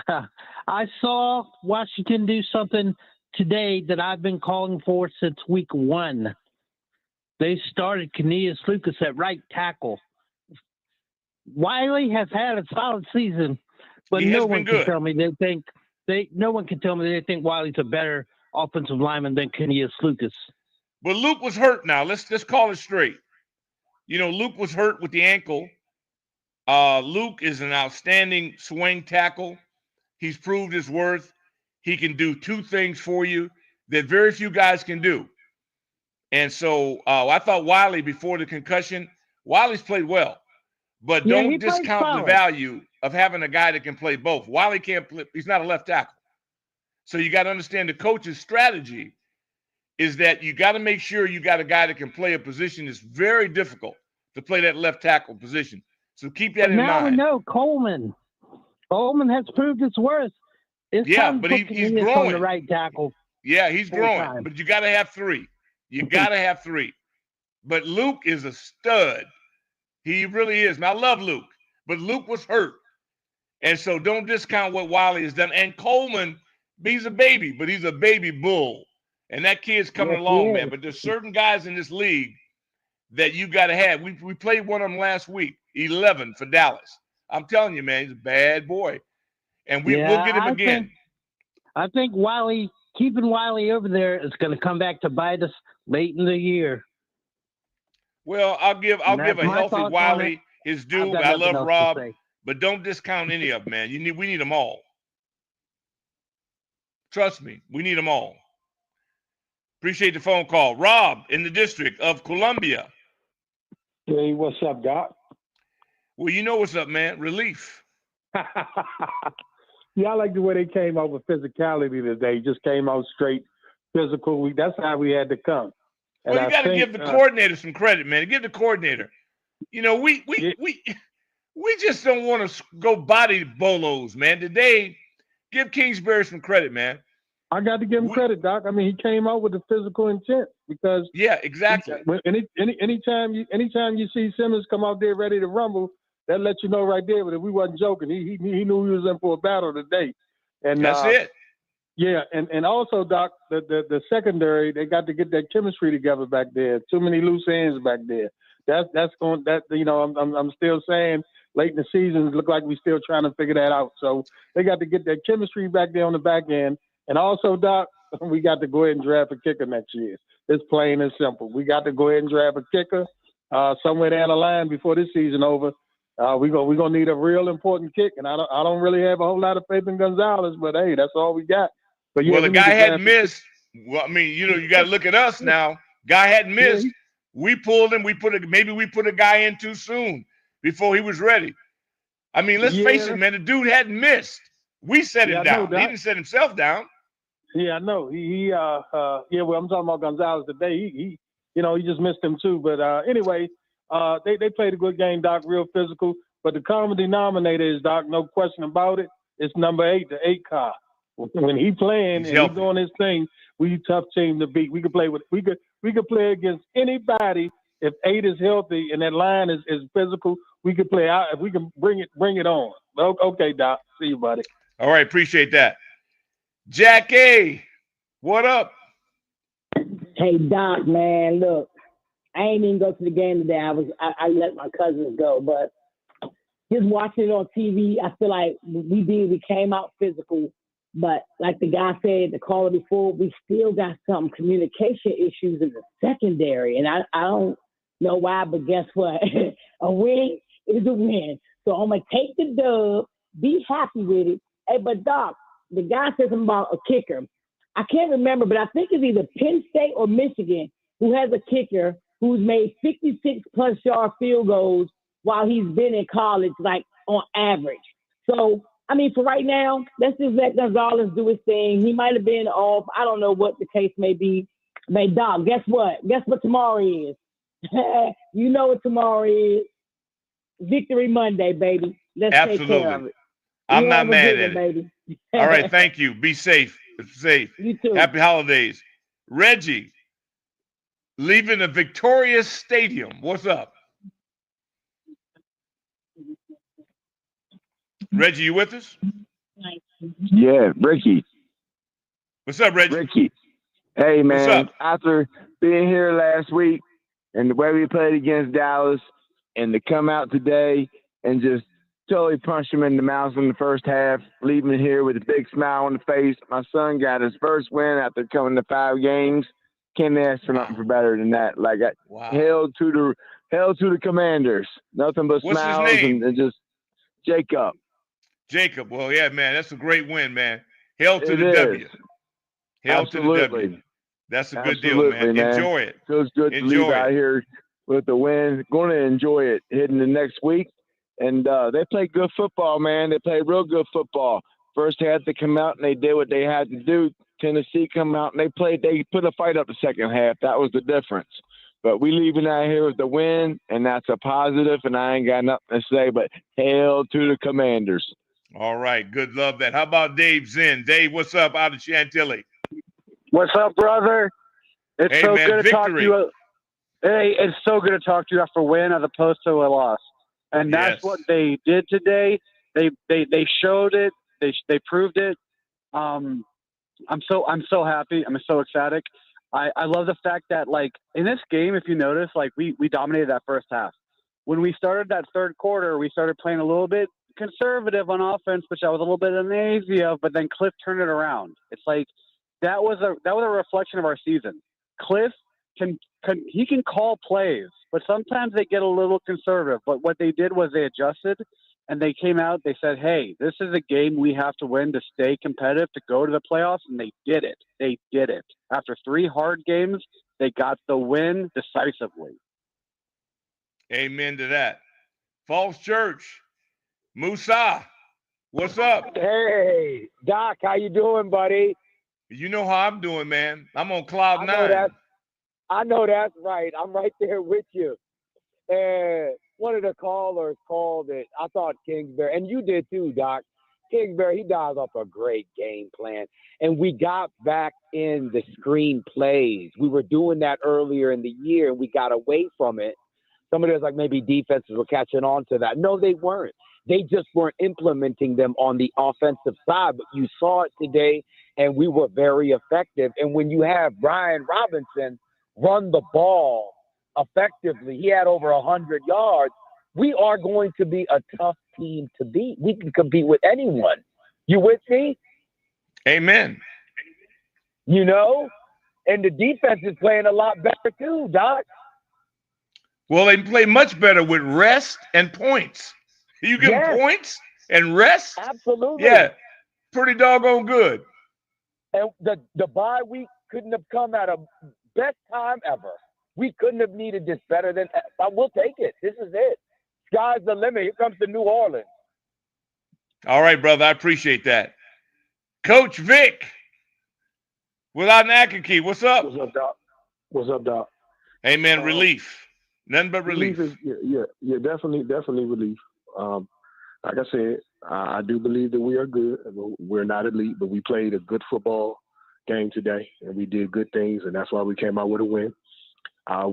I saw Washington do something today that I've been calling for since week 1. They started Cornelius Lucas at right tackle. Wiley has had a solid season, but no one can tell me they think Wiley's a better offensive lineman than Cornelius Lucas. But Luke was hurt now. Let's call it straight. You know, Luke was hurt with the ankle. Luke is an outstanding swing tackle. He's proved his worth. He can do two things for you that very few guys can do. And so I thought Wiley, before the concussion, Wiley's played well. But don't discount the value of having a guy that can play both. Wiley can't play. He's not a left tackle. So you got to understand the coach's strategy is that you got to make sure you got a guy that can play a position that's very difficult to play that left tackle position. So keep that in mind. Now we know Coleman. Coleman has proved his worth. It's time but to he's put growing. on the right tackle. Yeah, he's growing. But you got to have 3. You got to have 3. But Luke is a stud. He really is. And I love Luke. But Luke was hurt. And so don't discount what Wiley has done. And Coleman, he's a baby, but he's a baby bull. And that kid's coming along, man. But there's certain guys in this league that you got to have. We played one of them last week, 11 for Dallas. I'm telling you, man, he's a bad boy. And we'll get him again. I think Wiley, keeping Wiley over there is going to come back to bite us late in the year. Well, I'll give a healthy Wiley his due. I love Rob, but don't discount any of them, man. We need them all. Trust me, we need them all. Appreciate the phone call. Rob in the District of Columbia. Hey, what's up, Doc? Well, you know what's up, man. Relief. Yeah, I like the way they came out with physicality today. Just came out straight physical. That's how we had to come. And well, you got to give the coordinator some credit, man. Give the coordinator. You know, we just don't want to go body bolos, man. Today, give Kingsbury some credit, man. I got to give him credit, Doc. I mean, he came out with the physical intent because exactly. Anytime you see Simmons come out there ready to rumble, that lets you know right there. But if we wasn't joking, he knew he was in for a battle today. And that's it. Yeah, and also, Doc, the secondary, they got to get that chemistry together back there. Too many loose ends back there. I'm still saying late in the season, look like we still trying to figure that out. So they got to get that chemistry back there on the back end. And also, Doc, we got to go ahead and draft a kicker next year. It's plain and simple. We got to go ahead and draft a kicker. somewhere down the line before this season over. We're gonna need a real important kick, and I don't really have a whole lot of faith in Gonzalez, but hey, that's all we got. But yeah, well, the guy hadn't missed. Well, I mean, you got to look at us now. Guy hadn't missed. We pulled him. Maybe we put a guy in too soon before he was ready. I mean, let's face it, man. The dude hadn't missed. We set him down. He didn't set himself down. Yeah, I know. Well, I'm talking about Gonzalez today. He just missed him too. But anyway, they played a good game, Doc. Real physical. But the common denominator is, Doc, no question about it. It's number 8, the 8 car. When he playing and he's doing his thing, we a tough team to beat. We could play against anybody if 8 is healthy and that line is physical. We could play out if we can bring it on. Okay, Doc. See you, buddy. All right, appreciate that. Jackie, what up? Hey, Doc, man, look, I ain't even go to the game today. I let my cousins go, but just watching it on TV, I feel like we came out physical. But like the guy said, the caller before, we still got some communication issues in the secondary. And I don't know why, but guess what? A win is a win. So I'm going to take the dub, be happy with it. Hey, but Doc, the guy said something about a kicker. I can't remember, but I think it's either Penn State or Michigan who has a kicker who's made 56-plus yard field goals while he's been in college, like on average. So, I mean, for right now, let's just let Gonzalez do his thing. He might have been off. I don't know what the case may be. But, Doc, guess what? Guess what tomorrow is? You know what tomorrow is. Victory Monday, baby. Let's take care of it. I'm not mad at it. Baby. All right, thank you. Be safe. You too. Happy holidays. Reggie, leaving the Victorious Stadium. What's up? Reggie, you with us? Yeah, Ricky. What's up, Reggie? Ricky. Hey, man. What's up? After being here last week and the way we played against Dallas and to come out today and just totally punch him in the mouth in the first half, leaving here with a big smile on the face. My son got his first win after coming to 5 games. Can't ask for nothing for better than that. Like, hail to the Commanders. Nothing but What's smiles his name? and just Jacob. Jacob. Well, yeah, man, that's a great win, man. Hail to It the is. W. Hail Absolutely. to the W. That's a good deal, man. Enjoy it. Feels good to leave out here with the win. Going to enjoy it heading the next week. And they play good football, man. They play real good football. First half they come out and they did what they had to do. Tennessee come out and they put a fight up the second half. That was the difference. But we leaving out here with the win, and that's a positive, and I ain't got nothing to say but hail to the Commanders. All right. Good. Love that. How about Dave Zinn? Dave, what's up out of Chantilly? What's up, brother? It's Hey, so man, good to talk to victory. you. Hey, it's so good to talk to you after a win as opposed to a loss. And that's Yes. what they did today. They showed it. They proved it. I'm so happy. I'm so ecstatic. I love the fact that, like, in this game, if you notice, like, we dominated that first half. When we started that third quarter, we started playing a little bit conservative on offense, which I was a little bit uneasy of, but then Cliff turned it around. It's like that was a reflection of our season. Cliff can call plays, but sometimes they get a little conservative. But what they did was they adjusted and they came out. They said, "Hey, this is a game we have to win to stay competitive, to go to the playoffs," and they did it. They did it. After 3 hard games, they got the win decisively. Amen to that. Falls Church. Musa, what's up? Hey, Doc, how you doing, buddy? You know how I'm doing, man. I'm on cloud I 9. know that's right. I'm right there with you. And one of the callers called it. I thought Kingsbury, and you did too, Doc. Kingsbury, he dialed up a great game plan. And we got back in the screen plays. We were doing that earlier in the year, and we got away from it. Somebody was like, maybe defenses were catching on to that. No, they weren't. They just weren't implementing them on the offensive side. But you saw it today, and we were very effective. And when you have Brian Robinson run the ball effectively, he had over 100 yards. We are going to be a tough team to beat. We can compete with anyone. You with me? Amen. You know? And the defense is playing a lot better too, Doc. Well, they play much better with rest and points. You give them points and rest? Absolutely. Yeah, pretty doggone good. And the bye week couldn't have come at a best time ever. We couldn't have needed this better than – we'll take it. This is it. Sky's the limit. Here comes the New Orleans. All right, brother. I appreciate that. Coach Vic, without an Akaki, what's up? What's up, Doc? What's up, Doc? Hey, man, relief. Nothing but relief. Is, yeah, definitely relief. Like I said, I do believe that we are good. We're not elite, but we played a good football game today, and we did good things, and that's why we came out with a win. I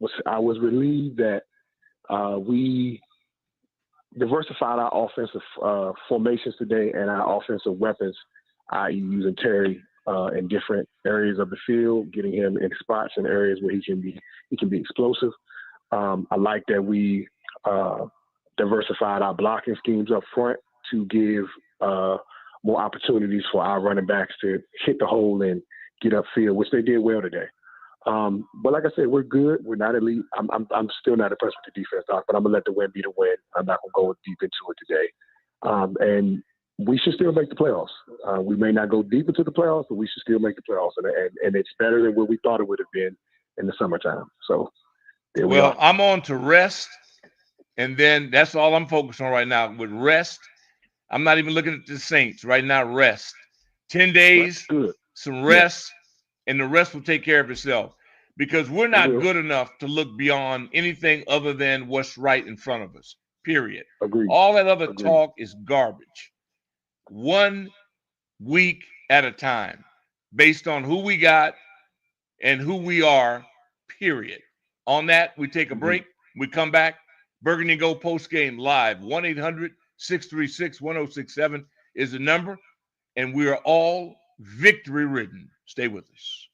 was relieved that we diversified our offensive formations today and our offensive weapons, i.e. using Terry in different areas of the field, getting him in spots and areas where he can be explosive. I like that we diversified our blocking schemes up front to give more opportunities for our running backs to hit the hole and get upfield, which they did well today. But like I said, we're good. We're not elite. I'm still not impressed with the defense, Doc, but I'm gonna let the win be the win. I'm not gonna go deep into it today. And we should still make the playoffs. We may not go deep into the playoffs, but we should still make the playoffs. And it's better than what we thought it would have been in the summertime. So there we are. I'm on to rest, and then that's all I'm focused on right now. With rest, I'm not even looking at the Saints right now. Rest, 10 days, some rest. And the rest will take care of itself, because we're not good enough to look beyond anything other than what's right in front of us, period. Agreed. All that other talk is garbage. 1 week at a time, based on who we got and who we are, period. On that, we take a break. We come back. Burgundy Go post game live. 1-800-636-1067 is the number, and we are all victory ridden. Stay with us.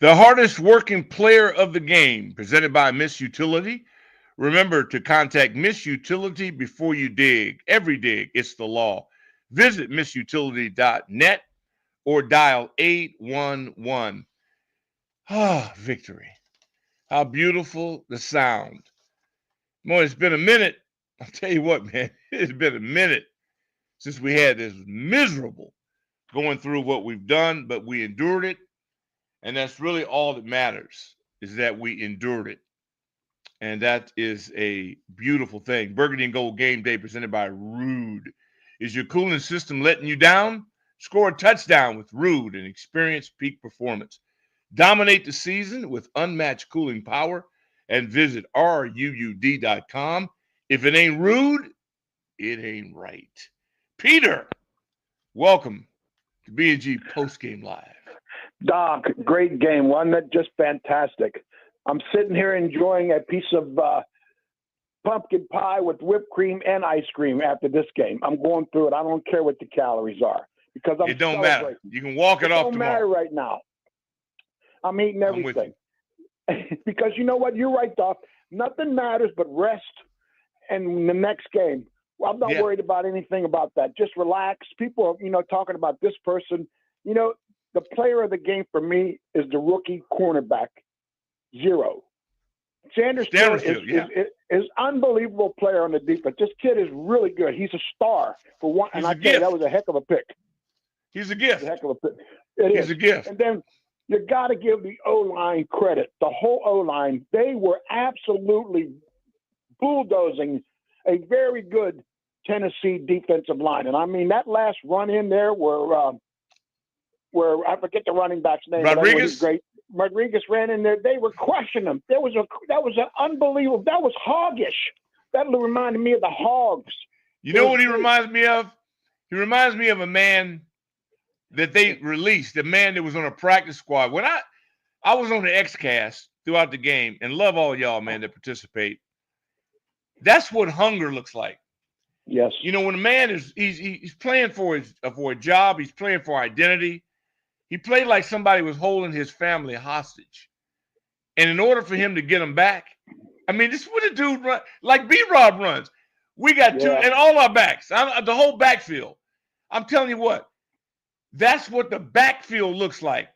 The hardest working player of the game, presented by Miss Utility. Remember to contact Miss Utility before you dig. Every dig, it's the law. Visit missutility.net or dial 811. Ah, victory. How beautiful the sound. Boy, it's been a minute. I'll tell you what, man, it's been a minute since we had this miserable going through what we've done, but we endured it. And that's really all that matters, is that we endured it. And that is a beautiful thing. Burgundy and Gold Game Day presented by Rude. Is your cooling system letting you down? Score a touchdown with Rude and experience peak performance. Dominate the season with unmatched cooling power and visit ruud.com. If it ain't Rude, it ain't right. Peter, welcome to B&G Postgame Live. Doc, great game. Wasn't it just fantastic? I'm sitting here enjoying a piece of pumpkin pie with whipped cream and ice cream after this game. I'm going through it. I don't care what the calories are because I'm It don't celebrating. matter. You can walk it off don't tomorrow. matter right now. I'm eating everything. Because you know what? You're right, Doc. Nothing matters but rest and the next game. Well, I'm not worried about anything about that. Just relax. People are, talking about this person. The player of the game for me is the rookie cornerback, Zero. Sanders is unbelievable player on the defense. This kid is really good. He's a star for one. And I tell you, that was a heck of a pick. He's a gift. A heck of a pick. He's a gift. And then you got to give the O-line credit. The whole O-line, they were absolutely bulldozing a very good Tennessee defensive line. And I mean, that last run in there where I forget the running back's name. Rodriguez? Great. Rodriguez ran in there. They were crushing them. That was an unbelievable. That was hoggish. That reminded me of the Hogs. You know what he reminds me of? He reminds me of a man that they released, the man that was on a practice squad. When I was on the X-Cast throughout the game, and love all y'all, man, that participate. That's what hunger looks like. Yes. When a man he's playing for a job, he's playing for identity. He played like somebody was holding his family hostage. And in order for him to get them back, I mean, this is what a dude run, like B-Rob runs. We got two, and all our backs, the whole backfield. I'm telling you what, that's what the backfield looks like.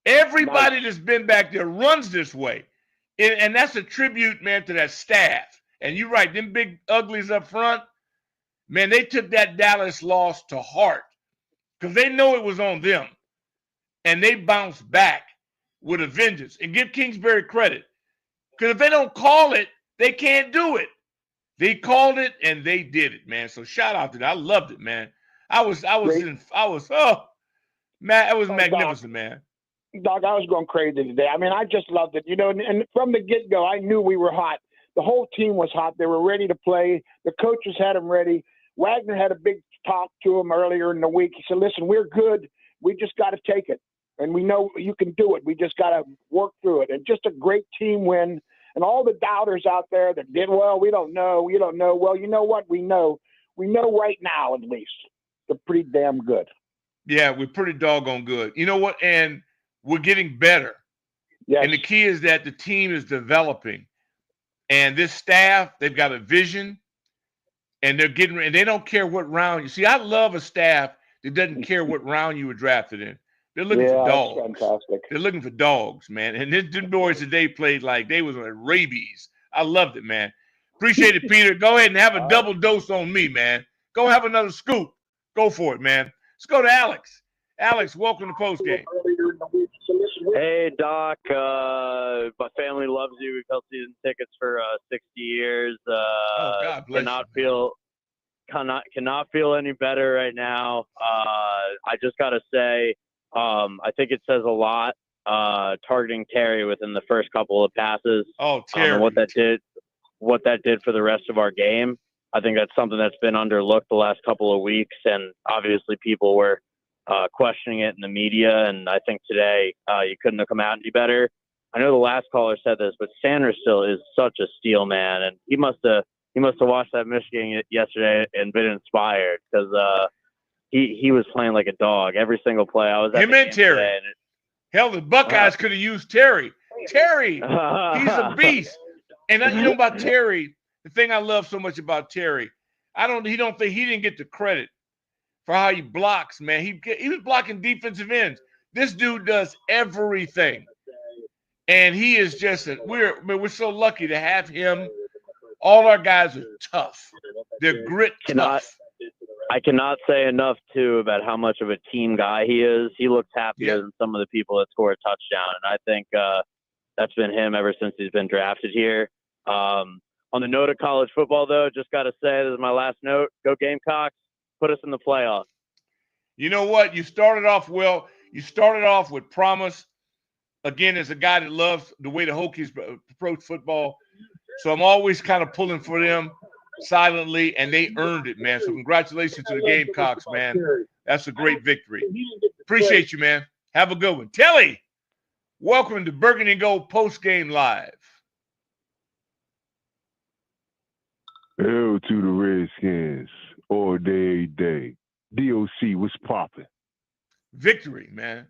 Everybody that's been back there runs this way. And that's a tribute, man, to that staff. And you're right, them big uglies up front, man, they took that Dallas loss to heart because they know it was on them. And they bounced back with a vengeance. And give Kingsbury credit. Because if they don't call it, they can't do it. They called it and they did it, man. So shout out to that. I loved it, man. It was magnificent, man. Doc, I was going crazy today. I mean, I just loved it. And from the get-go, I knew we were hot. The whole team was hot. They were ready to play. The coaches had them ready. Wagner had a big talk to them earlier in the week. He said, listen, we're good. We just got to take it. And we know you can do it. We just got to work through it. And just a great team win. And all the doubters out there that did, well, we don't know. Well, you know what? We know. We know right now, at least. They're pretty damn good. Yeah, we're pretty doggone good. You know what? And we're getting better. Yes. And the key is that the team is developing. And this staff, they've got a vision. And they don't care what round. You see, I love a staff that doesn't care what round you were drafted in. They're looking for dogs. That's fantastic. They're looking for dogs, man. And them boys today played like they was on rabies. I loved it, man. Appreciate it, Peter. Go ahead and have a double dose on me, man. Go have another scoop. Go for it, man. Let's go to Alex. Alex, welcome to Postgame. Hey, Doc. My family loves you. We've held season tickets for 60 years. God bless Cannot feel any better right now. I just got to say, I think it says a lot targeting Terry within the first couple of passes. Oh, Terry. And what that did for the rest of our game. I think that's something that's been underlooked the last couple of weeks, and obviously people were questioning it in the media, and I think today you couldn't have come out any better. I know the last caller said this, but Sanders still is such a steal, man, and he must have watched that Michigan game yesterday and been inspired because he was playing like a dog every single play. I was at him and Terry. Hell, the Buckeyes could have used Terry. Terry, he's a beast. And you know about Terry, the thing I love so much about Terry, he didn't get the credit for how he blocks, man. He was blocking defensive ends. This dude does everything. And he is just we're so lucky to have him. All our guys are tough. They're grit tough. I cannot say enough, too, about how much of a team guy he is. He looks happier than some of the people that score a touchdown. And I think that's been him ever since he's been drafted here. On the note of college football, though, just got to say, this is my last note. Go Gamecocks. Put us in the playoffs. You know what? You started off well. You started off with promise. Again, as a guy that loves the way the Hokies approach football. So I'm always kind of pulling for them silently, and they earned it, man. So congratulations to the Gamecocks, man. That's a great victory. Appreciate you, man. Have a good one. Telly, welcome to Burgundy and Gold Postgame Live. Hell to the Redskins all day, day. DOC, what's popping? Victory, man.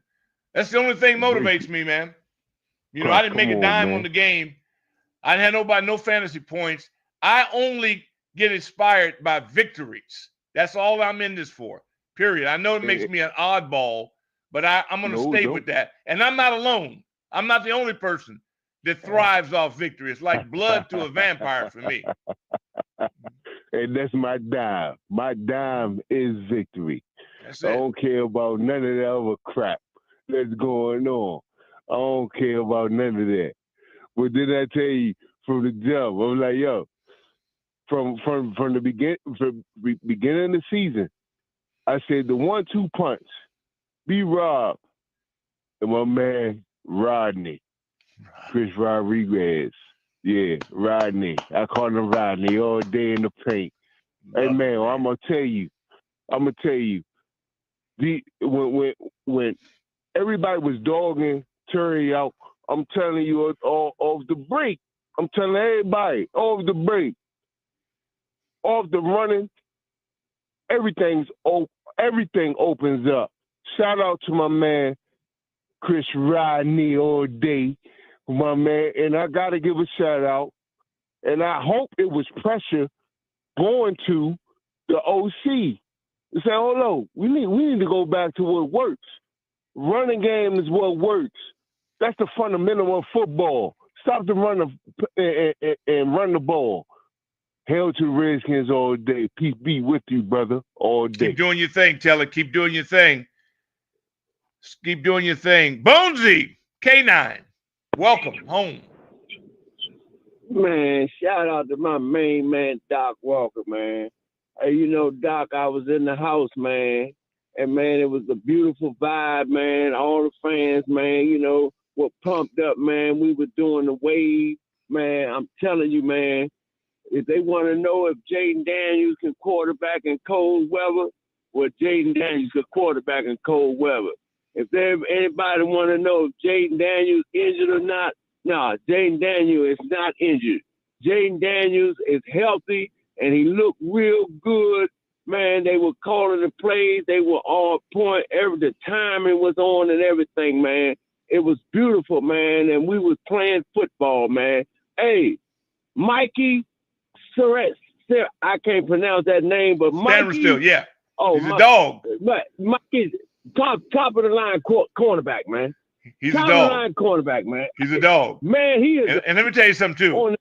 That's the only thing motivates me, man. You know, I didn't make a dime on the game. I didn't have no fantasy points. I only get inspired by victories. That's all I'm in this for, period. I know it makes me an oddball, but I'm going to stay with that. And I'm not alone. I'm not the only person that thrives off victory. It's like blood to a vampire for me. And that's my dime. My dime is victory. That's it. I don't care about none of that other crap that's going on. I don't care about none of that. But then I tell you from the jump, I'm like, yo, from the beginning of the season, I said the 1-2 punch, B-Rob, and my man Rodney, Chris Rodriguez. Yeah, Rodney. I call him Rodney all day in the paint. Hey man, I'm gonna tell you. When everybody was dogging Terry out, I'm telling you off the break. I'm telling everybody off the break, off the running, everything opens up. Shout out to my man Chris Rodney all day, my man, and I gotta give a shout out. And I hope it was pressure going to the OC to say, "Oh no, we need to go back to what works. Running game is what works. That's the fundamental of football. Stop the run and run the ball." Hail to the Redskins all day. Peace be with you, brother, all day. Keep doing your thing, Teller. Keep doing your thing. Keep doing your thing. Bonesy, K9, welcome home. Man, shout out to my main man, Doc Walker, man. Hey, you know, Doc, I was in the house, man. And, man, it was a beautiful vibe, man. All the fans, man, you know, were pumped up, man. We were doing the wave. Man, I'm telling you, man, if they want to know if Jayden Daniels can quarterback in cold weather, well, Jayden Daniels can quarterback in cold weather. If anybody want to know if Jayden Daniels injured or not, no, Jayden Daniels is not injured. Jayden Daniels is healthy, and he looked real good. Man, they were calling the plays. They were on point. The timing was on and everything, man. It was beautiful, man, and we was playing football, man. Hey, Mikey Surratt, I can't pronounce that name, but Mikey. Still, yeah. Oh, he's a dog. But Mikey's top of the line cornerback, man. He's top a dog. Of the line cornerback, man. He's a dog. Man, he is. And let me tell you something too.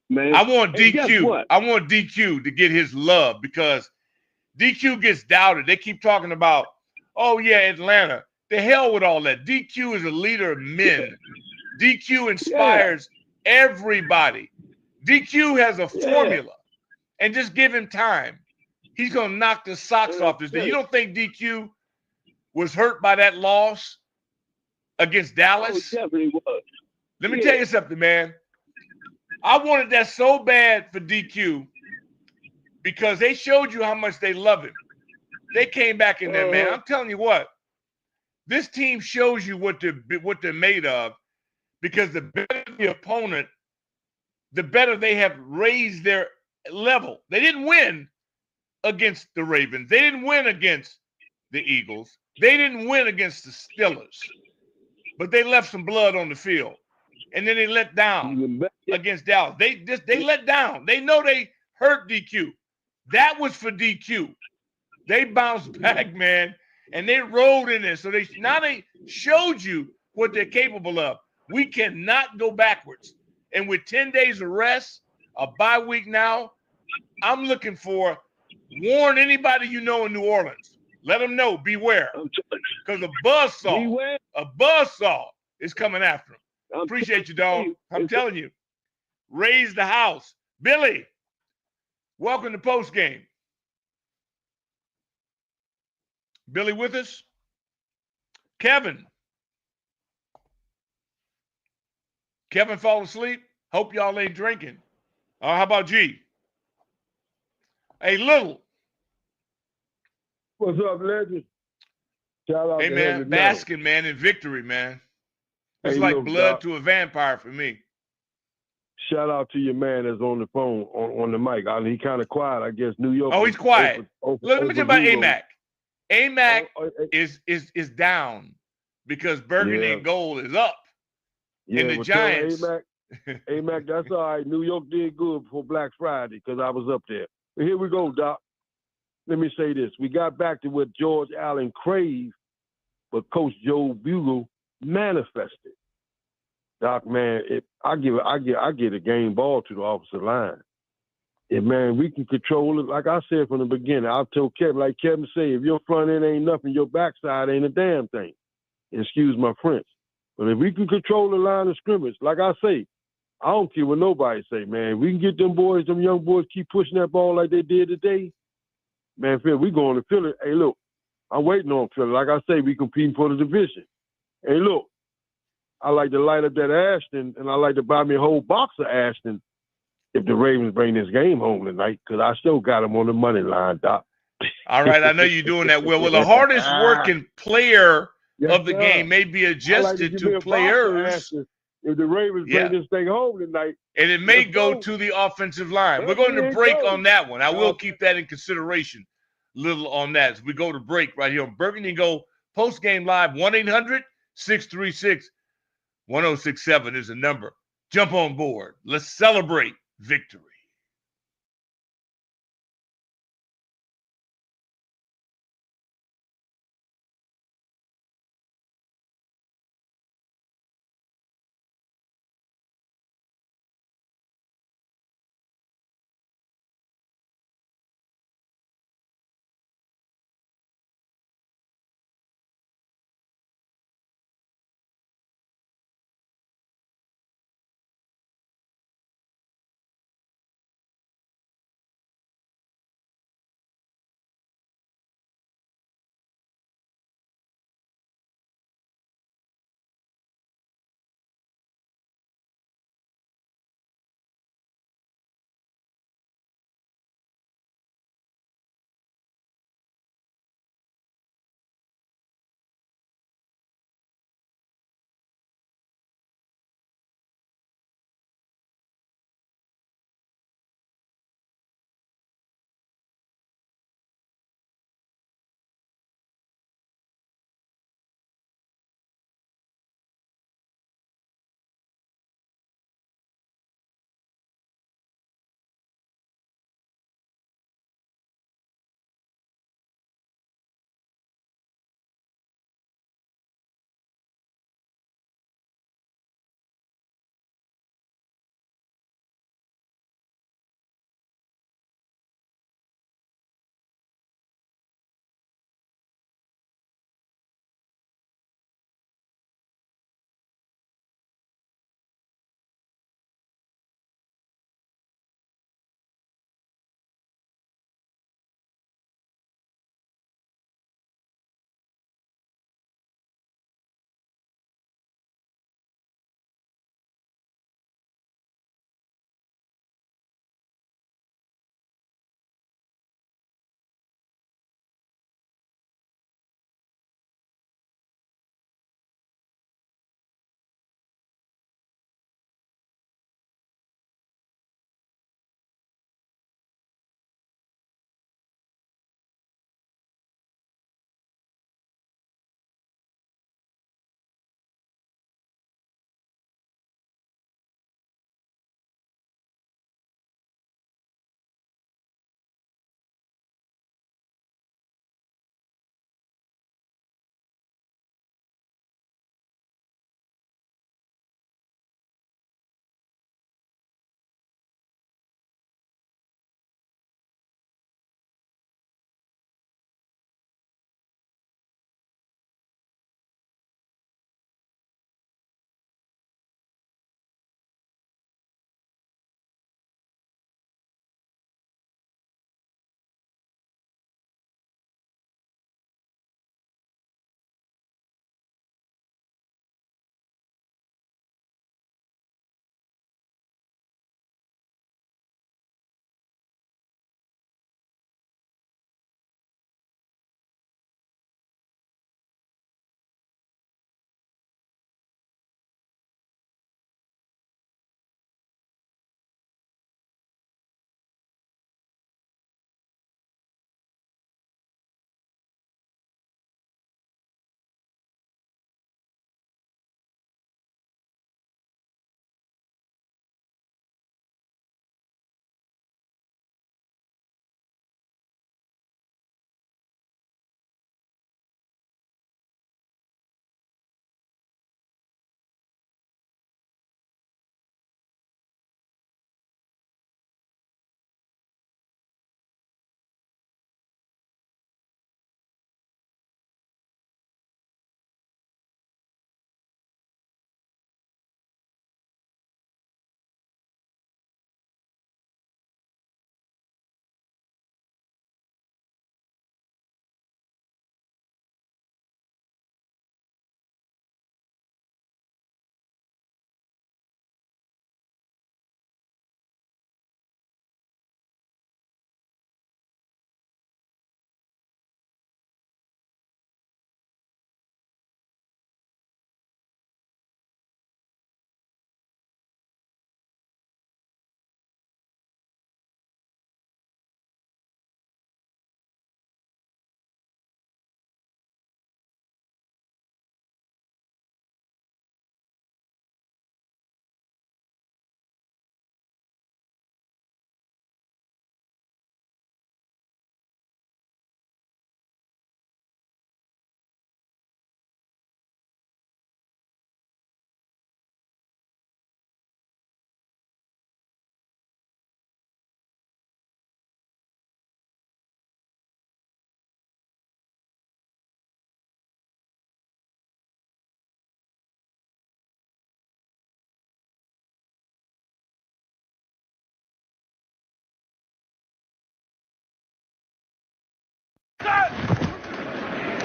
Man. I want DQ. I want DQ to get his love because DQ gets doubted. They keep talking about, oh yeah, Atlanta. The hell with all that. DQ is a leader of men. DQ inspires everybody. DQ has a formula, and just give him time. He's gonna knock the socks off this day. You don't think DQ was hurt by that loss against Dallas? Oh, definitely was. Let me tell you something, man. I wanted that so bad for DQ because they showed you how much they love him. They came back in there, man. I'm telling you what. This team shows you what they're made of because the better the opponent, the better they have raised their level. They didn't win against the Ravens. They didn't win against the Eagles. They didn't win against the Steelers. but they left some blood on the field. And then they let down against Dallas. They let down. They know they hurt DQ. That was for DQ. They bounced back, man, and they rolled in there. So they showed you what they're capable of. We cannot go backwards. And with 10 days of rest, a bye week now, I'm looking for warn anybody you know in New Orleans. Let them know, beware. Because a buzzsaw is coming after them. Appreciate you, dog. I'm telling you. Raise the house. Billy, welcome to Postgame. Billy with us? Kevin fall asleep? Hope y'all ain't drinking. How about G? Hey, Little. What's up, legend? Shout out hey, to man, basking, man, in victory, man. It's like look, blood Doc, to a vampire for me. shout out to your man that's on the phone, on the mic. He kind of quiet, I guess. New York. Oh, he's quiet. Let me tell you about overdo AMAC. AMAC is down because Burgundy and Gold is up. And the Giants. AMAC, that's all right. New York did good before Black Friday because I was up there. But here we go, Doc. Let me say this. We got back to what George Allen craved, but Coach Joe Bugle manifested. Doc, man, I get a game ball to the offensive line. And, man, we can control it. Like I said from the beginning, I told Kevin, like Kevin said, if your front end ain't nothing, your backside ain't a damn thing. Excuse my French. But if we can control the line of scrimmage, like I say, I don't care what nobody say, man. We can get them young boys, keep pushing that ball like they did today. Man, Phil, we going to Philly. Hey, look, I'm waiting on Philly. Like I say, we competing for the division. Hey, look, I like to light up that Ashton, and I like to buy me a whole box of Ashton if the Ravens bring this game home tonight, because I still got them on the money line, Doc. All right, I know you're doing that well. Well, the hardest working player of the game may be adjusted to players. If the Ravens bring this thing home tonight. And it may go to the offensive line. We're going to break on that one. I will keep that in consideration, little on that. As we go to break right here on Burgundy and Go Post Game Live, 1-800-636-1067 is the number. Jump on board. Let's celebrate victory.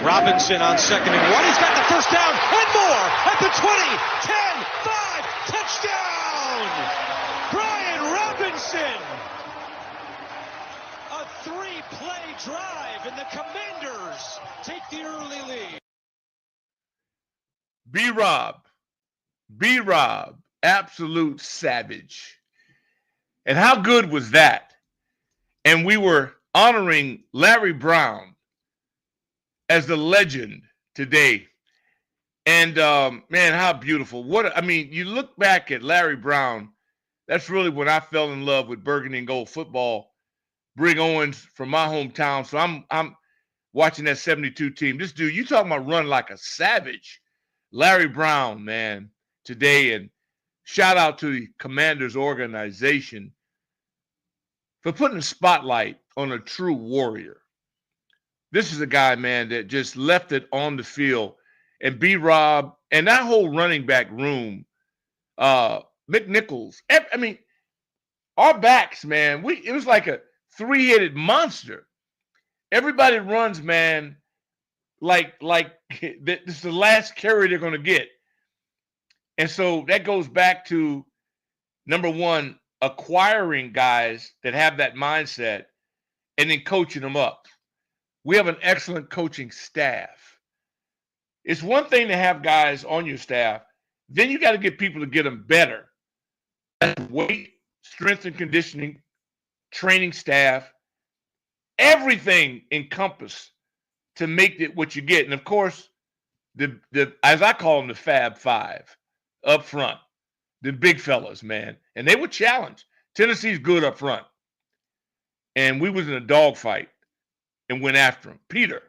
Robinson on 2nd and 1. He's got the first down and more at the 20, 10, 5, touchdown! Brian Robinson! A 3-play drive, and the Commanders take the early lead. B-Rob, absolute savage. And how good was that? And we were honoring Larry Brown as the legend today. And man, how beautiful. You look back at Larry Brown, that's really when I fell in love with Burgundy and Gold football. Brig Owens from my hometown. So I'm watching that 72 team. This dude, you talking about run like a savage. Larry Brown, man, today. And shout out to the Commanders organization for putting a spotlight on a true warrior. This is a guy, man, that just left it on the field. And B-Rob and that whole running back room, McNichols. Our backs, man, it was like a three-headed monster. Everybody runs, man, like this is the last carry they're going to get. And so that goes back to, number one, acquiring guys that have that mindset and then coaching them up. We have an excellent coaching staff. It's one thing to have guys on your staff. Then you got to get people to get them better. Weight, strength and conditioning, training staff, everything encompassed to make it what you get. And of course, the as I call them, the Fab Five up front, the big fellas, man. And they were challenged. Tennessee's good up front. And we was in a dogfight and went after him. Peter,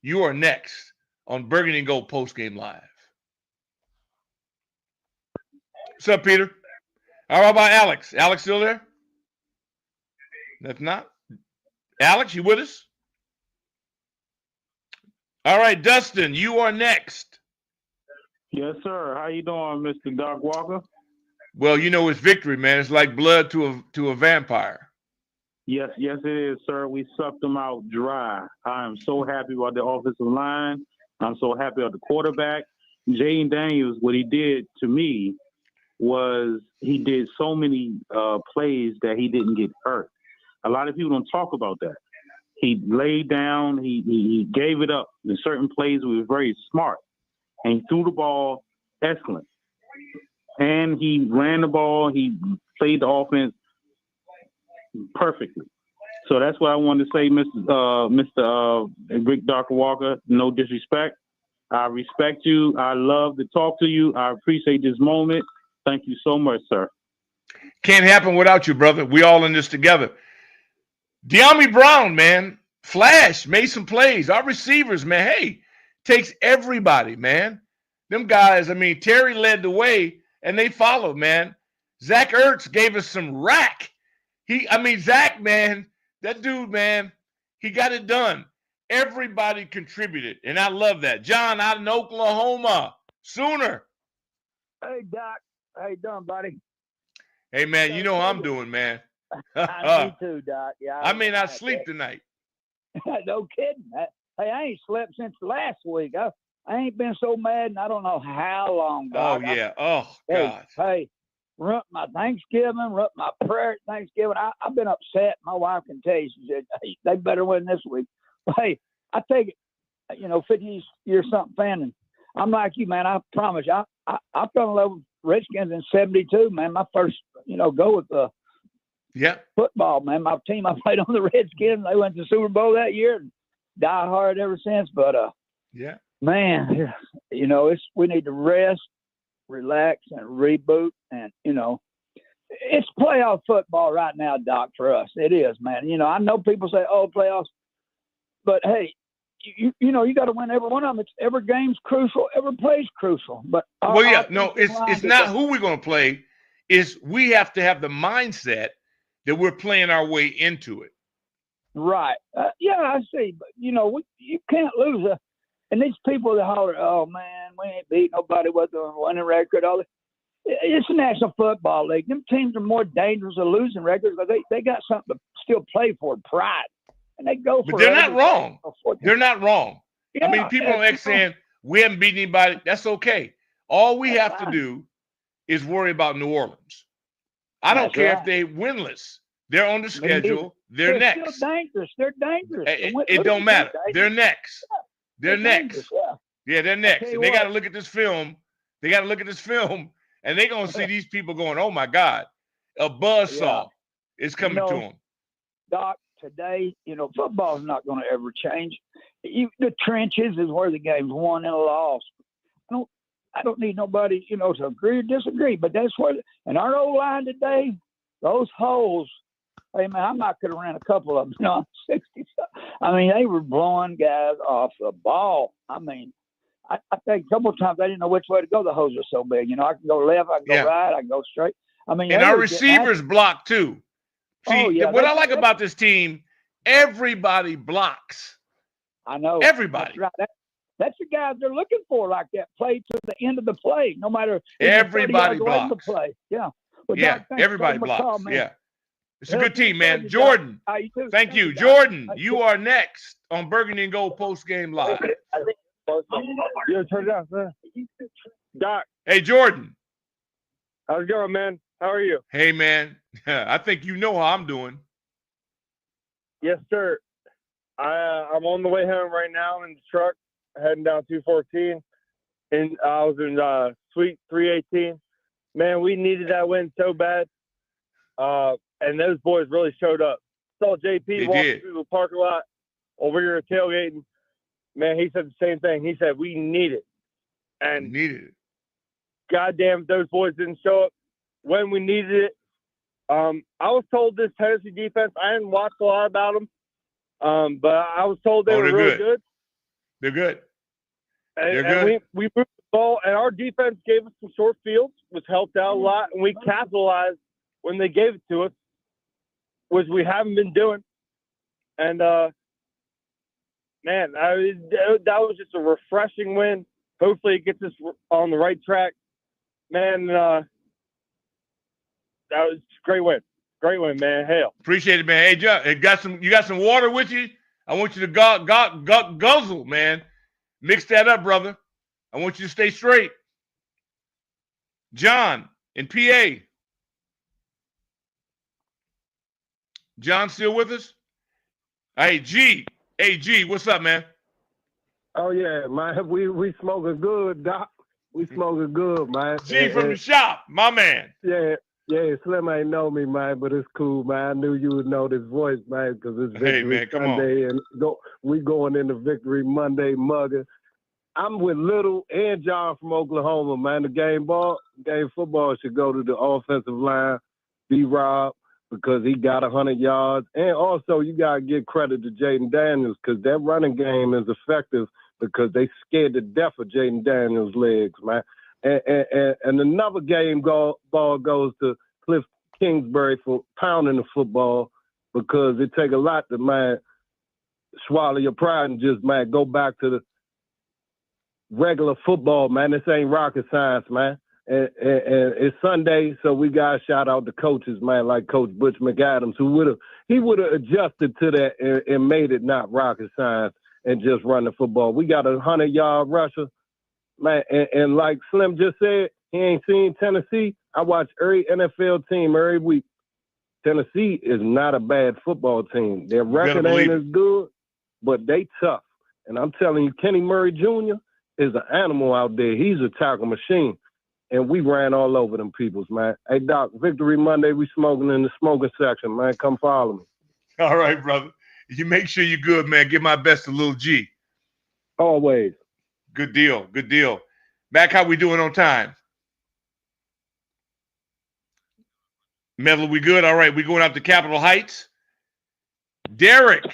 you are next on Burgundy and Gold Postgame Live. What's up, Peter? How about Alex? Alex still there? If not, Alex, you with us? All right, Dustin, you are next. Yes, sir. How you doing, Mr. Doc Walker? Well, it's victory, man. It's like blood to a vampire. Yes, it is, sir. We sucked them out dry. I am so happy about the offensive line. I'm so happy about the quarterback. Jayden Daniels, what he did to me was he did so many plays that he didn't get hurt. A lot of people don't talk about that. He laid down. He gave it up. In certain plays, he was very smart. And he threw the ball excellent. And he ran the ball. He played the offense perfectly. So that's what I wanted to say, Mr. Rick Dr. Walker. No disrespect. I respect you. I love to talk to you. I appreciate this moment. Thank you so much, sir. Can't happen without you, brother. We all in this together. De'Ami Brown, man, flash, made some plays. Our receivers, man, hey, takes everybody, man. Them guys, Terry led the way, and they followed, man. Zach Ertz gave us some rack. Zach, man, that dude, man, he got it done. Everybody contributed, and I love that. John out in Oklahoma, Sooner. Hey, Doc. How you doing, buddy? Hey, man, you know how I'm doing, man. Me too, Doc. Yeah. I may not sleep tonight. No kidding. Hey, I ain't slept since last week. I ain't been so mad in I don't know how long, Doc. Oh, yeah. God. Hey, my Thanksgiving, my prayer at Thanksgiving. I've been upset. My wife can tell you. She said, hey, they better win this week. But, hey, I take it, 50 year something fan, and I'm like you, man. I promise you, I fell in love with Redskins in 72, man. My first, go with the football, man. My team, I played on the Redskins. They went to the Super Bowl that year and die hard ever since. But, man, we need to rest, relax, and reboot. And, it's playoff football right now, Doc, for us. It is, man. I know people say, oh, playoffs. But, hey, you got to win every one of them. Every game's crucial. Every play's crucial. But it's not who we're going to play. Is we have to have the mindset that we're playing our way into it. Right. I see. But, you can't lose. And these people that holler, oh, man, we ain't beat nobody with a winning record. All this. It's the National Football League. Them teams are more dangerous than losing records because they got something to still play for, pride. and they go for But they're not everything. wrong. They're not wrong. I mean, Yeah, people on X saying we haven't beaten anybody. That's okay. All we have to do is worry about New Orleans. I don't That's care if right. they winless. They're on the schedule. They're next. Still dangerous. They're dangerous. It don't matter. They're next. They're next. dangerous, yeah. Yeah, they're next. you And they what. got to look at this film. They got to look at this film, and they're going to see these people going, oh, my God, a buzzsaw is coming to them. Doc, today, football's not going to ever change. The trenches is where the game's won and lost. I don't need nobody, to agree or disagree, but that's where – and our O-line today, those holes – hey, man, I might could have ran a couple of them, 60. I mean, they were blowing guys off the ball. I mean, I think a couple of times they didn't know which way to go. The holes are so big. I can go left, I can go right, I can go straight. I mean, and our receivers block too. See, what I like about this team, everybody blocks. I know. Everybody. That's right. That's the guys they're looking for, like that play to the end of the play, no matter everybody blocks. The play. Yeah. Well, yeah, Doc, everybody blocks. Yeah. It's a good team, man. Jordan, thank you. Jordan, you are next on Burgundy and Gold Post Game Live. Yeah, turn it down, man. Doc. Hey, Jordan. How's it going, man? How are you? Hey, man. I think you know how I'm doing. Yes, sir. I'm on the way home right now in the truck, heading down 214. And I was in Suite 318. Man, we needed that win so bad. And those boys really showed up. Saw JP walking through the parking lot over here tailgating. Man, he said the same thing. He said, we need it. And needed it. Goddamn, if those boys didn't show up when we needed it. I was told this Tennessee defense, I didn't watch a lot about them, but I was told they were really good. They're good. And we moved the ball, and our defense gave us some short fields, which helped out a lot, and we capitalized when they gave it to us, which we haven't been doing. And, man, that was just a refreshing win. Hopefully it gets us on the right track. Man, that was a great win. Great win, man. Hell. Appreciate it, man. Hey, John, you got some water with you? I want you to guzzle, man. Mix that up, brother. I want you to stay straight. John in PA. John still with us? Hey, G. Hey, G, what's up, man? Oh, yeah, man. We smoking good, Doc. We smoking good, man. G from the shop, my man. Yeah, Slim ain't know me, man, but it's cool, man. I knew you would know this voice, man, because it's Victory Sunday, and we going into Victory Monday mugging. I'm with Little and John from Oklahoma, man. The game football should go to the offensive line, B-Rob, because he got 100 yards. And also, you got to give credit to Jayden Daniels, because that running game is effective because they scared to death of Jayden Daniels' legs, man. And another ball goes to Cliff Kingsbury for pounding the football, because it take a lot to, man, swallow your pride and just, man, go back to the regular football, man. This ain't rocket science, man. And it's Sunday, so we got to shout out the coaches, man, like Coach Butch McAdams, who would have adjusted to that and made it not rocket science and just run the football. We got a 100-yard rusher, man, and like Slim just said, he ain't seen Tennessee. I watch every NFL team every week. Tennessee is not a bad football team. Their record ain't as good, but they tough. And I'm telling you, Kenny Murray Jr. is an animal out there. He's a tackle machine. And we ran all over them peoples, man. Hey, Doc, Victory Monday, we smoking in the smoking section, man. Come follow me. All right, brother. You make sure you're good, man. Give my best to Lil G. Always. Good deal. Good deal. Mac, how we doing on time? Medal, we good? All right, we going out to Capitol Heights. Derek.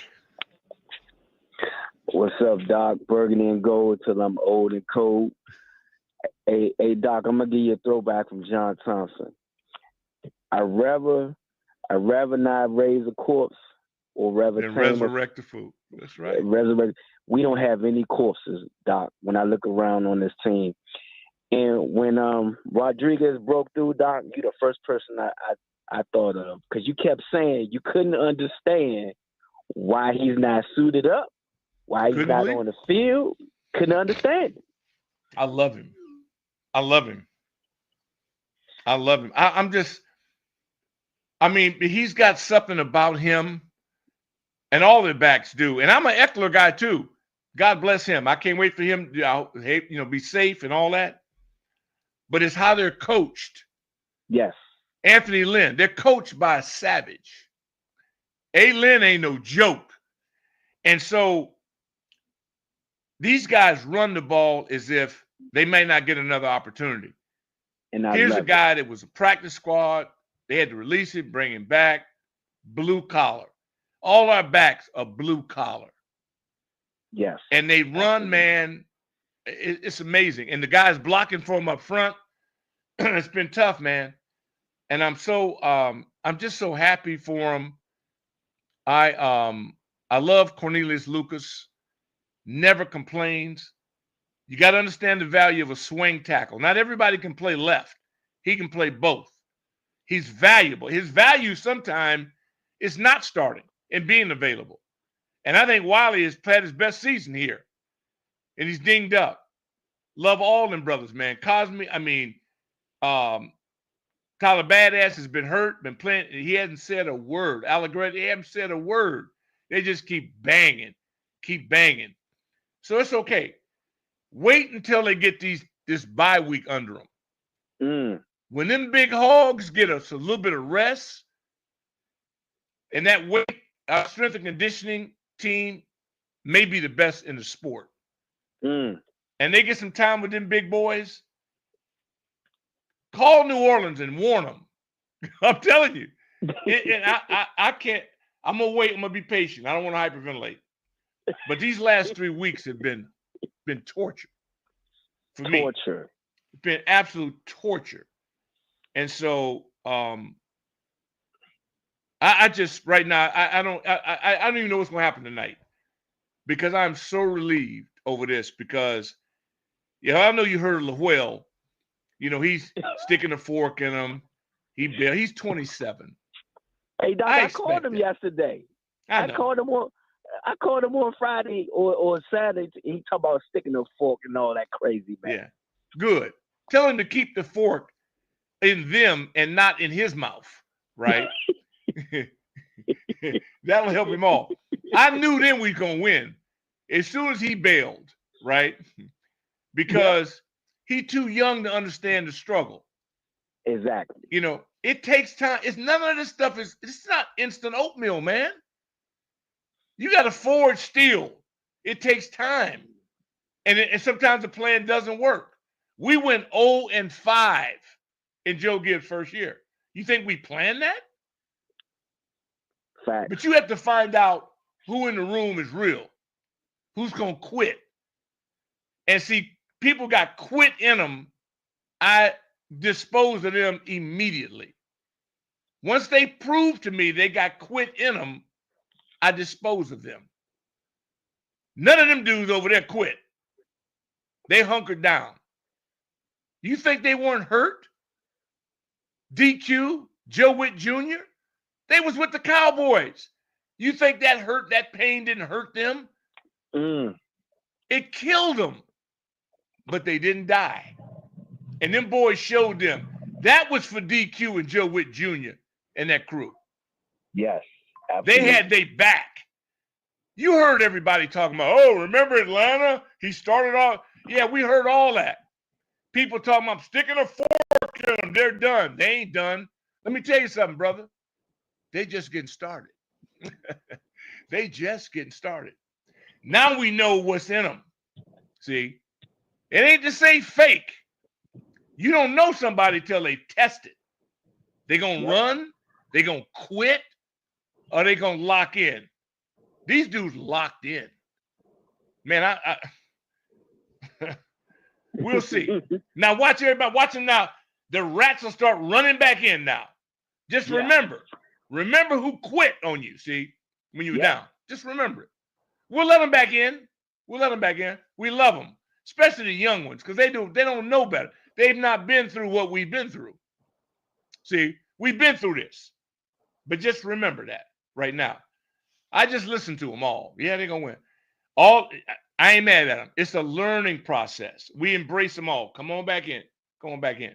What's up, Doc? Burgundy and gold till I'm old and cold. Hey, Doc, I'm gonna give you a throwback from John Thompson. I'd rather not raise a corpse or rather resurrect the food. That's right. We don't have any corpses, Doc, when I look around on this team. And when Rodriguez broke through, Doc, you're the first person I thought of, because you kept saying you couldn't understand why he's not suited up, why he's Couldn't not believe on the field. Couldn't understand it. I love him. I love him. I love him. I mean, he's got something about him, and all the backs do. And I'm an Eckler guy too. God bless him. I can't wait for him to be safe and all that. But it's how they're coached. Yes. Anthony Lynn, they're coached by a savage. A. Lynn ain't no joke. And so these guys run the ball as if they may not get another opportunity. And here's a guy that was a practice squad. They had to release it, bring him back. Blue collar. All our backs are blue collar. Yes. And they run, man. It's amazing. And the guys blocking for him up front. It's been tough, man. And I'm just so happy for him. I love Cornelius Lucas. Never complains. You got to understand the value of a swing tackle. Not everybody can play left. He can play both. He's valuable. His value sometimes is not starting and being available. And I think Wiley has played his best season here. And he's dinged up. Love all them brothers, man. Cosme, Tyler Badass has been hurt, been playing. He hasn't said a word. Allegretti, they haven't said a word. They just keep banging. So it's okay. Wait until they get this bye week under them. When them big hogs get us a little bit of rest, and that weight, our strength and conditioning team may be the best in the sport. And they get some time with them big boys, call New Orleans and warn them. I'm telling you. And I can't. I'm going to wait. I'm going to be patient. I don't want to hyperventilate. But these last 3 weeks have been torture for me. Torture. It's been absolute torture. And so I just right now I don't even know what's going to happen tonight, because I'm so relieved over this, because I know you heard Rouhier. He's sticking a fork in him. He's 27. Hey, Doc, I called him yesterday. I called him on Friday or Saturday. He talked about sticking a fork and all that crazy, man. Yeah, good. Tell him to keep the fork in them and not in his mouth, right? That'll help him all. I knew then we was going to win as soon as he bailed, right? Because he's too young to understand the struggle. Exactly. It takes time. It's none of this stuff it's not instant oatmeal, man. You got to forge steel. It takes time. And sometimes the plan doesn't work. We went 0-5 in Joe Gibbs' first year. You think we planned that? Fact. But you have to find out who in the room is real, who's going to quit. And see, people got quit in them. I dispose of them immediately. Once they prove to me they got quit in them, I dispose of them. None of them dudes over there quit. They hunkered down. You think they weren't hurt? DQ, Joe Witt Jr., they was with the Cowboys. You think that pain didn't hurt them? It killed them. But they didn't die. And them boys showed them. That was for DQ and Joe Witt Jr. and that crew. Yes, absolutely. They had their back. You heard everybody talking about, remember Atlanta? He started off. Yeah, we heard all that. People talking about sticking a fork in them. They're done. They ain't done. Let me tell you something, brother. They just getting started. They just getting started. Now we know what's in them. See? It ain't to say fake. You don't know somebody till they test it. They gonna run, they gonna quit, or they gonna lock in. These dudes locked in. Man, we'll see. Now watch everybody. Watch them now. The rats will start running back in now. Just remember who quit on you, see, when you were down. Just remember it. We'll let them back in. We love them. Especially the young ones, because they don't know better. They've not been through what we've been through. See, we've been through this. But just remember that right now. I just listened to them all. Yeah, they're going to win. I ain't mad at them. It's a learning process. We embrace them all. Come on back in. Come on back in.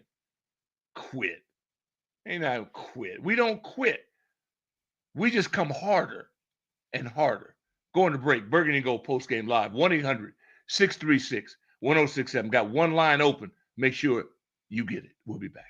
Quit. Ain't not quit. We don't quit. We just come harder and harder. Going to break. Burgundy Gold Postgame Live. 1-800-636-1067. Got one line open. Make sure you get it. We'll be back.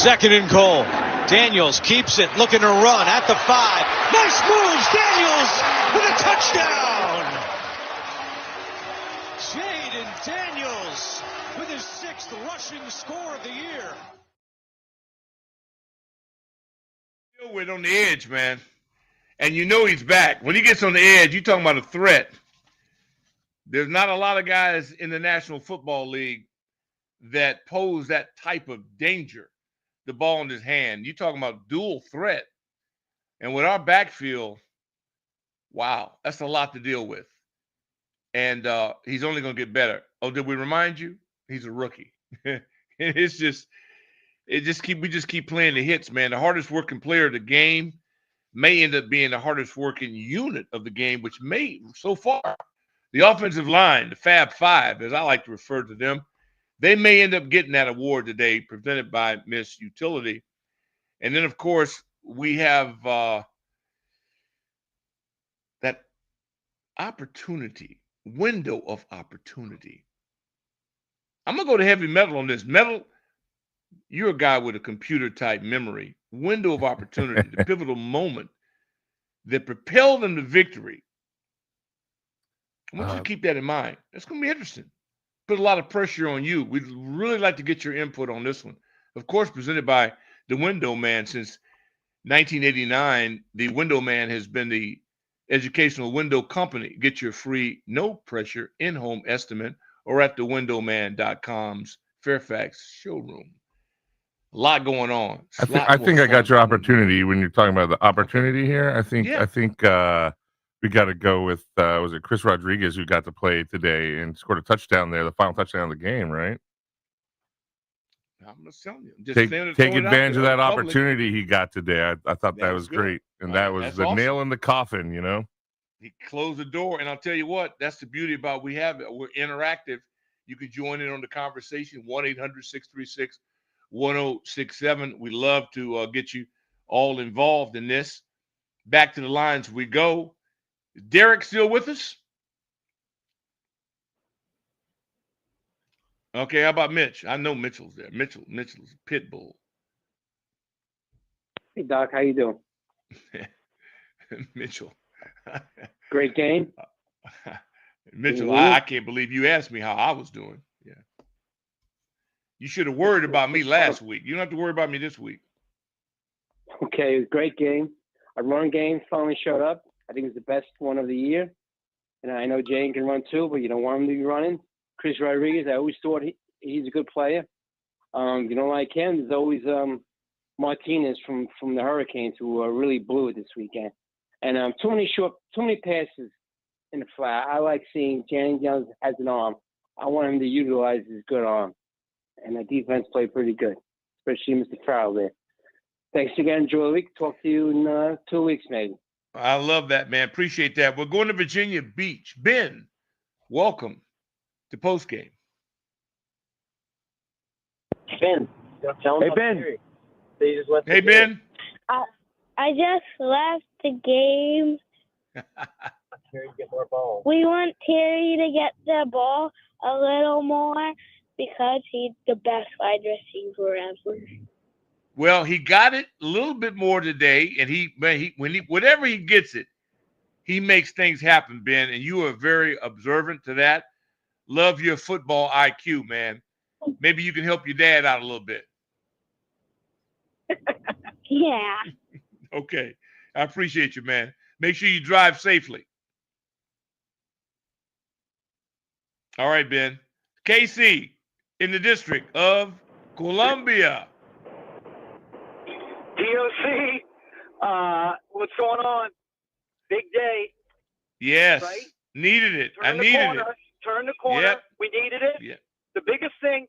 2nd and goal. Daniels keeps it, looking to run at the 5. Nice moves, Daniels with a touchdown. Jayden Daniels with his 6th rushing score of the year. With on the edge, man. And you know he's back. When he gets on the edge, you're talking about a threat. There's not a lot of guys in the National Football League that pose that type of danger. The ball in his hand. You're talking about dual threat. And with our backfield, wow, that's a lot to deal with. And he's only going to get better. Oh, did we remind you? He's a rookie. We just keep playing the hits, man. The hardest working player of the game may end up being the hardest working unit of the game, which may, so far, the offensive line, the Fab Five, as I like to refer to them, they may end up getting that award today, presented by Miss Utility. And then, of course, we have that window of opportunity. I'm going to go to heavy metal on this. Metal, you're a guy with a computer-type memory. Window of opportunity, the pivotal moment that propelled them to victory. I want you to keep that in mind. That's going to be interesting. Put a lot of pressure on you. We'd really like to get your input on this one. Of course, presented by the Window Man. Since 1989, the Window Man has been the educational window company. Get your free, no-pressure in-home estimate or at thewindowman.com's Fairfax showroom. A lot going on. I think I got your opportunity when you're talking about the opportunity here. I think we got to go with was it Chris Rodriguez who got to play today and scored a touchdown there, the final touchdown of the game, right? I'm just telling you. Take advantage of that opportunity he got today. I thought that was great, and that was the nail in the coffin. You know, he closed the door, and I'll tell you what. That's the beauty about we're interactive. You can join in on the conversation. 1-800-636-1067. We love to get you all involved in this. Back to the lines we go. Is Derek still with us? Okay, how about Mitch? I know Mitchell's there. Mitchell's pit bull. Hey, Doc, how you doing? Mitchell. Great game. Mitchell, I can't believe you asked me how I was doing. Yeah. You should have worried about me last week. You don't have to worry about me this week. Okay, it was a great game. Our run game finally showed up. I think it's the best one of the year. And I know Jayden can run too, but you don't want him to be running. Chris Rodriguez, I always thought he's a good player. You don't like him. There's always Martinez from the Hurricanes who really blew it this weekend. And too many passes in the flat. I like seeing Jayden Daniels has an arm. I want him to utilize his good arm. And the defense played pretty good, especially Mr. Farrell there. Thanks again. Enjoy the week. Talk to you in 2 weeks, maybe. I love that, man. Appreciate that. We're going to Virginia Beach. Ben, welcome to Postgame. Ben. Hey, Ben. Hey, Ben. I just left the game. We want Terry to get the ball a little more because he's the best wide receiver ever. Well, he got it a little bit more today, and whenever he gets it, he makes things happen, Ben, and you are very observant to that. Love your football IQ, man. Maybe you can help your dad out a little bit. Yeah. Okay. I appreciate you, man. Make sure you drive safely. All right, Ben. KC in the District of Columbia. DOC, what's going on? Big day. Yes. Right? Needed it. I needed it. Turn the corner. Yep. We needed it. Yep. The biggest thing,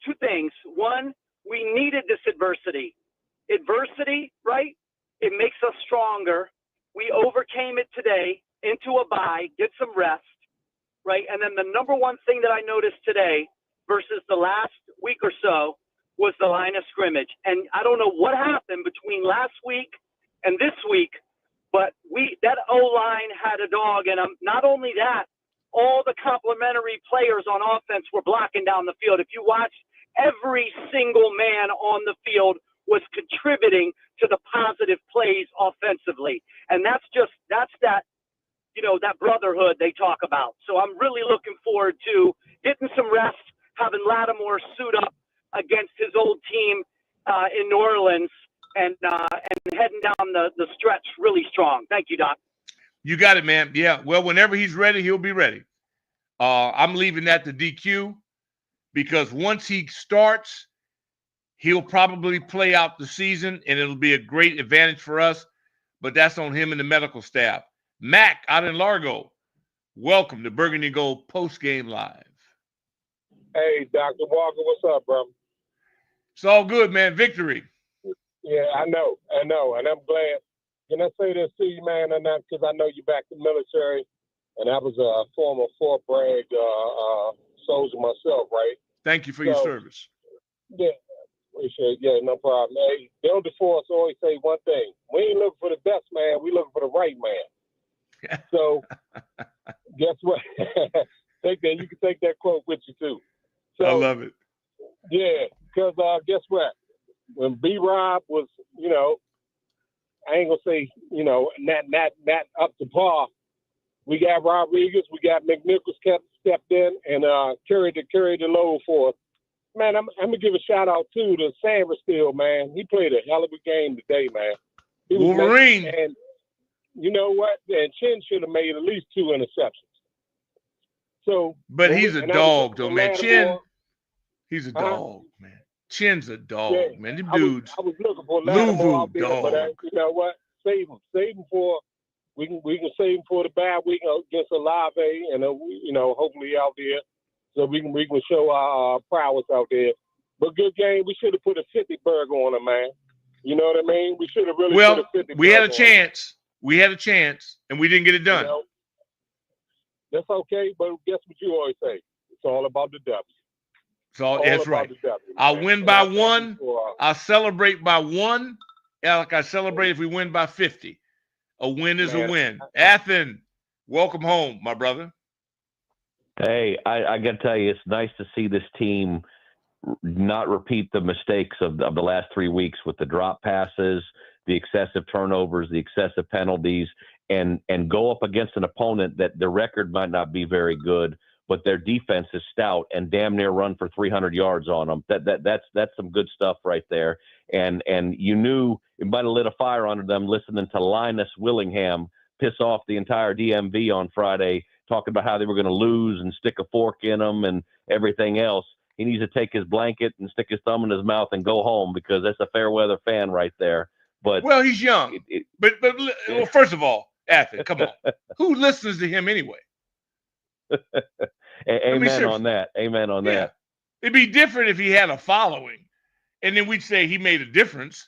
two things. One, we needed this adversity. Adversity, right? It makes us stronger. We overcame it today into a bye, get some rest, right? And then the number one thing that I noticed today versus the last week or so was the line of scrimmage. And I don't know what happened between last week and this week, but that O-line had a dog. And not only that, all the complementary players on offense were blocking down the field. If you watched every single man on the field was contributing to the positive plays offensively. And that's that, that brotherhood they talk about. So I'm really looking forward to getting some rest, having Lattimore suit up against his old team in New Orleans, and heading down the stretch really strong. Thank you, Doc. You got it, man. Yeah, well, whenever he's ready, he'll be ready. I'm leaving that to DQ because once he starts, he'll probably play out the season, and it'll be a great advantage for us, but that's on him and the medical staff. Mac out in Largo, welcome to Burgundy Gold Postgame Live. Hey, Dr. Walker, what's up, bro? It's all good, man. Victory. Yeah, I know, and I'm glad. Can I say this to you, man, or not? Because I know you're back in the military, and I was a former Fort Bragg soldier myself, right? Thank you for your service. Yeah, appreciate it. Yeah, no problem. Hey, Bill DeForest always say one thing. We ain't looking for the best man, we looking for the right man. So, guess what? Take that. You can take that quote with you, too. So, I love it. Yeah, because guess what? When B-Rob was, I ain't gonna say, not up to par. We got Rodriguez, we got McNichols stepped in and carried the load for us. Man, I'm gonna give a shout out too to Sanderstill, man. He played a hell of a game today, man. He was Wolverine. And you know what? And Chin should have made at least 2 interceptions. So, but he's a dog, though, man. Chin, he's a dog, man. Chin's a dog, man. Them I dudes. I was looking for Lattimore out there, dog. but you know what? Save him for. We can save him for the bad week against Olave, and hopefully out there, so we can show our prowess out there. But good game. We should have put a 50 burger on him, man. You know what I mean? We should have really put a 50 we had a burger on chance. We had a chance, and we didn't get it done. That's okay, but guess what you always say? It's all about the W. So that's right. I'll win by 1. I'll celebrate by 1. Like I celebrate if we win by 50. A win is a win. Athen, welcome home, my brother. Hey, I got to tell you, it's nice to see this team not repeat the mistakes of the last 3 weeks with the drop passes, the excessive turnovers, the excessive penalties, and go up against an opponent that their record might not be very good, but their defense is stout and damn near run for 300 yards on them. That's some good stuff right there. And you knew it might have lit a fire under them listening to Linus Willingham piss off the entire DMV on Friday, talking about how they were going to lose and stick a fork in them and everything else. He needs to take his blanket and stick his thumb in his mouth and go home, because that's a fair weather fan right there. But well, he's young. But well, first of all, Athen, come on. Who listens to him anyway? Amen on that. Amen on that. It'd be different if he had a following, and then we'd say he made a difference.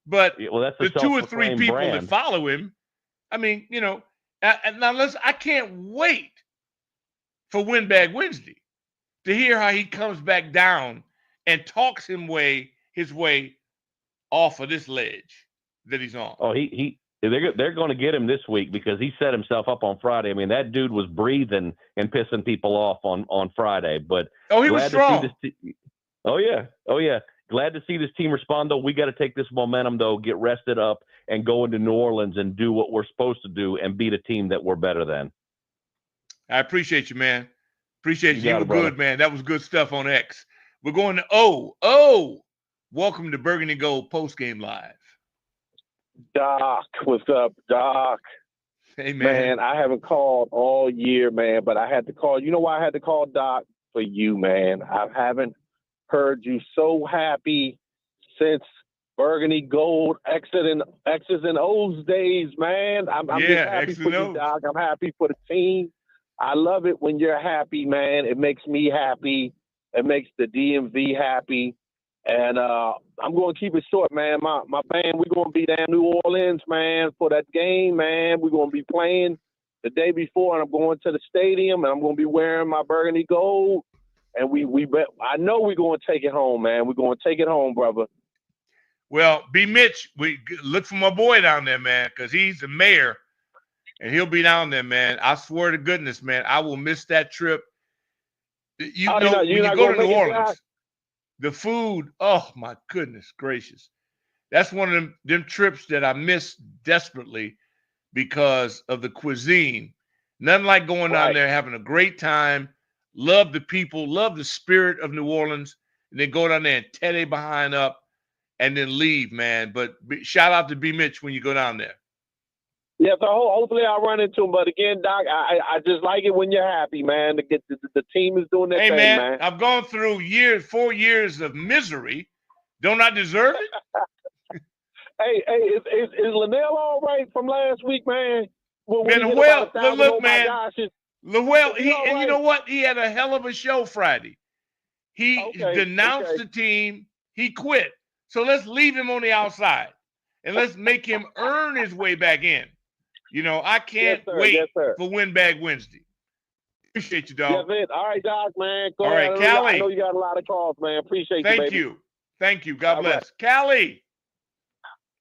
But that's the 2 or 3 people that follow him, I mean, now I can't wait for Windbag Wednesday to hear how he comes back down and talks his way off of this ledge that he's on. Oh, they're going to get him this week because he set himself up on Friday. I mean, that dude was breathing and pissing people off on Friday. But he was strong. Oh yeah. Glad to see this team respond, though. We got to take this momentum, though, get rested up, and go into New Orleans and do what we're supposed to do and beat a team that we're better than. I appreciate you, man. Appreciate you. You were brother. Good, man. That was good stuff on X. We're going to O. Welcome to Burgundy Gold Postgame Live. Doc, what's up, Doc? Hey, man. I haven't called all year, man, but I had to call. You know why I had to call, Doc? For you, man. I haven't heard you so happy since Burgundy Gold X's and O's days, man. I'm just happy for you, Doc. I'm happy for the team. I love it when you're happy, man. It makes me happy. It makes the DMV happy. And I'm going to keep it short, man. My band, we're going to be down in New Orleans, man, for that game, man. We're going to be playing the day before, and I'm going to the stadium, and I'm going to be wearing my Burgundy Gold. And I know we're going to take it home, man. We're going to take it home, brother. Well, B. Mitch, we look for my boy down there, man, because he's the mayor, and he'll be down there, man. I swear to goodness, man, I will miss that trip. You know, when you go to New Orleans, The food, oh my goodness gracious. That's one of them trips that I miss desperately because of the cuisine. Nothing like going down there, having a great time, love the people, love the spirit of New Orleans, and then go down there and tear they behind up and then leave, man. But shout out to B. Mitch when you go down there. Yeah, so hopefully I'll run into him. But again, Doc, I just like it when you're happy, man. To get the team is doing their thing, man. I've gone through 4 years of misery. Don't I deserve it? Hey, is Linnell all right from last week, man? Look, man. Lowell, and you know what? He had a hell of a show Friday. He denounced the team. He quit. So let's leave him on the outside and let's make him earn his way back in. You know, I can't wait for Win Bag Wednesday. Appreciate you, dog. Yes, all right, Doc, man. All right, Callie. I know you got a lot of calls, man. Appreciate you, baby. Thank you. God bless. Callie.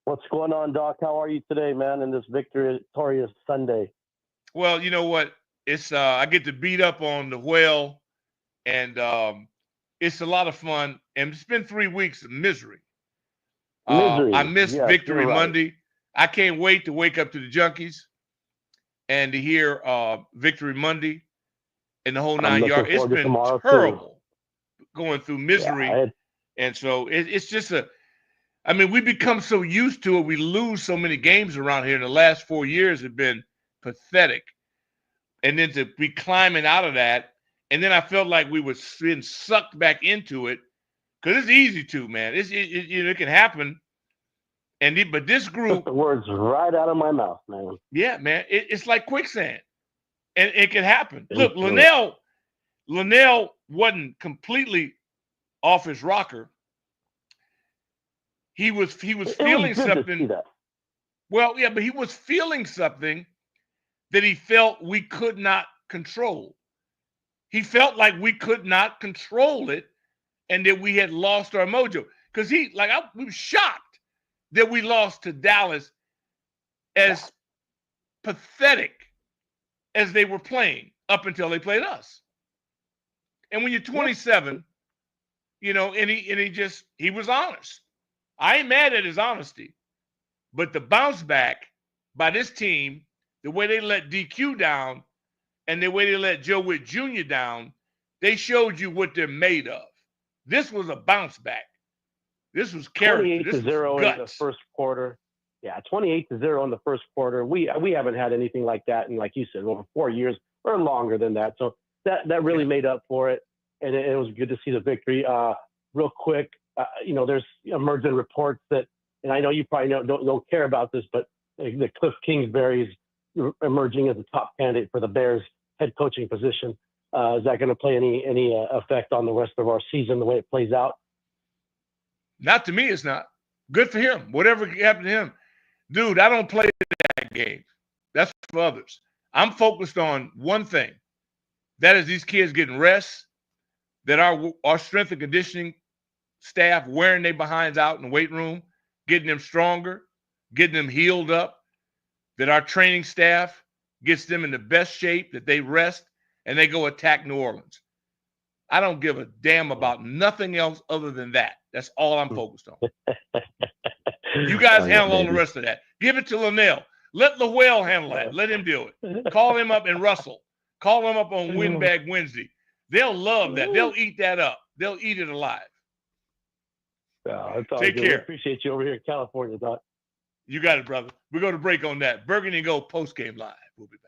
What's going on, Doc? How are you today, man, in this victorious Sunday? Well, you know what? It's I get to beat up on the whale, and it's a lot of fun. And it's been 3 weeks of misery. I missed Victory Monday. I can't wait to wake up to the Junkies and to hear Victory Monday and the whole 9 yards. It's been terrible going through misery. And so it's just I mean, we become so used to it. We lose so many games around here. In the last 4 years have been pathetic. And then to be climbing out of that, and then I felt like we were being sucked back into it because it's easy to, man. It can happen. But this group, the words right out of my mouth, man. Yeah, man. It's like quicksand, and it can happen. Look, Linnell wasn't completely off his rocker. He was feeling something. Well, yeah, but he was feeling something that he felt we could not control. He felt like we could not control it, and that we had lost our mojo. Because we was shocked that we lost to Dallas as pathetic as they were playing up until they played us. And when you're 27, you know, and he was honest. I ain't mad at his honesty, but the bounce back by this team, the way they let DQ down and the way they let Joe Witt Jr. down, they showed you what they're made of. This was a bounce back. This was character. 28-0 in the first quarter. Yeah, 28-0 in the first quarter. We haven't had anything like that in, like you said, over 4 years or longer than that. So that really made up for it, and it was good to see the victory. Real quick, you know, there's emerging reports that, and I know you probably don't care about this, but the Cliff Kingsbury is emerging as a top candidate for the Bears head coaching position. Is that going to play any effect on the rest of our season, the way it plays out? Not to me, it's not. Good for him. Whatever happened to him. Dude, I don't play that game. That's for others. I'm focused on one thing. That is these kids getting rest, that our strength and conditioning staff wearing their behinds out in the weight room, getting them stronger, getting them healed up, that our training staff gets them in the best shape, that they rest, and they go attack New Orleans. I don't give a damn about nothing else other than that. That's all I'm focused on. You guys handle all the rest of that. Give it to Linnell. Let Lowell handle that. Let him do it. Call him up and Russell. Call him up on Windbag Wednesday. They'll love that. They'll eat that up. They'll eat it alive. Take care. Appreciate you over here in California, Doc. You got it, brother. We're going to break on that. Burgundy Go post-game live. We'll be back.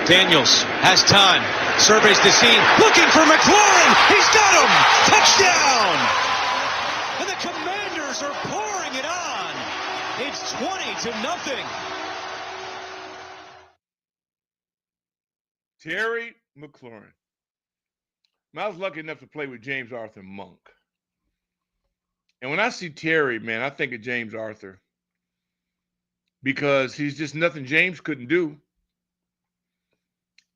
Daniels has time. Surveys the scene. Looking for McLaurin. He's got him. Touchdown. And the Commanders are pouring it on. It's 20-0. Terry McLaurin. I was lucky enough to play with James Arthur Monk. And when I see Terry, man, I think of James Arthur because he's just nothing James couldn't do.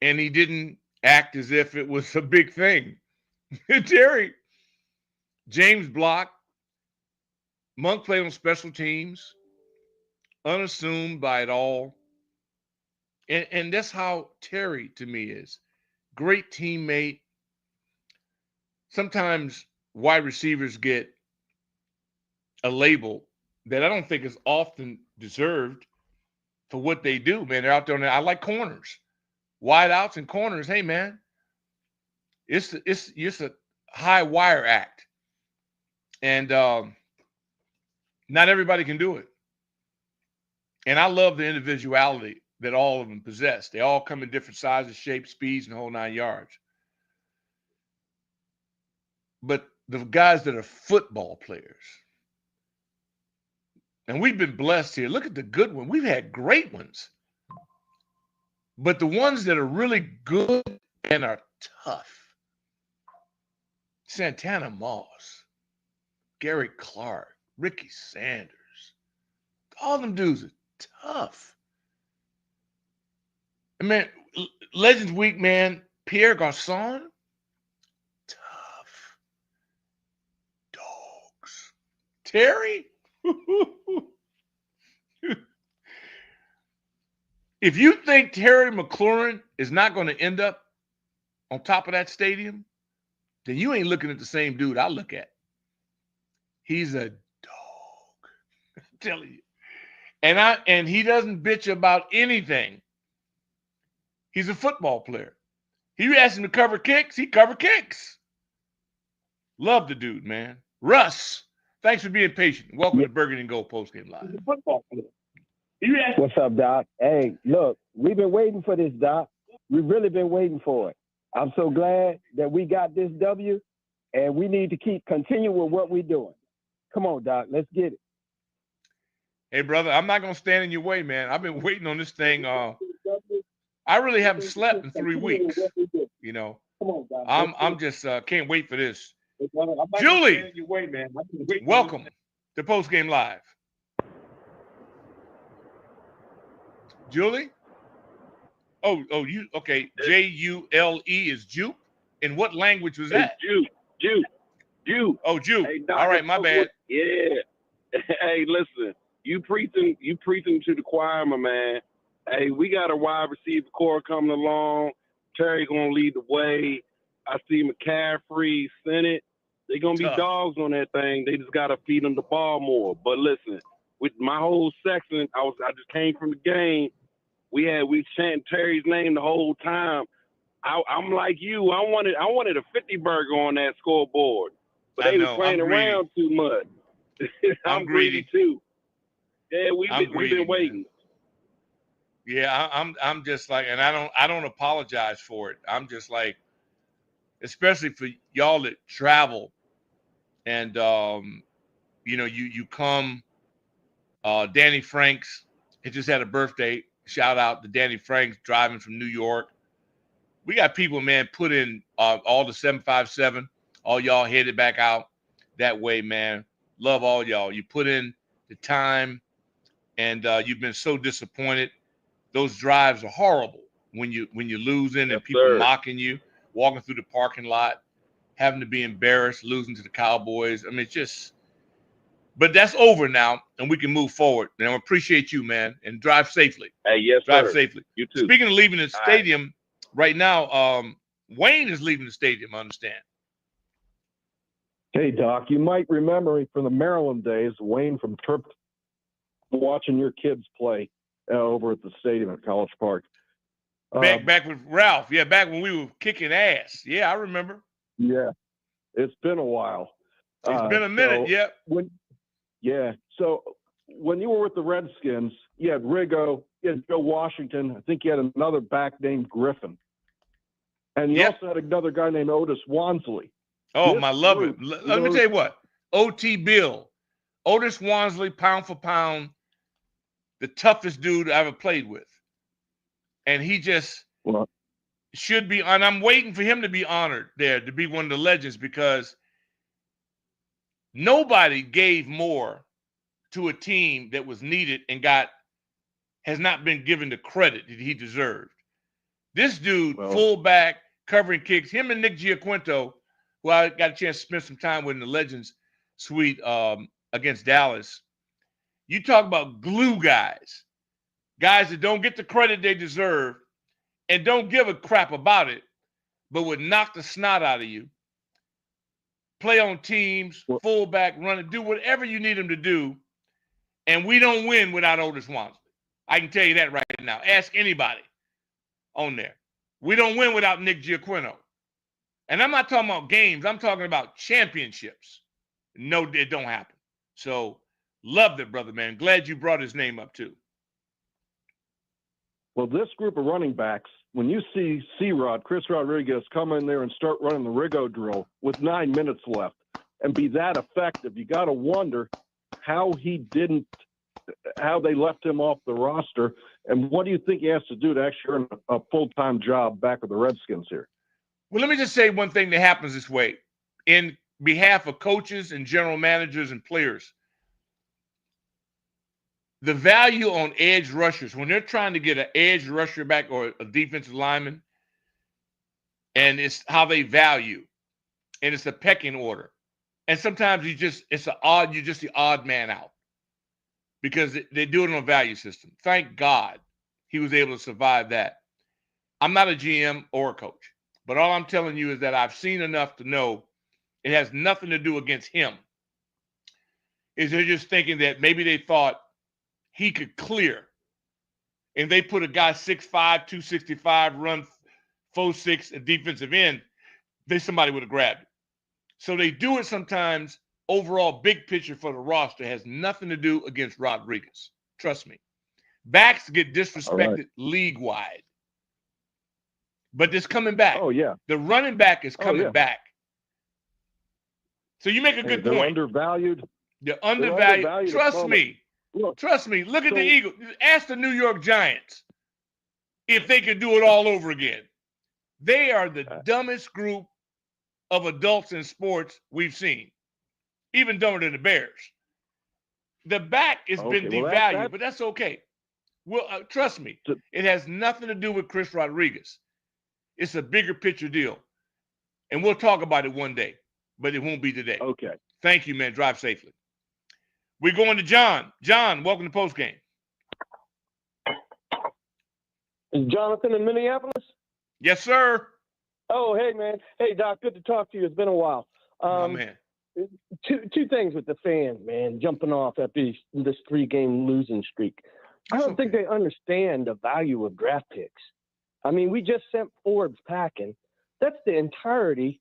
And he didn't act as if it was a big thing. Terry, James blocked. Monk played on special teams, unassuming by it all. And that's how Terry, to me, is. Great teammate. Sometimes wide receivers get a label that I don't think is often deserved for what they do, man. They're out there. I like corners. Wide outs and corners, hey, man. It's a high wire act. And not everybody can do it. And I love the individuality that all of them possess. They all come in different sizes, shapes, speeds, and the whole 9 yards. But the guys that are football players, and we've been blessed here. Look at the good one. We've had great ones. But the ones that are really good and are tough, Santana Moss, Gary Clark, Ricky Sanders, all them dudes are tough. And man, Legends Week, man, Pierre Garçon, tough. Dogs. Terry? If you think Terry McLaurin is not going to end up on top of that stadium, then you ain't looking at the same dude I look at. He's a dog. I'm telling you. And he doesn't bitch about anything. He's a football player. You ask him to cover kicks, he cover kicks. Love the dude, man. Russ, thanks for being patient. Welcome to Burgundy and Gold Postgame Live. Football player. What's up, Doc? Hey, look, we've been waiting for this, Doc. We've really been waiting for it. I'm so glad that we got this W, and we need to continue with what we're doing. Come on, Doc, let's get it. Hey, brother, I'm not going to stand in your way, man. I've been waiting on this thing. I really haven't slept in 3 weeks. You know, I'm just can't wait for this. Julie, welcome to Postgame Live. Julie? Oh, you okay? Jule is Jupe. In what language was that? Jupe. Oh, Jupe. Hey, Doc, all right, my bad. Yeah. Hey, listen, you preaching to the choir, my man. Hey, we got a wide receiver core coming along. Terry gonna lead the way. I see McCaffrey, Senate. They're gonna be dogs on that thing. They just gotta feed them the ball more. But listen, with my whole section, I just came from the game. We chanting Terry's name the whole time. I'm like you. I wanted a 50 burger on that scoreboard, but they were playing around too much. I'm greedy too. Yeah, we've been waiting. Yeah, I'm just like, and I don't apologize for it. I'm just like, especially for y'all that travel, and you know, you come. Danny Franks, he just had a birthday. Shout out to Danny Franks driving from New York. We got people, man, put in all the 757. All y'all headed back out that way, man. Love all y'all. You put in the time, and you've been so disappointed. Those drives are horrible when you're losing and people mocking you, walking through the parking lot, having to be embarrassed, losing to the Cowboys. I mean, it's just. But that's over now, and we can move forward. And I appreciate you, man, and drive safely. Hey, yes, drive sir. safely. You too. Speaking of leaving the stadium, right now, Wayne is leaving the stadium, I understand. Hey, Doc, you might remember me from the Maryland days, Wayne from Turp, watching your kids play over at the stadium at College Park. Back with Ralph. Yeah, back when we were kicking ass. Yeah, I remember. Yeah, it's been a while. It's been a minute, So when you were with the Redskins, you had Riggo, He had Joe Washington. I think he had another back named Griffin. And he also had another guy named Otis Wansley. Oh, I love it. Let me tell you what. OT Bill. Otis Wansley, pound for pound, the toughest dude I ever played with. And he just should be, and I'm waiting for him to be honored there, to be one of the legends, because nobody gave more to a team that was needed and has not been given the credit that he deserved. This dude, fullback, covering kicks, him and Nick Giaquinto, who I got a chance to spend some time with in the Legends Suite against Dallas. You talk about glue guys that don't get the credit they deserve and don't give a crap about it, but would knock the snot out of you, play on teams, fullback, run it, do whatever you need them to do, and we don't win without Otis Wansley. I can tell you that right now. Ask anybody on there. We don't win without Nick Giaquinto. And I'm not talking about games. I'm talking about championships. No, it don't happen. So, loved it, brother, man. Glad you brought his name up, too. Well, this group of running backs, when you see C-Rod, Chris Rodriguez, come in there and start running the Rigo drill with 9 minutes left and be that effective, you got to wonder how they left him off the roster, and what do you think he has to do to actually earn a full-time job back with the Redskins here? Well, let me just say one thing that happens this way. In behalf of coaches and general managers and players, the value on edge rushers, when they're trying to get an edge rusher back or a defensive lineman, and it's how they value, and it's a pecking order. And sometimes you're just the odd man out because they do it on a value system. Thank God he was able to survive that. I'm not a GM or a coach, but all I'm telling you is that I've seen enough to know it has nothing to do against him. Is they're just thinking that maybe they thought he could clear. And they put a guy 6'5", 265, run 4.6 at defensive end, somebody would have grabbed it. So they do it sometimes. Overall, big picture for the roster has nothing to do against Rodriguez. Trust me. Backs get disrespected league-wide. But it's coming back. Oh, yeah. The running back is coming back. So you make a good point. They're undervalued. They're undervalued. Trust me. Trust me. Look at the Eagles. Ask the New York Giants if they could do it all over again. They are the dumbest group of adults in sports we've seen. Even dumber than the Bears. The back has been devalued, but that's okay. Well, trust me. It has nothing to do with Chris Rodriguez. It's a bigger picture deal. And we'll talk about it one day, but it won't be today. Okay. Thank you, man. Drive safely. We're going to John. John, welcome to Postgame. Is Jonathan in Minneapolis? Yes, sir. Oh, hey, man. Hey, Doc, good to talk to you. It's been a while. Oh, man. Two things with the fans, man, jumping off after this 3-game losing streak. I don't think they understand the value of draft picks. I mean, we just sent Forbes packing. That's the entirety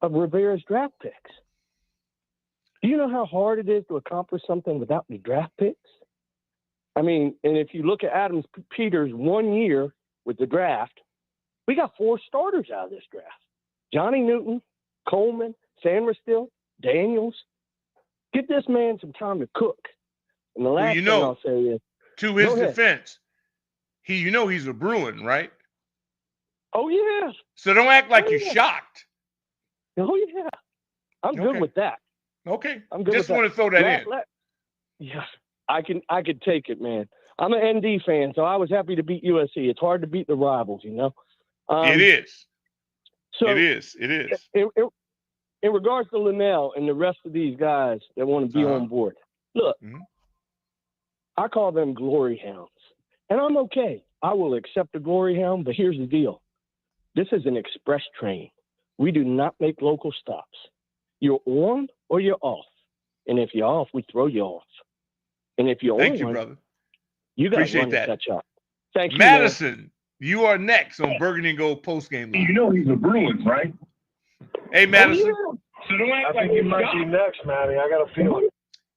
of Rivera's draft picks. Do you know how hard it is to accomplish something without the draft picks? I mean, and if you look at Adams Peters' 1 year with the draft, we got 4 starters out of this draft. Johnny Newton, Coleman, Sandmerstill, Daniels. Give this man some time to cook. And the last thing I'll say is, to his defense, he's a Bruin, right? Oh, yeah. So don't act like you're shocked. Oh, yeah. I'm good with that. Okay. I'm good. Just want to throw that in. Yeah, I could take it, man. I'm an ND fan, so I was happy to beat USC. It's hard to beat the rivals, you know. It is. So it is. It is. In regards to Linnell and the rest of these guys that want to be on board, look, I call them glory hounds, and I'm okay. I will accept the glory hound, but here's the deal: this is an express train. We do not make local stops. You're on or you're off. And if you're off, we throw you off. And if you're Thank you, brother. You got to Appreciate run that. and catch up. Thank you, Madison, you are next on Burgundy and Gold postgame line. You know he's a Bruins, right? Hey, Madison. So don't act like you might be next, Matty. I got a feeling.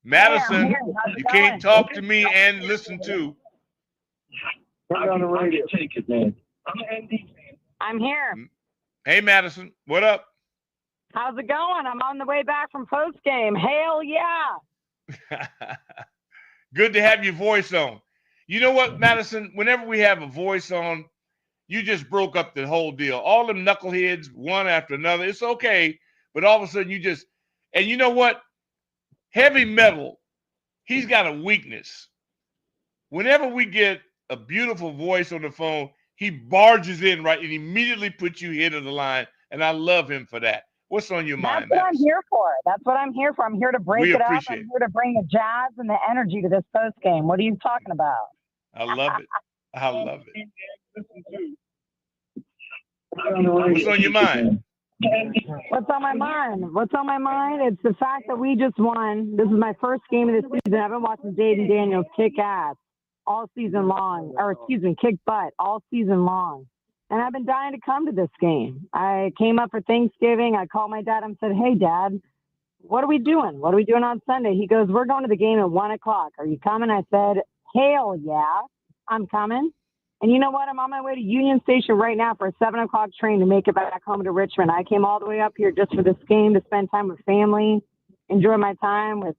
Madison, you can't talk to me and listen to. Turn down the radio. Take it, man. I'm here. Hey, Madison, what up? How's it going? I'm on the way back from postgame. Hail yeah. Good to have your voice on. You know what, Madison? Whenever we have a voice on, you just broke up the whole deal. All them knuckleheads, one after another. It's okay, but all of a sudden you just – and you know what? Heavy Metal, he's got a weakness. Whenever we get a beautiful voice on the phone, he barges in right and immediately puts you head of the line, and I love him for that. What's on your mind, That's what Madison? I'm here for. That's what I'm here for. I'm here to break it up. I'm here to bring the jazz and the energy to this post game. What are you talking about? I love it. I love it. What's on your mind? What's on my mind? What's on my mind? It's the fact that we just won. This is my first game of the season. I've been watching Jayden Daniels kick ass all season long, or excuse me, kick butt all season long. And I've been dying to come to this game. I came up for Thanksgiving. I called my dad and said, hey, Dad, what are we doing? What are we doing on Sunday? He goes, we're going to the game at 1 o'clock. Are you coming? I said, hell yeah, I'm coming. And you know what? I'm on my way to Union Station right now for a 7 o'clock train to make it back home to Richmond. I came all the way up here just for this game to spend time with family, enjoy my time with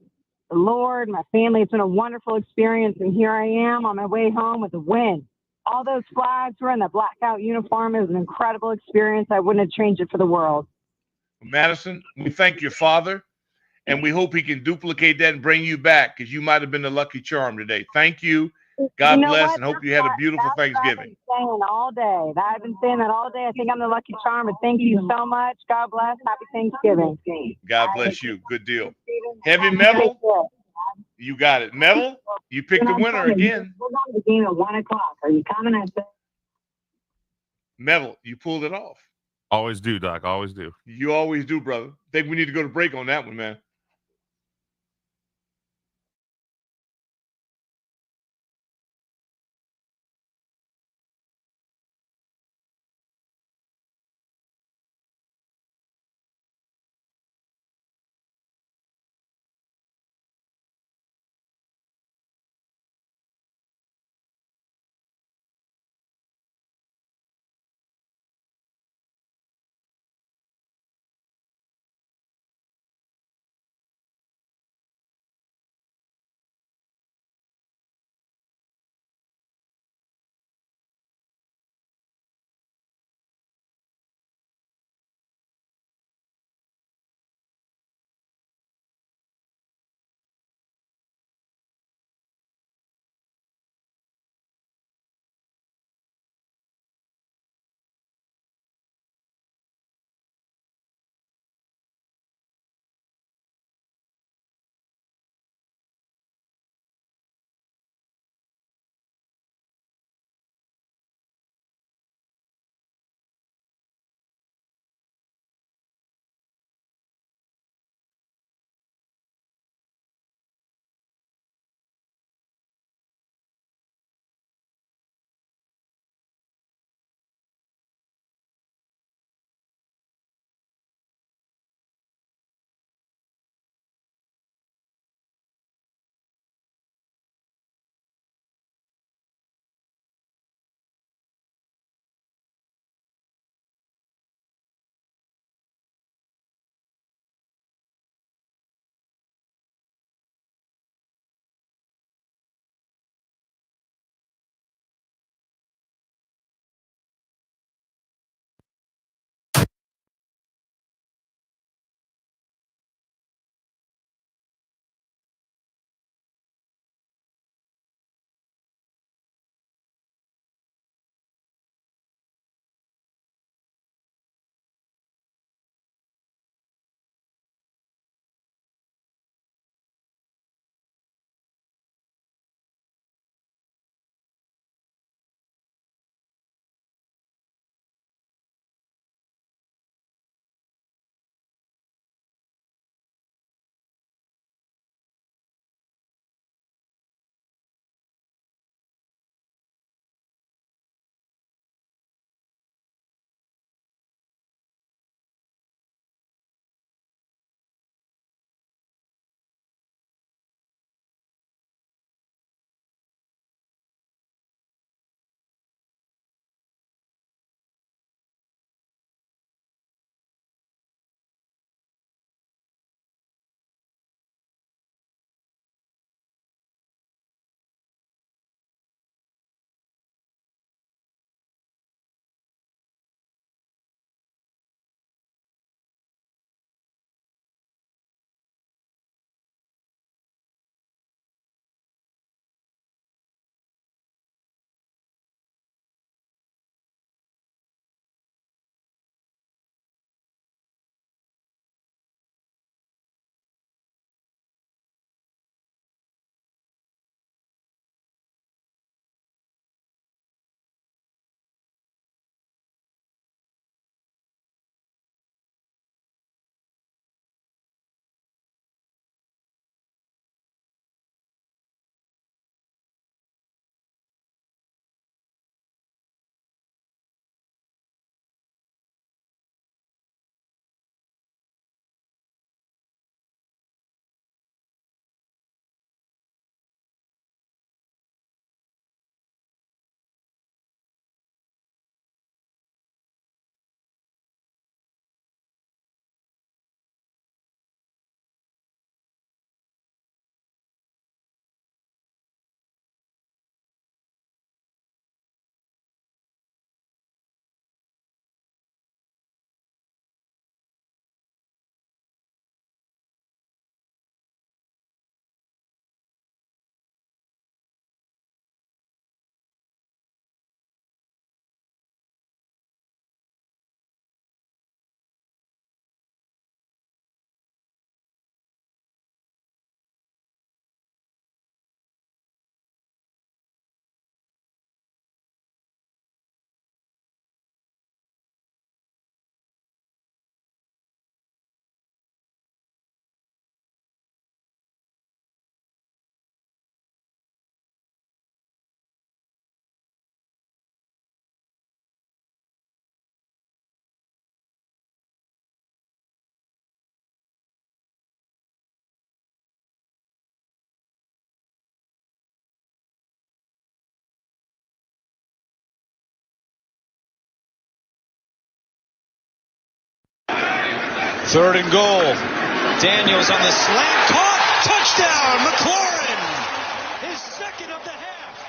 the Lord, my family. It's been a wonderful experience. And here I am on my way home with a win. All those flags were in the blackout uniform. It was an incredible experience. I wouldn't have changed it for the world. Madison, we thank your father, and we hope he can duplicate that and bring you back because you might have been the lucky charm today. Thank you. God bless, what? and hope you had a beautiful Thanksgiving. Saying all day. I've been saying that all day. I think I'm the lucky charm, but thank you so much. God bless. Happy Thanksgiving. God bless you. Good deal. Heavy Metal, you got it. Metal, you picked the winner again. We're going to the game at 1 o'clock. Are you coming? I said. Metal, you pulled it off. Always do, Doc. Always do. You always do, brother. Think we need to go to break on that one, man. 3rd and goal. Daniels on the slant, caught, touchdown, McLaurin, his second of the half.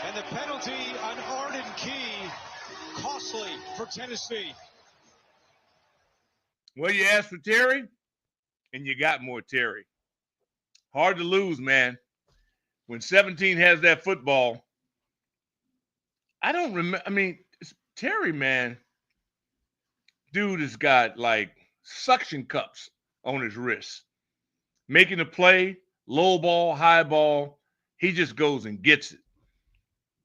And the penalty on Arden Key, costly for Tennessee. Well, you asked for Terry, and you got more Terry. Hard to lose, man. When 17 has that football, I don't remember. I mean, Terry, man, dude has got like suction cups on his wrists. Making a play, low ball, high ball, he just goes and gets it.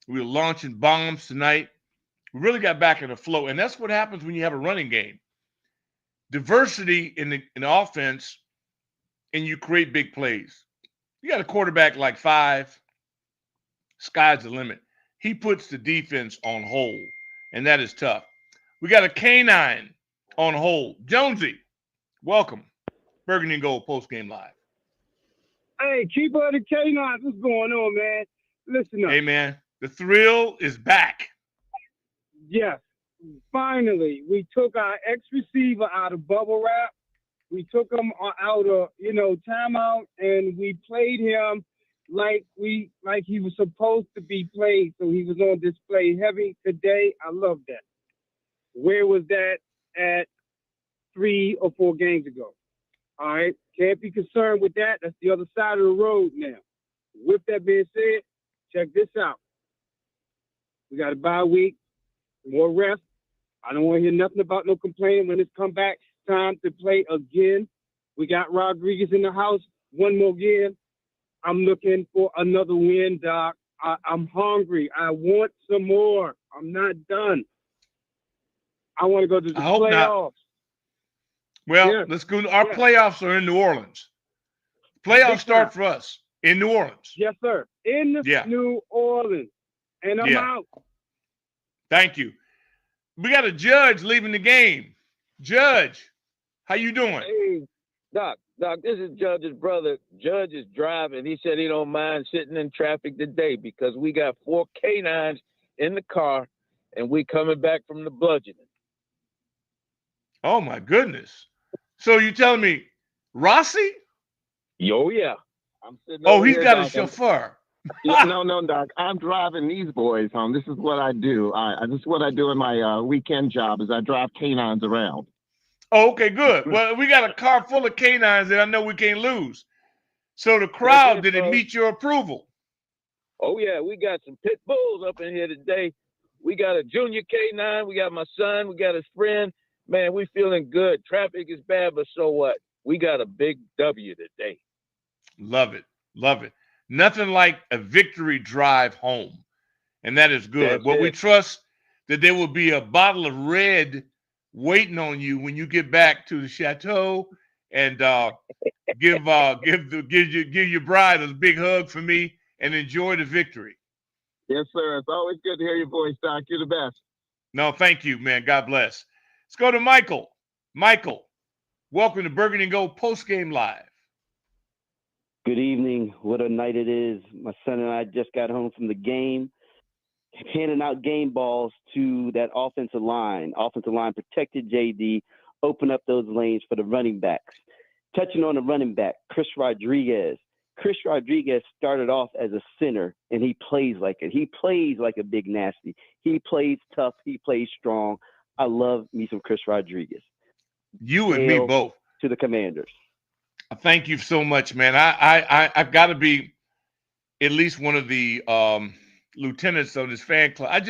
We were launching bombs tonight. We really got back in the flow, and that's what happens when you have a running game. Diversity in the offense, and you create big plays. You got a quarterback like 5, sky's the limit. He puts the defense on hold, and that is tough. We got a canine on hold. Jonesy, welcome. Burgundy and Gold Postgame Live. Hey, keeper of the canines, what's going on, man? Listen up. Hey, man, the thrill is back. Yes, finally, we took our ex-receiver out of bubble wrap. We took him out of, timeout, and we played him like he was supposed to be played. So he was on display heavy today. I love that. Where was that at 3 or 4 games ago? All right, can't be concerned with that. That's the other side of the road now. With that being said, check this out. We got a bye week, more rest. I don't want to hear nothing about no complaining when it's come back time to play again. We got Rodriguez in the house one more game. I'm looking for another win, Doc. I'm hungry. I want some more. I'm not done. I want to go to the playoffs. Not. Well, Yeah. let's go. Our playoffs are in New Orleans. Playoffs start for us in New Orleans. Yes, sir. In New Orleans. And I'm out. Thank you. We got a Judge leaving the game. Judge, how you doing? Hey, Doc, this is Judge's brother. Judge is driving. He said he don't mind sitting in traffic today because we got 4 canines in the car, and we coming back from the bludgeoning. Oh, my goodness. So you telling me Rossi? Yo, yeah. I'm sitting Oh, over he's here, got Doc. a chauffeur. No, Doc. I'm driving these boys home. This is what I do. This is what I do in my weekend job is I drive canines around. Oh, okay, good. Well, we got a car full of canines that I know we can't lose. So the crowd, did it meet your approval? Oh, yeah. We got some pit bulls up in here today. We got a junior canine. We got my son. We got his friend. Man, we feeling good. Traffic is bad, but so what? We got a big W today. Love it. Love it. Nothing like a victory drive home. And that is good. That's We it. trust that there will be a bottle of red waiting on you when you get back to the chateau and give your bride a big hug for me and enjoy the victory. Yes, sir. It's always good to hear your voice, Doc. You're the best. No, thank you, man. God bless. Let's go to Michael. Michael, welcome to Burgundy and Gold Postgame Live. Good evening. What a night it is. My son and I just got home from the game, handing out game balls to that offensive line. Offensive line protected JD, opened up those lanes for the running backs. Touching on the running back, Chris Rodriguez. Chris Rodriguez started off as a center, and he plays like it. He plays like a big nasty. He plays tough. He plays strong. I love me some Chris Rodriguez. You and me both. To the Commanders. Thank you so much, man. I've got to be at least one of the lieutenants of this fan club.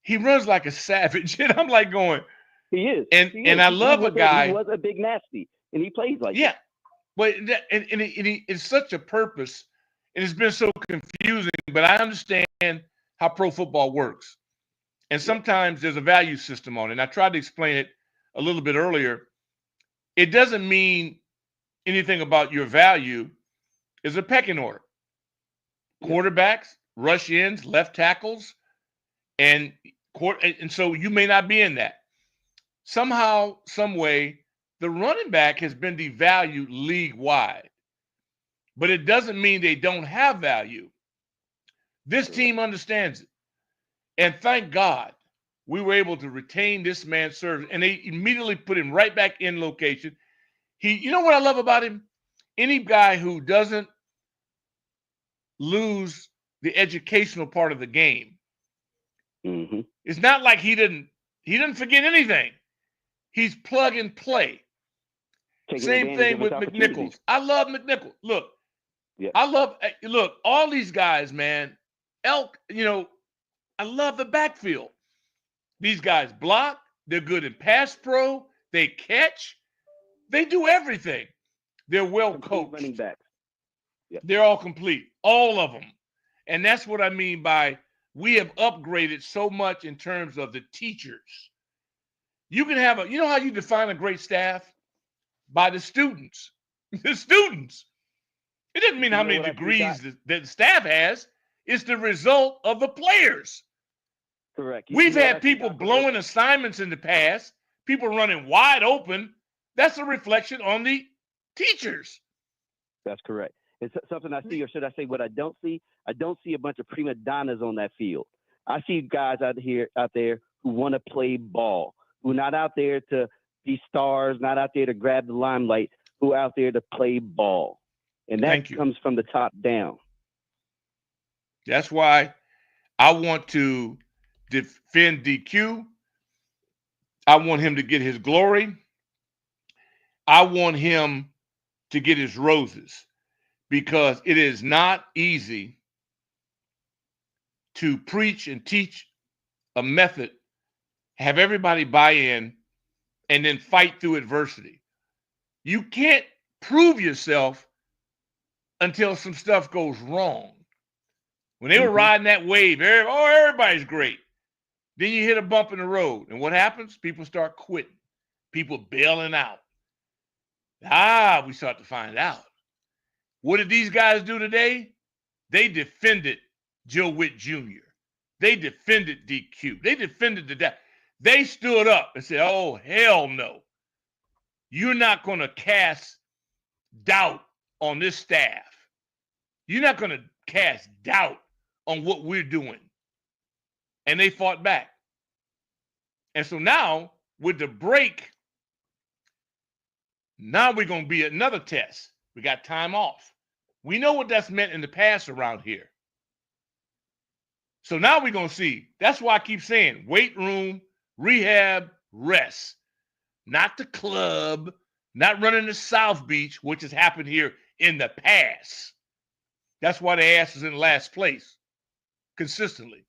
He runs like a savage, and I'm like going. He is. And I love a guy. He was a big nasty, and he plays like that. But it's such a purpose, and it's been so confusing. But I understand how pro football works, and sometimes there's a value system on it. And I tried to explain it a little bit earlier. It doesn't mean anything about your value is a pecking order. Quarterbacks, rush ins, left tackles, and so you may not be in that. Somehow, some way, the running back has been devalued league-wide. But it doesn't mean they don't have value. This team understands it. And thank God we were able to retain this man's service. And they immediately put him right back in location. You know what I love about him? Any guy who doesn't lose the educational part of the game. Mm-hmm. It's not like he didn't forget anything. He's plug and play. Same thing with McNichols. I love McNichols. Look, look, all these guys, man. I love the backfield. These guys block. They're good in pass pro. They catch. They do everything. They're well coached. Running backs. Yep. They're all complete, all of them. And that's what I mean by we have upgraded so much in terms of the teachers. You can have you know how you define a great staff? By the students. The students. It doesn't mean how many degrees that the staff has. It's the result of the players. Correct. We've had people blowing assignments in the past, people running wide open. That's a reflection on the teachers. That's correct. It's something I see, or should I say what I don't see? I don't see a bunch of prima donnas on that field. I see guys out there who want to play ball, who are not out there to be stars, not out there to grab the limelight, who are out there to play ball. And that comes from the top down. That's why I want to defend DQ. I want him to get his glory. I want him to get his roses, because it is not easy to preach and teach a method, have everybody buy in, and then fight through adversity. You can't prove yourself until some stuff goes wrong. When they were riding that wave, everybody's great. Then you hit a bump in the road. And what happens? People start quitting. People bailing out. We start to find out. What did these guys do today? They defended Joe Witt Jr. They defended DQ. They defended the They stood up and said, oh, hell no. You're not going to cast doubt on this staff. You're not going to cast doubt on what we're doing. And they fought back. And so now, with the break, now we're going to be another test. We got time off. We know what that's meant in the past around here. So now we're going to see. That's why I keep saying weight room, rehab, rest. Not the club, not running to South Beach, which has happened here in the past. That's why the ass is in last place consistently.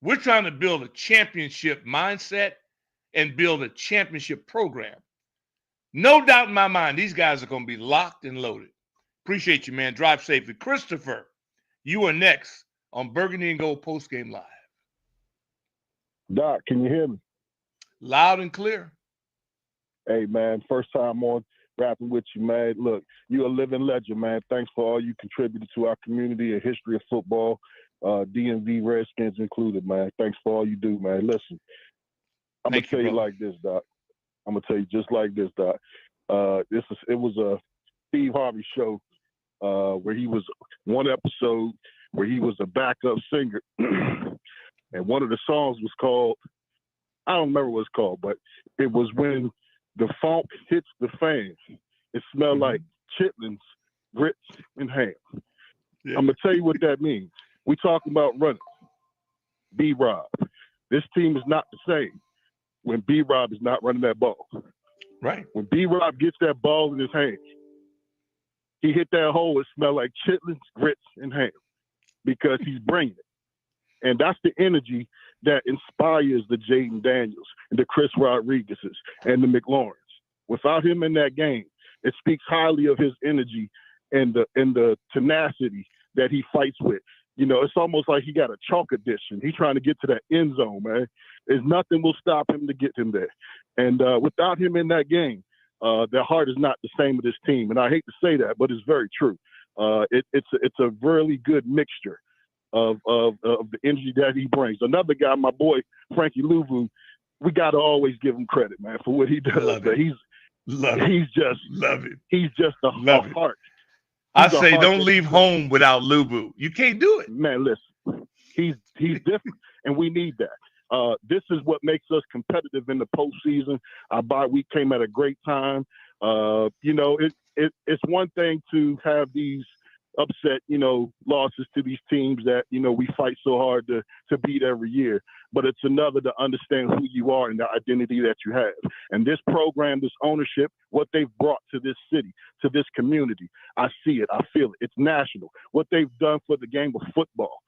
We're trying to build a championship mindset and build a championship program. No doubt in my mind, these guys are going to be locked and loaded. Appreciate you, man. Drive safely. Christopher, you are next on Burgundy and Gold Postgame Live. Doc, can you hear me? Loud and clear. Hey, man, first time on rapping with you, man. Look, you're a living legend, man. Thanks for all you contributed to our community and history of football, DMV Redskins included, man. Thanks for all you do, man. Listen, I'm going to tell you like this, Doc. I'm going to tell you just like this, Doc. It was a Steve Harvey show where he was one episode where he was a backup singer. And one of the songs was called, I don't remember what it's called, but it was when the funk hits the fan. It smelled like chitlins, grits, and ham. Yeah. I'm going to tell you what that means. We talking about running. B-Rob. This team is not the same when B-Rob is not running that ball. Right. When B-Rob gets that ball in his hands, he hit that hole, it smelled like chitlins, grits, and ham because he's bringing it. And that's the energy that inspires the Jayden Daniels and the Chris Rodriguez's and the McLaurins. Without him in that game, it speaks highly of his energy and the tenacity that he fights with. You know, it's almost like he got a chalk addiction. He's trying to get to that end zone, man. There's nothing will stop him to get him there. And without him in that game, their heart is not the same with this team. And I hate to say that, but it's very true. It's a really good mixture of the energy that he brings. Another guy, my boy Frankie Louvu, we got to always give him credit, man, for what he does. He's just a heart. I say don't leave home without Lubu. You can't do it. Man, listen. He's different, and we need that. This is what makes us competitive in the postseason. Our bye week came at a great time. It's one thing to have these upset, losses to these teams that, we fight so hard to beat every year. But it's another to understand who you are and the identity that you have. And this program, this ownership, what they've brought to this city, to this community, I see it, I feel it. It's national. What they've done for the game of football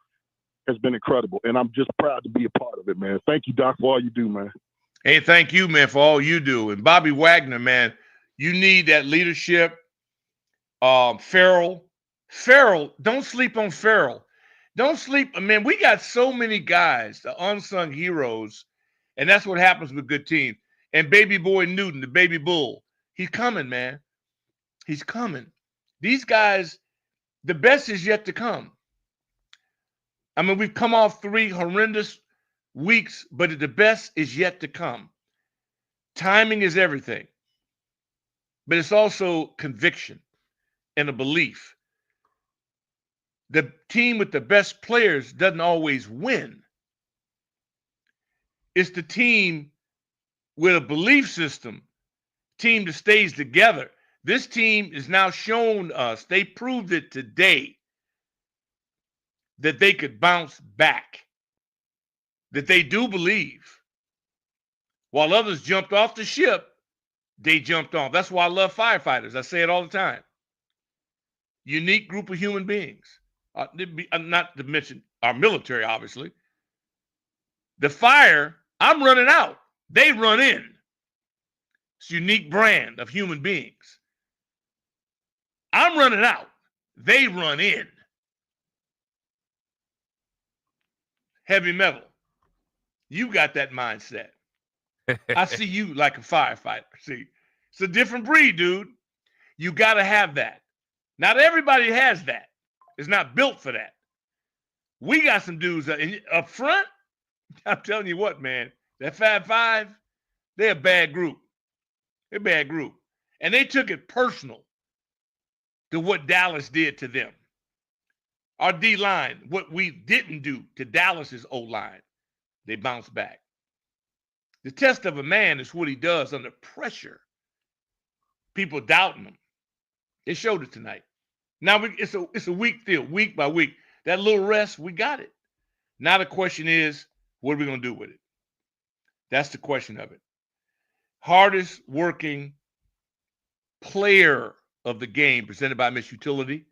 has been incredible. And I'm just proud to be a part of it, man. Thank you, Doc, for all you do, man. Hey, thank you, man, for all you do. And Bobby Wagner, man, you need that leadership. Farrell, don't sleep on Farrell. Don't sleep. Man, we got so many guys, the unsung heroes, and that's what happens with good teams. And baby boy Newton, the baby bull, he's coming, man. He's coming. These guys, the best is yet to come. I mean, we've come off 3 horrendous weeks, but the best is yet to come. Timing is everything, but it's also conviction and a belief. The team with the best players doesn't always win. It's the team with a belief system, team that stays together. This team is now shown us, they proved it today, that they could bounce back, that they do believe. While others jumped off the ship, they jumped on. That's why I love firefighters. I say it all the time. Unique group of human beings. Not to mention our military, obviously. The fire, I'm running out. They run in. It's a unique brand of human beings. I'm running out. They run in. Heavy metal. You got that mindset. I see you like a firefighter. See, it's a different breed, dude. You got to have that. Not everybody has that. It's not built for that. We got some dudes up front. I'm telling you what, man, that Fab Five, they're a bad group. They're a bad group. And they took it personal to what Dallas did to them. Our D-line, what we didn't do to Dallas's O-line, they bounced back. The test of a man is what he does under pressure. People doubting him. They showed it tonight. Now it's a week deal, week by week. That little rest, we got it. Now the question is, what are we going to do with it? That's the question of it. Hardest working player of the game presented by Miss Utility.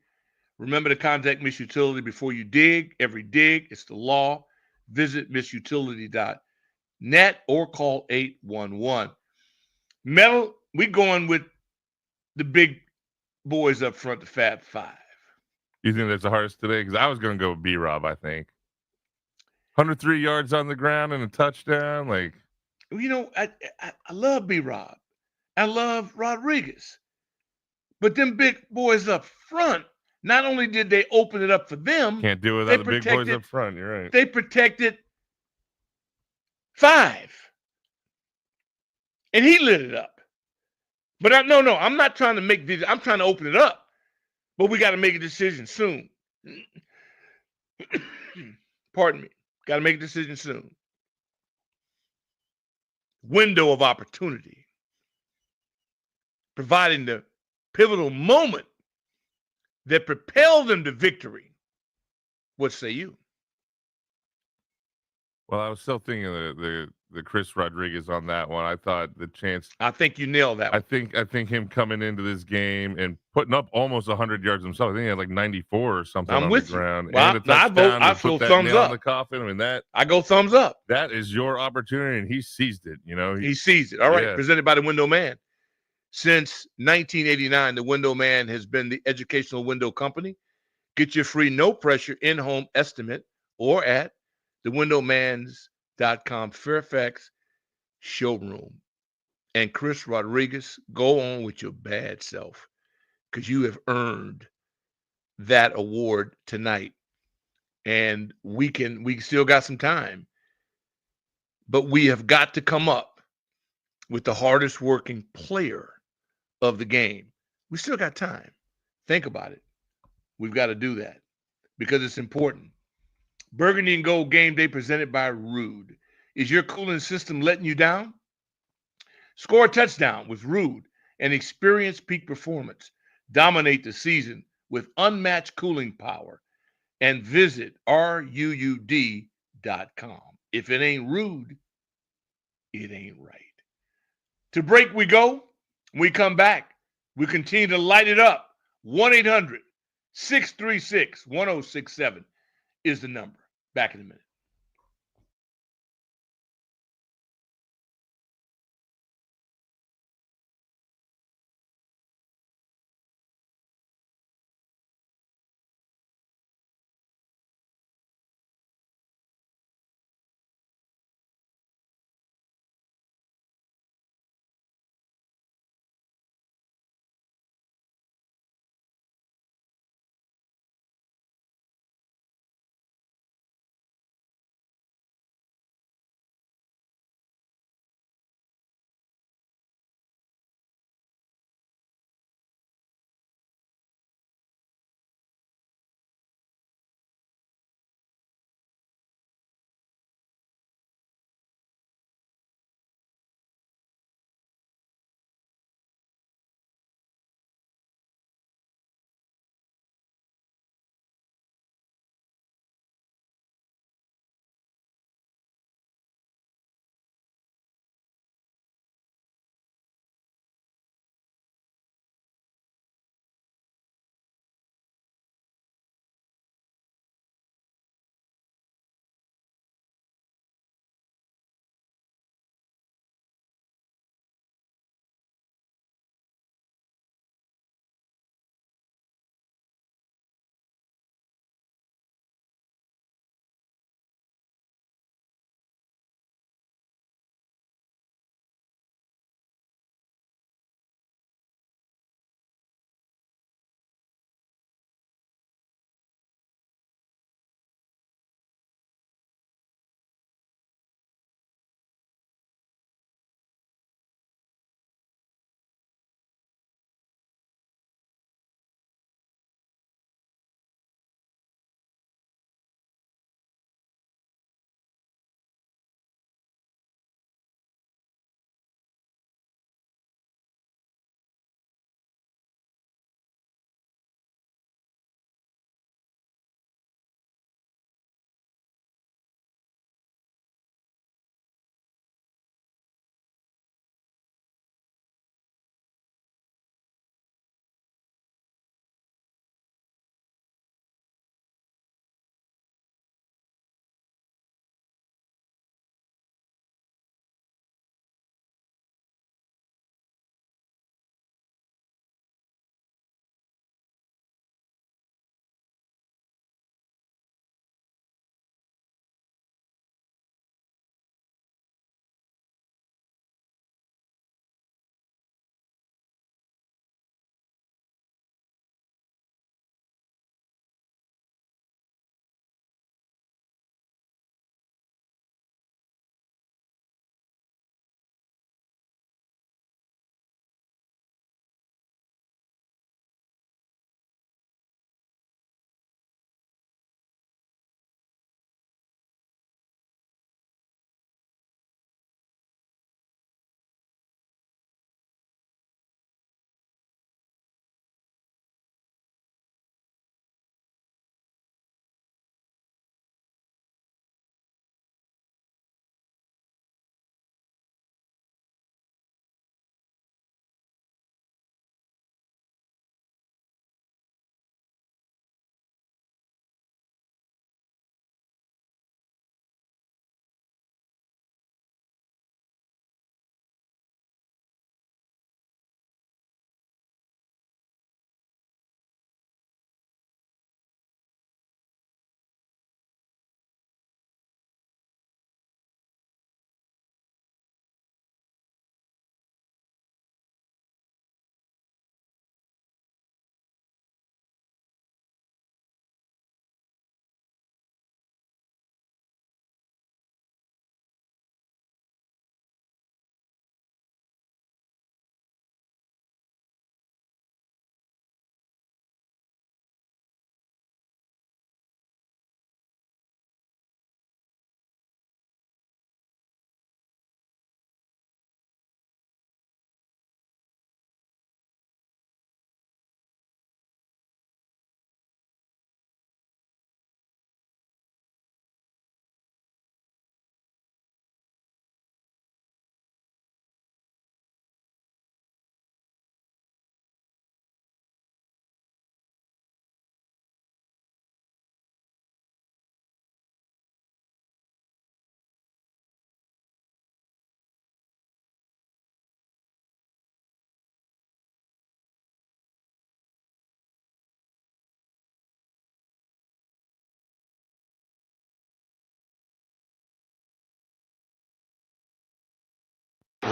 Remember to contact Miss Utility before you dig. Every dig, it's the law. Visit missutility.net or call 811. Metal, we going with the big boys up front, the Fab Five. You think that's the hardest today? Because I was going to go with B-Rob, I think. 103 yards on the ground and a touchdown. Like, I love B-Rob. I love Rodriguez. But them big boys up front, not only did they open it up for them. Can't do it without the big boys up front. You're right. They protected Five. And he lit it up. But I'm not trying to make this. I'm trying to open it up. But we got to make a decision soon. Pardon me. Got to make a decision soon. Window of opportunity. Providing the pivotal moment that propelled them to victory. What say you? Well, I was still thinking of the Chris Rodriguez on that one. I thought the chance. I think you nailed that one. I think him coming into this game and putting up almost 100 yards himself. I think he had like 94 or something on the ground. Well, and a touchdown I to feel put that thumbs nail up. in the coffin. I mean, I go thumbs up. That is your opportunity, and he seized it. He seized it. All right, yeah. Presented by the Window Man. Since 1989, the Window Man has been the educational window company. Get your free no pressure in-home estimate or at thewindowmans.com Fairfax showroom. And Chris Rodriguez, go on with your bad self because you have earned that award tonight. And we still got some time, but we have got to come up with the hardest working player of the game. We still got time. Think about it. We've got to do that because it's important. Burgundy and Gold Game Day presented by Rude. Is your cooling system letting you down? Score a touchdown with Rude and experience peak performance. Dominate the season with unmatched cooling power. And visit RUUD.com. If it ain't Rude, it ain't right. To break we go. When we come back, we continue to light it up. 1-800-636-1067 is the number. Back in a minute.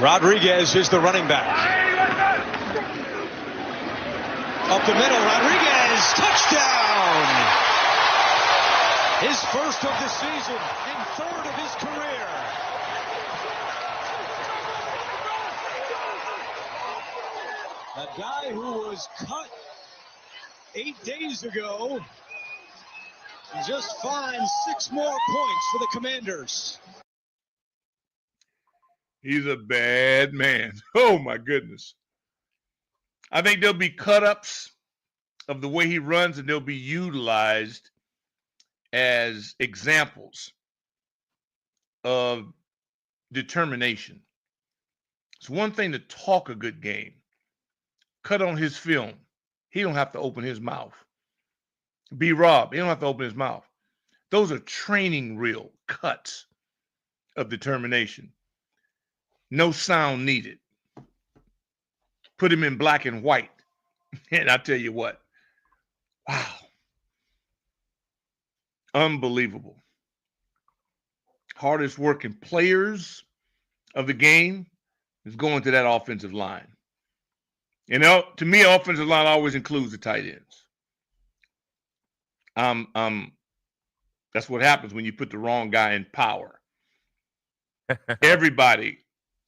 Rodriguez is the running back. Up the middle, Rodriguez, touchdown! His first of the season and third of his career. A guy who was cut 8 days ago just finds 6 more points for the Commanders. He's a bad man. Oh, my goodness. I think there'll be cut-ups of the way he runs, and they'll be utilized as examples of determination. It's one thing to talk a good game. Cut on his film. He don't have to open his mouth. B. Rob, he don't have to open his mouth. Those are training reel cuts of determination. No sound needed. Put him in black and white. And I tell you what, wow. Unbelievable. Hardest working players of the game is going to that offensive line. You know, to me, offensive line always includes the tight ends. That's what happens when you put the wrong guy in power. Everybody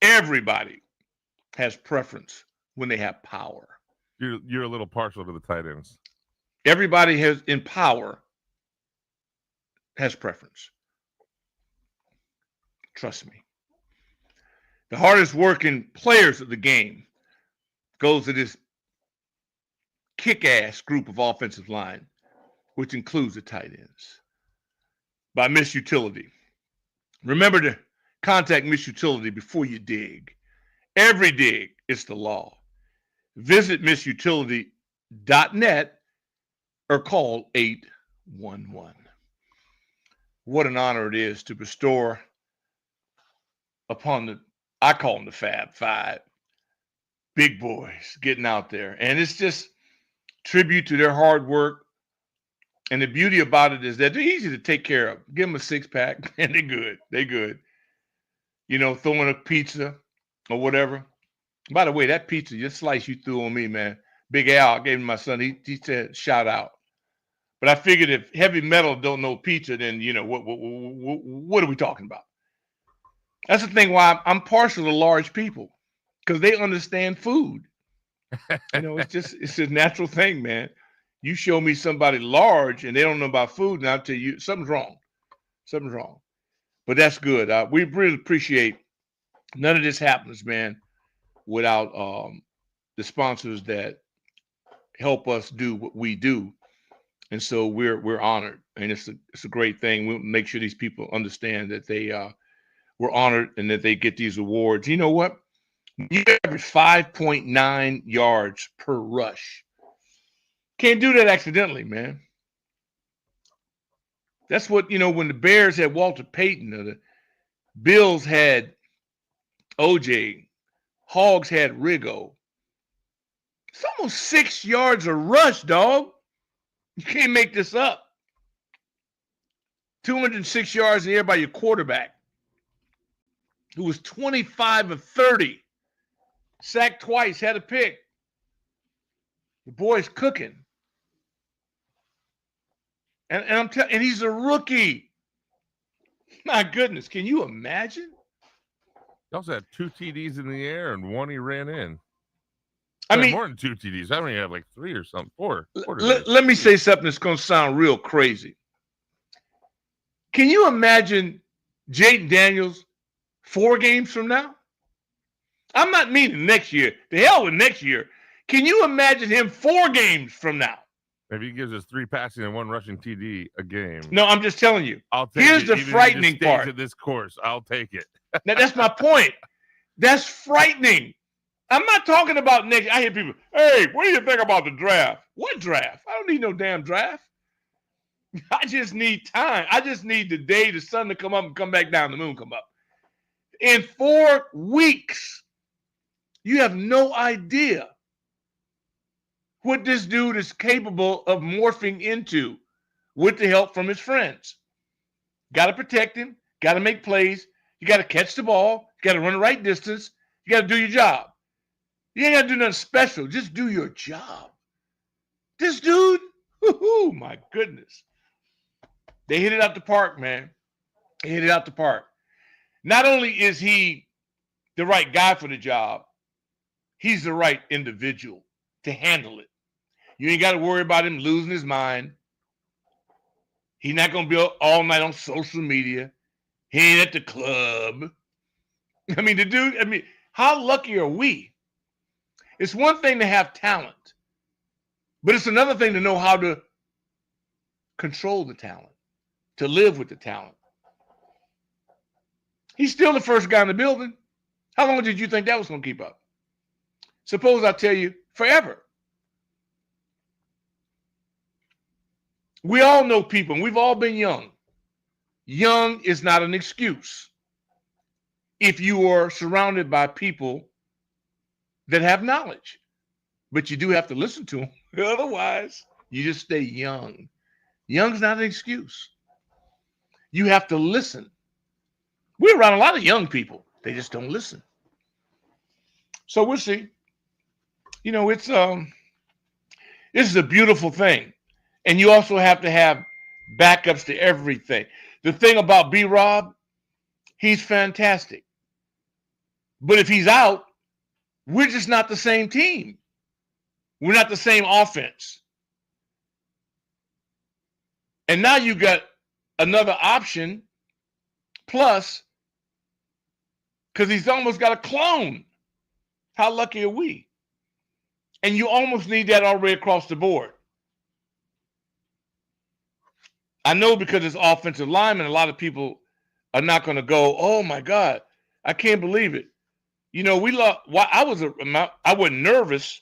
has preference when they have power. You're a little partial to the tight ends. Everybody has in power has preference. Trust me. The hardest working players of the game goes to this kick-ass group of offensive line, which includes the tight ends. By Miss Utility. Remember to contact Miss Utility before you dig. Every dig is the law. Visit missutility.net or call 811. What an honor it is to bestow upon I call them the Fab Five, big boys getting out there. And it's just tribute to their hard work. And the beauty about it is that they're easy to take care of. Give them a six-pack, and they're good. They're good. You know, throwing a pizza or whatever. By the way, that pizza, your slice you threw on me, man. Big Al, I gave him my son. He said, shout out. But I figured if heavy metal don't know pizza, then, you know, what are we talking about? That's the thing why I'm partial to large people, because they understand food. You know, it's a natural thing, man. You show me somebody large and they don't know about food, and I'll tell you something's wrong. Something's wrong. But that's good. We really appreciate none of this happens, man, without the sponsors that help us do what we do. And so we're honored, and it's a great thing. We'll make sure these people understand that they we're honored and that they get these awards. You know what? You average 5.9 yards per rush. Can't do that accidentally, man. That's what, you know, when the Bears had Walter Payton, or the Bills had OJ, Hogs had Riggo. It's almost 6 yards a rush, dog. You can't make this up. 206 yards in the air by your quarterback, who was 25 of 30. Sacked twice, had a pick. The boy's cooking. And and he's a rookie. My goodness, can you imagine? He also had 2 TDs in the air and 1 he ran in. I mean, more than 2 TDs. I mean, you have like 3 or something. 4. Let me say something that's going to sound real crazy. Can you imagine Jayden Daniels 4 games from now? I'm not meaning next year. The hell with next year. Can you imagine him 4 games from now? If he gives us 3 passing and 1 rushing TD a game. No, I'm just telling you. I'll take Here's it. the Even frightening if he just stays part. at this course, I'll take it. Now, that's my point. That's frightening. I'm not talking about next. I hear people, hey, what do you think about the draft? What draft? I don't need no damn draft. I just need time. I just need the day, the sun to come up and come back down, the moon come up. In 4 weeks, you have no idea what this dude is capable of morphing into with the help from his friends. Got to protect him. Got to make plays. You got to catch the ball. You got to run the right distance. You got to do your job. You ain't got to do nothing special. Just do your job. This dude, whoo, my goodness. They hit it out the park, man. They hit it out the park. Not only is he the right guy for the job, he's the right individual to handle it. You ain't got to worry about him losing his mind. He's not going to be all night on social media. He ain't at the club. I mean, the dude, how lucky are we? It's one thing to have talent, but it's another thing to know how to control the talent, to live with the talent. He's still the first guy in the building. How long did you think that was going to keep up? Suppose I tell you forever. We all know people, and we've all been young. Young is not an excuse if you are surrounded by people that have knowledge. But you do have to listen to them. Otherwise, you just stay young. Young's not an excuse. You have to listen. We're around a lot of young people. They just don't listen. So we'll see. You know, this is a beautiful thing. And you also have to have backups to everything. The thing about B-Rob, he's fantastic. But if he's out, we're just not the same team. We're not the same offense. And now you got another option, plus, because he's almost got a clone. How lucky are we? And you almost need that already across the board. I know because it's offensive lineman, a lot of people are not going to go, oh my God, I can't believe it. You know, I wasn't nervous.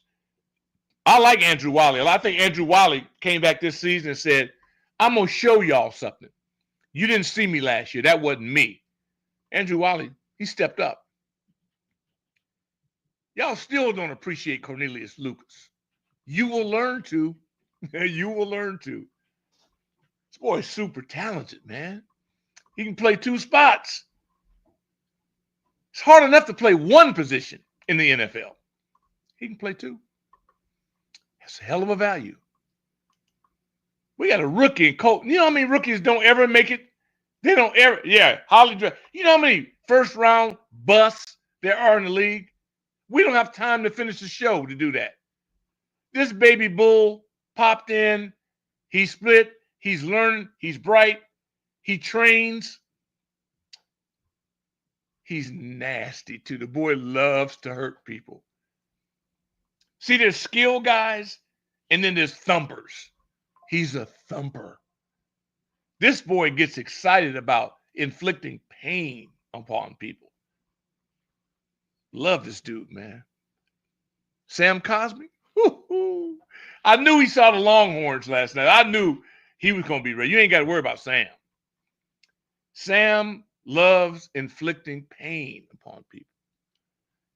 I like Andrew Wiley. I think Andrew Wiley came back this season and said, I'm going to show y'all something. You didn't see me last year. That wasn't me. Andrew Wiley, he stepped up. Y'all still don't appreciate Cornelius Lucas. You will learn to. You will learn to. This boy is super talented, man. He can play two spots. It's hard enough to play one position in the NFL. He can play two. That's a hell of a value. We got a rookie and Colt. You know how many rookies don't ever make it? They don't ever. Yeah, Holly. You know how many first-round busts there are in the league? We don't have time to finish the show to do that. This baby bull popped in. He split. He's learning. He's bright. He trains. He's nasty, too. The boy loves to hurt people. See, there's skill guys, and then there's thumpers. He's a thumper. This boy gets excited about inflicting pain upon people. Love this dude, man. Sam Cosmi? Woo-hoo. I knew he saw the Longhorns last night. I knew he was going to be ready. You ain't got to worry about Sam. Sam loves inflicting pain upon people.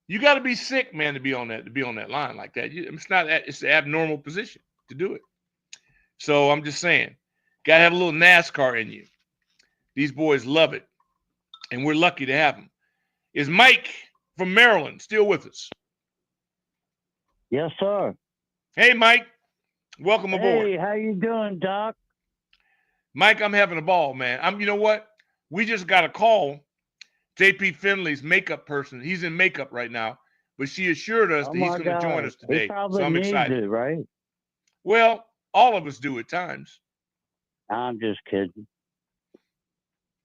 You got to be sick, man, to be on that line like that. It's an abnormal position to do it. So I'm just saying, got to have a little NASCAR in you. These boys love it, and we're lucky to have them. Is Mike from Maryland still with us? Yes, sir. Hey, Mike. Welcome aboard. Hey, how you doing, Doc? Mike, I'm having a ball, man. You know what? We just got a call. JP Finley's makeup person. He's in makeup right now, but she assured us that he's going to join us today. So I'm excited. It, right? Well, all of us do at times. I'm just kidding.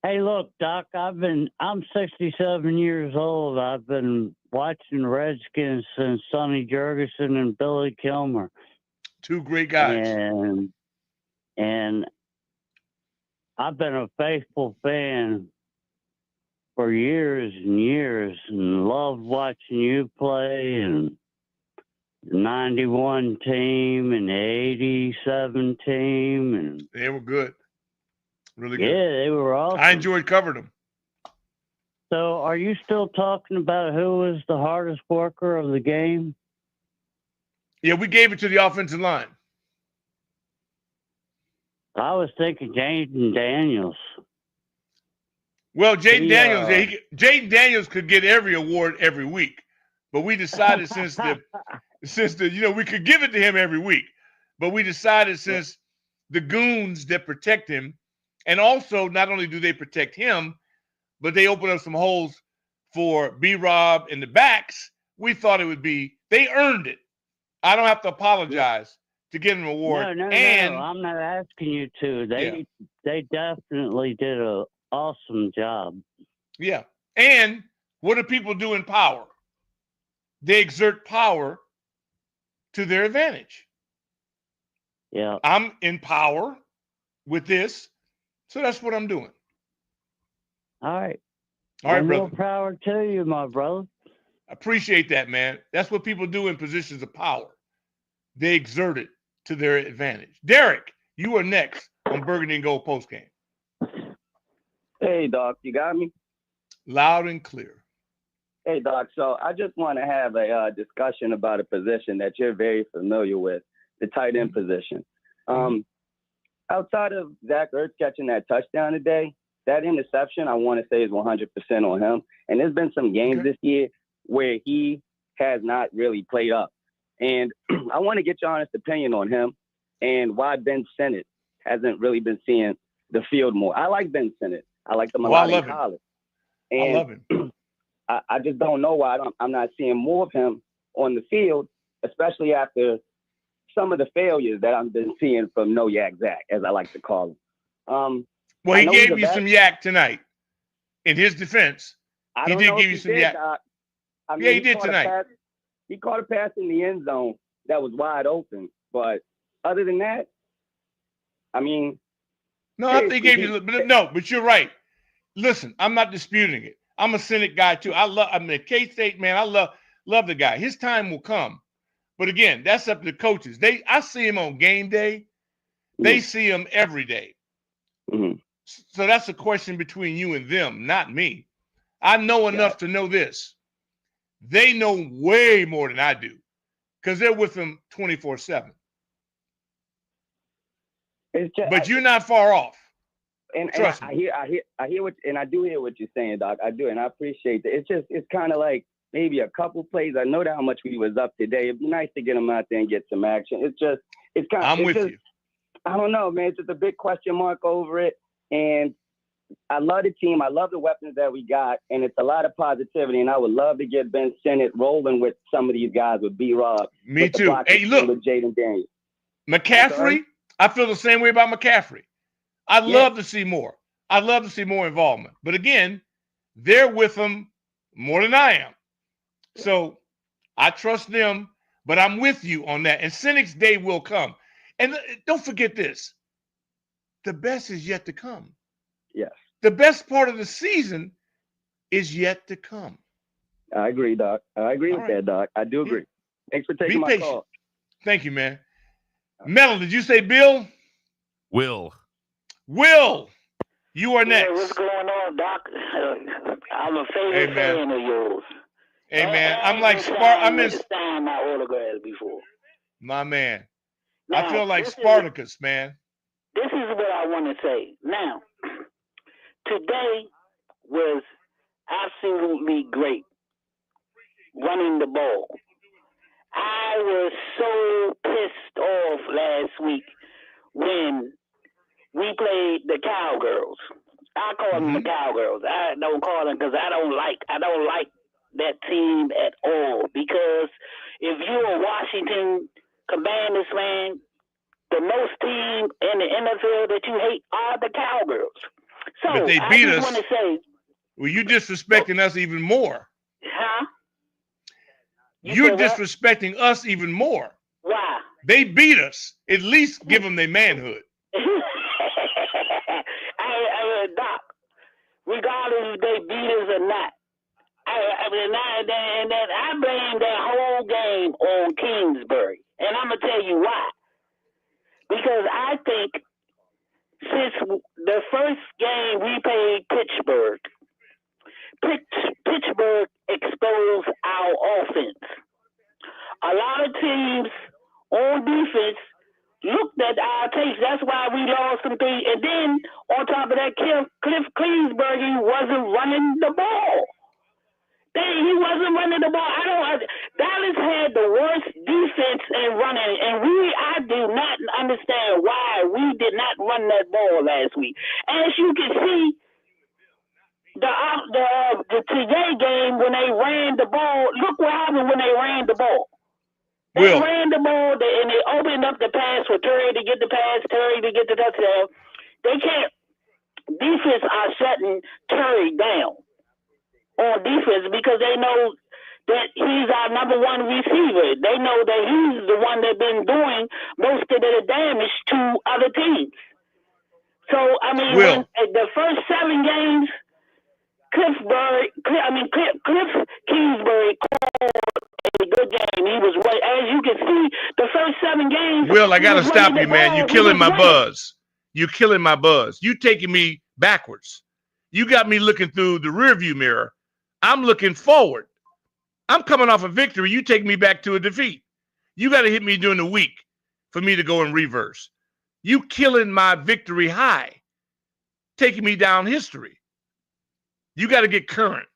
Hey, look, Doc, I'm 67 years old. I've been watching Redskins since Sonny Jurgensen and Billy Kilmer. Two great guys. And I've been a faithful fan for years and years, and loved watching you play, and the 91 team and the 87 team. And they were good. Really good. Yeah, they were awesome. I enjoyed covering them. So are you still talking about who was the hardest worker of the game? Yeah, we gave it to the offensive line. I was thinking Jayden Daniels. Well, Jayden Daniels, Jayden Daniels could get every award every week. But we decided since the we could give it to him every week, but we decided since the goons that protect him, and also not only do they protect him, but they open up some holes for B-Rob and the backs. We thought it would be, they earned it. I don't have to apologize to get an award. No, I'm not asking you to. They definitely did an awesome job. Yeah. And what do people do in power? They exert power to their advantage. Yeah. I'm in power with this, so that's what I'm doing. All right. All right, brother. More power to you, my brother. Appreciate that, man. That's what people do in positions of power. They exert it to their advantage. Derek, you are next on Burgundy and Gold Postgame. Hey, Doc, you got me? Loud and clear. Hey, Doc, so I just want to have a discussion about a position that you're very familiar with, the tight end position. Outside of Zach Ertz catching that touchdown today, that interception, I want to say, is 100% on him. And there's been some games this year where he has not really played up. And I want to get your honest opinion on him and why Ben Sinnott hasn't really been seeing the field more. I like Ben Sinnott. I like him a lot in college. And I love him. I just don't know why I'm not seeing more of him on the field, especially after some of the failures that I've been seeing from No Yak Zach, as I like to call him. Well, he gave you some yak tonight. In his defense, he did give you some yak. I mean, yeah, he did tonight. He caught a pass in the end zone that was wide open. But other than that, I mean. No, I think he gave you. But you're right. Listen, I'm not disputing it. I'm a cynic guy too. K-State, man, I love the guy. His time will come. But again, that's up to the coaches. I see him on game day. They see him every day. Mm-hmm. So that's a question between you and them, not me. I know enough to know this. They know way more than I do because they're with him 24/7. But you're not far off. And Trust me. I hear what, and I do hear what you're saying, Doc. I do, and I appreciate that. It's kind of like maybe a couple plays. I know that how much we was up today. It'd be nice to get him out there and get some action. I'm with you. I don't know, man. It's just a big question mark over it. And I love the team. I love the weapons that we got, and it's a lot of positivity. And I would love to get Ben Sinnott rolling with some of these guys with B-Rob. Me too. Hey, look, with Jayden Daniels. McCaffrey. I feel the same way about McCaffrey. I'd love to see more. I'd love to see more involvement. But again, they're with him more than I am. So I trust them, but I'm with you on that. And Sinnott's day will come. And don't forget this. The best is yet to come. Yes. The best part of the season is yet to come. I agree, Doc. I agree with that, Doc. I do agree. Thanks for taking my call. Thank you, man. Mel, did you say Bill? Will, you are next. Hey, what's going on, Doc? I'm a favorite fan of yours. Hey, man, I'm like I'm in. Signed my autographs before. My man, now, I feel like Spartacus, man. This is what I want to say. Now, today was absolutely great running the ball. I was so pissed off last week when we played the Cowgirls. I call them the Cowgirls. I don't call them because I don't like that team at all. Because if you're a Washington Commanders fan, the most team in the NFL that you hate are the Cowgirls. So but they beat us. I just want to say, well, you disrespecting us even more. Huh? You're disrespecting us even more. Why? They beat us. At least give them their manhood. Doc, regardless if they beat us or not, I blame that whole game on Kingsbury. And I'm going to tell you why. Because I think since the first game we played Pittsburgh exposed our offense. A lot of teams on defense looked at our tapes. That's why we lost some things. And then on top of that, Cliff Kingsbury wasn't running the ball. He wasn't running the ball. Dallas had the worst defense in running, and I do not understand why we did not run that ball last week. As you can see, the today game when they ran the ball, look what happened when they ran the ball. They ran the ball and they opened up the pass for Terry to get the pass, Terry to get the touchdown. They can't. Defense are shutting Terry down on defense because they know that he's our number one receiver. They know that he's the one that's been doing most of the damage to other teams. So, I mean, when the first 7 games, Cliff Kingsbury called a good game. He was right. As you can see, the first 7 games. Will, I got to stop you, man. You're killing my buzz. You're killing my buzz. You taking me backwards. You got me looking through the rearview mirror. I'm looking forward. I'm coming off a victory. You take me back to a defeat. You got to hit me during the week for me to go in reverse. You killing my victory high, taking me down history. You got to get current.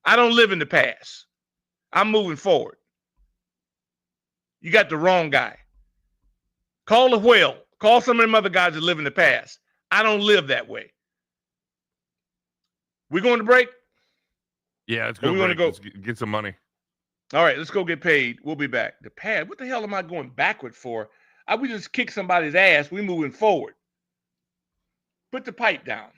I don't live in the past. I'm moving forward. You got the wrong guy. Call the whale. Call some of them other guys that live in the past. I don't live that way. We going to break? Yeah, let's go. Let's get some money. All right, let's go get paid. We'll be back. The pad. What the hell am I going backward for? We just kick somebody's ass. We moving forward. Put the pipe down.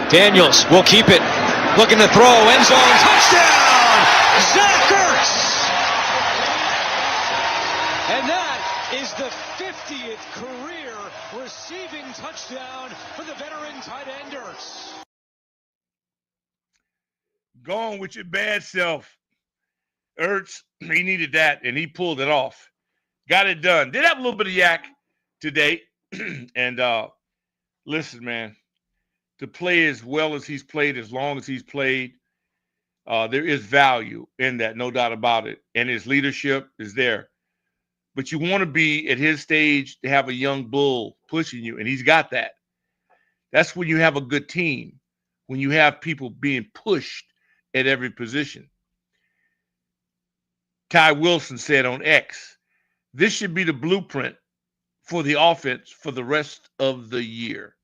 Daniels will keep it. Looking to throw. End zone. Touchdown! Zach Ertz! And that is the 50th career receiving touchdown for the veteran tight end Ertz. Gone with your bad self. Ertz, he needed that, and he pulled it off. Got it done. Did have a little bit of yak today. And listen, man, to play as well as he's played, as long as he's played, there is value in that, no doubt about it. And his leadership is there. But you want to be at his stage to have a young bull pushing you, and he's got that. That's when you have a good team, when you have people being pushed at every position. Ty Wilson said on X, this should be the blueprint for the offense for the rest of the year.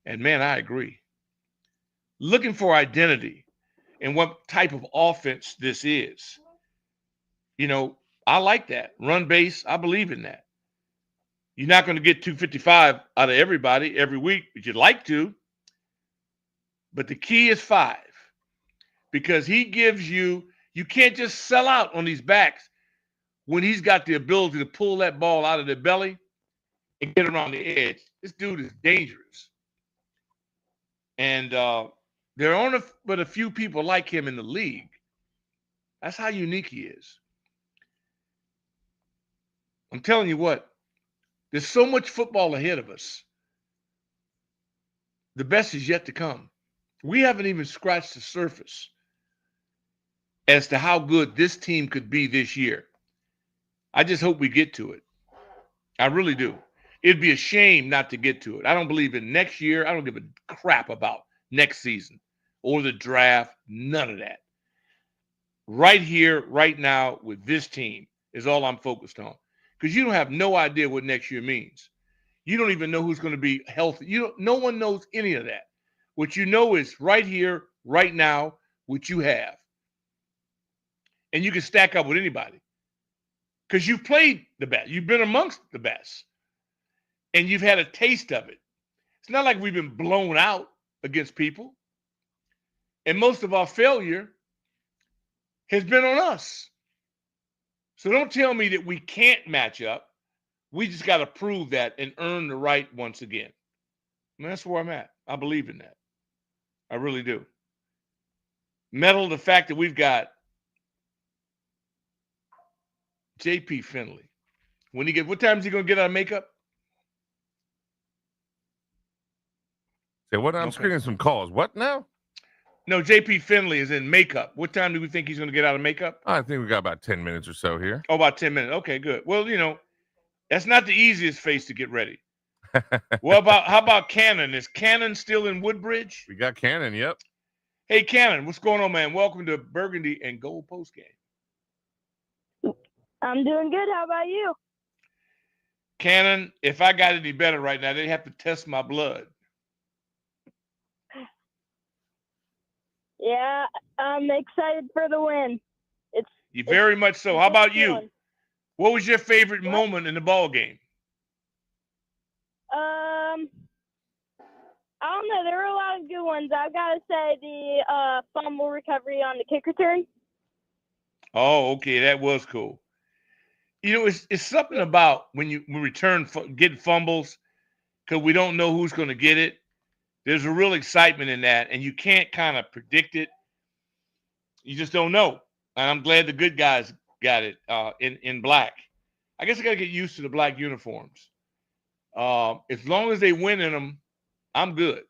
And, man, I agree. Looking for identity and what type of offense this is. You know, I like that. Run base, I believe in that. You're not going to get 255 out of everybody every week, but you'd like to. But the key is 5. Because he gives you can't just sell out on these backs when he's got the ability to pull that ball out of their belly and get around the edge. This dude is dangerous. And there aren't but a few people like him in the league. That's how unique he is. I'm telling you what, there's so much football ahead of us. The best is yet to come. We haven't even scratched the surface as to how good this team could be this year. I just hope we get to it. I really do. It'd be a shame not to get to it. I don't believe in next year. I don't give a crap about next season or the draft. None of that. Right here, right now, with this team is all I'm focused on. Because you don't have no idea what next year means. You don't even know who's going to be healthy. No one knows any of that. What you know is right here, right now, what you have. And you can stack up with anybody. Because you've played the best. You've been amongst the best. And you've had a taste of it. It's not like we've been blown out against people. And most of our failure has been on us. So don't tell me that we can't match up. We just got to prove that and earn the right once again. And that's where I'm at. I believe in that. I really do. Metal the fact that we've got J.P. Finley. What time is he going to get out of makeup? Say what? I'm screening some calls. What now? No, J.P. Finley is in makeup. What time do we think he's going to get out of makeup? I think we got about 10 minutes or so here. Oh, about 10 minutes. Okay, good. Well, that's not the easiest face to get ready. How about Cannon? Is Cannon still in Woodbridge? We got Cannon, yep. Hey, Cannon, what's going on, man? Welcome to Burgundy and Gold Postgame. I'm doing good. How about you? Cannon, if I got any better right now, they'd have to test my blood. Yeah, I'm excited for the win. Very much so. How about you? What was your favorite moment in the ball game? I don't know. There were a lot of good ones. I've got to say the fumble recovery on the kick return. Oh, okay. That was cool. It's something about when we return, get fumbles, because we don't know who's going to get it. There's a real excitement in that, and you can't kind of predict it. You just don't know. And I'm glad the good guys got it in black. I guess I got to get used to the black uniforms. As long as they win in them, I'm good.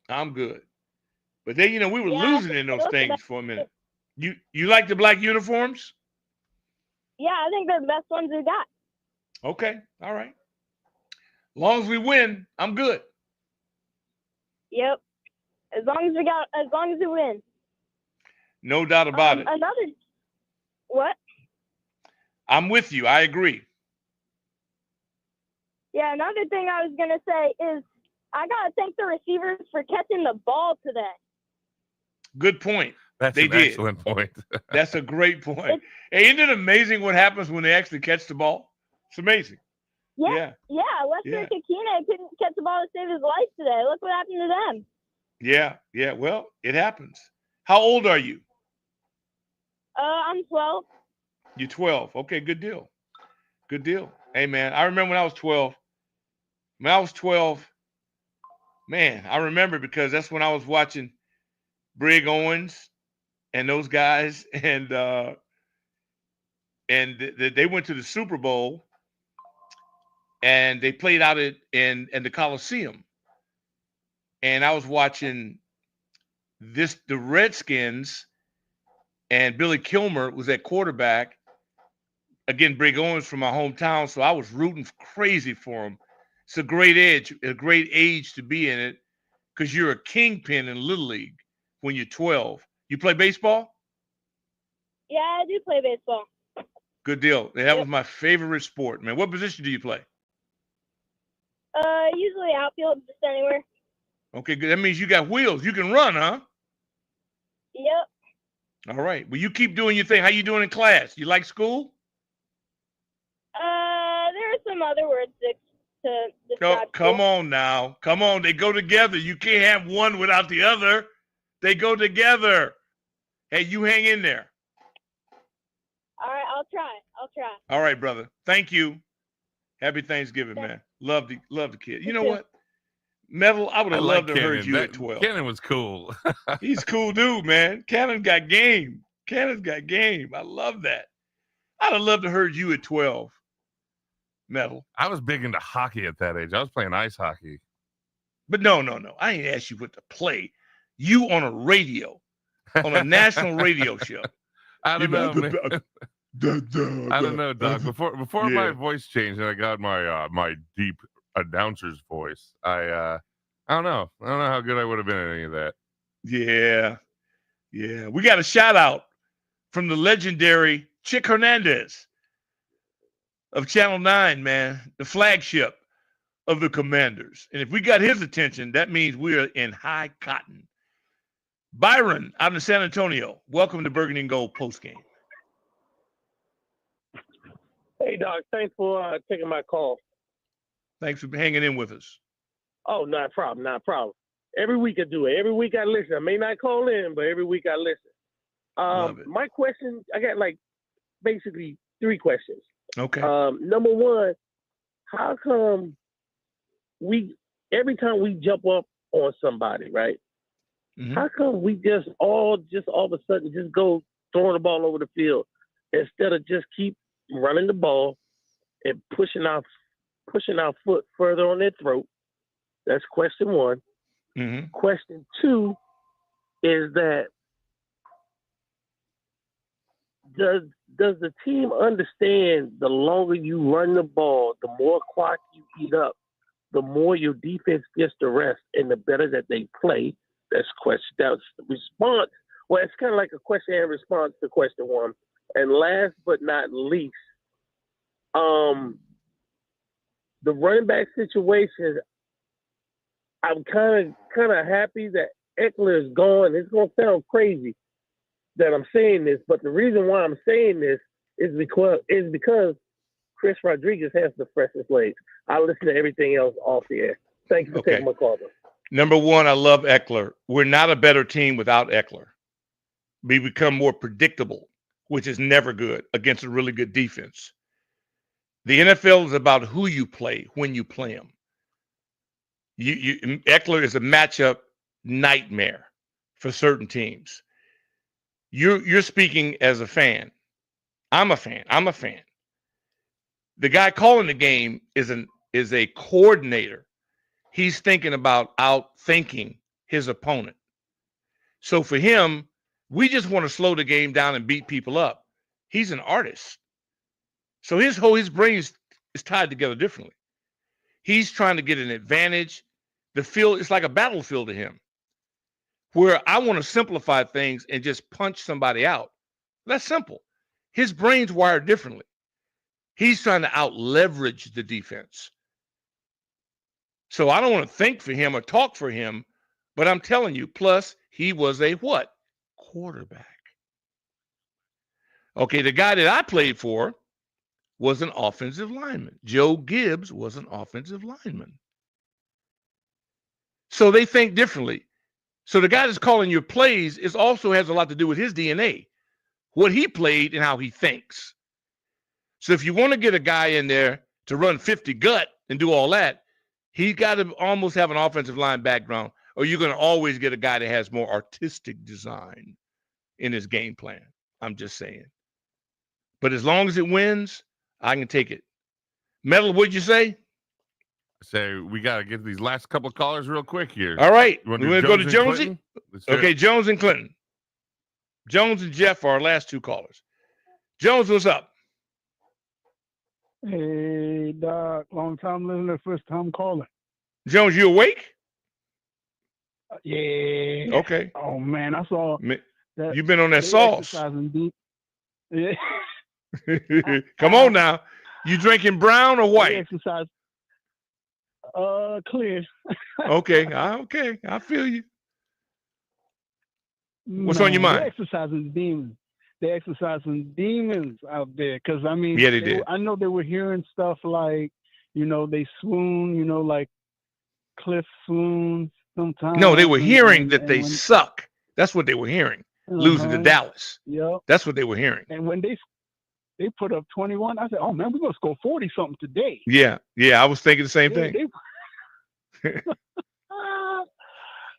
I'm good. But then, we were losing in those things for a minute. You like the black uniforms? Yeah, I think they're the best ones we got. Okay. All right. As long as we win, I'm good. Yep. As long as we win. No doubt about it. What? I'm with you. I agree. Yeah, another thing I was going to say is I got to thank the receivers for catching the ball today. Good point. That's an excellent point. That's a great point. Hey, isn't it amazing what happens when they actually catch the ball? It's amazing. Yeah. Lester Kakine couldn't catch the ball to save his life today. Look what happened to them. Yeah. Well, it happens. How old are you? I'm 12. You're 12. Okay, good deal. Good deal. Hey, man, I remember when I was 12. When I was 12, man, I remember because that's when I was watching Brig Owens and those guys, and they went to the Super Bowl, and they played out in the Coliseum, and I was watching the Redskins, and Billy Kilmer was at quarterback. Again, Brig Owens from my hometown, so I was rooting crazy for him. It's a great age to be in it, because you're a kingpin in Little League when you're 12. You play baseball? Yeah, I do play baseball. Good deal. That was my favorite sport, man. What position do you play? Usually outfield, just anywhere. Okay, good. That means you got wheels. You can run, huh? Yep. All right. Well, you keep doing your thing. How you doing in class? You like school? There are some other words to describe. Come on now. Come on. They go together. You can't have one without the other. They go together. Hey, you hang in there. All right, I'll try. All right, brother. Thank you. Happy Thanksgiving, man. Love the kid. You know what? Metal, I would have loved to have heard you at 12. Cannon was cool. He's a cool dude, man. Cannon got game. Cannon's got game. I love that. I'd have loved to have heard you at 12. Metal. I was big into hockey at that age. I was playing ice hockey. But no. I ain't asked you what to play. You on a radio, on a national radio show. I don't know, man. I don't know, Doc. Before my voice changed and I got my deep announcer's voice, I don't know. I don't know how good I would have been at any of that. Yeah. We got a shout out from the legendary Chick Hernandez of Channel 9, man, the flagship of the Commanders. And if we got his attention, that means we are in high cotton. Byron out of San Antonio, welcome to Burgundy and Gold postgame. Hey, Doc, thanks for taking my call. Thanks for hanging in with us. Oh, not a problem. Every week I do it. Every week I listen. I may not call in, but every week I listen. My question, I got basically 3 questions. Okay. Number one, how come every time we jump up on somebody, right? Mm-hmm. How come we just all of a sudden just go throwing the ball over the field instead of just keep running the ball and pushing our foot further on their throat? That's question 1. Mm-hmm. Question 2 is that does the team understand the longer you run the ball, the more clock you eat up, the more your defense gets to rest and the better that they play? That's response. Well, it's kind of like a question and response to question 1. And last but not least, the running back situation, I'm kind of happy that Eckler is gone. It's going to sound crazy that I'm saying this, but the reason why I'm saying this is because Chris Rodriguez has the freshest legs. I listen to everything else off the air. Thank you for taking my call, though. Number 1, I love Eckler. We're not a better team without Eckler. We become more predictable, which is never good against a really good defense. The NFL is about who you play when you play them. Eckler is a matchup nightmare for certain teams. You're speaking as a fan. I'm a fan. The guy calling the game is a coordinator. He's thinking about outthinking his opponent. So for him, we just want to slow the game down and beat people up. He's an artist. So his brain is tied together differently. He's trying to get an advantage. The field is like a battlefield to him, where I want to simplify things and just punch somebody out. That's simple. His brain's wired differently. He's trying to out-leverage the defense. So I don't want to think for him or talk for him, but I'm telling you, plus he was a what? Quarterback. Okay, the guy that I played for was an offensive lineman. Joe Gibbs was an offensive lineman. So they think differently. So the guy that's calling your plays also has a lot to do with his DNA, what he played and how he thinks. So if you want to get a guy in there to run 50 gut and do all that, he's got to almost have an offensive line background, or you're going to always get a guy that has more artistic design in his game plan. I'm just saying. But as long as it wins, I can take it. Metal, what'd you say? So we got to get these last couple of callers real quick here. All right. We're going to go to Jonesy? Okay, Jones and Clinton. Jones and Jeff are our last two callers. Jones, what's up? Hey, Doc. Long time listener, first time caller. Jones, you awake? Yeah. Okay. Oh, man, I saw that. You've been on that sauce. Yeah. Come on now. You drinking brown or white? Exercise. Clear. Okay. Okay. I feel you. What's on your mind? They're exercising demons out there. Because, I mean, yeah, they did. I know they were hearing stuff like, they swoon, like Cliff swoons sometimes. No, they were hearing that they suck. That's what they were hearing. Losing to Dallas. Yep. That's what they were hearing. And when they put up 21, I said, oh, man, we're going to score 40-something today. Yeah. I was thinking the same thing.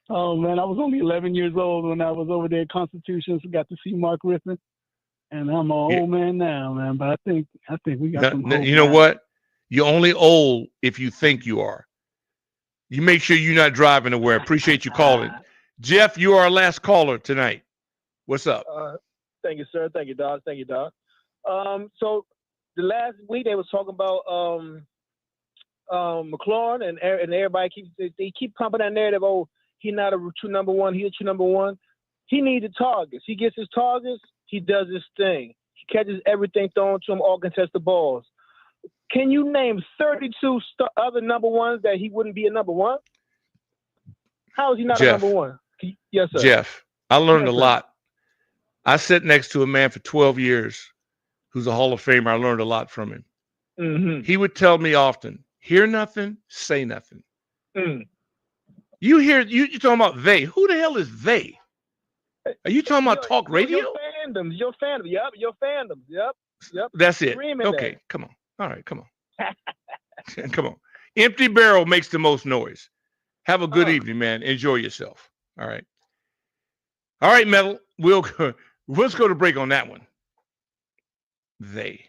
Oh, man, I was only 11 years old when I was over there at Constitution, so got to see Mark Griffin. And I'm an old man now, man, but I think we got some hope. You know what? You're only old if you think you are. You make sure you're not driving nowhere. Appreciate you calling. Jeff, you are our last caller tonight. What's up? Thank you, sir. Thank you, Doc. So the last week they was talking about McLaurin and everybody keep pumping that narrative. Oh, he's not a true number one. He's a true number one. He needs the targets. He gets his targets. He does his thing. He catches everything thrown to him, all contested balls. Can you name 32 other number ones that he wouldn't be a number one? How is he not a number one? Yes, sir. Jeff, I learned a lot. I sat next to a man for 12 years who's a Hall of Famer. I learned a lot from him. Mm-hmm. He would tell me often, hear nothing, say nothing. You're talking about they. Who the hell is they? Are you talking about talk radio? Your fandoms. Yep, your fandoms. Yep. That's it. Okay, come on. All right, come on. Come on. Empty barrel makes the most noise. Have a good evening, man. Enjoy yourself. All right. All right, Metal. Let's go to break on that one. They.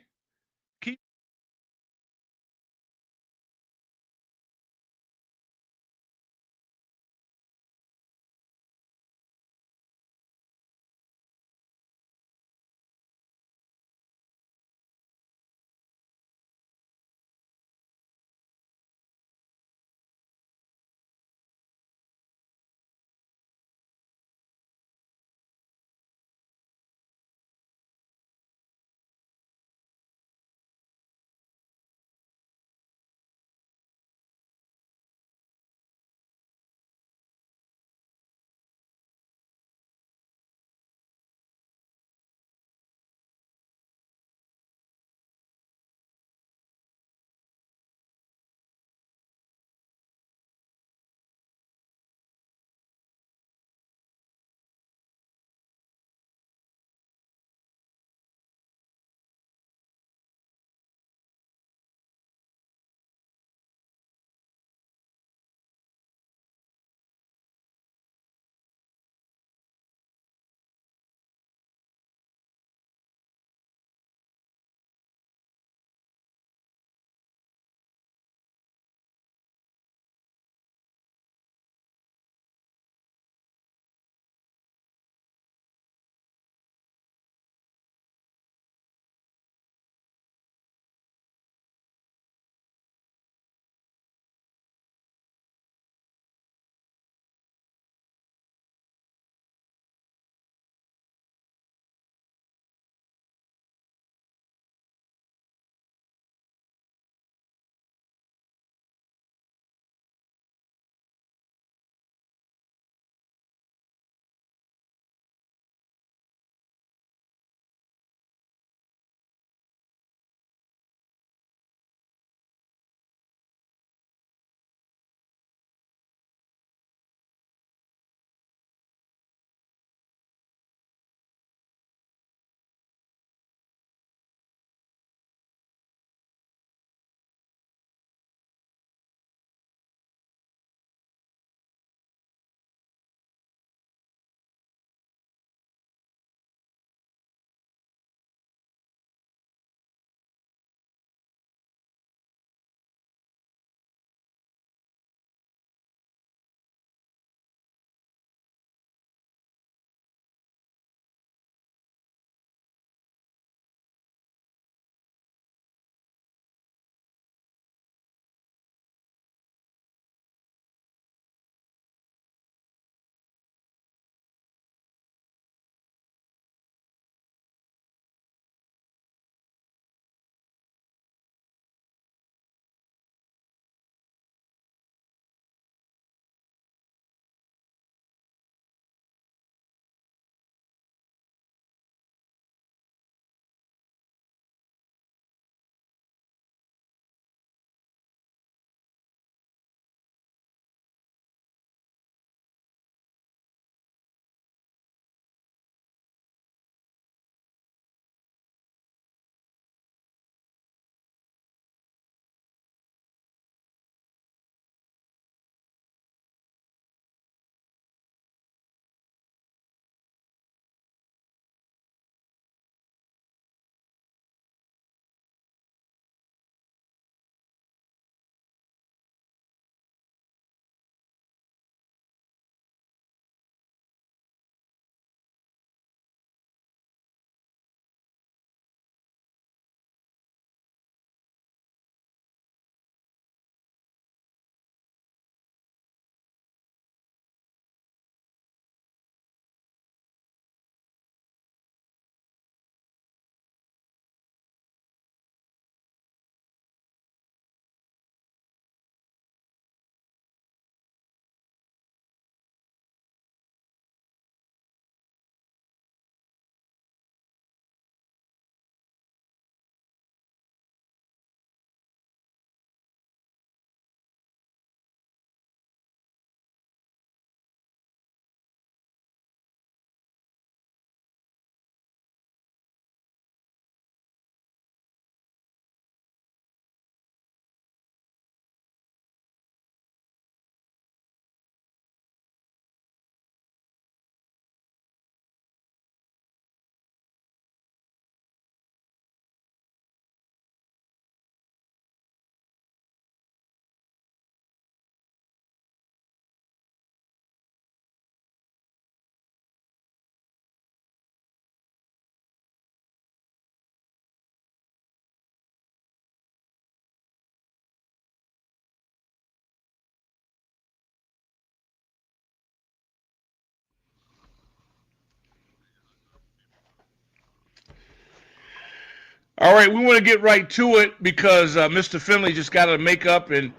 All right, we want to get right to it because Mr. Finley just got to make up, and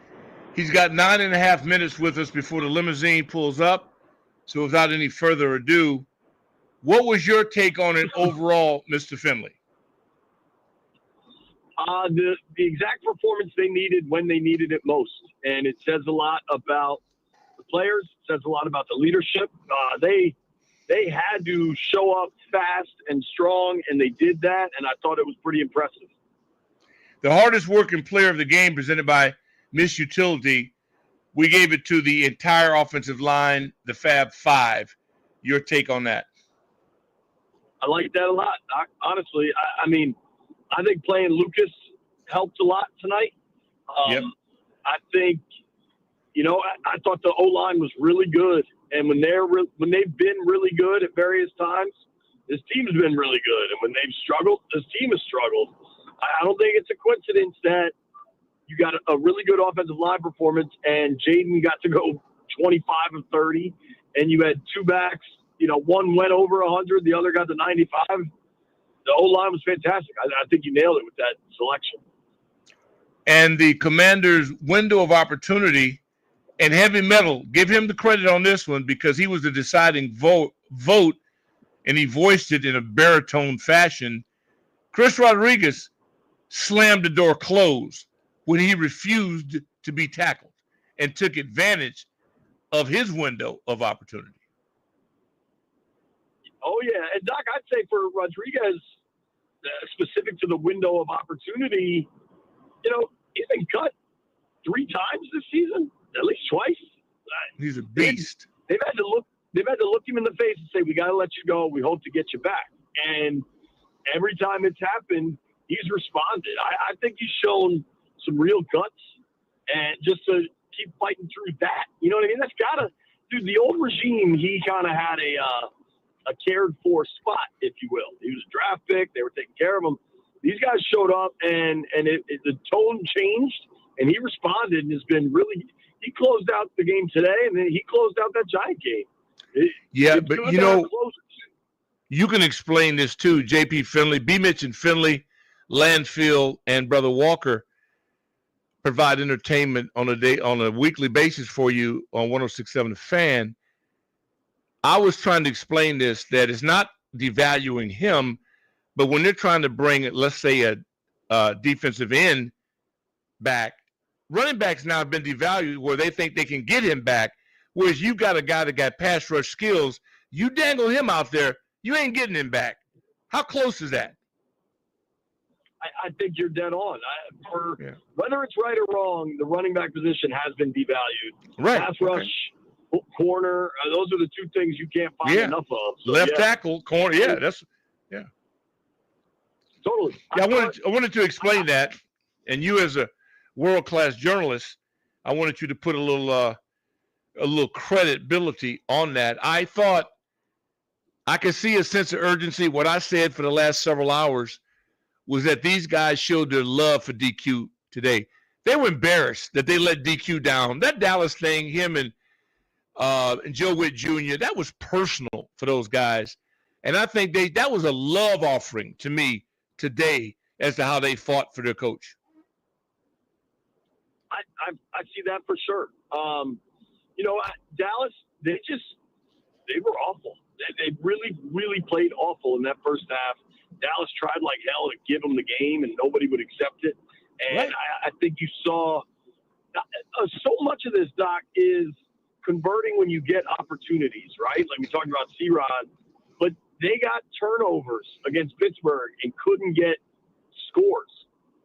he's got 9.5 minutes with us before the limousine pulls up. So without any further ado, what was your take on it overall, Mr. Finley? The exact performance they needed when they needed it most. And it says a lot about the players, it says a lot about the leadership. They had to show up fast and strong, and they did that, and I thought it was pretty impressive. The hardest working player of the game presented by Miss Utility, we gave it to the entire offensive line, the Fab Five. Your take on that? I like that a lot, Doc. Honestly, I mean, I think playing Lucas helped a lot tonight. Yep. I think, I thought the O-line was really good. And when they've been really good at various times, this team's been really good. And when they've struggled, this team has struggled. I don't think it's a coincidence that you got a really good offensive line performance and Jayden got to go 25 of 30, and you had two backs, one went over 100, the other got to 95. The O-line was fantastic. I think you nailed it with that selection. And the Commanders' window of opportunity and Heavy Metal, give him the credit on this one because he was the deciding vote, and he voiced it in a baritone fashion. Chris Rodriguez slammed the door closed when he refused to be tackled and took advantage of his window of opportunity. Oh, yeah. And, Doc, I'd say for Rodriguez, specific to the window of opportunity, he's been cut 3 times this season, at least twice. He's a beast. They've had to look him in the face and say, we got to let you go. We hope to get you back. And every time it's happened, he's responded. I think he's shown some real guts, and just to keep fighting through that. You know what I mean? That's gotta, dude. The old regime, he kind of had a cared for spot, if you will. He was a draft pick. They were taking care of him. These guys showed up, and the tone changed, and he responded, and has been really. He closed out the game today, and then he closed out that Giant game. But you can explain this too. J.P. Finley, B. Mitch and Finley, Landfill, and Brother Walker provide entertainment on a weekly basis for you on 106.7 The Fan. I was trying to explain this, that it's not devaluing him, but when they're trying to bring, let's say, a defensive end back, running backs now have been devalued where they think they can get him back, whereas you got a guy that got pass rush skills. You dangle him out there, you ain't getting him back. How close is that? I think you're dead on. Whether it's right or wrong, the running back position has been devalued. Right. Pass rush, corner, those are the two things you can't find enough of. So, left tackle, corner. Yeah, totally. Yeah, I wanted to explain that, and you as a world-class journalist, I wanted you to put a little credibility on that. I thought I could see a sense of urgency. What I said for the last several hours was that these guys showed their love for DQ today. They were embarrassed that they let DQ down. That Dallas thing, him and Joe Witt Jr., that was personal for those guys. And I think that was a love offering to me today as to how they fought for their coach. I see that for sure. Dallas, they were awful. They really, really played awful in that first half. Dallas tried like hell to give them the game, and nobody would accept it. And I think you saw so much of this, Doc, is converting when you get opportunities, right? Like we talked about C-Rod, but they got turnovers against Pittsburgh and couldn't get scores.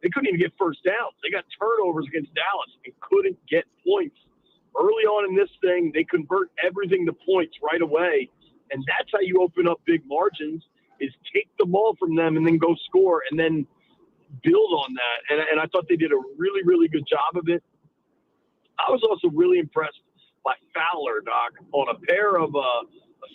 They couldn't even get first downs. They got turnovers against Dallas and couldn't get points. Early on in this thing, they convert everything to points right away, and that's how you open up big margins, is take the ball from them and then go score and then build on that. And I thought they did a really, really good job of it. I was also really impressed by Fowler, Doc, on a pair of a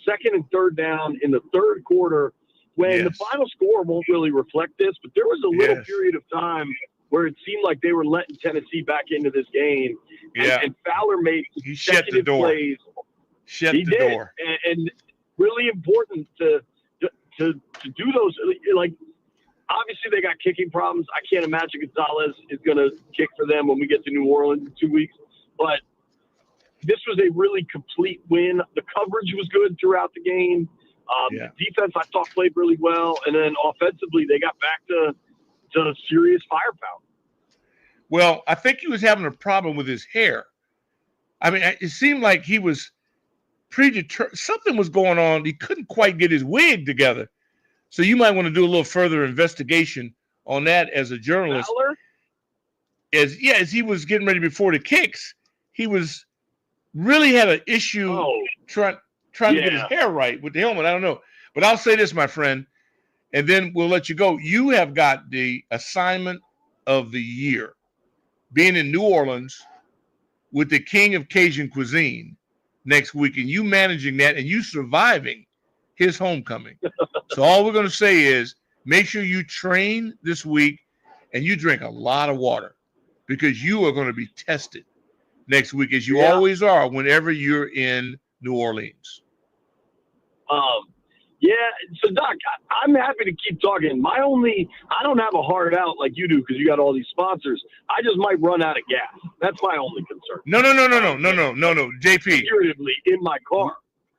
second and third down in the third quarter when the final score won't really reflect this, but there was a little period of time where it seemed like they were letting Tennessee back into this game. And Fowler made consecutive plays. Shut the door. And really important to do those. Like, obviously they got kicking problems. I can't imagine Gonzalez is going to kick for them when we get to New Orleans in 2 weeks. But this was a really complete win. The coverage was good throughout the game. Defense, I thought, played really well. And then offensively, they got back to serious firepower. Well, I think he was having a problem with his hair. I mean, it seemed like he was predetermined. Something was going on. He couldn't quite get his wig together. So you might want to do a little further investigation on that as a journalist. As he was getting ready before the kicks, he was really had an issue trying to get his hair right with the helmet. I don't know. But I'll say this, my friend, and then we'll let you go. You have got the assignment of the year, being in New Orleans with the king of Cajun cuisine next week, and you managing that and you surviving his homecoming. So all we're going to say is make sure you train this week and you drink a lot of water, because you are going to be tested next week, as you always are whenever you're in New Orleans. So Doc, I'm happy to keep talking. I don't have a hard out like you do because you got all these sponsors. I just might run out of gas. That's my only concern. No, JP. Figuratively in my car.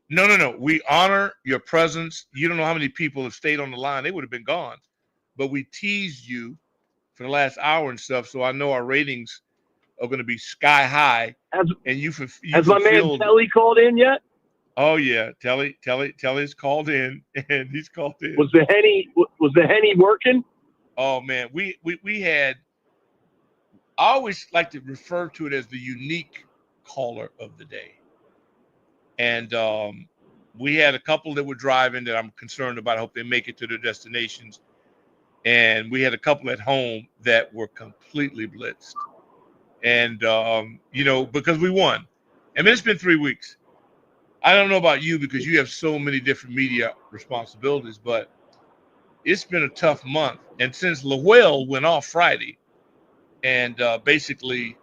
No. We honor your presence. You don't know how many people have stayed on the line. They would have been gone. But we teased you for the last hour and stuff, so I know our ratings are going to be sky high. Has my man Telly called in yet? Oh yeah, Telly's called in, and he's called in. Was the Henny working? Oh man, we had. I always like to refer to it as the unique caller of the day, and we had a couple that were driving that I'm concerned about. I hope they make it to their destinations, and we had a couple at home that were completely blitzed, and because we won. I mean, it's been 3 weeks. I don't know about you because you have so many different media responsibilities, but it's been a tough month. And since Rouhier went off Friday and basically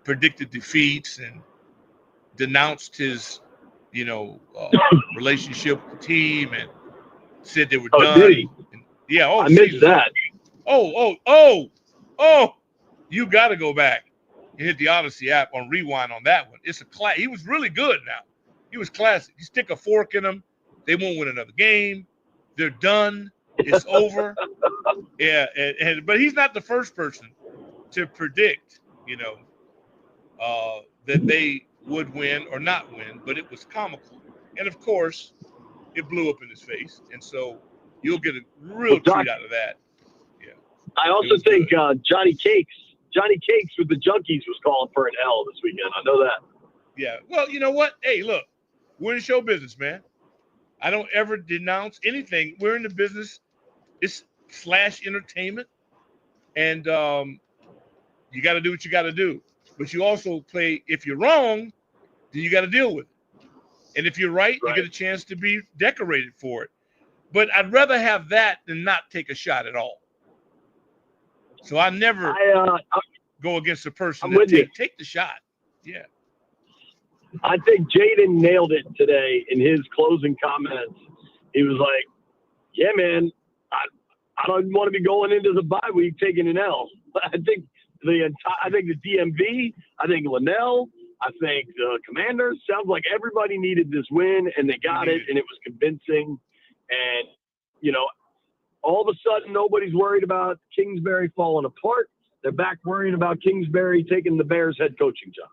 predicted defeats and denounced his, relationship with the team and said they were done. Did he? I missed that. You got to go back. You hit the Odyssey app on rewind on that one. It's a he was really good now. He was classic. You stick a fork in them, they won't win another game. They're done. It's over. Yeah, but he's not the first person to predict, that they would win or not win, but it was comical. And of course, it blew up in his face. And so you'll get a real treat out of that. Yeah. I also think Johnny Cakes with the Junkies was calling for an L this weekend. I know that. Yeah. Well, you know what? Hey, look, we're in show business, man. I don't ever denounce anything. We're in the business. It's / entertainment. And you got to do what you got to do. But you also play, if you're wrong, then you got to deal with it. And if you're right, you get a chance to be decorated for it. But I'd rather have that than not take a shot at all. So I never go against a person that take the shot. Yeah. I think Jayden nailed it today in his closing comments. He was like, yeah, man, I don't want to be going into the bye week taking an L. I think the DMV, I think Linnell, I think the Commanders, sounds like everybody needed this win, and they got it, and it was convincing. And, all of a sudden, nobody's worried about Kingsbury falling apart. They're back worrying about Kingsbury taking the Bears head coaching job.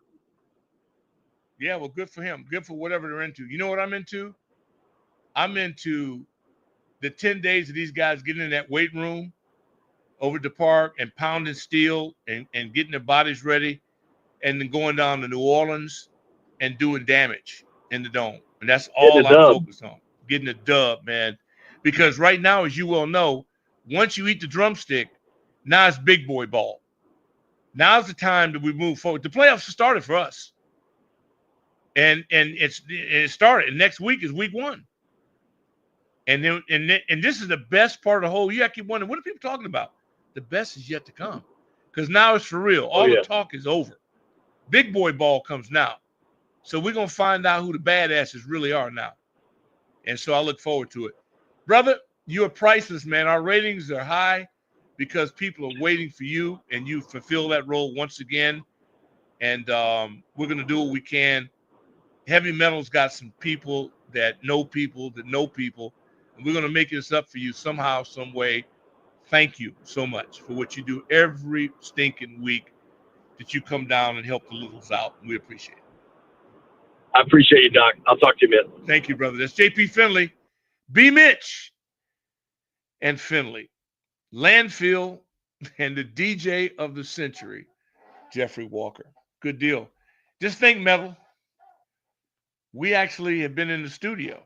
Yeah, well, good for him. Good for whatever they're into. You know what I'm into? I'm into the 10 days of these guys getting in that weight room over at the park and pounding steel and getting their bodies ready, and then going down to New Orleans and doing damage in the dome. And that's all I'm focused on, getting a dub, man. Because right now, as you well know, once you eat the drumstick, now it's big boy ball. Now's the time that we move forward. The playoffs started for us. And it started. And next week is week 1. And this is the best part of the whole year. I keep wondering, what are people talking about? The best is yet to come. Because now it's for real. All the talk is over. Big boy ball comes now. So we're going to find out who the badasses really are now. And so I look forward to it. Brother, You are priceless, man. Our ratings are high because people are waiting for you, and you fulfill that role once again. And we're going to do what we can. Heavy Metal's got some people that know people, and we're going to make this up for you somehow, some way. Thank you so much for what you do every stinking week that you come down and help the littles out. We appreciate it. I appreciate you, Doc. I'll talk to you, man. Thank you, brother. That's JP Finley, B. Mitch, and Finley. Landfill and the DJ of the century, Jeffrey Walker. Good deal. Just think, Metal, we actually have been in the studio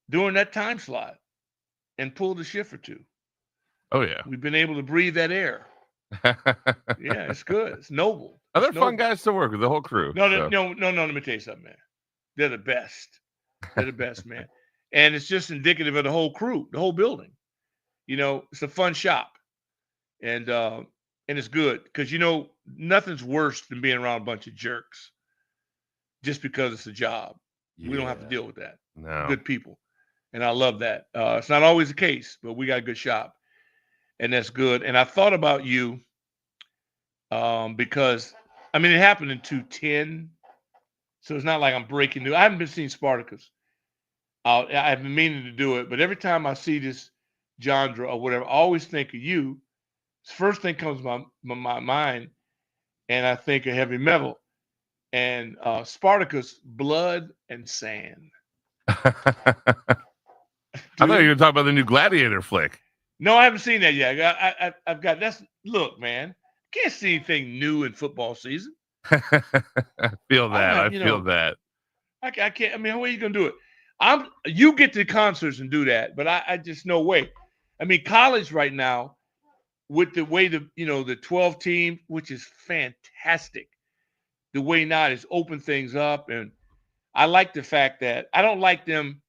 during that time slot and pulled a shift or two. Oh, yeah. We've been able to breathe that air. Yeah, it's good. It's noble. They're fun guys to work with, the whole crew. No, let me tell you something, man. They're the best. They're the best, man. And it's just indicative of the whole crew, the whole building. You know, it's a fun shop. And it's good because, you know, nothing's worse than being around a bunch of jerks just because it's a job. Yeah. We don't have to deal with that. No. Good people. And I love that. It's not always the case, but we got a good shop. And that's good. And I thought about you because, I mean, it happened in 210. So it's not like I'm breaking news. I haven't been seeing Spartacus. I've been meaning to do it. But every time I see this genre or whatever, I always think of you. First thing comes to my mind, and I think of Heavy Metal. And Spartacus, Blood and Sand. I thought you were going to talk about the new Gladiator flick. No, I haven't seen that yet. I've got look, man, can't see anything new in football season. I feel that. I feel that. I can't. I mean, how are you gonna do it? You get to concerts and do that, but I just no way. I mean, college right now, with the way the 12 team, which is fantastic. The way now is open things up, and I like the fact that I don't like them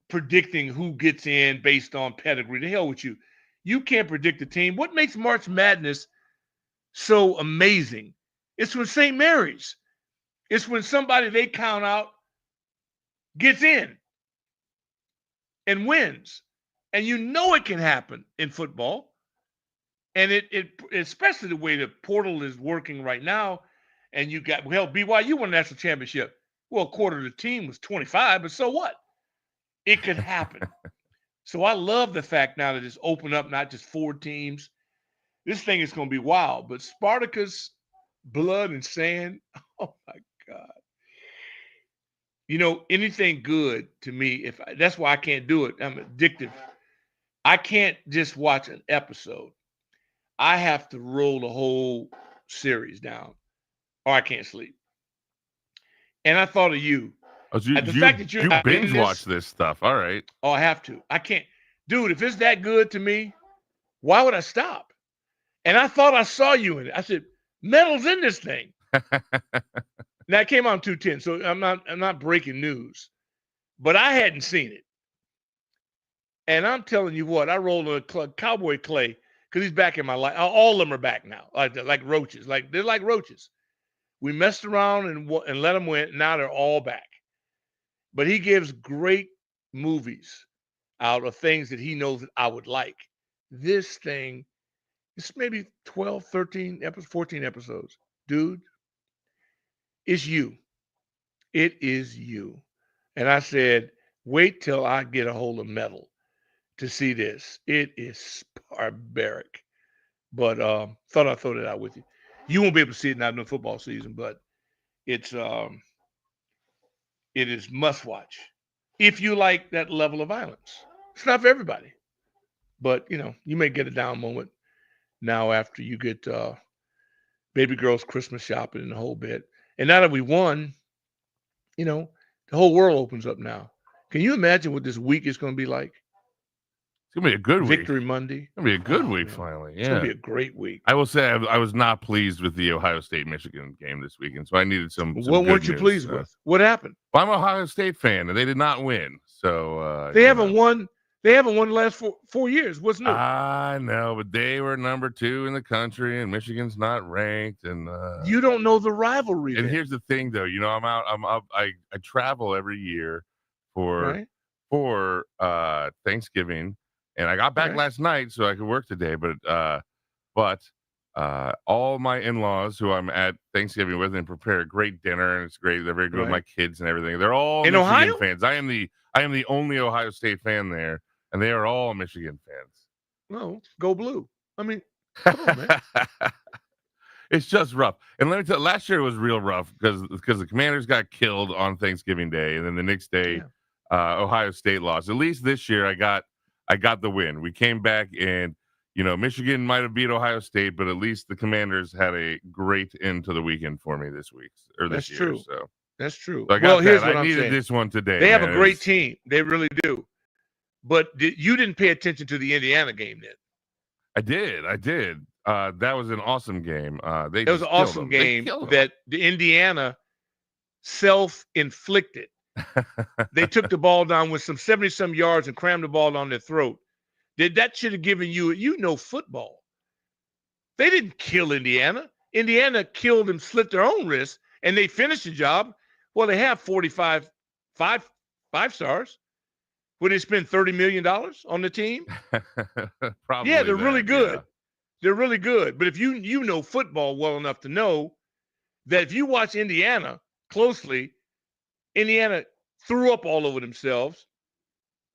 predicting who gets in based on pedigree. The hell with you. You can't predict the team. What makes March Madness so amazing? It's when St. Mary's. It's when somebody they count out gets in and wins. And you know it can happen in football. And it especially the way the portal is working right now. And you got, hell, BYU won a national championship. Well, a quarter of the team was 25, but so what? It could happen. So I love the fact now that it's opened up, not just 4 teams. This thing is going to be wild. But Spartacus, Blood and Sand, oh, my God. You know, anything good to me, that's why I can't do it. I'm addictive. I can't just watch an episode. I have to roll the whole series down, or I can't sleep. And I thought of you. Oh, so you binge watch this stuff. All right. Oh, I have to. I can't. Dude, if it's that good to me, why would I stop? And I thought I saw you in it. I said, Metal's in this thing. Now, it came out in 210, so I'm not breaking news. But I hadn't seen it. And I'm telling you what, I rolled a Cowboy Clay because he's back in my life. All of them are back now, like roaches. They're like roaches. We messed around and let them win. Now they're all back. But he gives great movies out of things that he knows that I would like. This thing, it's maybe 12, 13 episodes, 14 episodes. Dude, it's you. It is you. And I said, wait till I get a hold of Metal to see this. It is barbaric. But thought I'd throw that out with you. You won't be able to see it now in the football season, but it is must watch if you like that level of violence. It's not for everybody, but you may get a down moment now after you get baby girl's Christmas shopping and the whole bit. And now that we won, the whole world opens up now. Can you imagine what this week is going to be like? It's going to be a good week. Victory Monday. It's going to be a good week, finally. Yeah. It's going to be a great week. I will say I was not pleased with the Ohio State-Michigan game this weekend, so I needed some What weren't you pleased with? What happened? Well, I'm an Ohio State fan, and they did not win. So they haven't won. They haven't won the last 4 years. What's new? I know, but they were number 2 in the country, and Michigan's not ranked. And you don't know the rivalry. And here's the thing, though. I'm out. I travel every year for for Thanksgiving, and I got back last night so I could work today. But all my in-laws who I'm at Thanksgiving with and prepare a great dinner, and it's great. They're very good with my kids and everything. They're all in Michigan Ohio? fans. I am the only Ohio State fan there, and they are all Michigan fans. No, go blue. I mean, come on, man. It's just rough. And let me tell you, last year was real rough because the Commanders got killed on Thanksgiving Day, and then the next day, Ohio State lost. At least this year, I got the win. We came back, and Michigan might have beat Ohio State, but at least the Commanders had a great end to the weekend for me this week or this year. True. So that's true. So Here's what I I'm needed saying. this one today. They have a great team. They really do. But you didn't pay attention to the Indiana game then. I did. That was an awesome game. It was an awesome game that the Indiana self-inflicted. They took the ball down with some 70-some yards and crammed the ball down their throat. That should have given you, football. They didn't kill Indiana. Indiana killed them, slit their own wrists, and they finished the job. Well, they have 45 five-stars. Would they spend $30 million on the team? Probably. Yeah, they're really good. Yeah. They're really good. But if you know football well enough to know that if you watch Indiana closely, Indiana threw up all over themselves.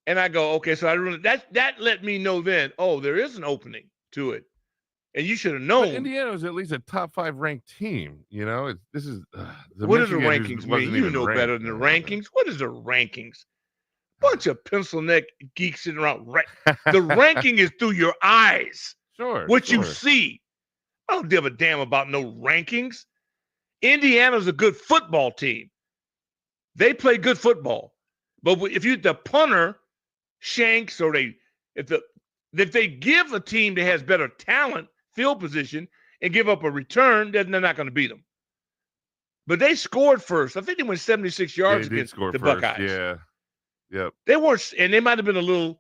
And I go, okay, so that let me know then, there is an opening to it. And you should have known. But Indiana was at least a top 5 ranked team. What do the rankings mean? You know better than the rankings. What is the rankings? Bunch of pencil neck geeks sitting around. The ranking is through your eyes. Sure. What you see. I don't give a damn about no rankings. Indiana's a good football team. They play good football. But if the punter shanks or if they give a team that has better talent, field position, and give up a return, then they're not going to beat them. But they scored first. I think they went 76 yards against the Buckeyes. Yeah. Yep. They weren't, and they might have been a little,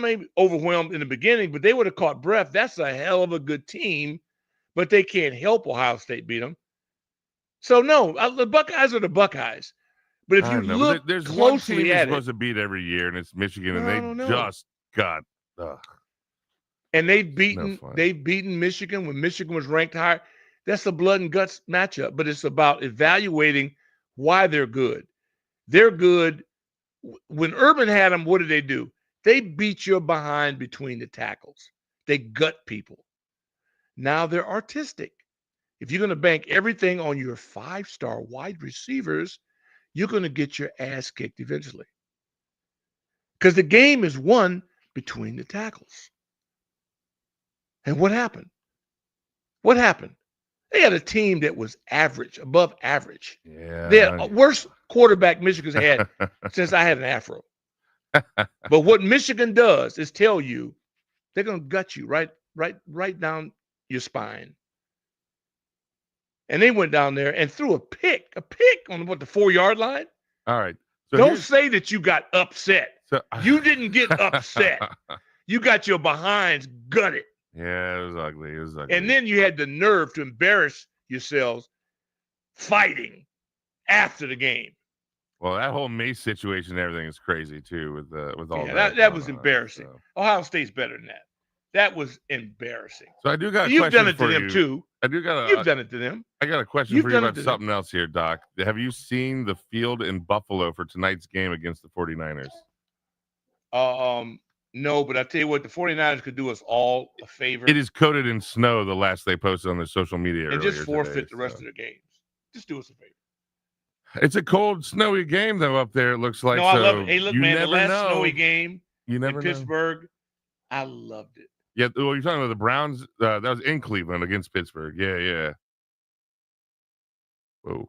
maybe overwhelmed in the beginning, but they would have caught breath. That's a hell of a good team, but they can't help Ohio State beat them. So no, the Buckeyes are the Buckeyes. But if you look there's closely one team you're at supposed to beat every year, and it's Michigan, and they just got. And they've beaten Michigan when Michigan was ranked higher. That's a blood and guts matchup, but it's about evaluating why they're good. They're good. When Urban had them, what did they do? They beat your behind between the tackles. They gut people. Now they're artistic. If you're going to bank everything on your 5-star wide receivers, you're going to get your ass kicked eventually. Because the game is won between the tackles. And what happened? They had a team that was average, above average. Yeah. They had worst quarterback Michigan's had since I had an afro. But what Michigan does is tell you they're going to gut you right down your spine. And they went down there and threw a pick on the 4-yard line. All right. So don't say that you got upset. You didn't get upset. You got your behinds gutted. Yeah, it was ugly. And then you had the nerve to embarrass yourselves fighting after the game. Well, that whole Mace situation and everything is crazy too with all that was embarrassing. So. Ohio State's better than that. That was embarrassing. So I do got a You've question done it for to them you. too. You've done it to them. I got a question for you about something else here, Doc. Have you seen the field in Buffalo for tonight's game against the 49ers? No, but I tell you what, the 49ers could do us all a favor. It is coated in snow, the last they posted on their social media. And just forfeit today, the rest of their games. Just do us a favor. It's a cold, snowy game, though, up there, it looks like. No, I love it. Hey, look, man, the last snowy game in Pittsburgh, I loved it. Yeah, well, you're talking about the Browns. That was in Cleveland against Pittsburgh. Yeah. Whoa.